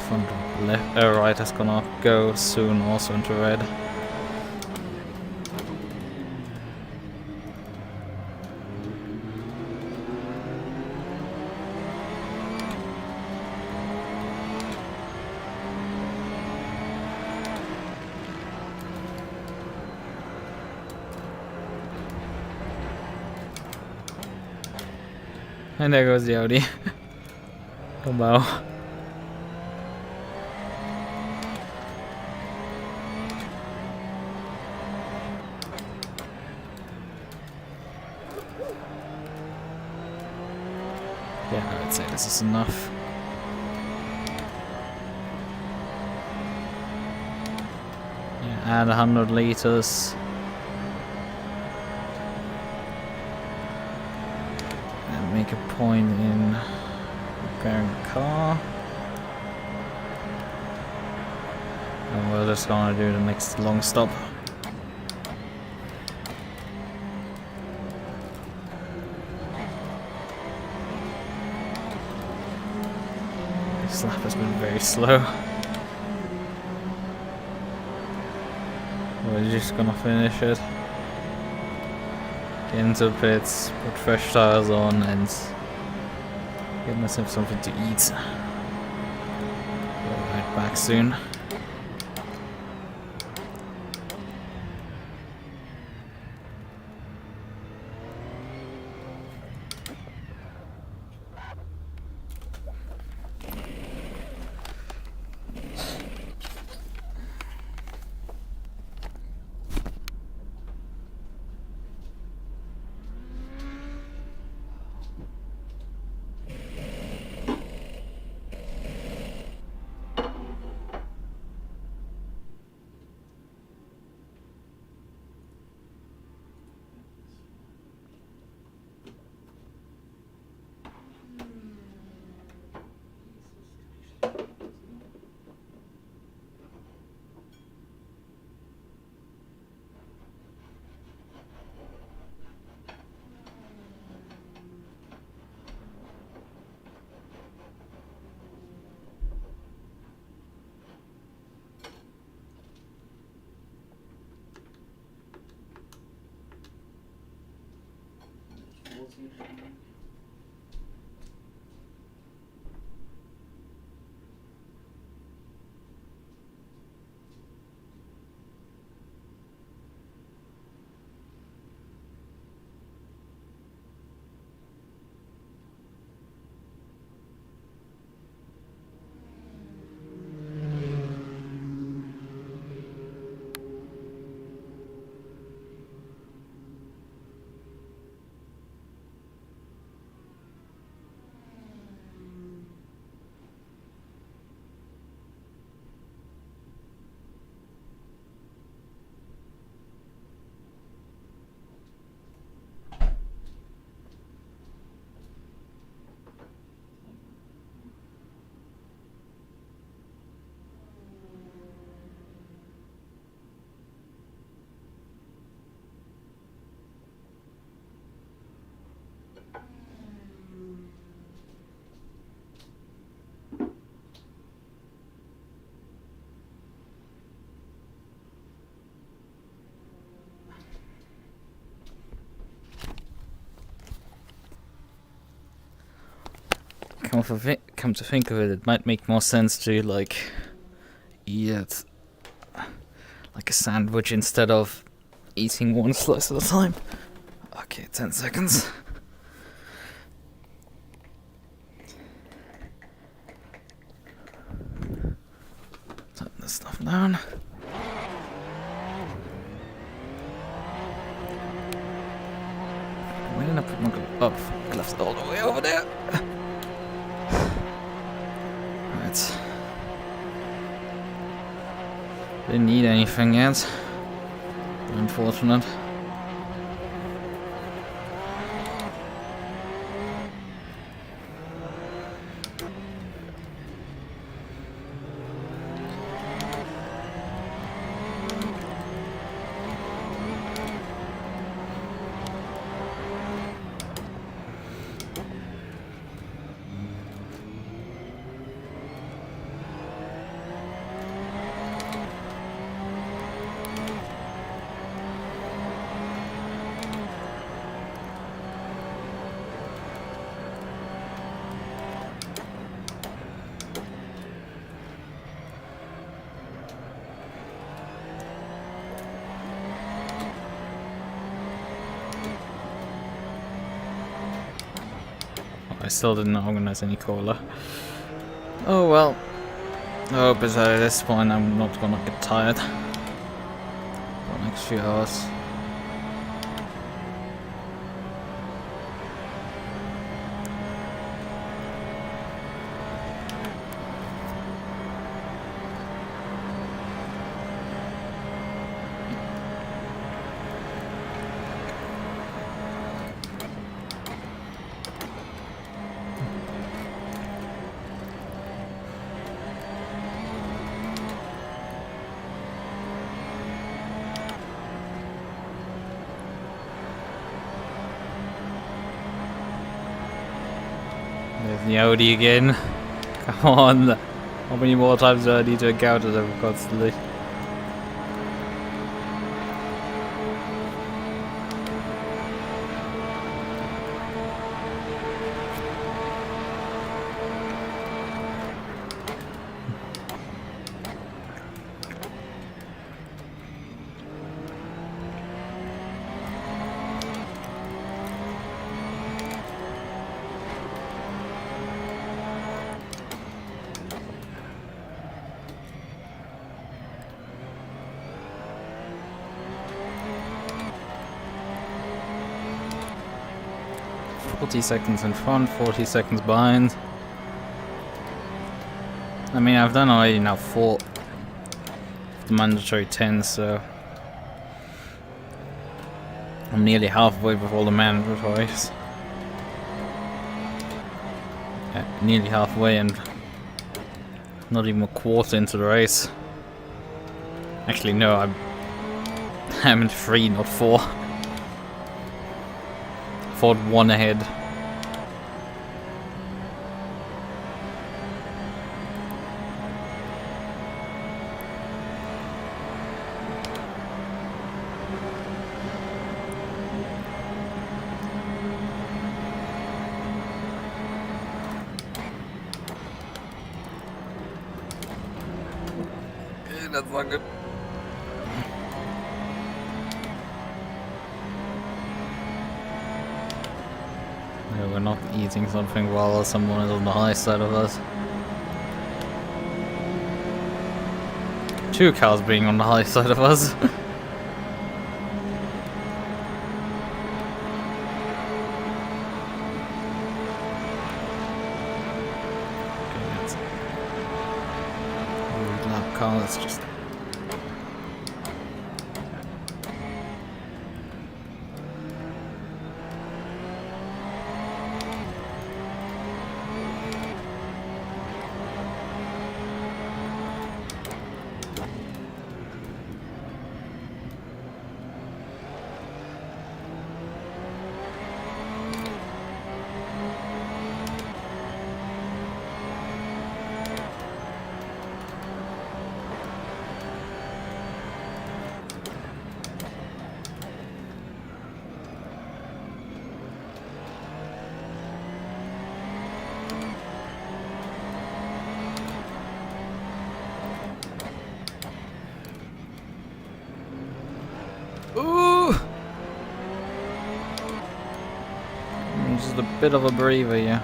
Front left, right is gonna go soon also into red. And there goes the Audi. Oh wow. Yeah, I would say this is enough. Yeah, add 100 liters. And make a point in repairing the car. And we're just gonna do the next long stop. This lap has been very slow. We're just gonna finish it. Get into the pits, put fresh tires on, and get myself something to eat. Be right back soon. Come to think of it, it might make more sense to like eat it like a sandwich instead of eating one slice at a time. Okay, 10 seconds. Turn this stuff down. Why didn't I put my gloves all the way over there? Right. Didn't need anything yet. Unfortunate. I still didn't organize any cola. Oh well. I hope at this point I'm not gonna get tired for the next few hours. There's the Audi again. Come on. How many more times do I need to encounter them constantly? Seconds in front, 40 seconds behind. I mean, I've done already now 4 of the mandatory 10, so I'm nearly halfway with all the mandatories. Yeah, nearly halfway and not even a quarter into the race. Actually, no, I'm in 3, not 4. 1 ahead. That's not good. Yeah, we're not eating something while someone is on the high side of us. 2 cows being on the high side of us. Lap car, let's just... Ooh! Just a bit of a breather, yeah.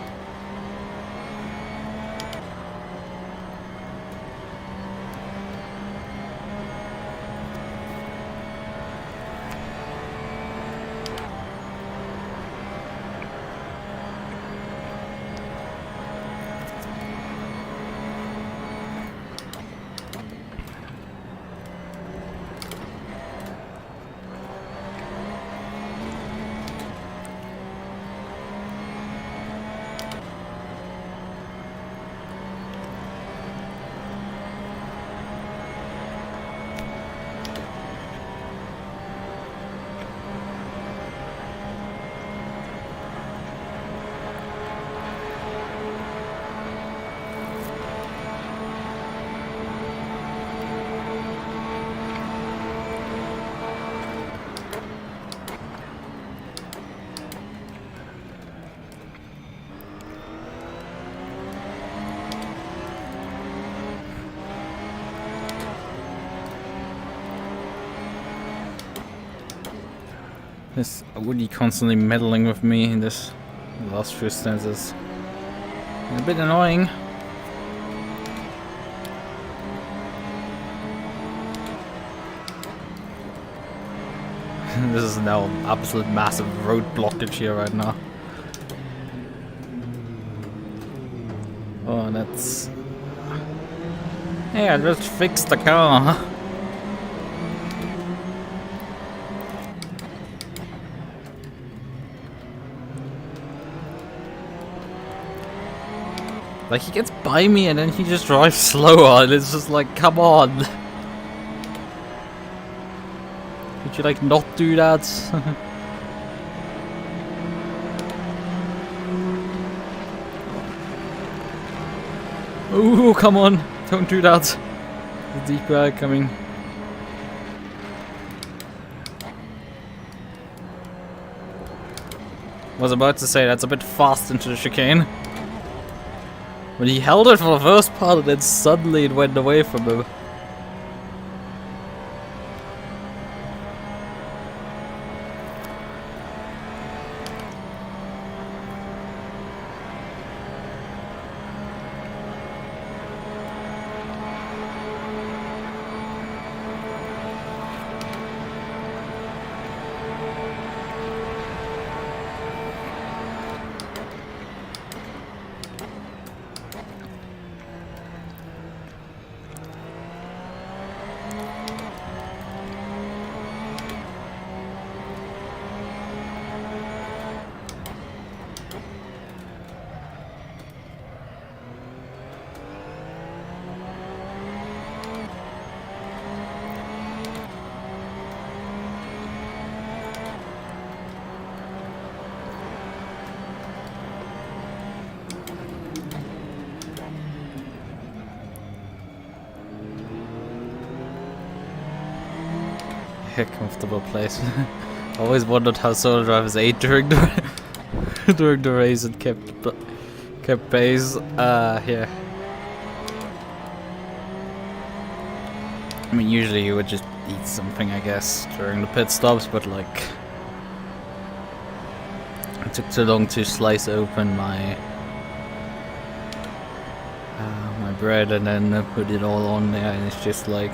This Woody constantly meddling with me in this last few stanzas. A bit annoying. This is now an absolute massive road blockage here right now. Oh, that's... Hey, I just fixed the car. Like, he gets by me and then he just drives slower and it's just like, come on. Could you like not do that? Ooh, come on. Don't do that. The deep guy coming. Was about to say that's a bit fast into the chicane. But he held it for the first part and then suddenly it went away from him. A comfortable place. Always wondered how solo drivers ate during the during the race and kept pace. Here. I mean, usually you would just eat something, I guess, during the pit stops, but like, it took too long to slice open my my bread and then put it all on there, and it's just like,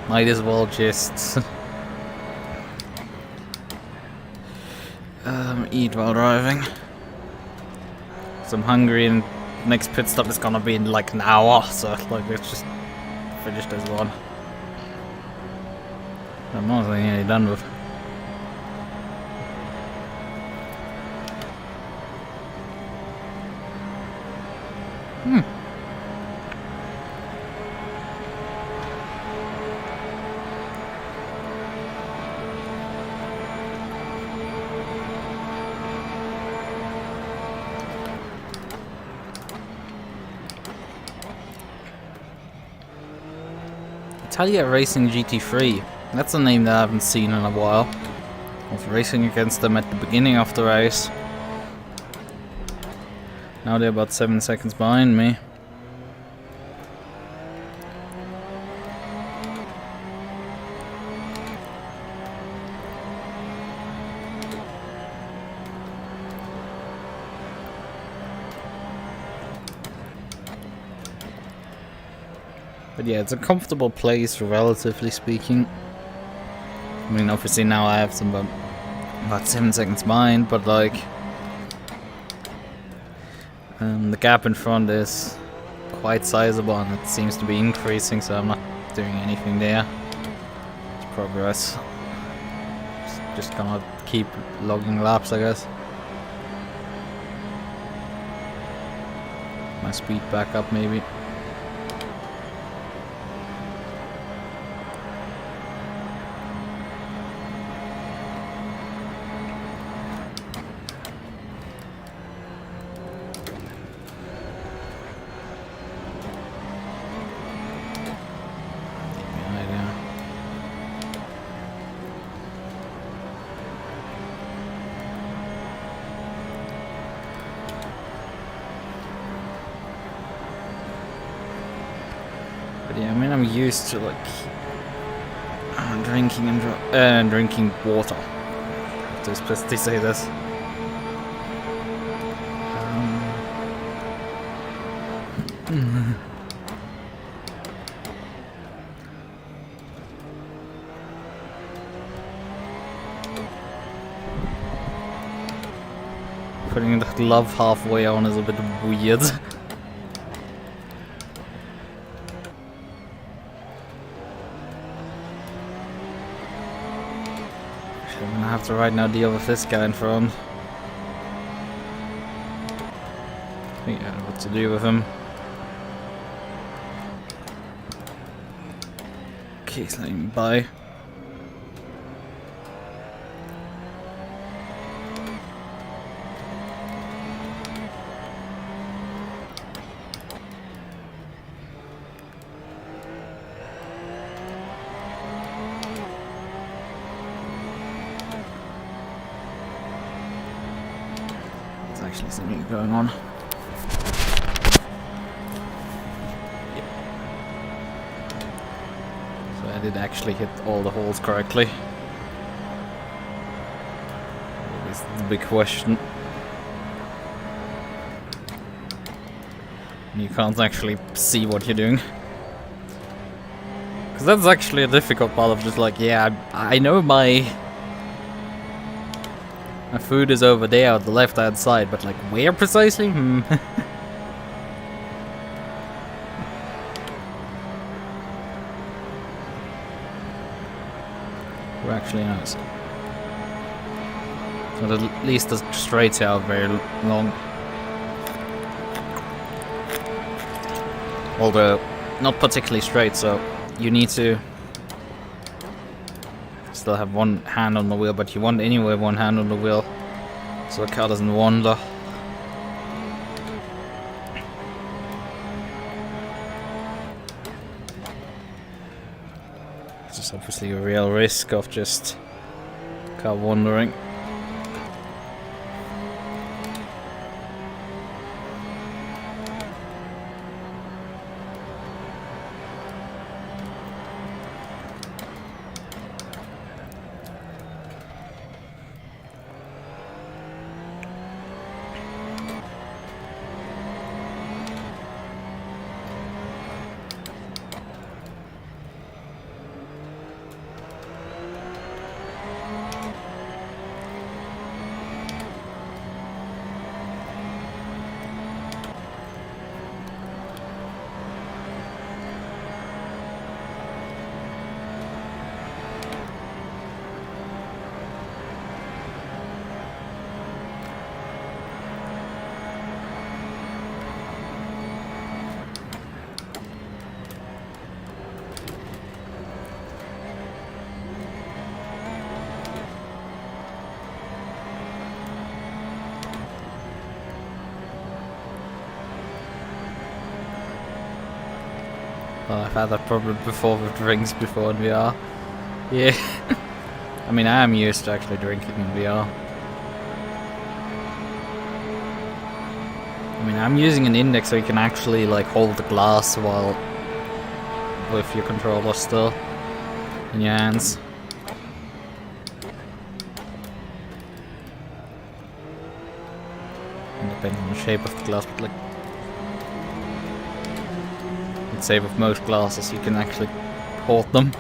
might as well just eat while driving. So I'm hungry, and next pit stop is gonna be in like an hour, so like let's just finish this one. I'm not nearly done with. Italia Racing GT3. That's a name that I haven't seen in a while. I was racing against them at the beginning of the race. Now they're about 7 seconds behind me. But yeah, it's a comfortable place, relatively speaking. I mean, obviously now I have some about 7 seconds behind, but like, the gap in front is quite sizable and it seems to be increasing, so I'm not doing anything there. It's progress. Just gonna keep logging laps, I guess. My speed back up, maybe. Yeah, I mean, I'm used to like drinking and drinking water. I have to explicitly say this. Putting the glove halfway on is a bit weird. I'm gonna have to right now deal with this guy in front. Figure out what to do with him. Okay, he's letting me by. Actually something going on. Yep. So I did actually hit all the holes correctly. That is the big question. You can't actually see what you're doing. Because that's actually a difficult part of just like, yeah, I know my food is over there on the left hand side, but like where precisely? Who actually knows? But at least the straights are very long. Although not particularly straight, so you need to still have one hand on the wheel, but you want anyway one hand on the wheel so the car doesn't wander. It's just obviously a real risk of just car wandering. Well, I've had that problem before with drinks before in VR. Yeah. I mean, I am used to actually drinking in VR. I mean, I'm using an index so you can actually like hold the glass while with your controller still in your hands. And depending on the shape of the glass, but like, I'd say with most glasses you can actually hold them.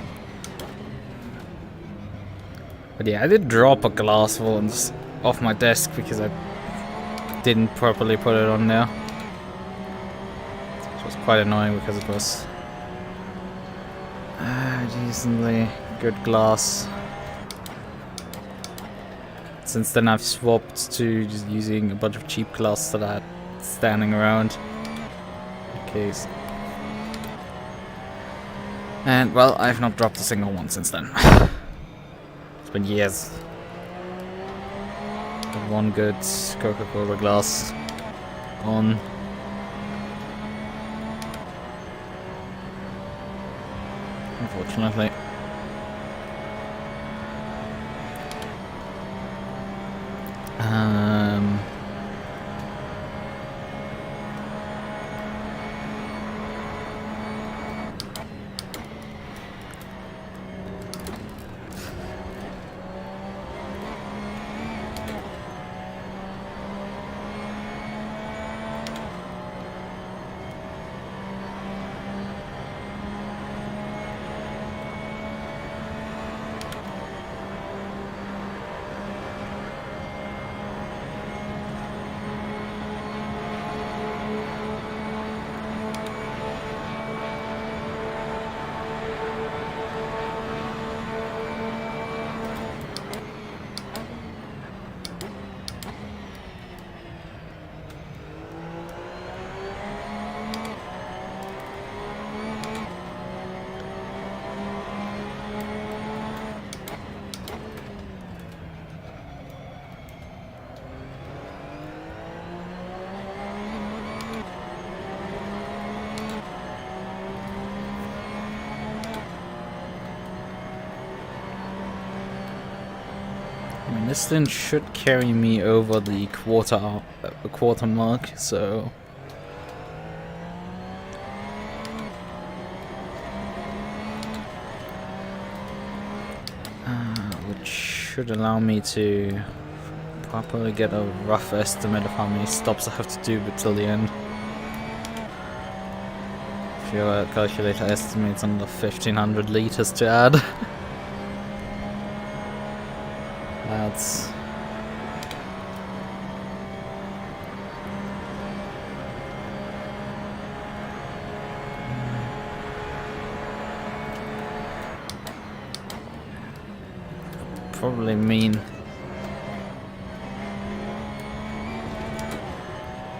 But yeah, I did drop a glass once off my desk because I didn't properly put it on there. Which was quite annoying because it was decently good glass. Since then I've swapped to just using a bunch of cheap glass that I had standing around in case. And well, I've not dropped a single one since then. It's been years. With one good Coca-Cola glass on. Unfortunately. This then should carry me over the quarter mark, so which should allow me to properly get a rough estimate of how many stops I have to do till the end. If your calculator estimates under 1500 liters to add. That's probably mean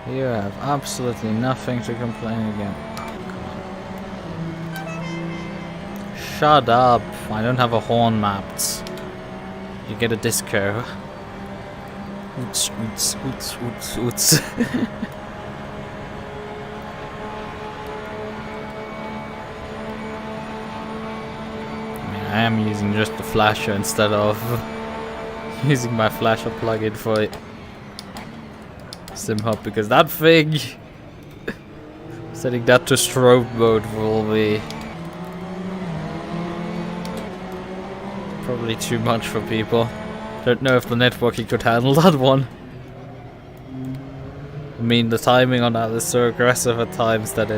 you have absolutely nothing to complain again. Shut up, I don't have a horn mapped. You get a disco. Oots, oots, oots, oots, oots. I mean, I am using just the flasher instead of using my flasher plugin for it. SimHub, because that thing, setting that to strobe mode will be probably too much for people. Don't know if the networking could handle that one. I mean, the timing on that is so aggressive at times that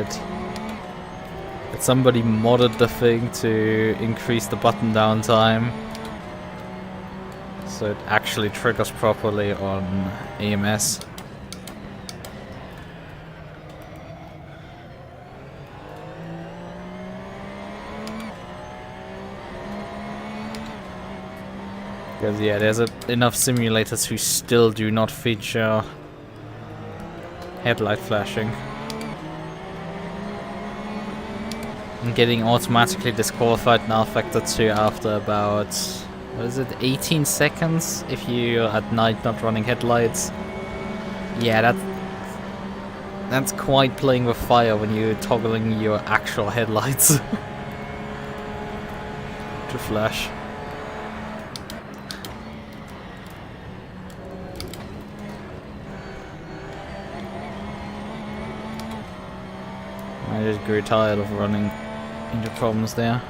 somebody modded the thing to increase the button down time, so it actually triggers properly on AMS. Because yeah, there's enough simulators who still do not feature headlight flashing. And getting automatically disqualified null factor 2 after about, what is it, 18 seconds if you're at night not running headlights. Yeah, That's quite playing with fire when you're toggling your actual headlights to flash. I just grew tired of running into problems there.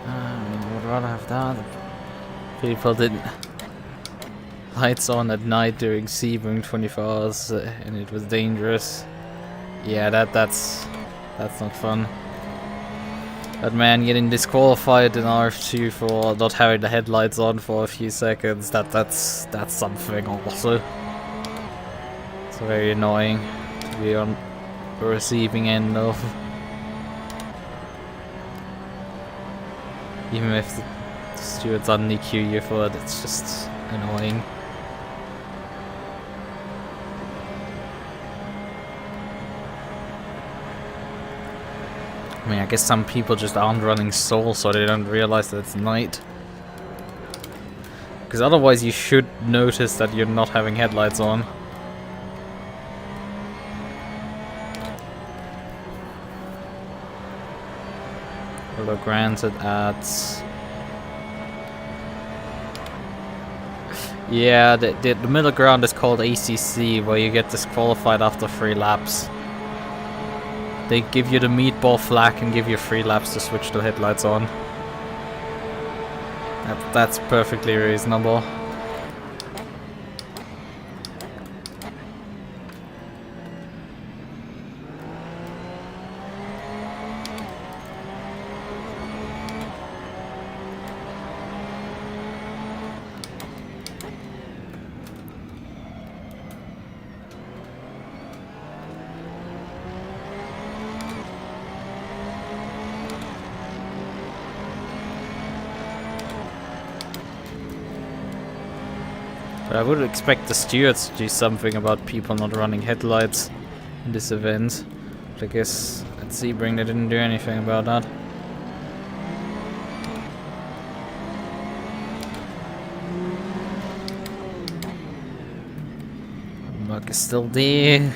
I'd rather have that. People didn't lights on at night during Sebring 24 hours and it was dangerous. Yeah, that's not fun. But man, getting disqualified in RF2 for not having the headlights on for a few seconds, that's something also. It's very annoying to be on the receiving end of. Even if the stewards un-EQ you for it, it's just annoying. I mean, I guess some people just aren't running Soul, so they don't realize that it's night. Because otherwise you should notice that you're not having headlights on. Although granted at... Yeah, the middle ground is called ACC, where you get disqualified after 3 laps. They give you the meatball flag and give you 3 laps to switch the headlights on. That's perfectly reasonable. But I would expect the stewards to do something about people not running headlights in this event. But I guess at Sebring they didn't do anything about that. MUQU is still there.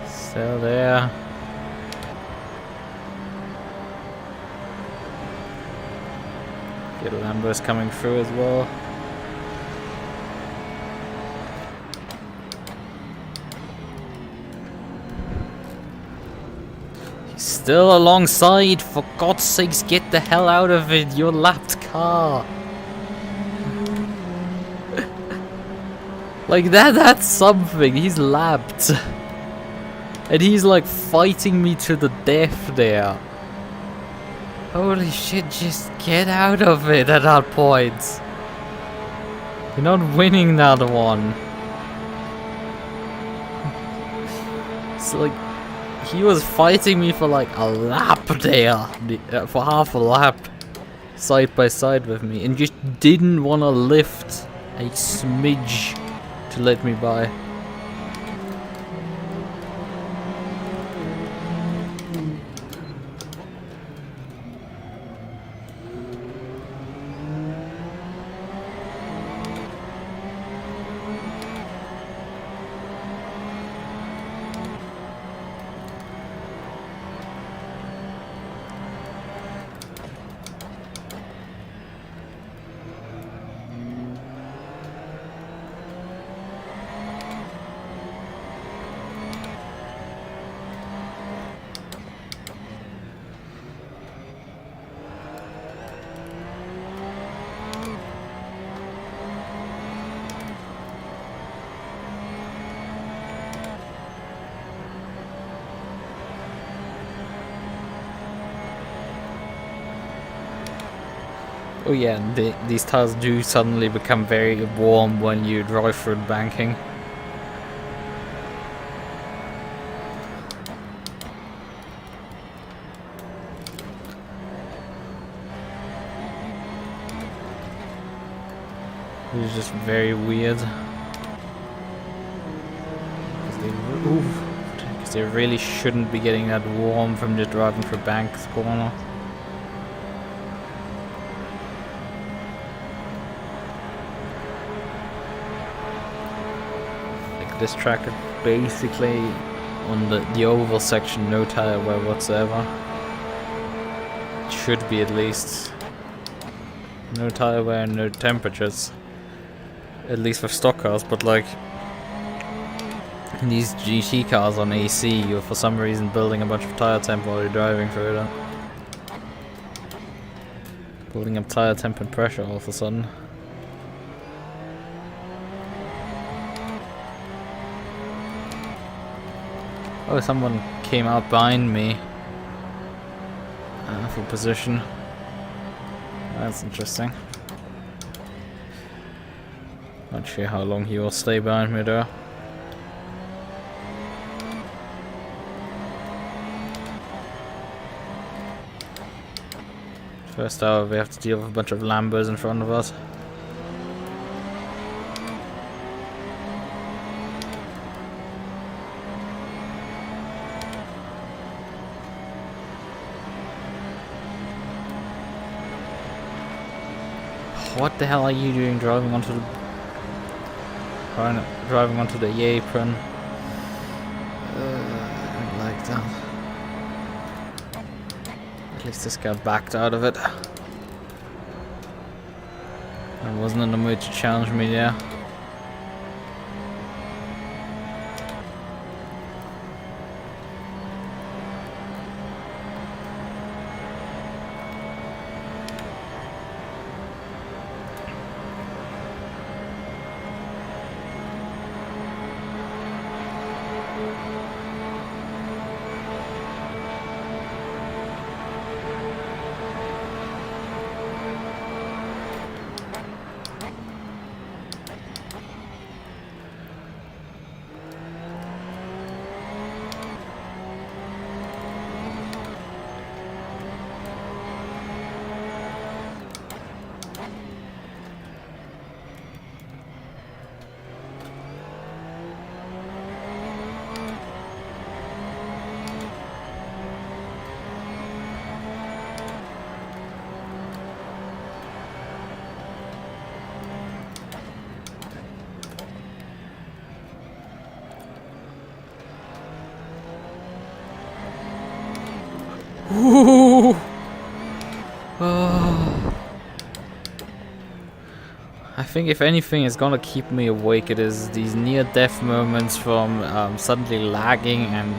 Still there. Get Lambo's coming through as well. He's still alongside. For God's sakes, get the hell out of it. You're lapped car. Like that's something. He's lapped. And he's like fighting me to the death there. Holy shit, just get out of it at that point. You're not winning that one. It's like, he was fighting me for like a lap there. For half a lap. Side by side with me. And just didn't want to lift a smidge to let me by. Oh yeah, these tires do suddenly become very warm when you drive through banking. It's just very weird. Because they really shouldn't be getting that warm from just driving through Banks corner. Like this track is basically on the oval section, no tire wear whatsoever. It should be at least. No tire wear and no temperatures. At least for stock cars, but like these GT cars on AC, you're for some reason building a bunch of tire temp while you're driving through them. Building up tire temp and pressure all of a sudden. Oh, someone came out behind me for position. That's interesting. Not sure how long he will stay behind me though. First hour we have to deal with a bunch of Lambos in front of us. What the hell are you doing driving onto the apron? I don't like that. At least this guy backed out of it. I wasn't in the mood to challenge me there. Ooh. Oh. I think if anything is gonna keep me awake, it is these near-death moments from suddenly lagging and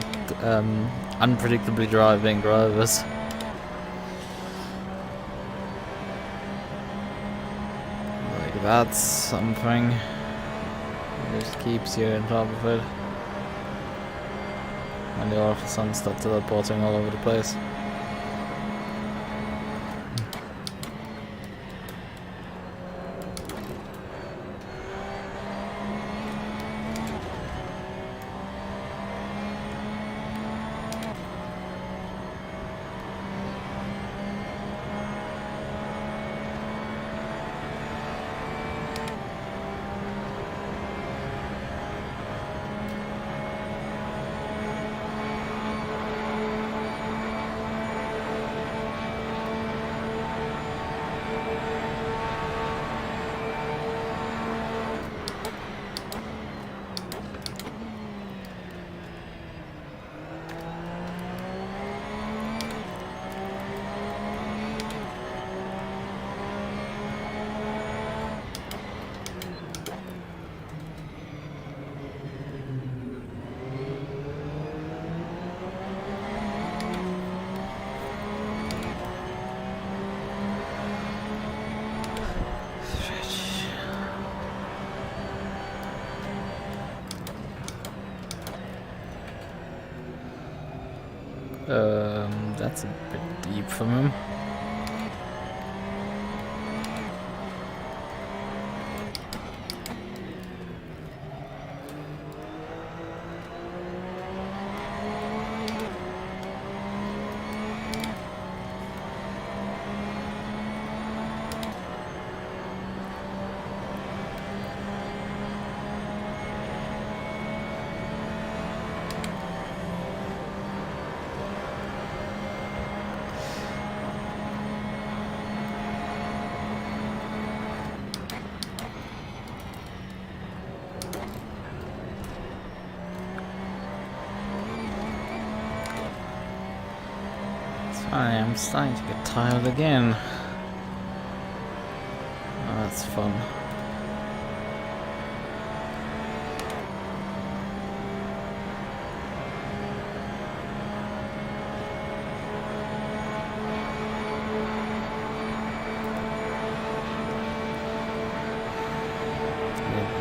unpredictably driving drivers. Like that's something that just keeps you on top of it. And they all of a sudden start teleporting all over the place. That's a bit deep from him. I am starting to get tired again. Oh, that's fun.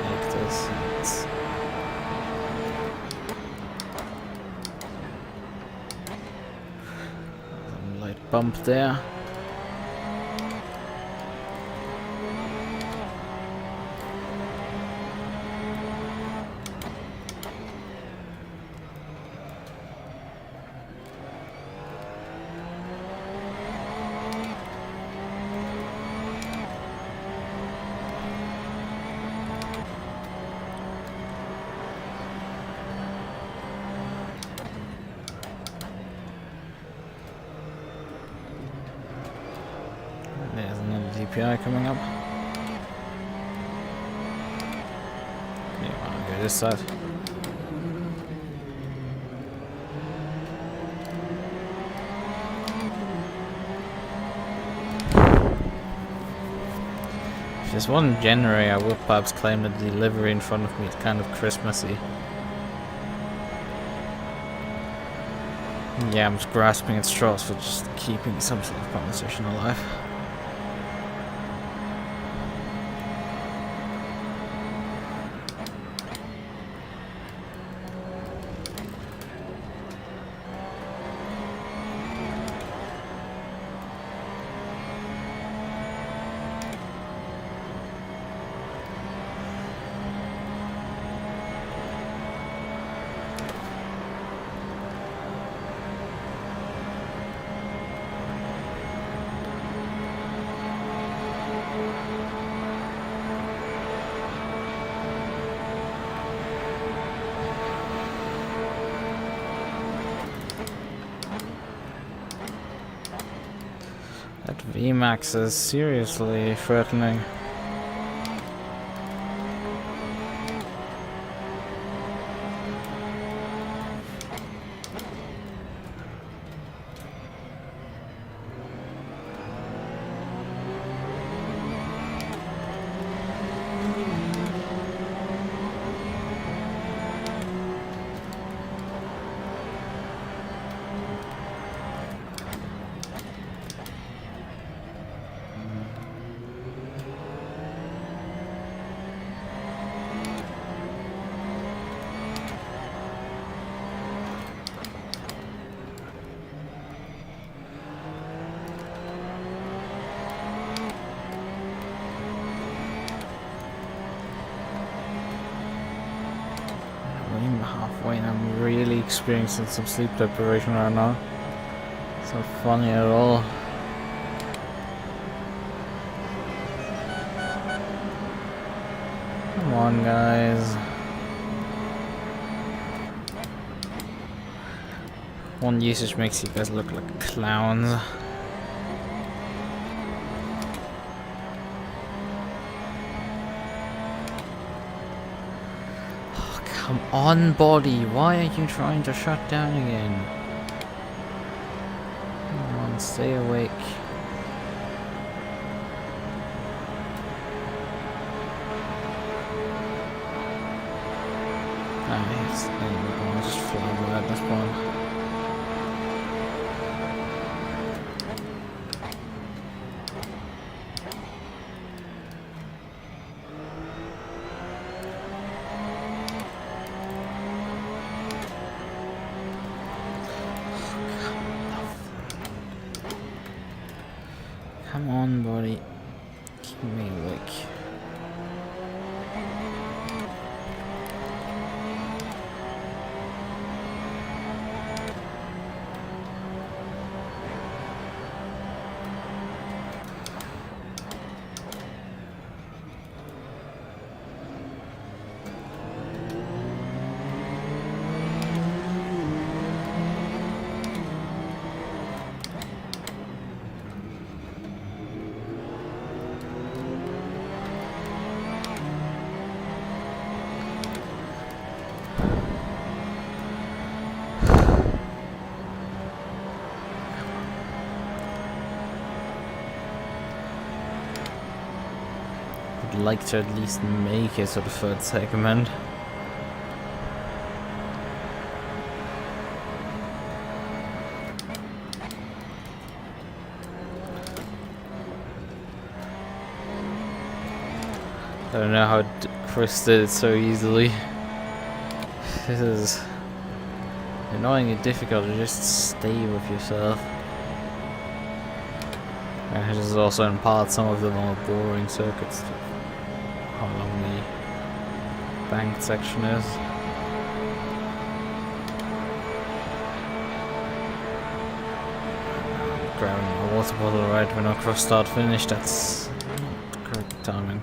Like this. Some light bump there. There's another DPI coming up. You want to go this side? If this wasn't January, I would perhaps claim that the delivery in front of me is kind of Christmassy. Yeah, I'm just grasping at straws for just keeping some sort of conversation alive. That VMAX is seriously threatening. I'm halfway and I'm really experiencing some sleep deprivation right now. It's not funny at all. Come on, guys. One usage makes you guys look like clowns. Come on, body, why are you trying to shut down again? Come on, stay awake. I'll just fly by at this point. Come on, buddy. Keep me awake. Would like to at least make it to the third segment. I don't know how Chris did it so easily. This is annoyingly difficult to just stay with yourself. And this is also in part some of the more boring circuits. How long the banked section is. Grabbing my water bottle right when I cross start finish, that's not correct timing.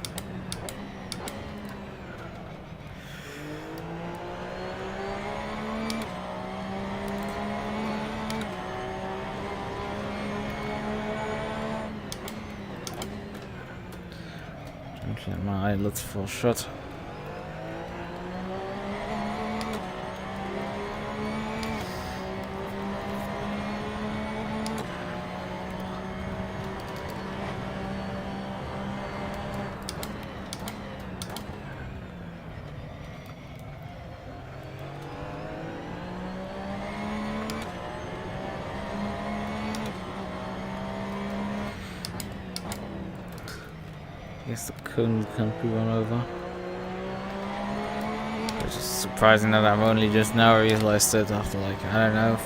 Let my eyelids fall shut. I guess the cone can't be run over. It's just surprising that I've only just now realized it after, like, I don't know,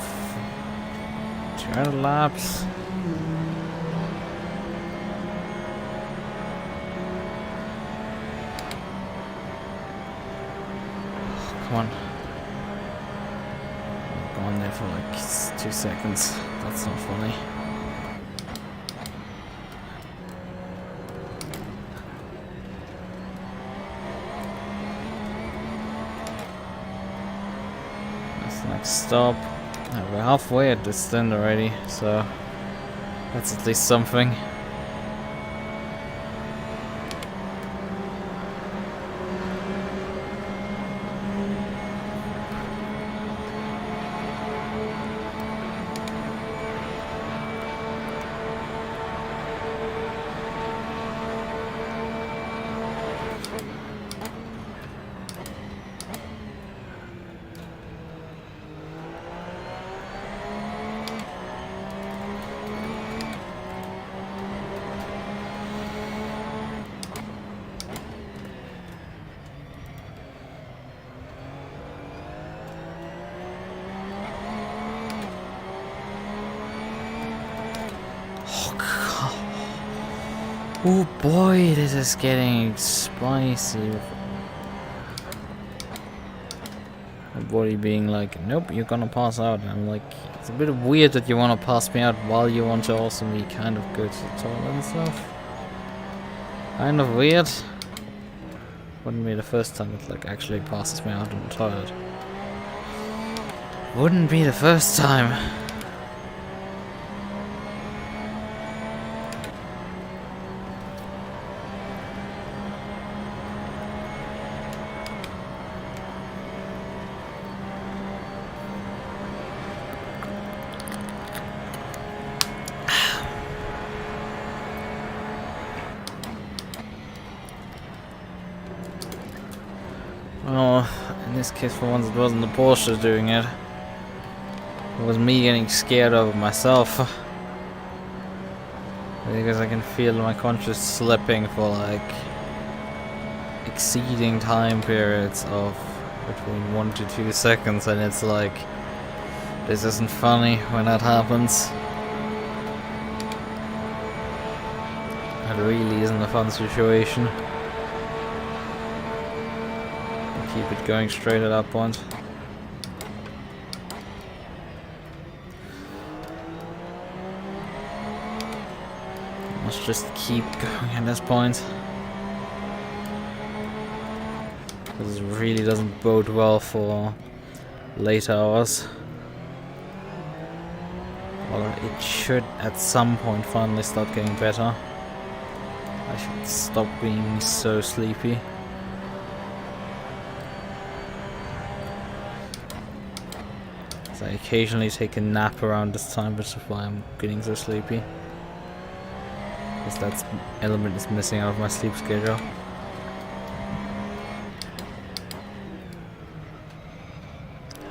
200 laps. Oh, come on. I've gone there for like 2 seconds. That's not funny. Next stop. We're halfway at this stint already, so that's at least something. Oh boy, this is getting spicy. My body being like, nope, you're gonna pass out. And I'm like, it's a bit weird that you want to pass me out while you want to also be kind of go to the toilet and stuff. Kind of weird. Wouldn't be the first time it like actually passes me out in the toilet. Wouldn't be the first time. Well, in this case for once it wasn't the Porsche doing it. It was me getting scared of myself. Because I can feel my conscience slipping for like exceeding time periods of between 1 to 2 seconds, and it's like, this isn't funny when that happens. It really isn't a fun situation. Keep it going straight at that point. Let's just keep going at this point. This really doesn't bode well for later hours. Well, it should at some point finally start getting better. I should stop being so sleepy. I occasionally take a nap around this time, which is why I'm getting so sleepy. Because that element is missing out of my sleep schedule.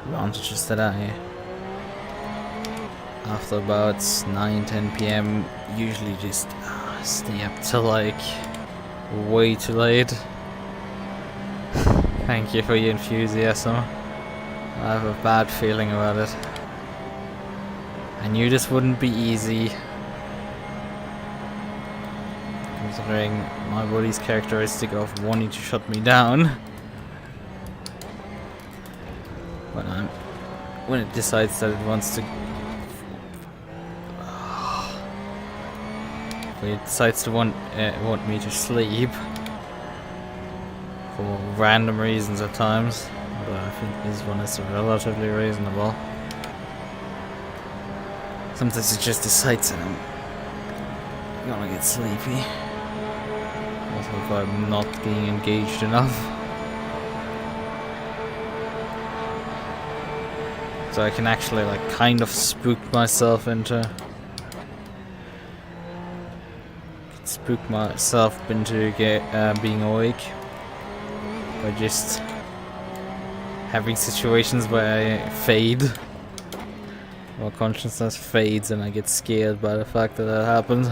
advantage is that I, after about 9-10 p.m. usually just stay up till like way too late. Thank you for your enthusiasm. I have a bad feeling about it. I knew this wouldn't be easy, considering my body's characteristic of wanting to shut me down. But when it decides that it wants to, when it decides to want me to sleep for random reasons at times, but I think this one is relatively reasonable. Sometimes it just decides that I'm gonna get sleepy. Also if I'm not being engaged enough. So I can actually like kind of spook myself into being awake by just having situations where I fade. Or consciousness fades and I get scared by the fact that that happens.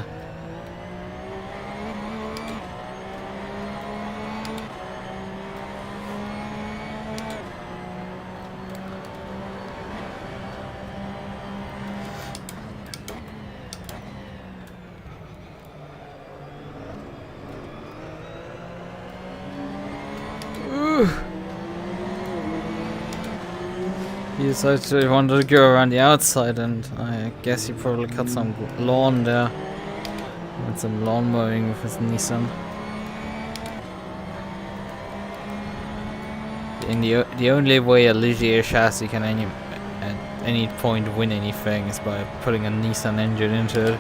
He decided he wanted to go around the outside, and I guess he probably cut some lawn there. Went some lawn mowing with his Nissan. The only way a Ligier chassis can at any point win anything is by putting a Nissan engine into it.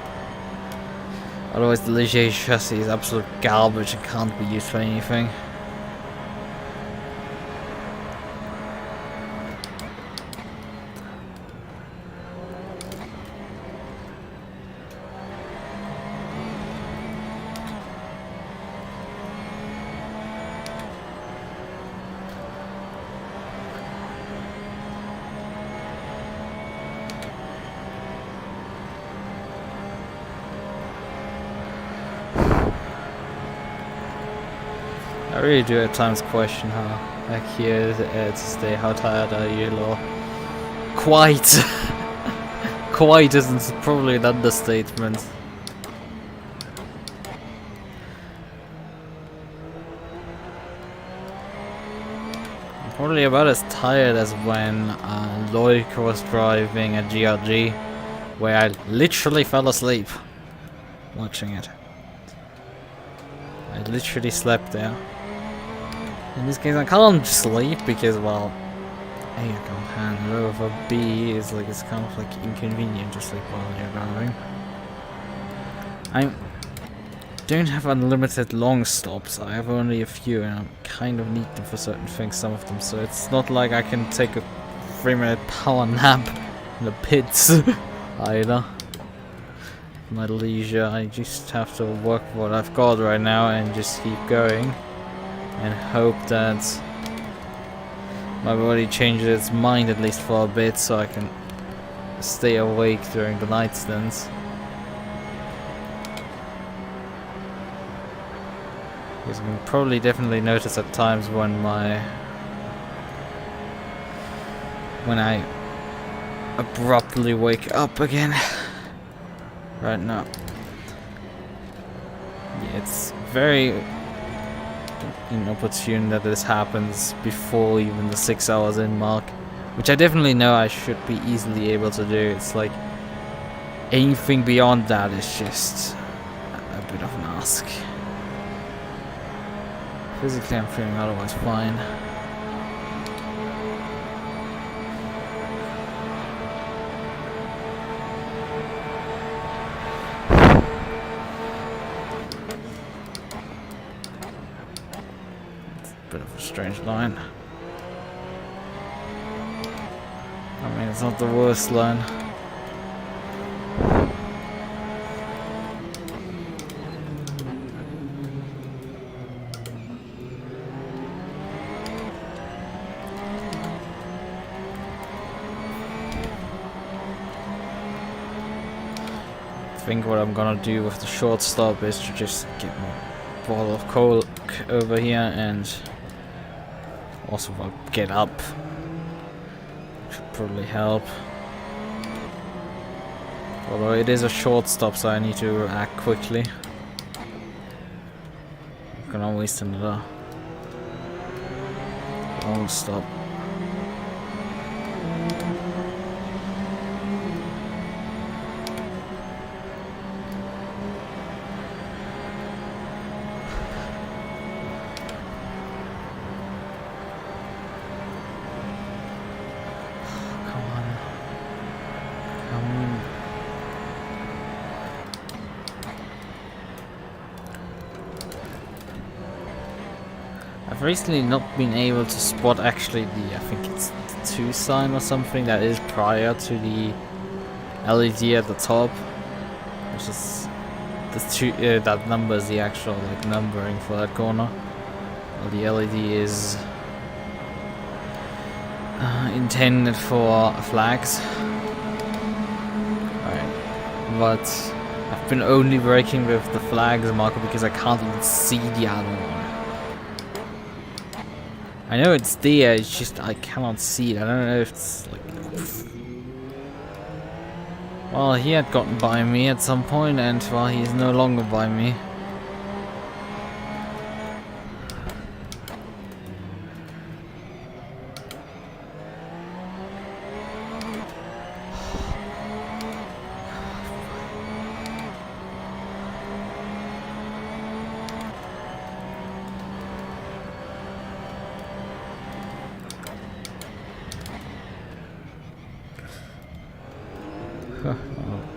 Otherwise the Ligier chassis is absolute garbage and can't be used for anything. I really do at times question how back here to stay. How tired are you, Law? Quite. Quite isn't probably an understatement. I'm probably about as tired as when Loic was driving a GRG, where I literally fell asleep watching it. I literally slept there. In this case I can't sleep because, well, A, I can't hand it over, B, it's kind of like inconvenient to sleep while you're driving. I don't have unlimited long stops, I have only a few and I kind of need them for certain things, some of them, so it's not like I can take a 3-minute power nap in the pits either. My leisure, I just have to work what I've got right now and just keep going. And hope that my body changes its mind at least for a bit so I can stay awake during the night stints. Because you can probably definitely notice at times when I abruptly wake up again. Right now. Yeah, it's very inopportune that this happens before even the 6 hours in mark, which I definitely know I should be easily able to do. It's like anything beyond that is just a bit of an ask. Physically I'm feeling otherwise fine. Bit of a strange line. I mean, it's not the worst line. think what I'm gonna do with the short stop is to just get my bottle of coke over here, and also if I get up, should probably help. Although it is a short stop, so I need to act quickly. I can always do another long stop. I've recently not been able to spot actually I think it's the 2 sign or something that is prior to the LED at the top, which is the 2, that number is the actual like numbering for that corner. Well, the LED is intended for flags. Alright, but I've been only working with the flags marker because I can't even see the other one. I know it's there, it's just I cannot see it. I don't know if it's like... Well, he had gotten by me at some point, and well, he is no longer by me.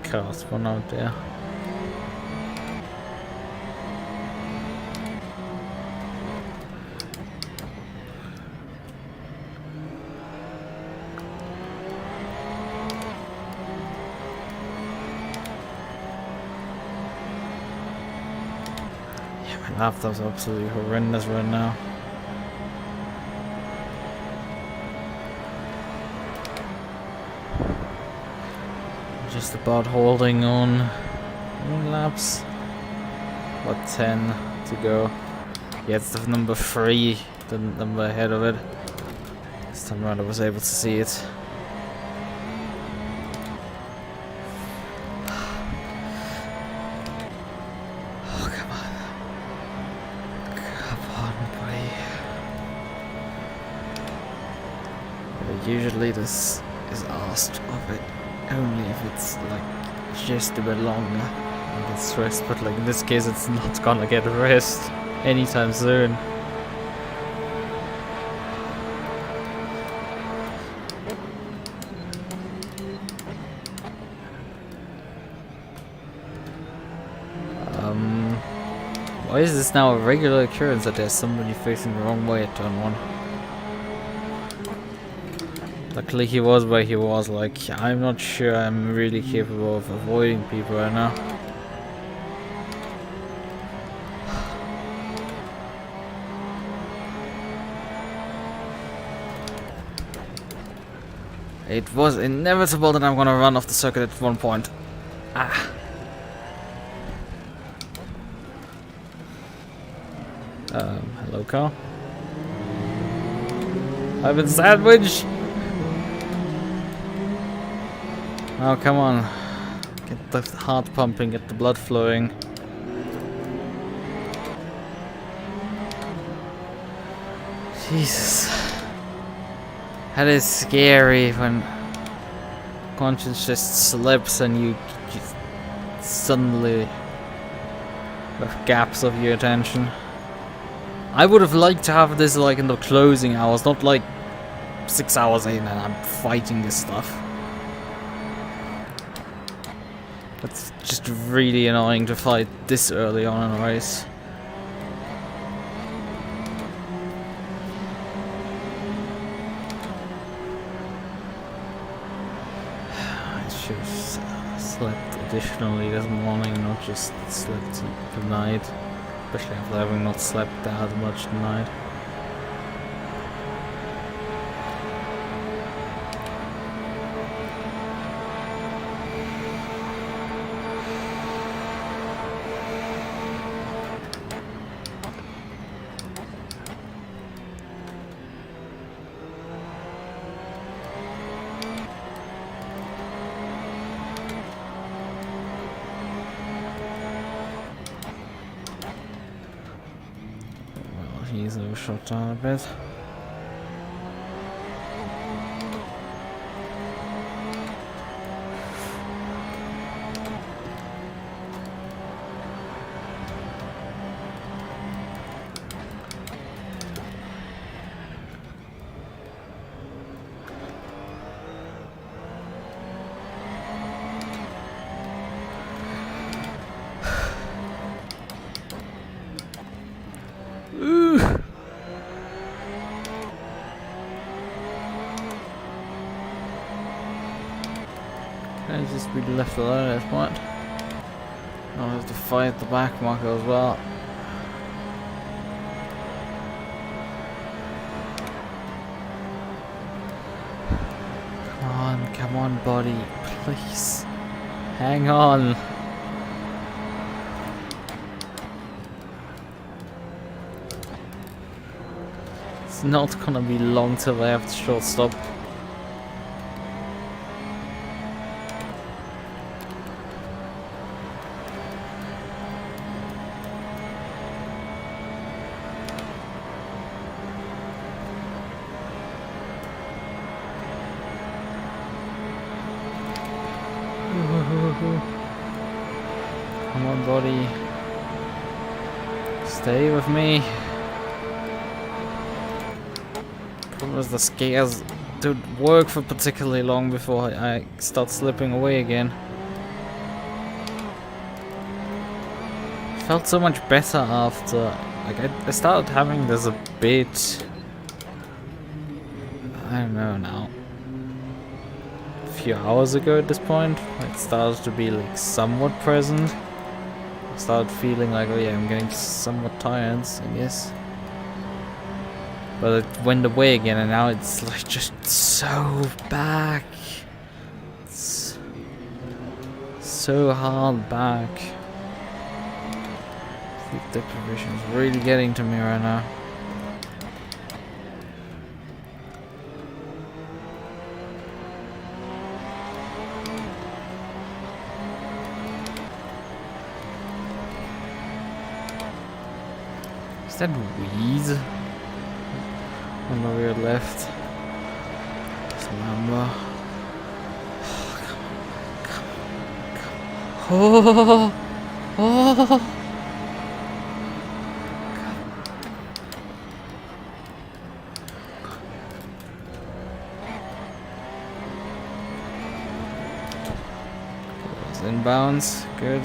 Cast one out there. Yeah, my laptop's absolutely horrendous right now. Just about holding on. Laps. What, 10 to go? Yeah, it's the number 3, the number ahead of it. This time around I was able to see it. Oh, come on. Come on, buddy. Usually this is asked of it only if it's like just a bit longer and gets rest, but like in this case it's not gonna get rest anytime soon. Why is this now a regular occurrence that there's somebody facing the wrong way at turn 1? Luckily he was where he was, like, I'm not sure I'm really capable of avoiding people right now. It was inevitable that I'm gonna run off the circuit at one point. Ah. Hello, car. I've been sandwiched! Oh, come on. Get the heart pumping, get the blood flowing. Jesus. That is scary when conscience just slips and you just suddenly have gaps of your attention. I would have liked to have this like in the closing hours, not like 6 hours in and I'm fighting this stuff. That's just really annoying to fight this early on in a race. I should have slept additionally this morning, not just slept the night. Especially after having not slept that much tonight. Easily shot down a bit. I just be left alone at this point. I'll have to fight the back marker as well. Come on, buddy, please. Hang on. It's not gonna be long till I have to short stop. Come on, buddy. Stay with me. Problem is the scares don't work for particularly long before I start slipping away again. Felt so much better after. Like I started having this a bit. I don't know now. Few hours ago at this point, it started to be like somewhat present. I started feeling like, oh yeah, I'm getting somewhat tired, I guess. But it went away again, and now it's like just so back. It's so hard back. Sleep deprivation is really getting to me right now. Is that weed on the rear left? It's a number. Oh, oh. It's inbounds, good.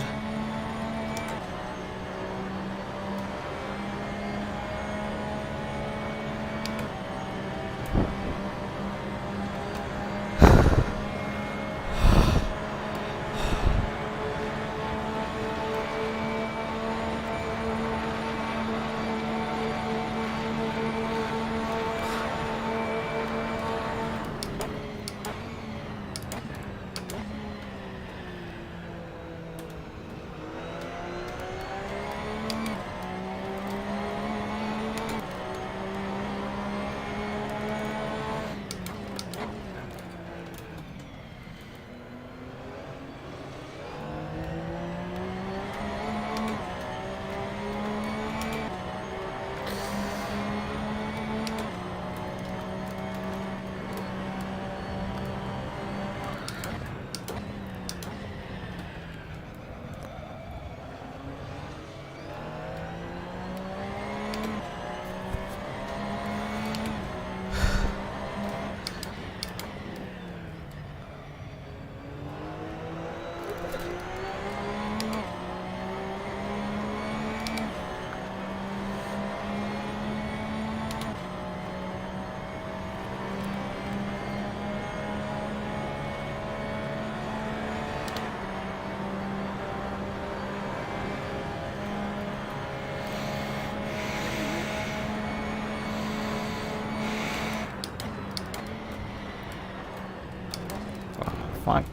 Fuck.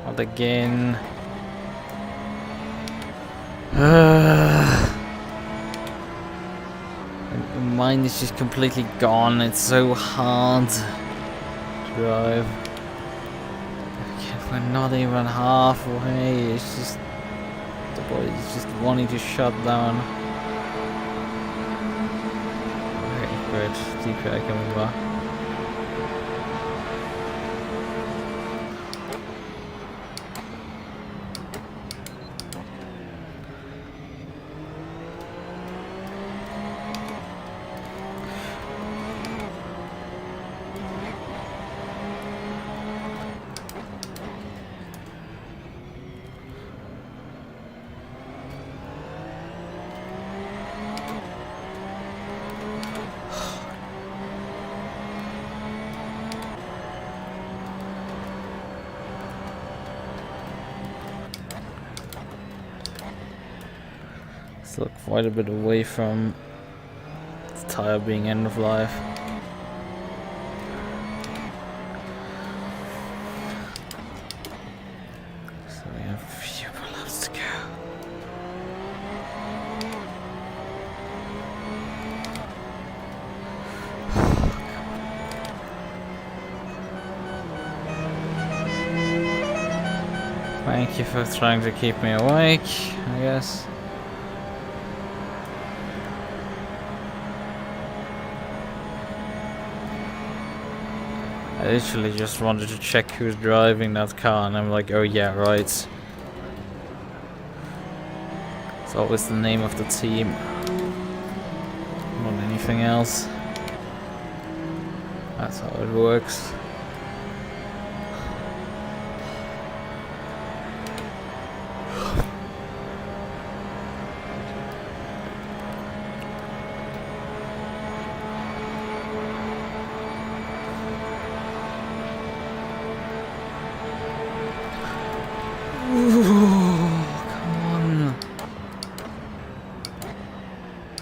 Not again. Mine is just completely gone. It's so hard to drive. We're not even halfway. It's just the body's just wanting to shut down. great DPI coming by. Still quite a bit away from the tire being end of life. So we have a few more laps to go. Thank you for trying to keep me awake, I guess. I literally just wanted to check who's driving that car, and I'm like, oh yeah, right. It's always the name of the team, not anything else. That's how it works.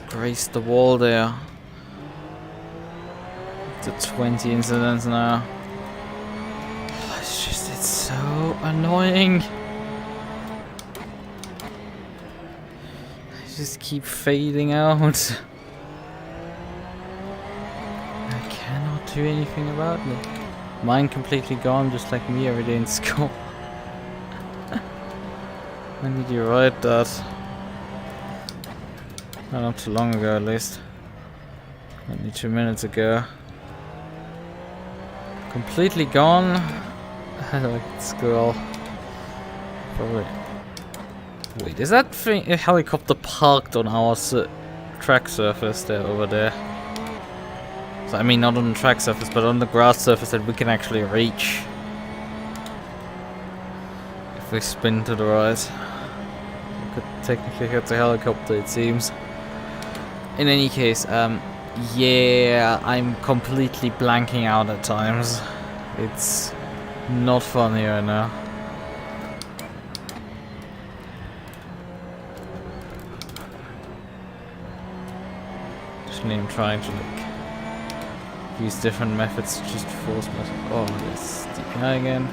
Grace the wall there. The 20 incidents now. Oh, it's so annoying. I just keep fading out. I cannot do anything about it. Mine completely gone, just like me every day in school. When did you write that? Well, not too long ago, at least. Only 2 minutes ago. Completely gone. Like school. Probably. Wait, is that thing a helicopter parked on our track surface there over there? So I mean, not on the track surface, but on the grass surface that we can actually reach. If we spin to the right, we could technically hit the helicopter, it seems. In any case, yeah, I'm completely blanking out at times. It's not funny right now. Actually, I'm trying to like use different methods to just force myself. Oh, there's DPI again.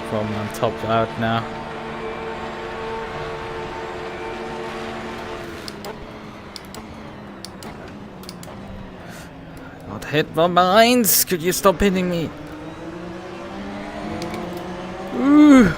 Problem, I'm topped out now. Got hit by mines! Could you stop hitting me? Ooh!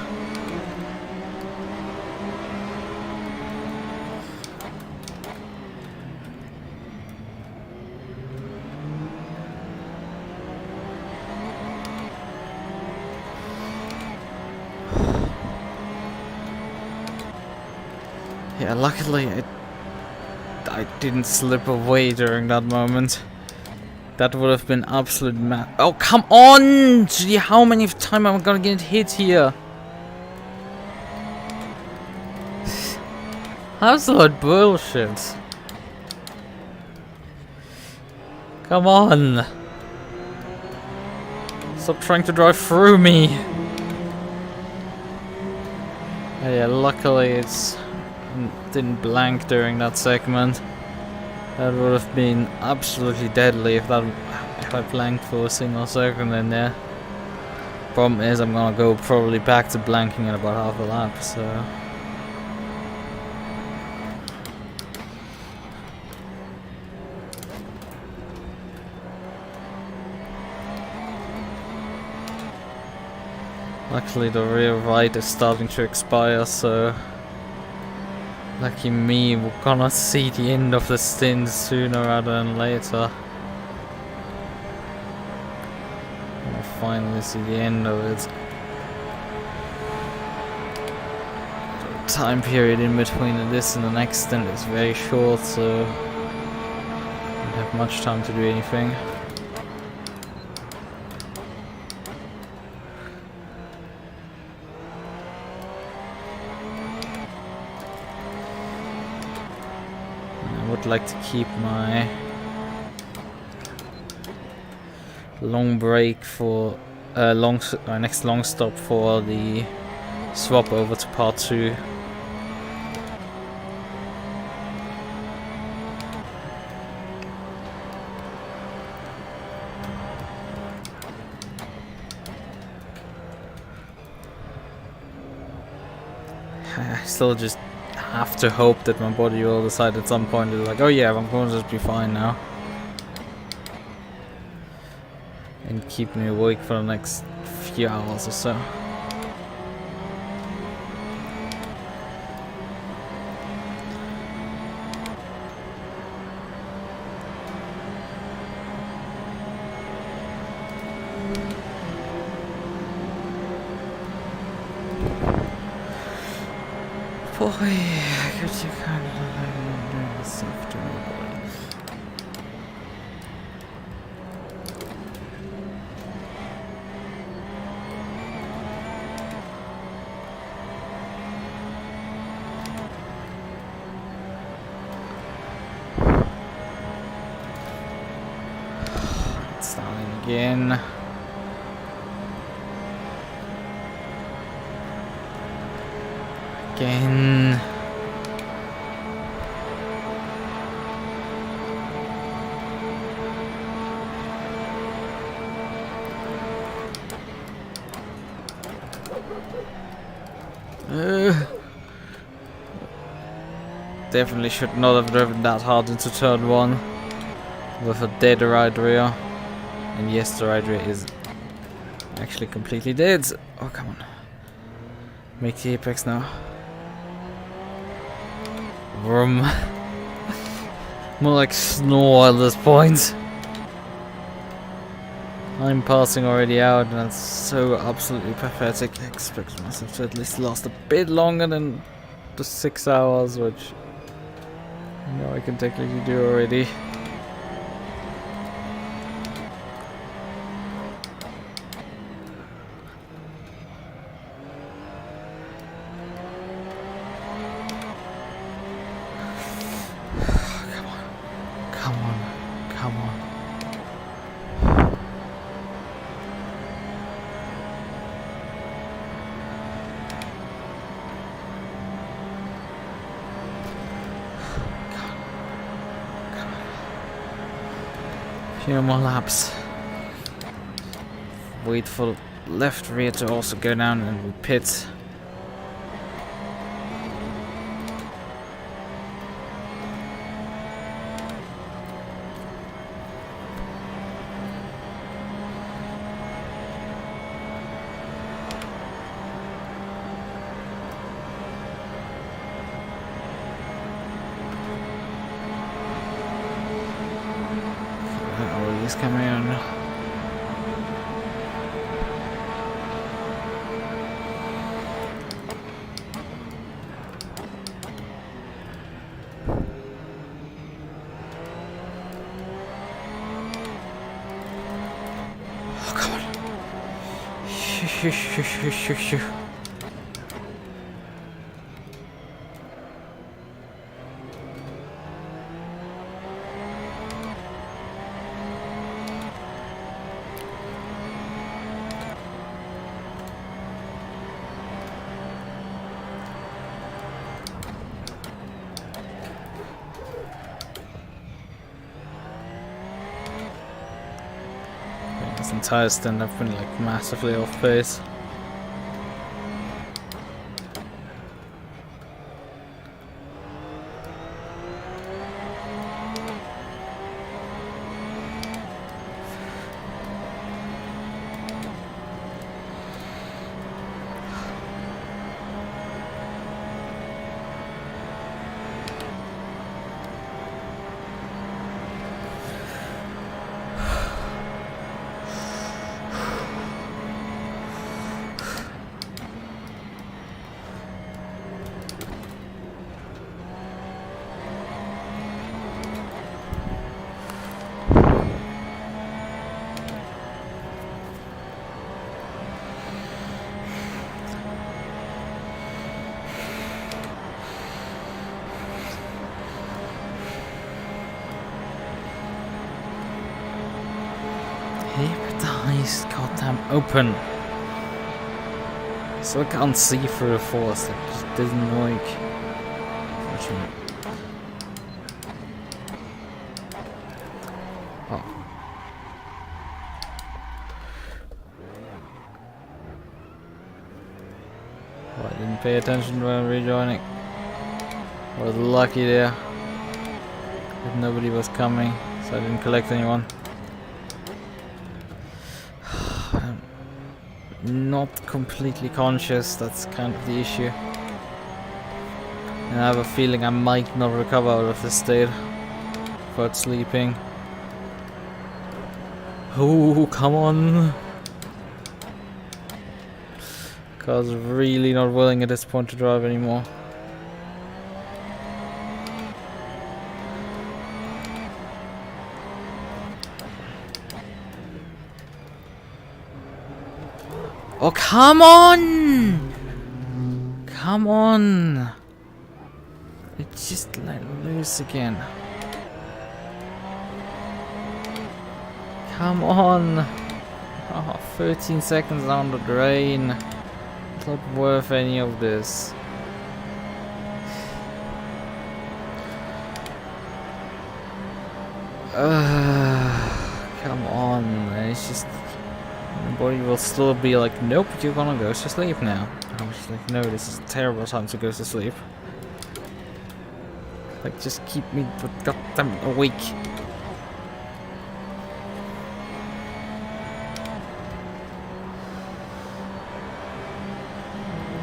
Yeah, luckily I didn't slip away during that moment. That would have been absolute oh, come on! Gee, how many times am I gonna get hit here? Absolute bullshit. Come on. Stop trying to drive through me. Yeah, luckily it's didn't blank during that segment. That would have been absolutely deadly if I blanked for a single second in there. Problem is, I'm gonna go probably back to blanking in about half a lap, so. Luckily the rear right is starting to expire, so lucky me, we're gonna see the end of the stint sooner rather than later. We'll finally see the end of it. The time period in between this and the next stint is very short, so I don't have much time to do anything. I would like to keep my long break for next long stop for the swap over to part 2. I still just have to hope that my body will decide at some point, it's like, oh yeah, I'm going to just be fine now. And keep me awake for the next few hours or so. Boy, could you kind of doing this afternoon? It's starting again. Again. Definitely should not have driven that hard into turn 1 with a dead right rear. And yes, the right rear is actually completely dead. Oh, come on. Make the apex now. Vroom. More like snore at this point. I'm passing already out, and that's so absolutely pathetic. I expect myself to at least last a bit longer than the 6 hours, which I know I can technically do already. Few more laps. Wait for left rear to also go down and we pit. Coming in. Oh, come on. Shoo. This entire stint I've been like massively off pace. eyes goddamn open. So I can't see through the forest. That just doesn't work. Unfortunately. Oh. Well, I didn't pay attention when rejoining. I was lucky there. If nobody was coming, so I didn't collect anyone. I'm not completely conscious, that's kind of the issue. And I have a feeling I might not recover out of this state without sleeping. Oh, come on! Car's really not willing at this point to drive anymore. Oh, come on! Come on! It just let loose again. Come on! Oh, 13 seconds down the drain. It's not worth any of this. Come on. It's just... my body will still be like, nope, you're gonna go to sleep now. I was like, no, this is a terrible time to go to sleep. Like, just keep me goddamn awake.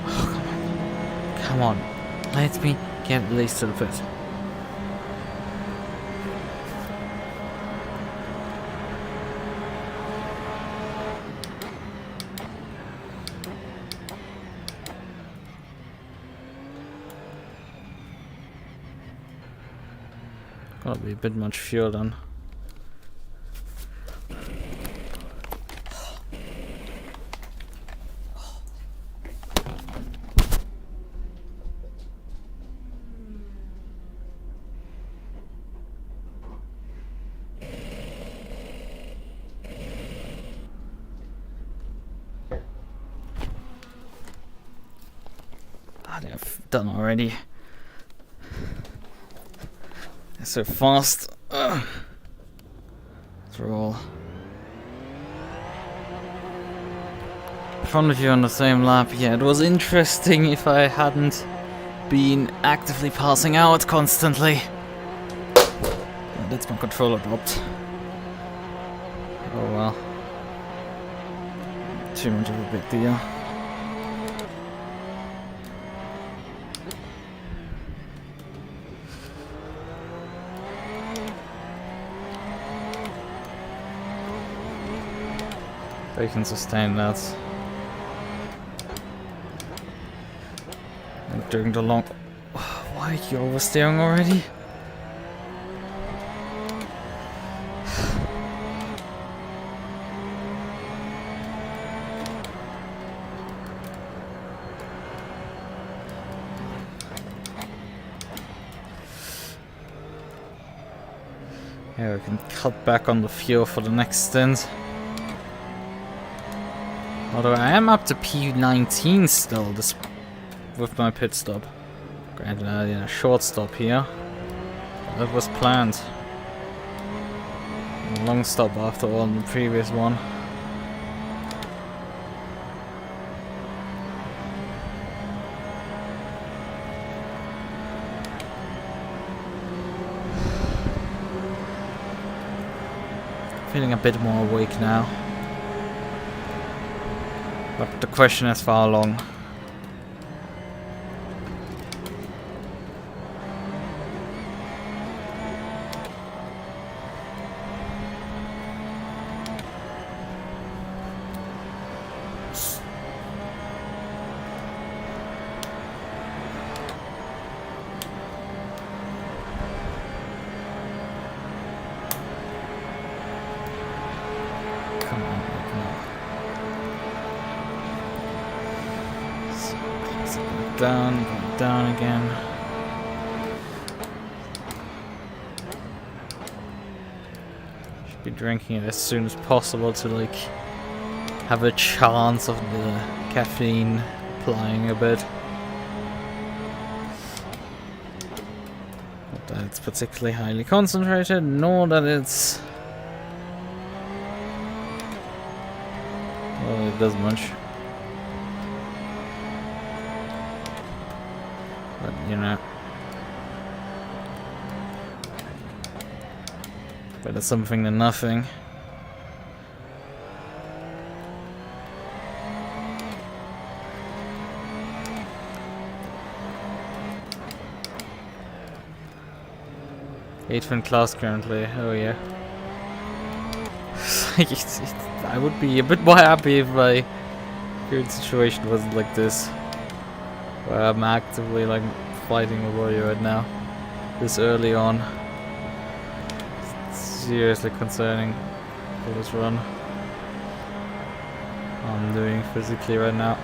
Oh, come on. Let me get at least to the pit. Gotta be a bit much fuel then. I think I've done already. So fast. Through all. Front of you on the same lap. Yeah, it was interesting if I hadn't been actively passing out constantly. Yeah, that's my controller dropped. Oh well. Too much of a big deal. They can sustain that. And during the long... Why are you oversteering already? Yeah, we can cut back on the fuel for the next stint. Although I am up to P19 still, this with my pit stop. Granted, I did a short stop here. That was planned. A long stop after all in the previous one. Feeling a bit more awake now. But the question is for how long. Come on, come on. Down again. Should be drinking it as soon as possible to like have a chance of the caffeine applying a bit. Not that it's particularly highly concentrated, nor that it's... well, it does much. But, you know... better something than nothing. Eighth class currently, oh yeah. I would be a bit more happy if my current situation wasn't like this. Where I'm actively like fighting with you right now. This early on. It's seriously concerning for this run. I'm doing physically right now.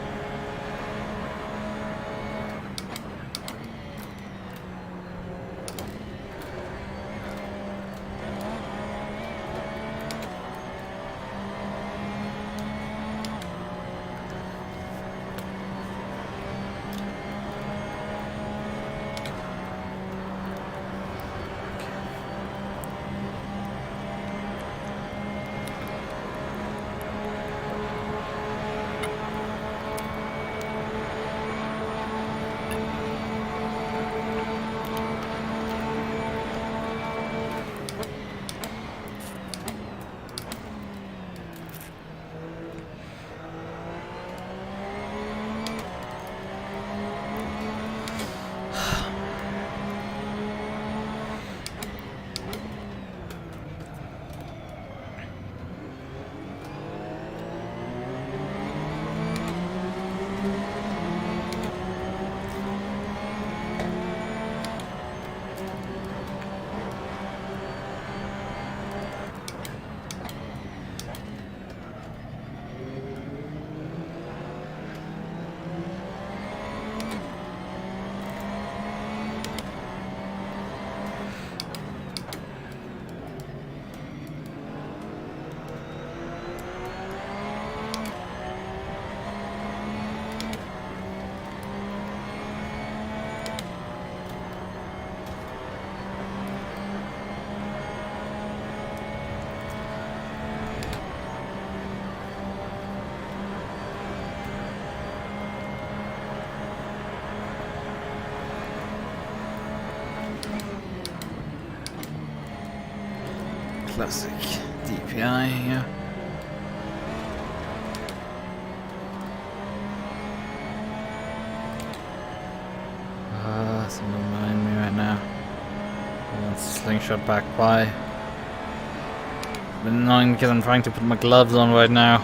Classic DPI here. Someone behind me right now. Wants to slingshot back by. It's annoying because I'm trying to put my gloves on right now.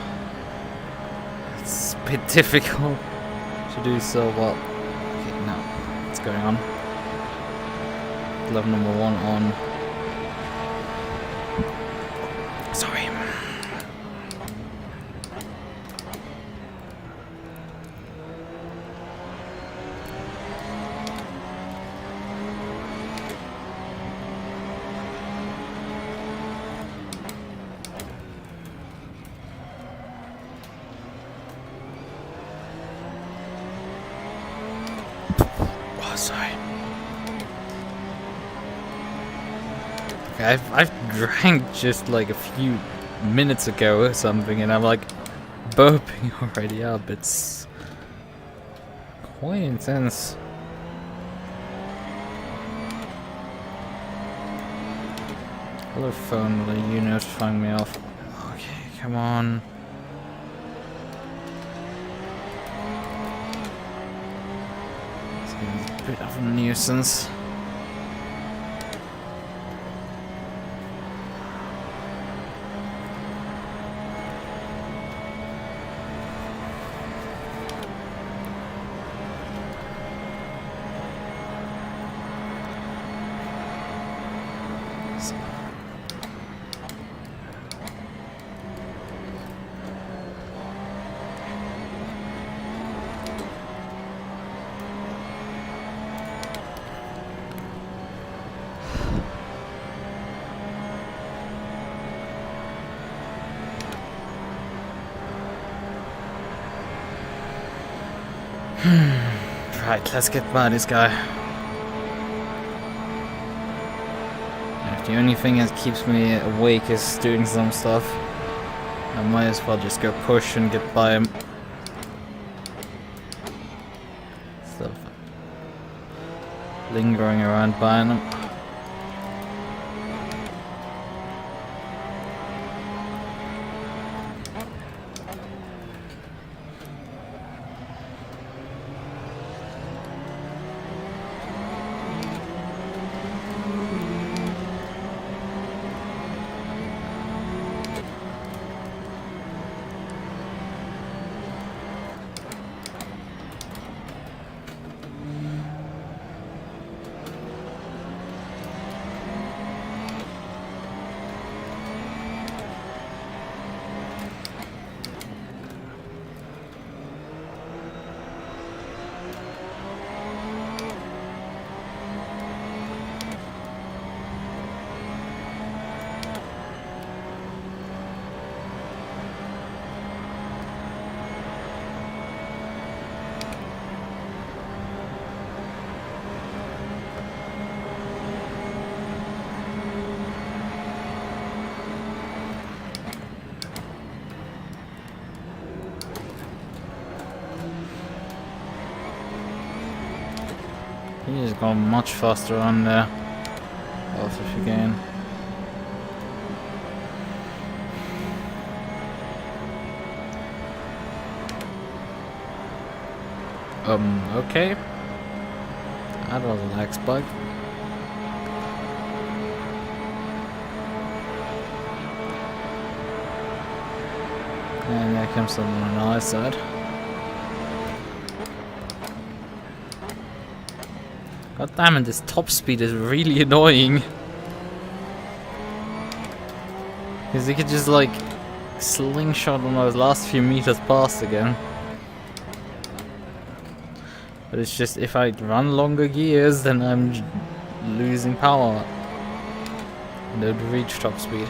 It's a bit difficult to do so well. Okay, no. What's going on? Glove number 1 on. Sorry. Oh, sorry. I've drank just like a few minutes ago or something, and I'm like burping already up. It's quite intense. Hello phone, will you notifying me off? Okay, come on. It's getting a bit of a nuisance. Right, let's get by this guy. If the only thing that keeps me awake is doing some stuff, I might as well just go push and get by him. Instead of lingering around behind him. He's gone much faster on there. Off if you can. Okay. That was a lag spike. And there comes someone on our side. God damn it, this top speed is really annoying. Because you could just like slingshot on those last few meters past again. But it's just if I run longer gears, then I'm losing power. And it would reach top speed.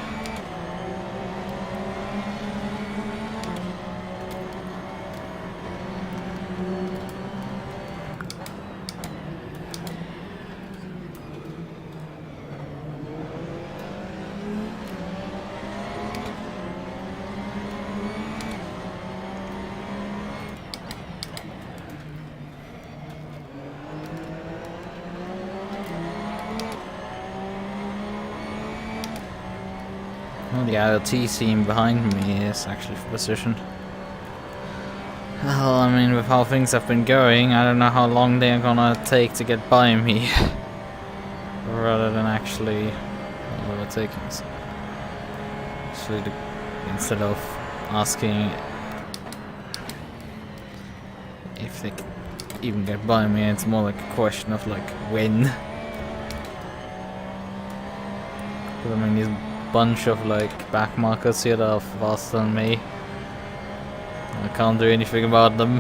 Well, the IoT scene behind me is actually for position. Well, I mean, with how things have been going, I don't know how long they're gonna take to get by me. Rather than actually overtaking us. Actually, instead of asking if they can even get by me, it's more like a question of like when. I mean, these bunch of like back markers here that are faster than me. I can't do anything about them.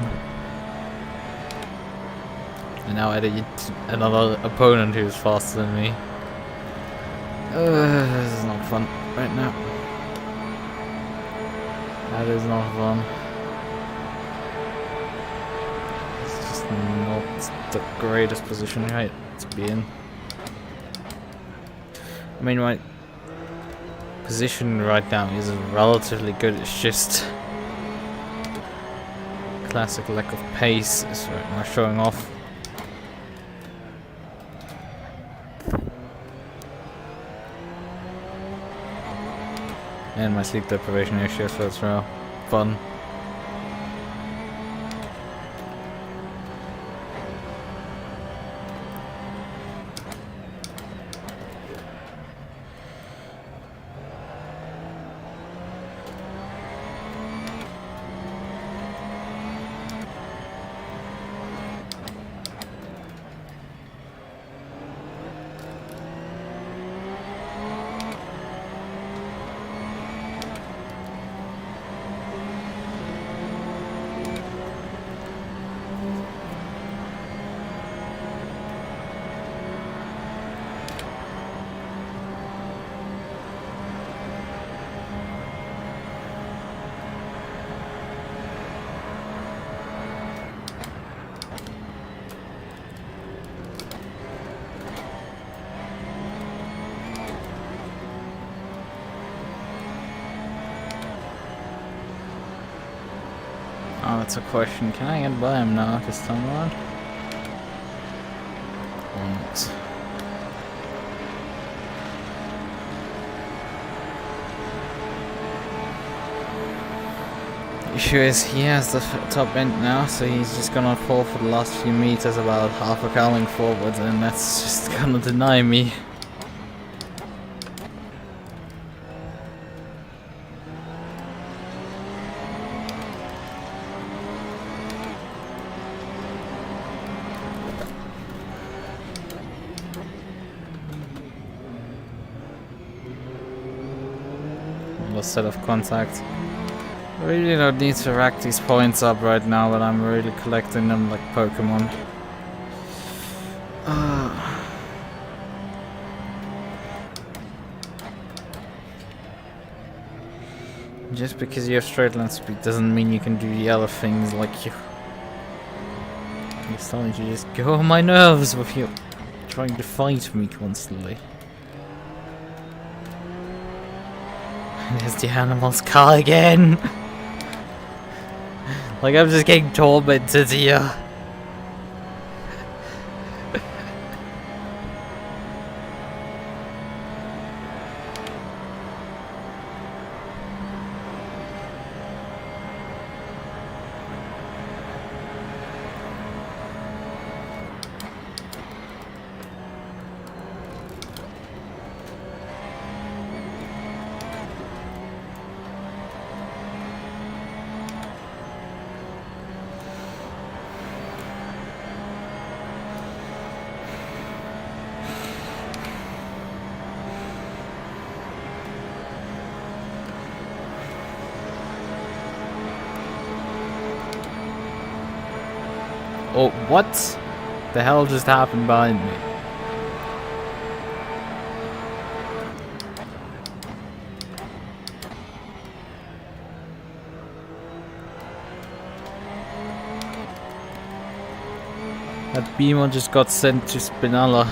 And now added another opponent who's faster than me. This is not fun right now. That is not fun. It's just not the greatest position right to be in. I mean, my position right now is relatively good. It's just classic lack of pace is right now showing off. And my sleep deprivation issues, so it's real fun. Oh, that's a question. Can I get by him now this time around? Or not? The issue is he has the top end now, so he's just gonna fall for the last few meters about half a car length forward, and that's just gonna deny me. Set of contacts. I really don't need to rack these points up right now, but I'm really collecting them like Pokemon. Just because you have straight line speed doesn't mean you can do the other things like you. You're starting to just go on my nerves with you trying to fight me constantly. There's the animal's car again! Like I'm just getting tormented here. Oh, what the hell just happened behind me? That beamer just got sent to Spinella.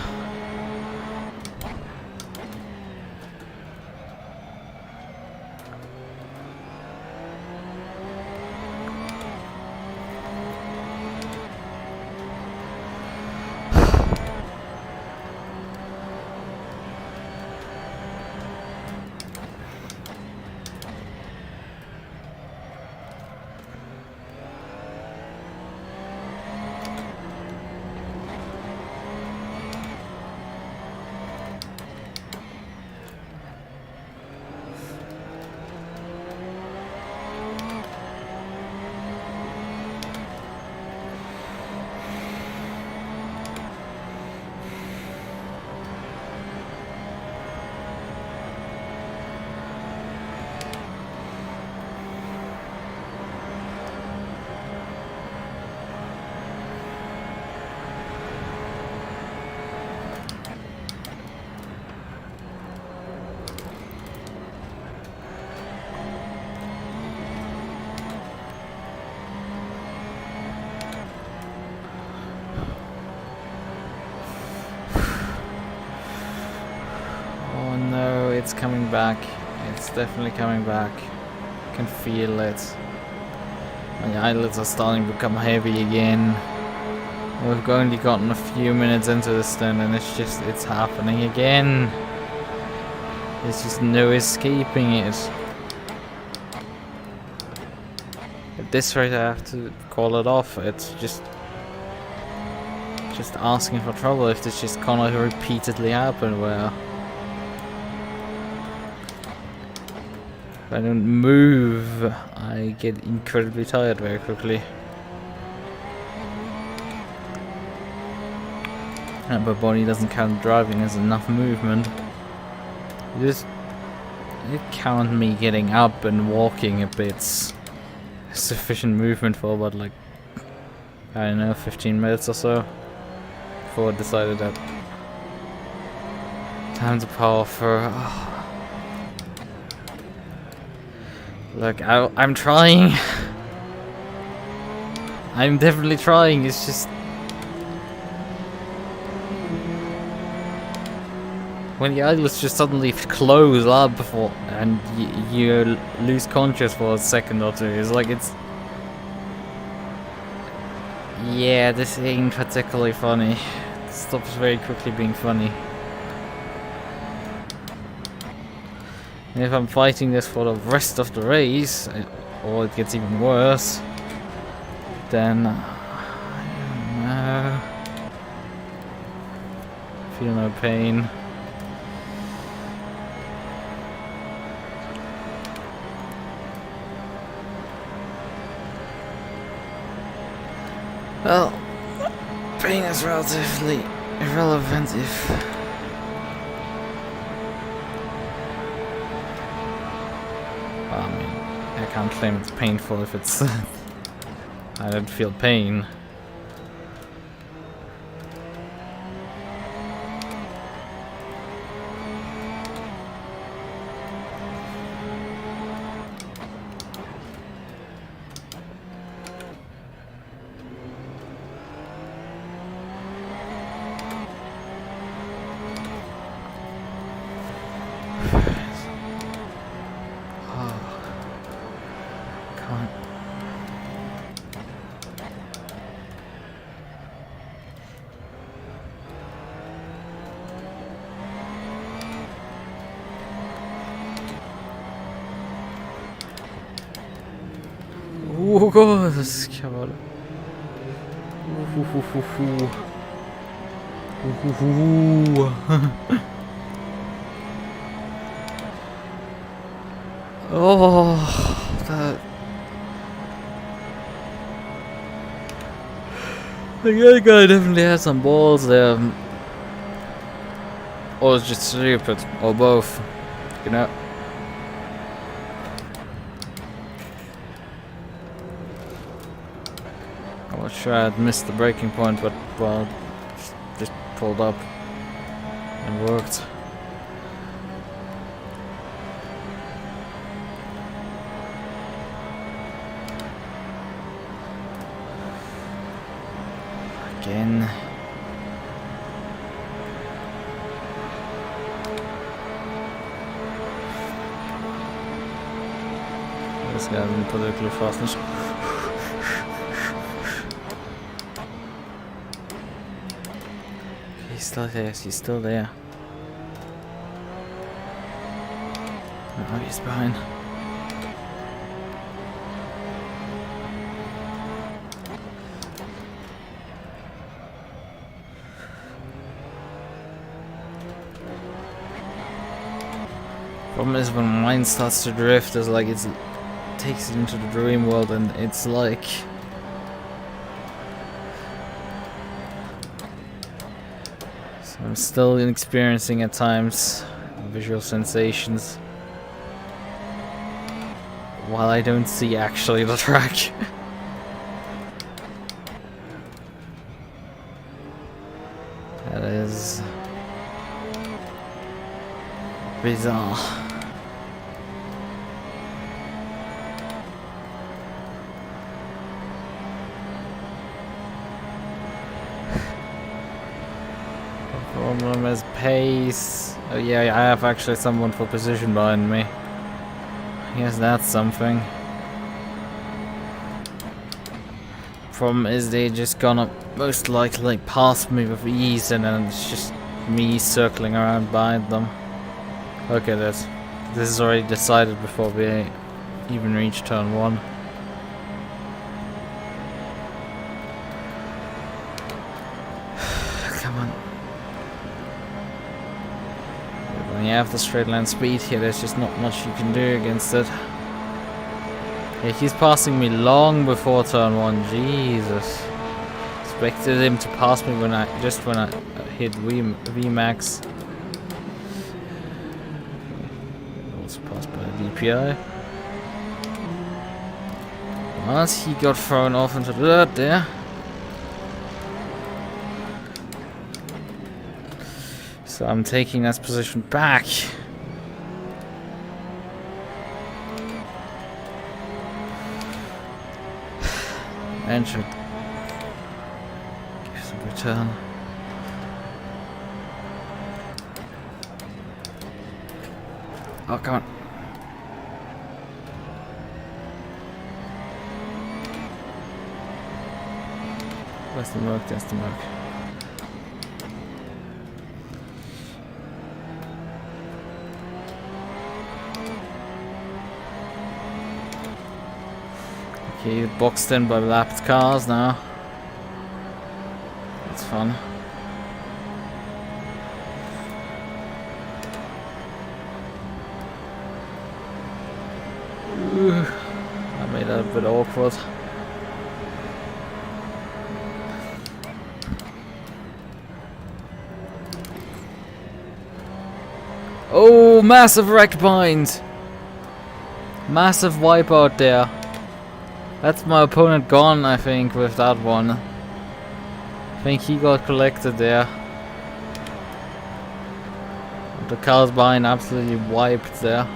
It's coming back. It's definitely coming back. I can feel it. My eyelids are starting to become heavy again. We've only gotten a few minutes into this then, and it's happening again. There's just no escaping it. At this rate I have to call it off. It's just asking for trouble if this just gonna repeatedly happen where if I don't move, I get incredibly tired very quickly. And my body doesn't count driving as enough movement. It count me getting up and walking a bit sufficient movement for about like, I don't know, 15 minutes or so before I decided that time to power for. Look, I'm trying. I'm definitely trying. It's just when the eyelids just suddenly close up before and you lose conscious for a second or two. It's like Yeah, this ain't particularly funny. It stops very quickly being funny. And if I'm fighting this for the rest of the race, or it gets even worse, then I don't know. Feel no pain. Well, pain is relatively irrelevant if I mean, I can't claim it's painful if it's I don't feel pain. Oh Gott, das kann man. Oh, that. The other guy definitely has some balls there. Or it's just stupid, or both. You know. I was sure I'd missed the breaking point, but well, just pulled up and worked. Again. This guy isn't particularly fast. He's still there, he's still there. No, he's behind. Problem is when mine starts to drift, it's like it takes it into the dream world, and it's like so I'm still experiencing at times visual sensations while I don't see actually the track. That is bizarre. Problem is pace. Oh yeah, I have actually someone for position behind me. I guess that's something. Problem is they're just gonna most likely pass me with ease, and then it's just me circling around behind them. Look at this. This is already decided before we even reach turn 1. Come on. When you have the straight line speed here, there's just not much you can do against it. Yeah, he's passing me long before turn 1. Jesus. Expected him to pass me when I hit VMAX. Also passed by the DPI. Once he got thrown off into the dirt there. So I'm taking that position back. And should give some return. Oh, come on. Where's the MUQU? There's the MUQU. Okay, boxed in by lapped cars now. That's fun. Ooh, that made that a bit awkward. Oh, massive wreck bind! Massive wipeout there. That's my opponent gone, I think, with that one. I think he got collected there. The cars behind absolutely wiped there.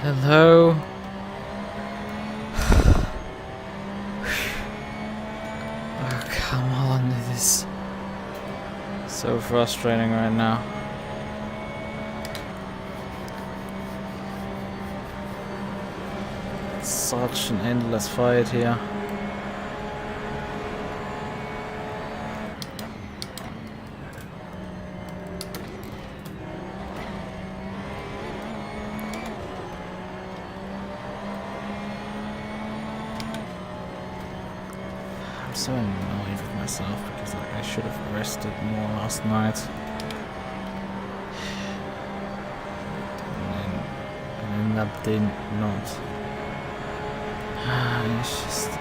Hello? Oh, come on, this is so frustrating right now. It's such an endless fight here. I'm so annoyed with myself because I should have rested more last night. And I ended up did not. It's just...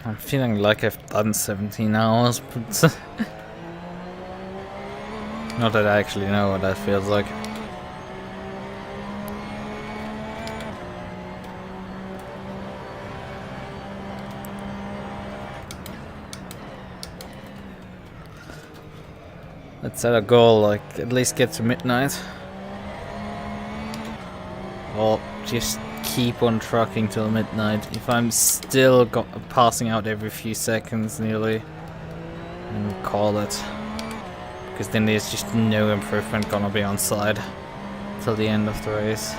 I'm feeling like I've done 17 hours, but not that I actually know what that feels like. Let's set a goal, like at least get to midnight. Or just keep on trucking till midnight. If I'm still passing out every few seconds nearly, and call it. Because then there's just no improvement gonna be on side till the end of the race.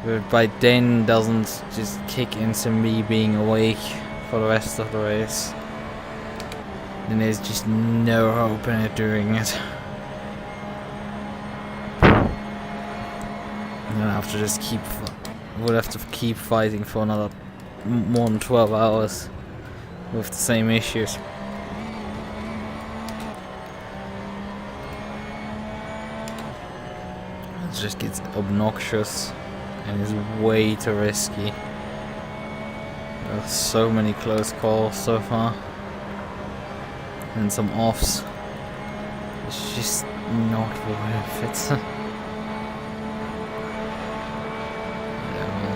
But by then doesn't just kick into me being awake for the rest of the race. Then there's just no hope in it doing it. And I have to just would have to keep fighting for another more than 12 hours with the same issues. It just gets obnoxious and is way too risky. There are so many close calls so far. And some offs. It's just not worth it.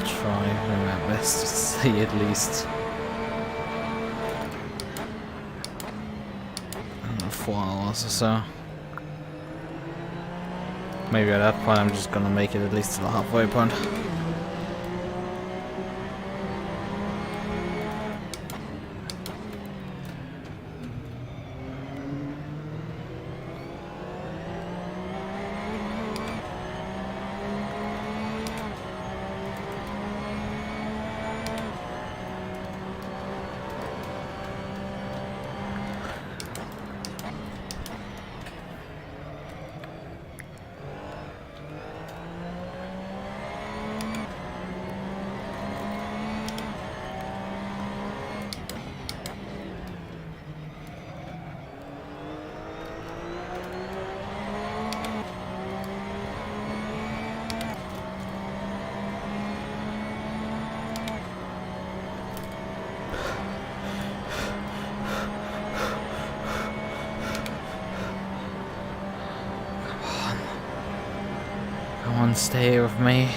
Try my best to say at least 4 hours or so. Maybe at that point I'm just gonna make it at least to the halfway point. stay with me.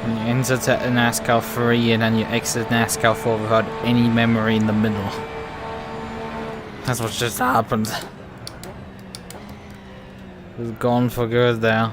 And you enter to NASCAR 3 and then you exit NASCAR 4 without any memory in the middle. That's what just happened. It was gone for good there.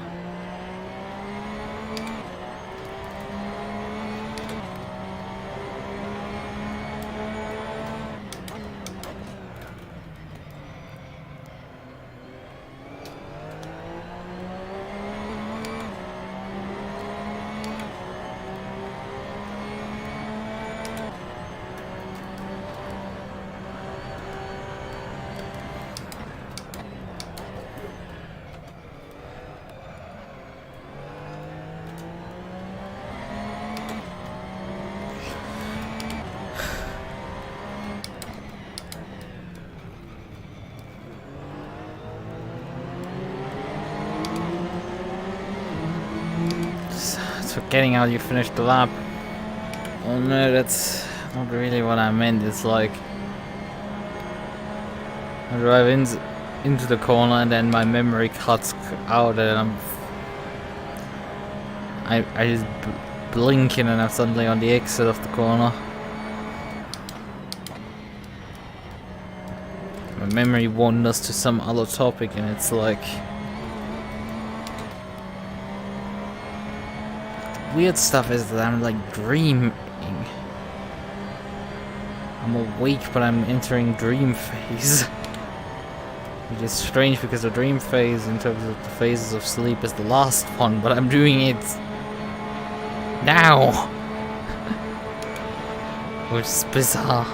Forgetting how you finished the lap. Oh no, that's not really what I meant. It's like I drive into the corner and then my memory cuts out and I just blinking and I'm suddenly on the exit of the corner. My memory wanders to some other topic and it's like weird stuff is that I'm like dreaming. I'm awake but I'm entering dream phase. Which is strange because the dream phase in terms of the phases of sleep is the last one, but I'm doing it now. Which is bizarre.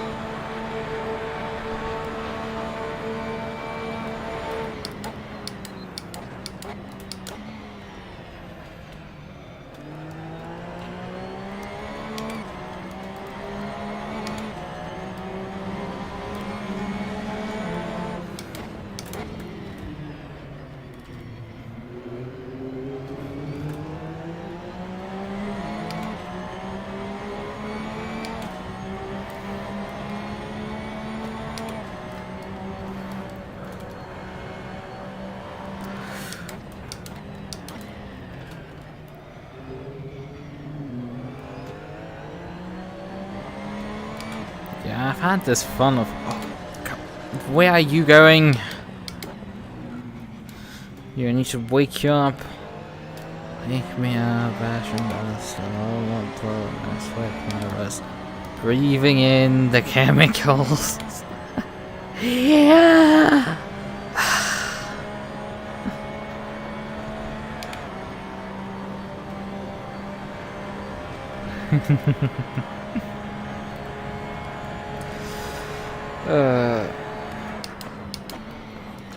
Yeah, I've had this fun of... Oh, God. Where are you going? You need to wake you up. Wake me up, ash and dust. I want to sweat my rest. Breathing in the chemicals. Yeah!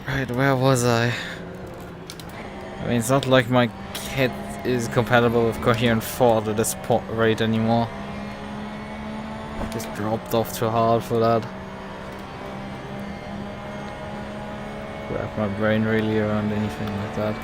Right, where was I? I mean, it's not like my kit is compatible with Coherent 4 at this rate anymore. Just dropped off too hard for that. Wrap my brain really around anything like that.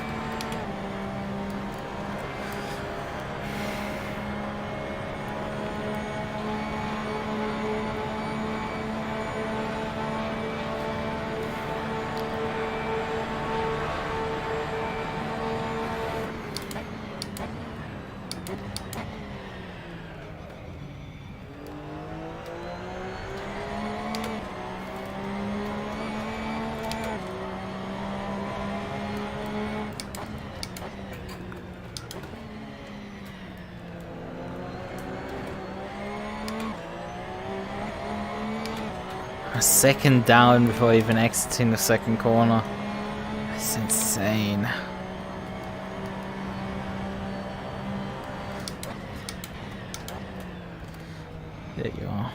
A second down before even exiting the second corner. That's insane. There you are.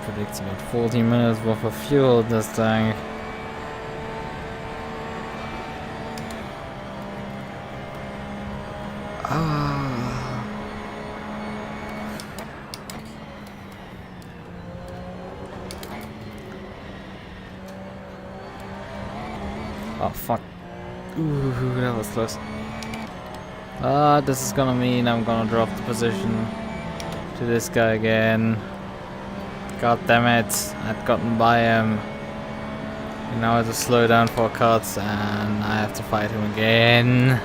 Predicts about 14 minutes worth of fuel this tank. Oh fuck. Ooh, that was close. This is gonna mean I'm gonna drop the position to this guy again. God damn it, I'd gotten by him. And now I have to slow down for cuts and I have to fight him again.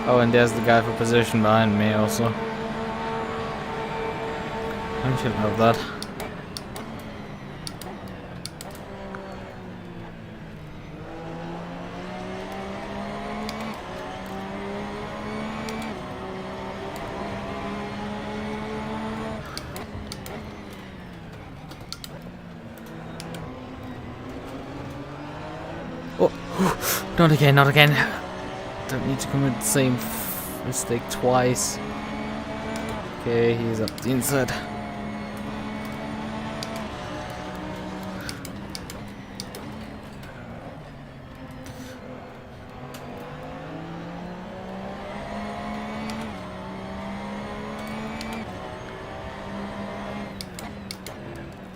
Oh, and there's the guy for position behind me also. I should have that. Oh, not again, not again. Don't need to commit the same mistake twice. Okay, he's up the inside.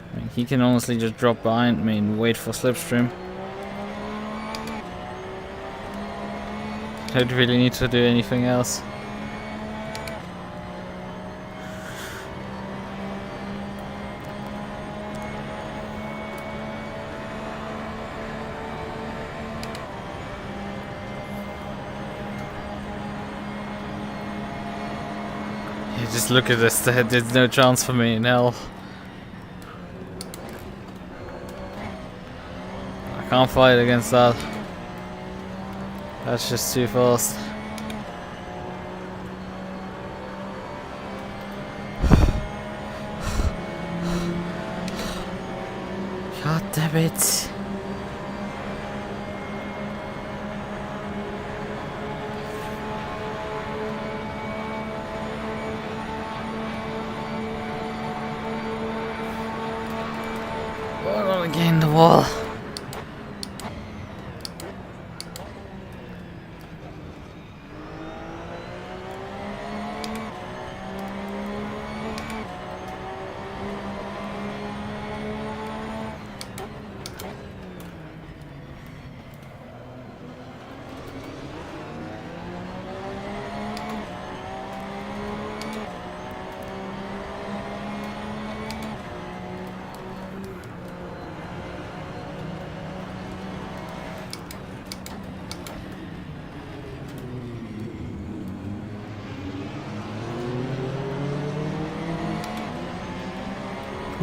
I mean, he can honestly just drop behind me and wait for slipstream. I don't really need to do anything else. Yeah, just look at this, there's no chance for me in hell. I can't fight against that. That's just too fast. God damn it. Oh, not again, the wall.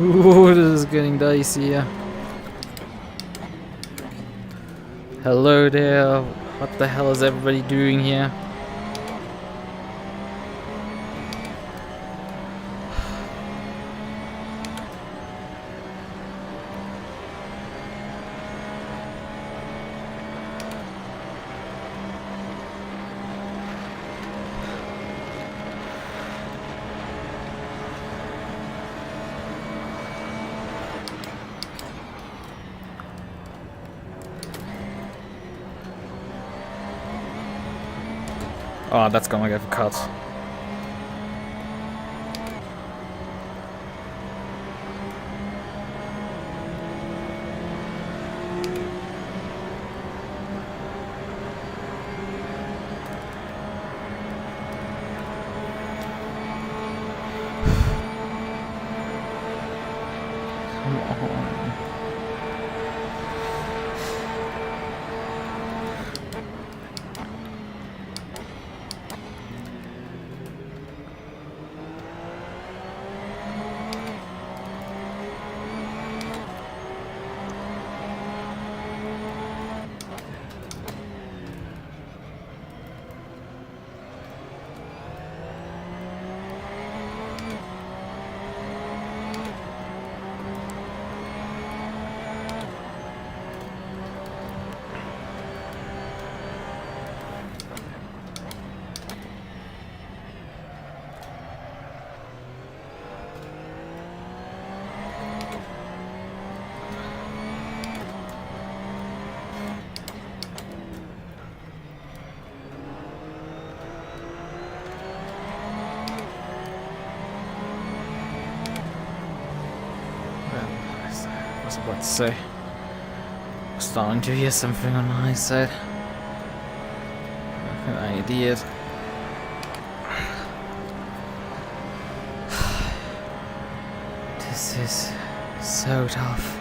Ooh, this is getting dicey here. Hello there. What the hell is everybody doing here? Oh, that's gonna get cut. Come on. about to say. I'm starting to hear something on my side. An idiot. This is so tough.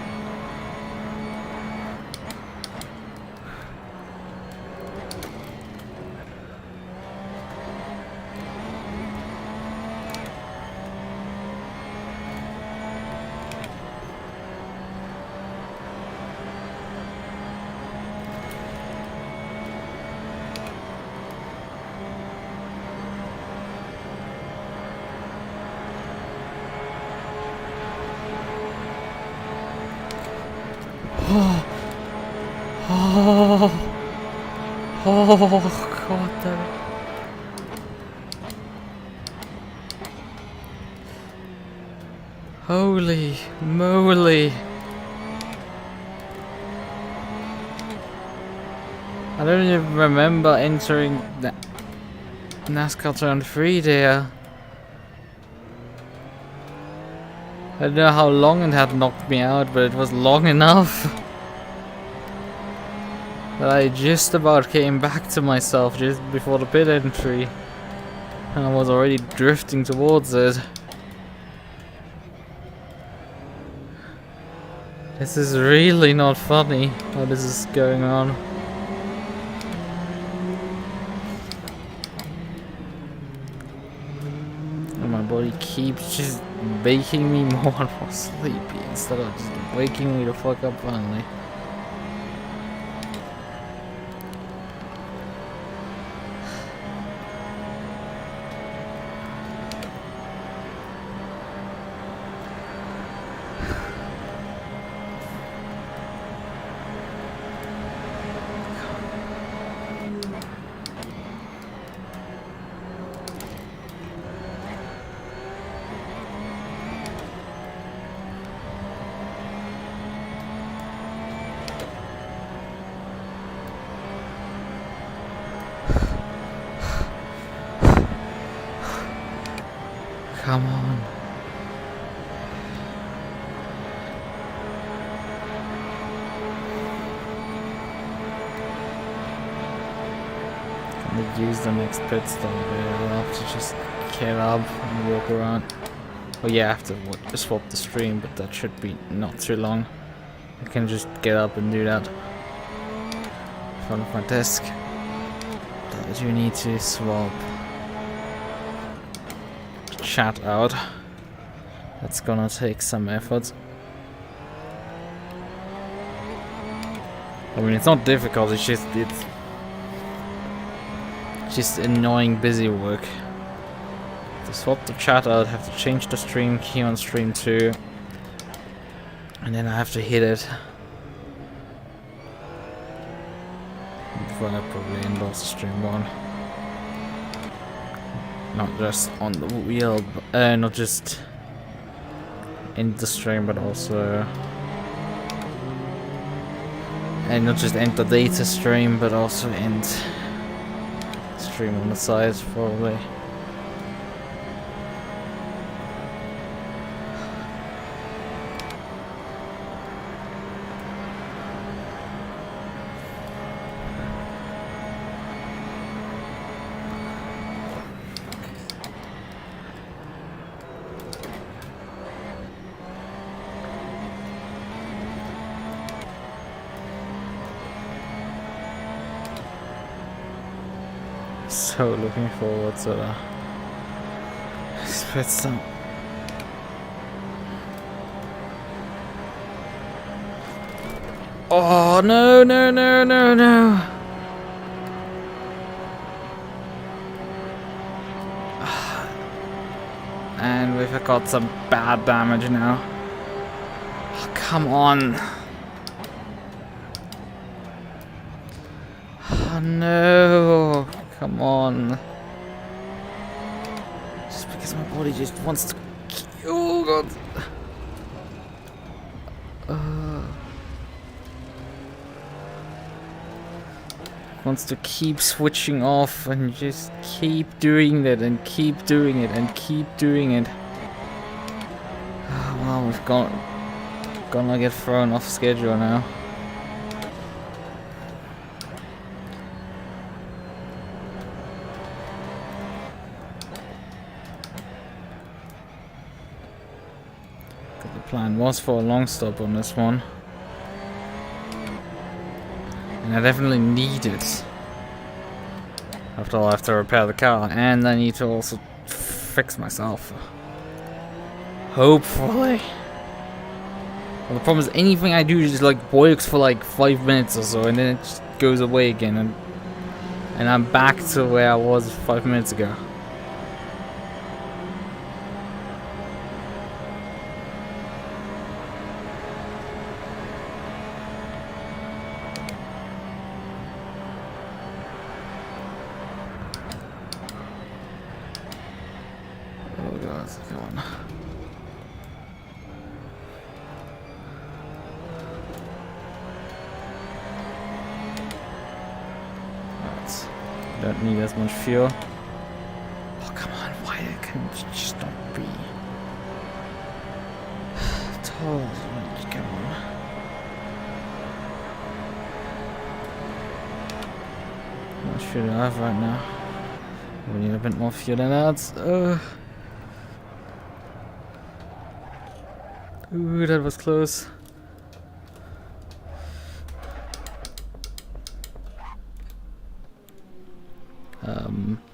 Oh, God damn it. Holy moly. I don't even remember entering that NASCAR Turn 3 there. I don't know how long it had knocked me out, but it was long enough that I just about came back to myself just before the pit entry. And I was already drifting towards it. This is really not funny how this is going on. And my body keeps just making me more and more sleepy instead of just waking me the fuck up finally. Come on. Gonna use the next pit stop there. I'll have to just get up and walk around. Oh yeah, I have to swap the stream, but that should be not too long. I can just get up and do that in front of my desk. But I do need to swap chat out. That's gonna take some effort. I mean, it's not difficult, it's just annoying busy work. To swap the chat out, have to change the stream key on stream 2, and then I have to hit it before I probably end off stream 1. Not just on the wheel, not just in the stream, but also, and not just end the data stream, but also end stream on the side, probably. So looking forward to this pit stop. Oh no no no no no! And we've got some bad damage now. Oh, come on! Oh no! Come on. Just because my body just wants to... Oh god. Wants to keep switching off and just keep doing that and keep doing it and keep doing it. Oh, well, we've gonna get thrown off schedule now. The plan was for a long stop on this one. And I definitely need it. After all, I have to repair the car, and I need to also fix myself. Hopefully. Well, the problem is anything I do just like works for like 5 minutes or so, and then it just goes away again, and I'm back to where I was 5 minutes ago. Oh god, come on. Don't need as much fuel. Oh come on, why can't you just not be told? Come on. How much fuel do I have right now? We need a bit more fuel than that. Ooh, that was close.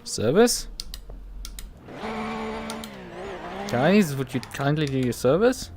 Service? Guys, would you kindly do your service?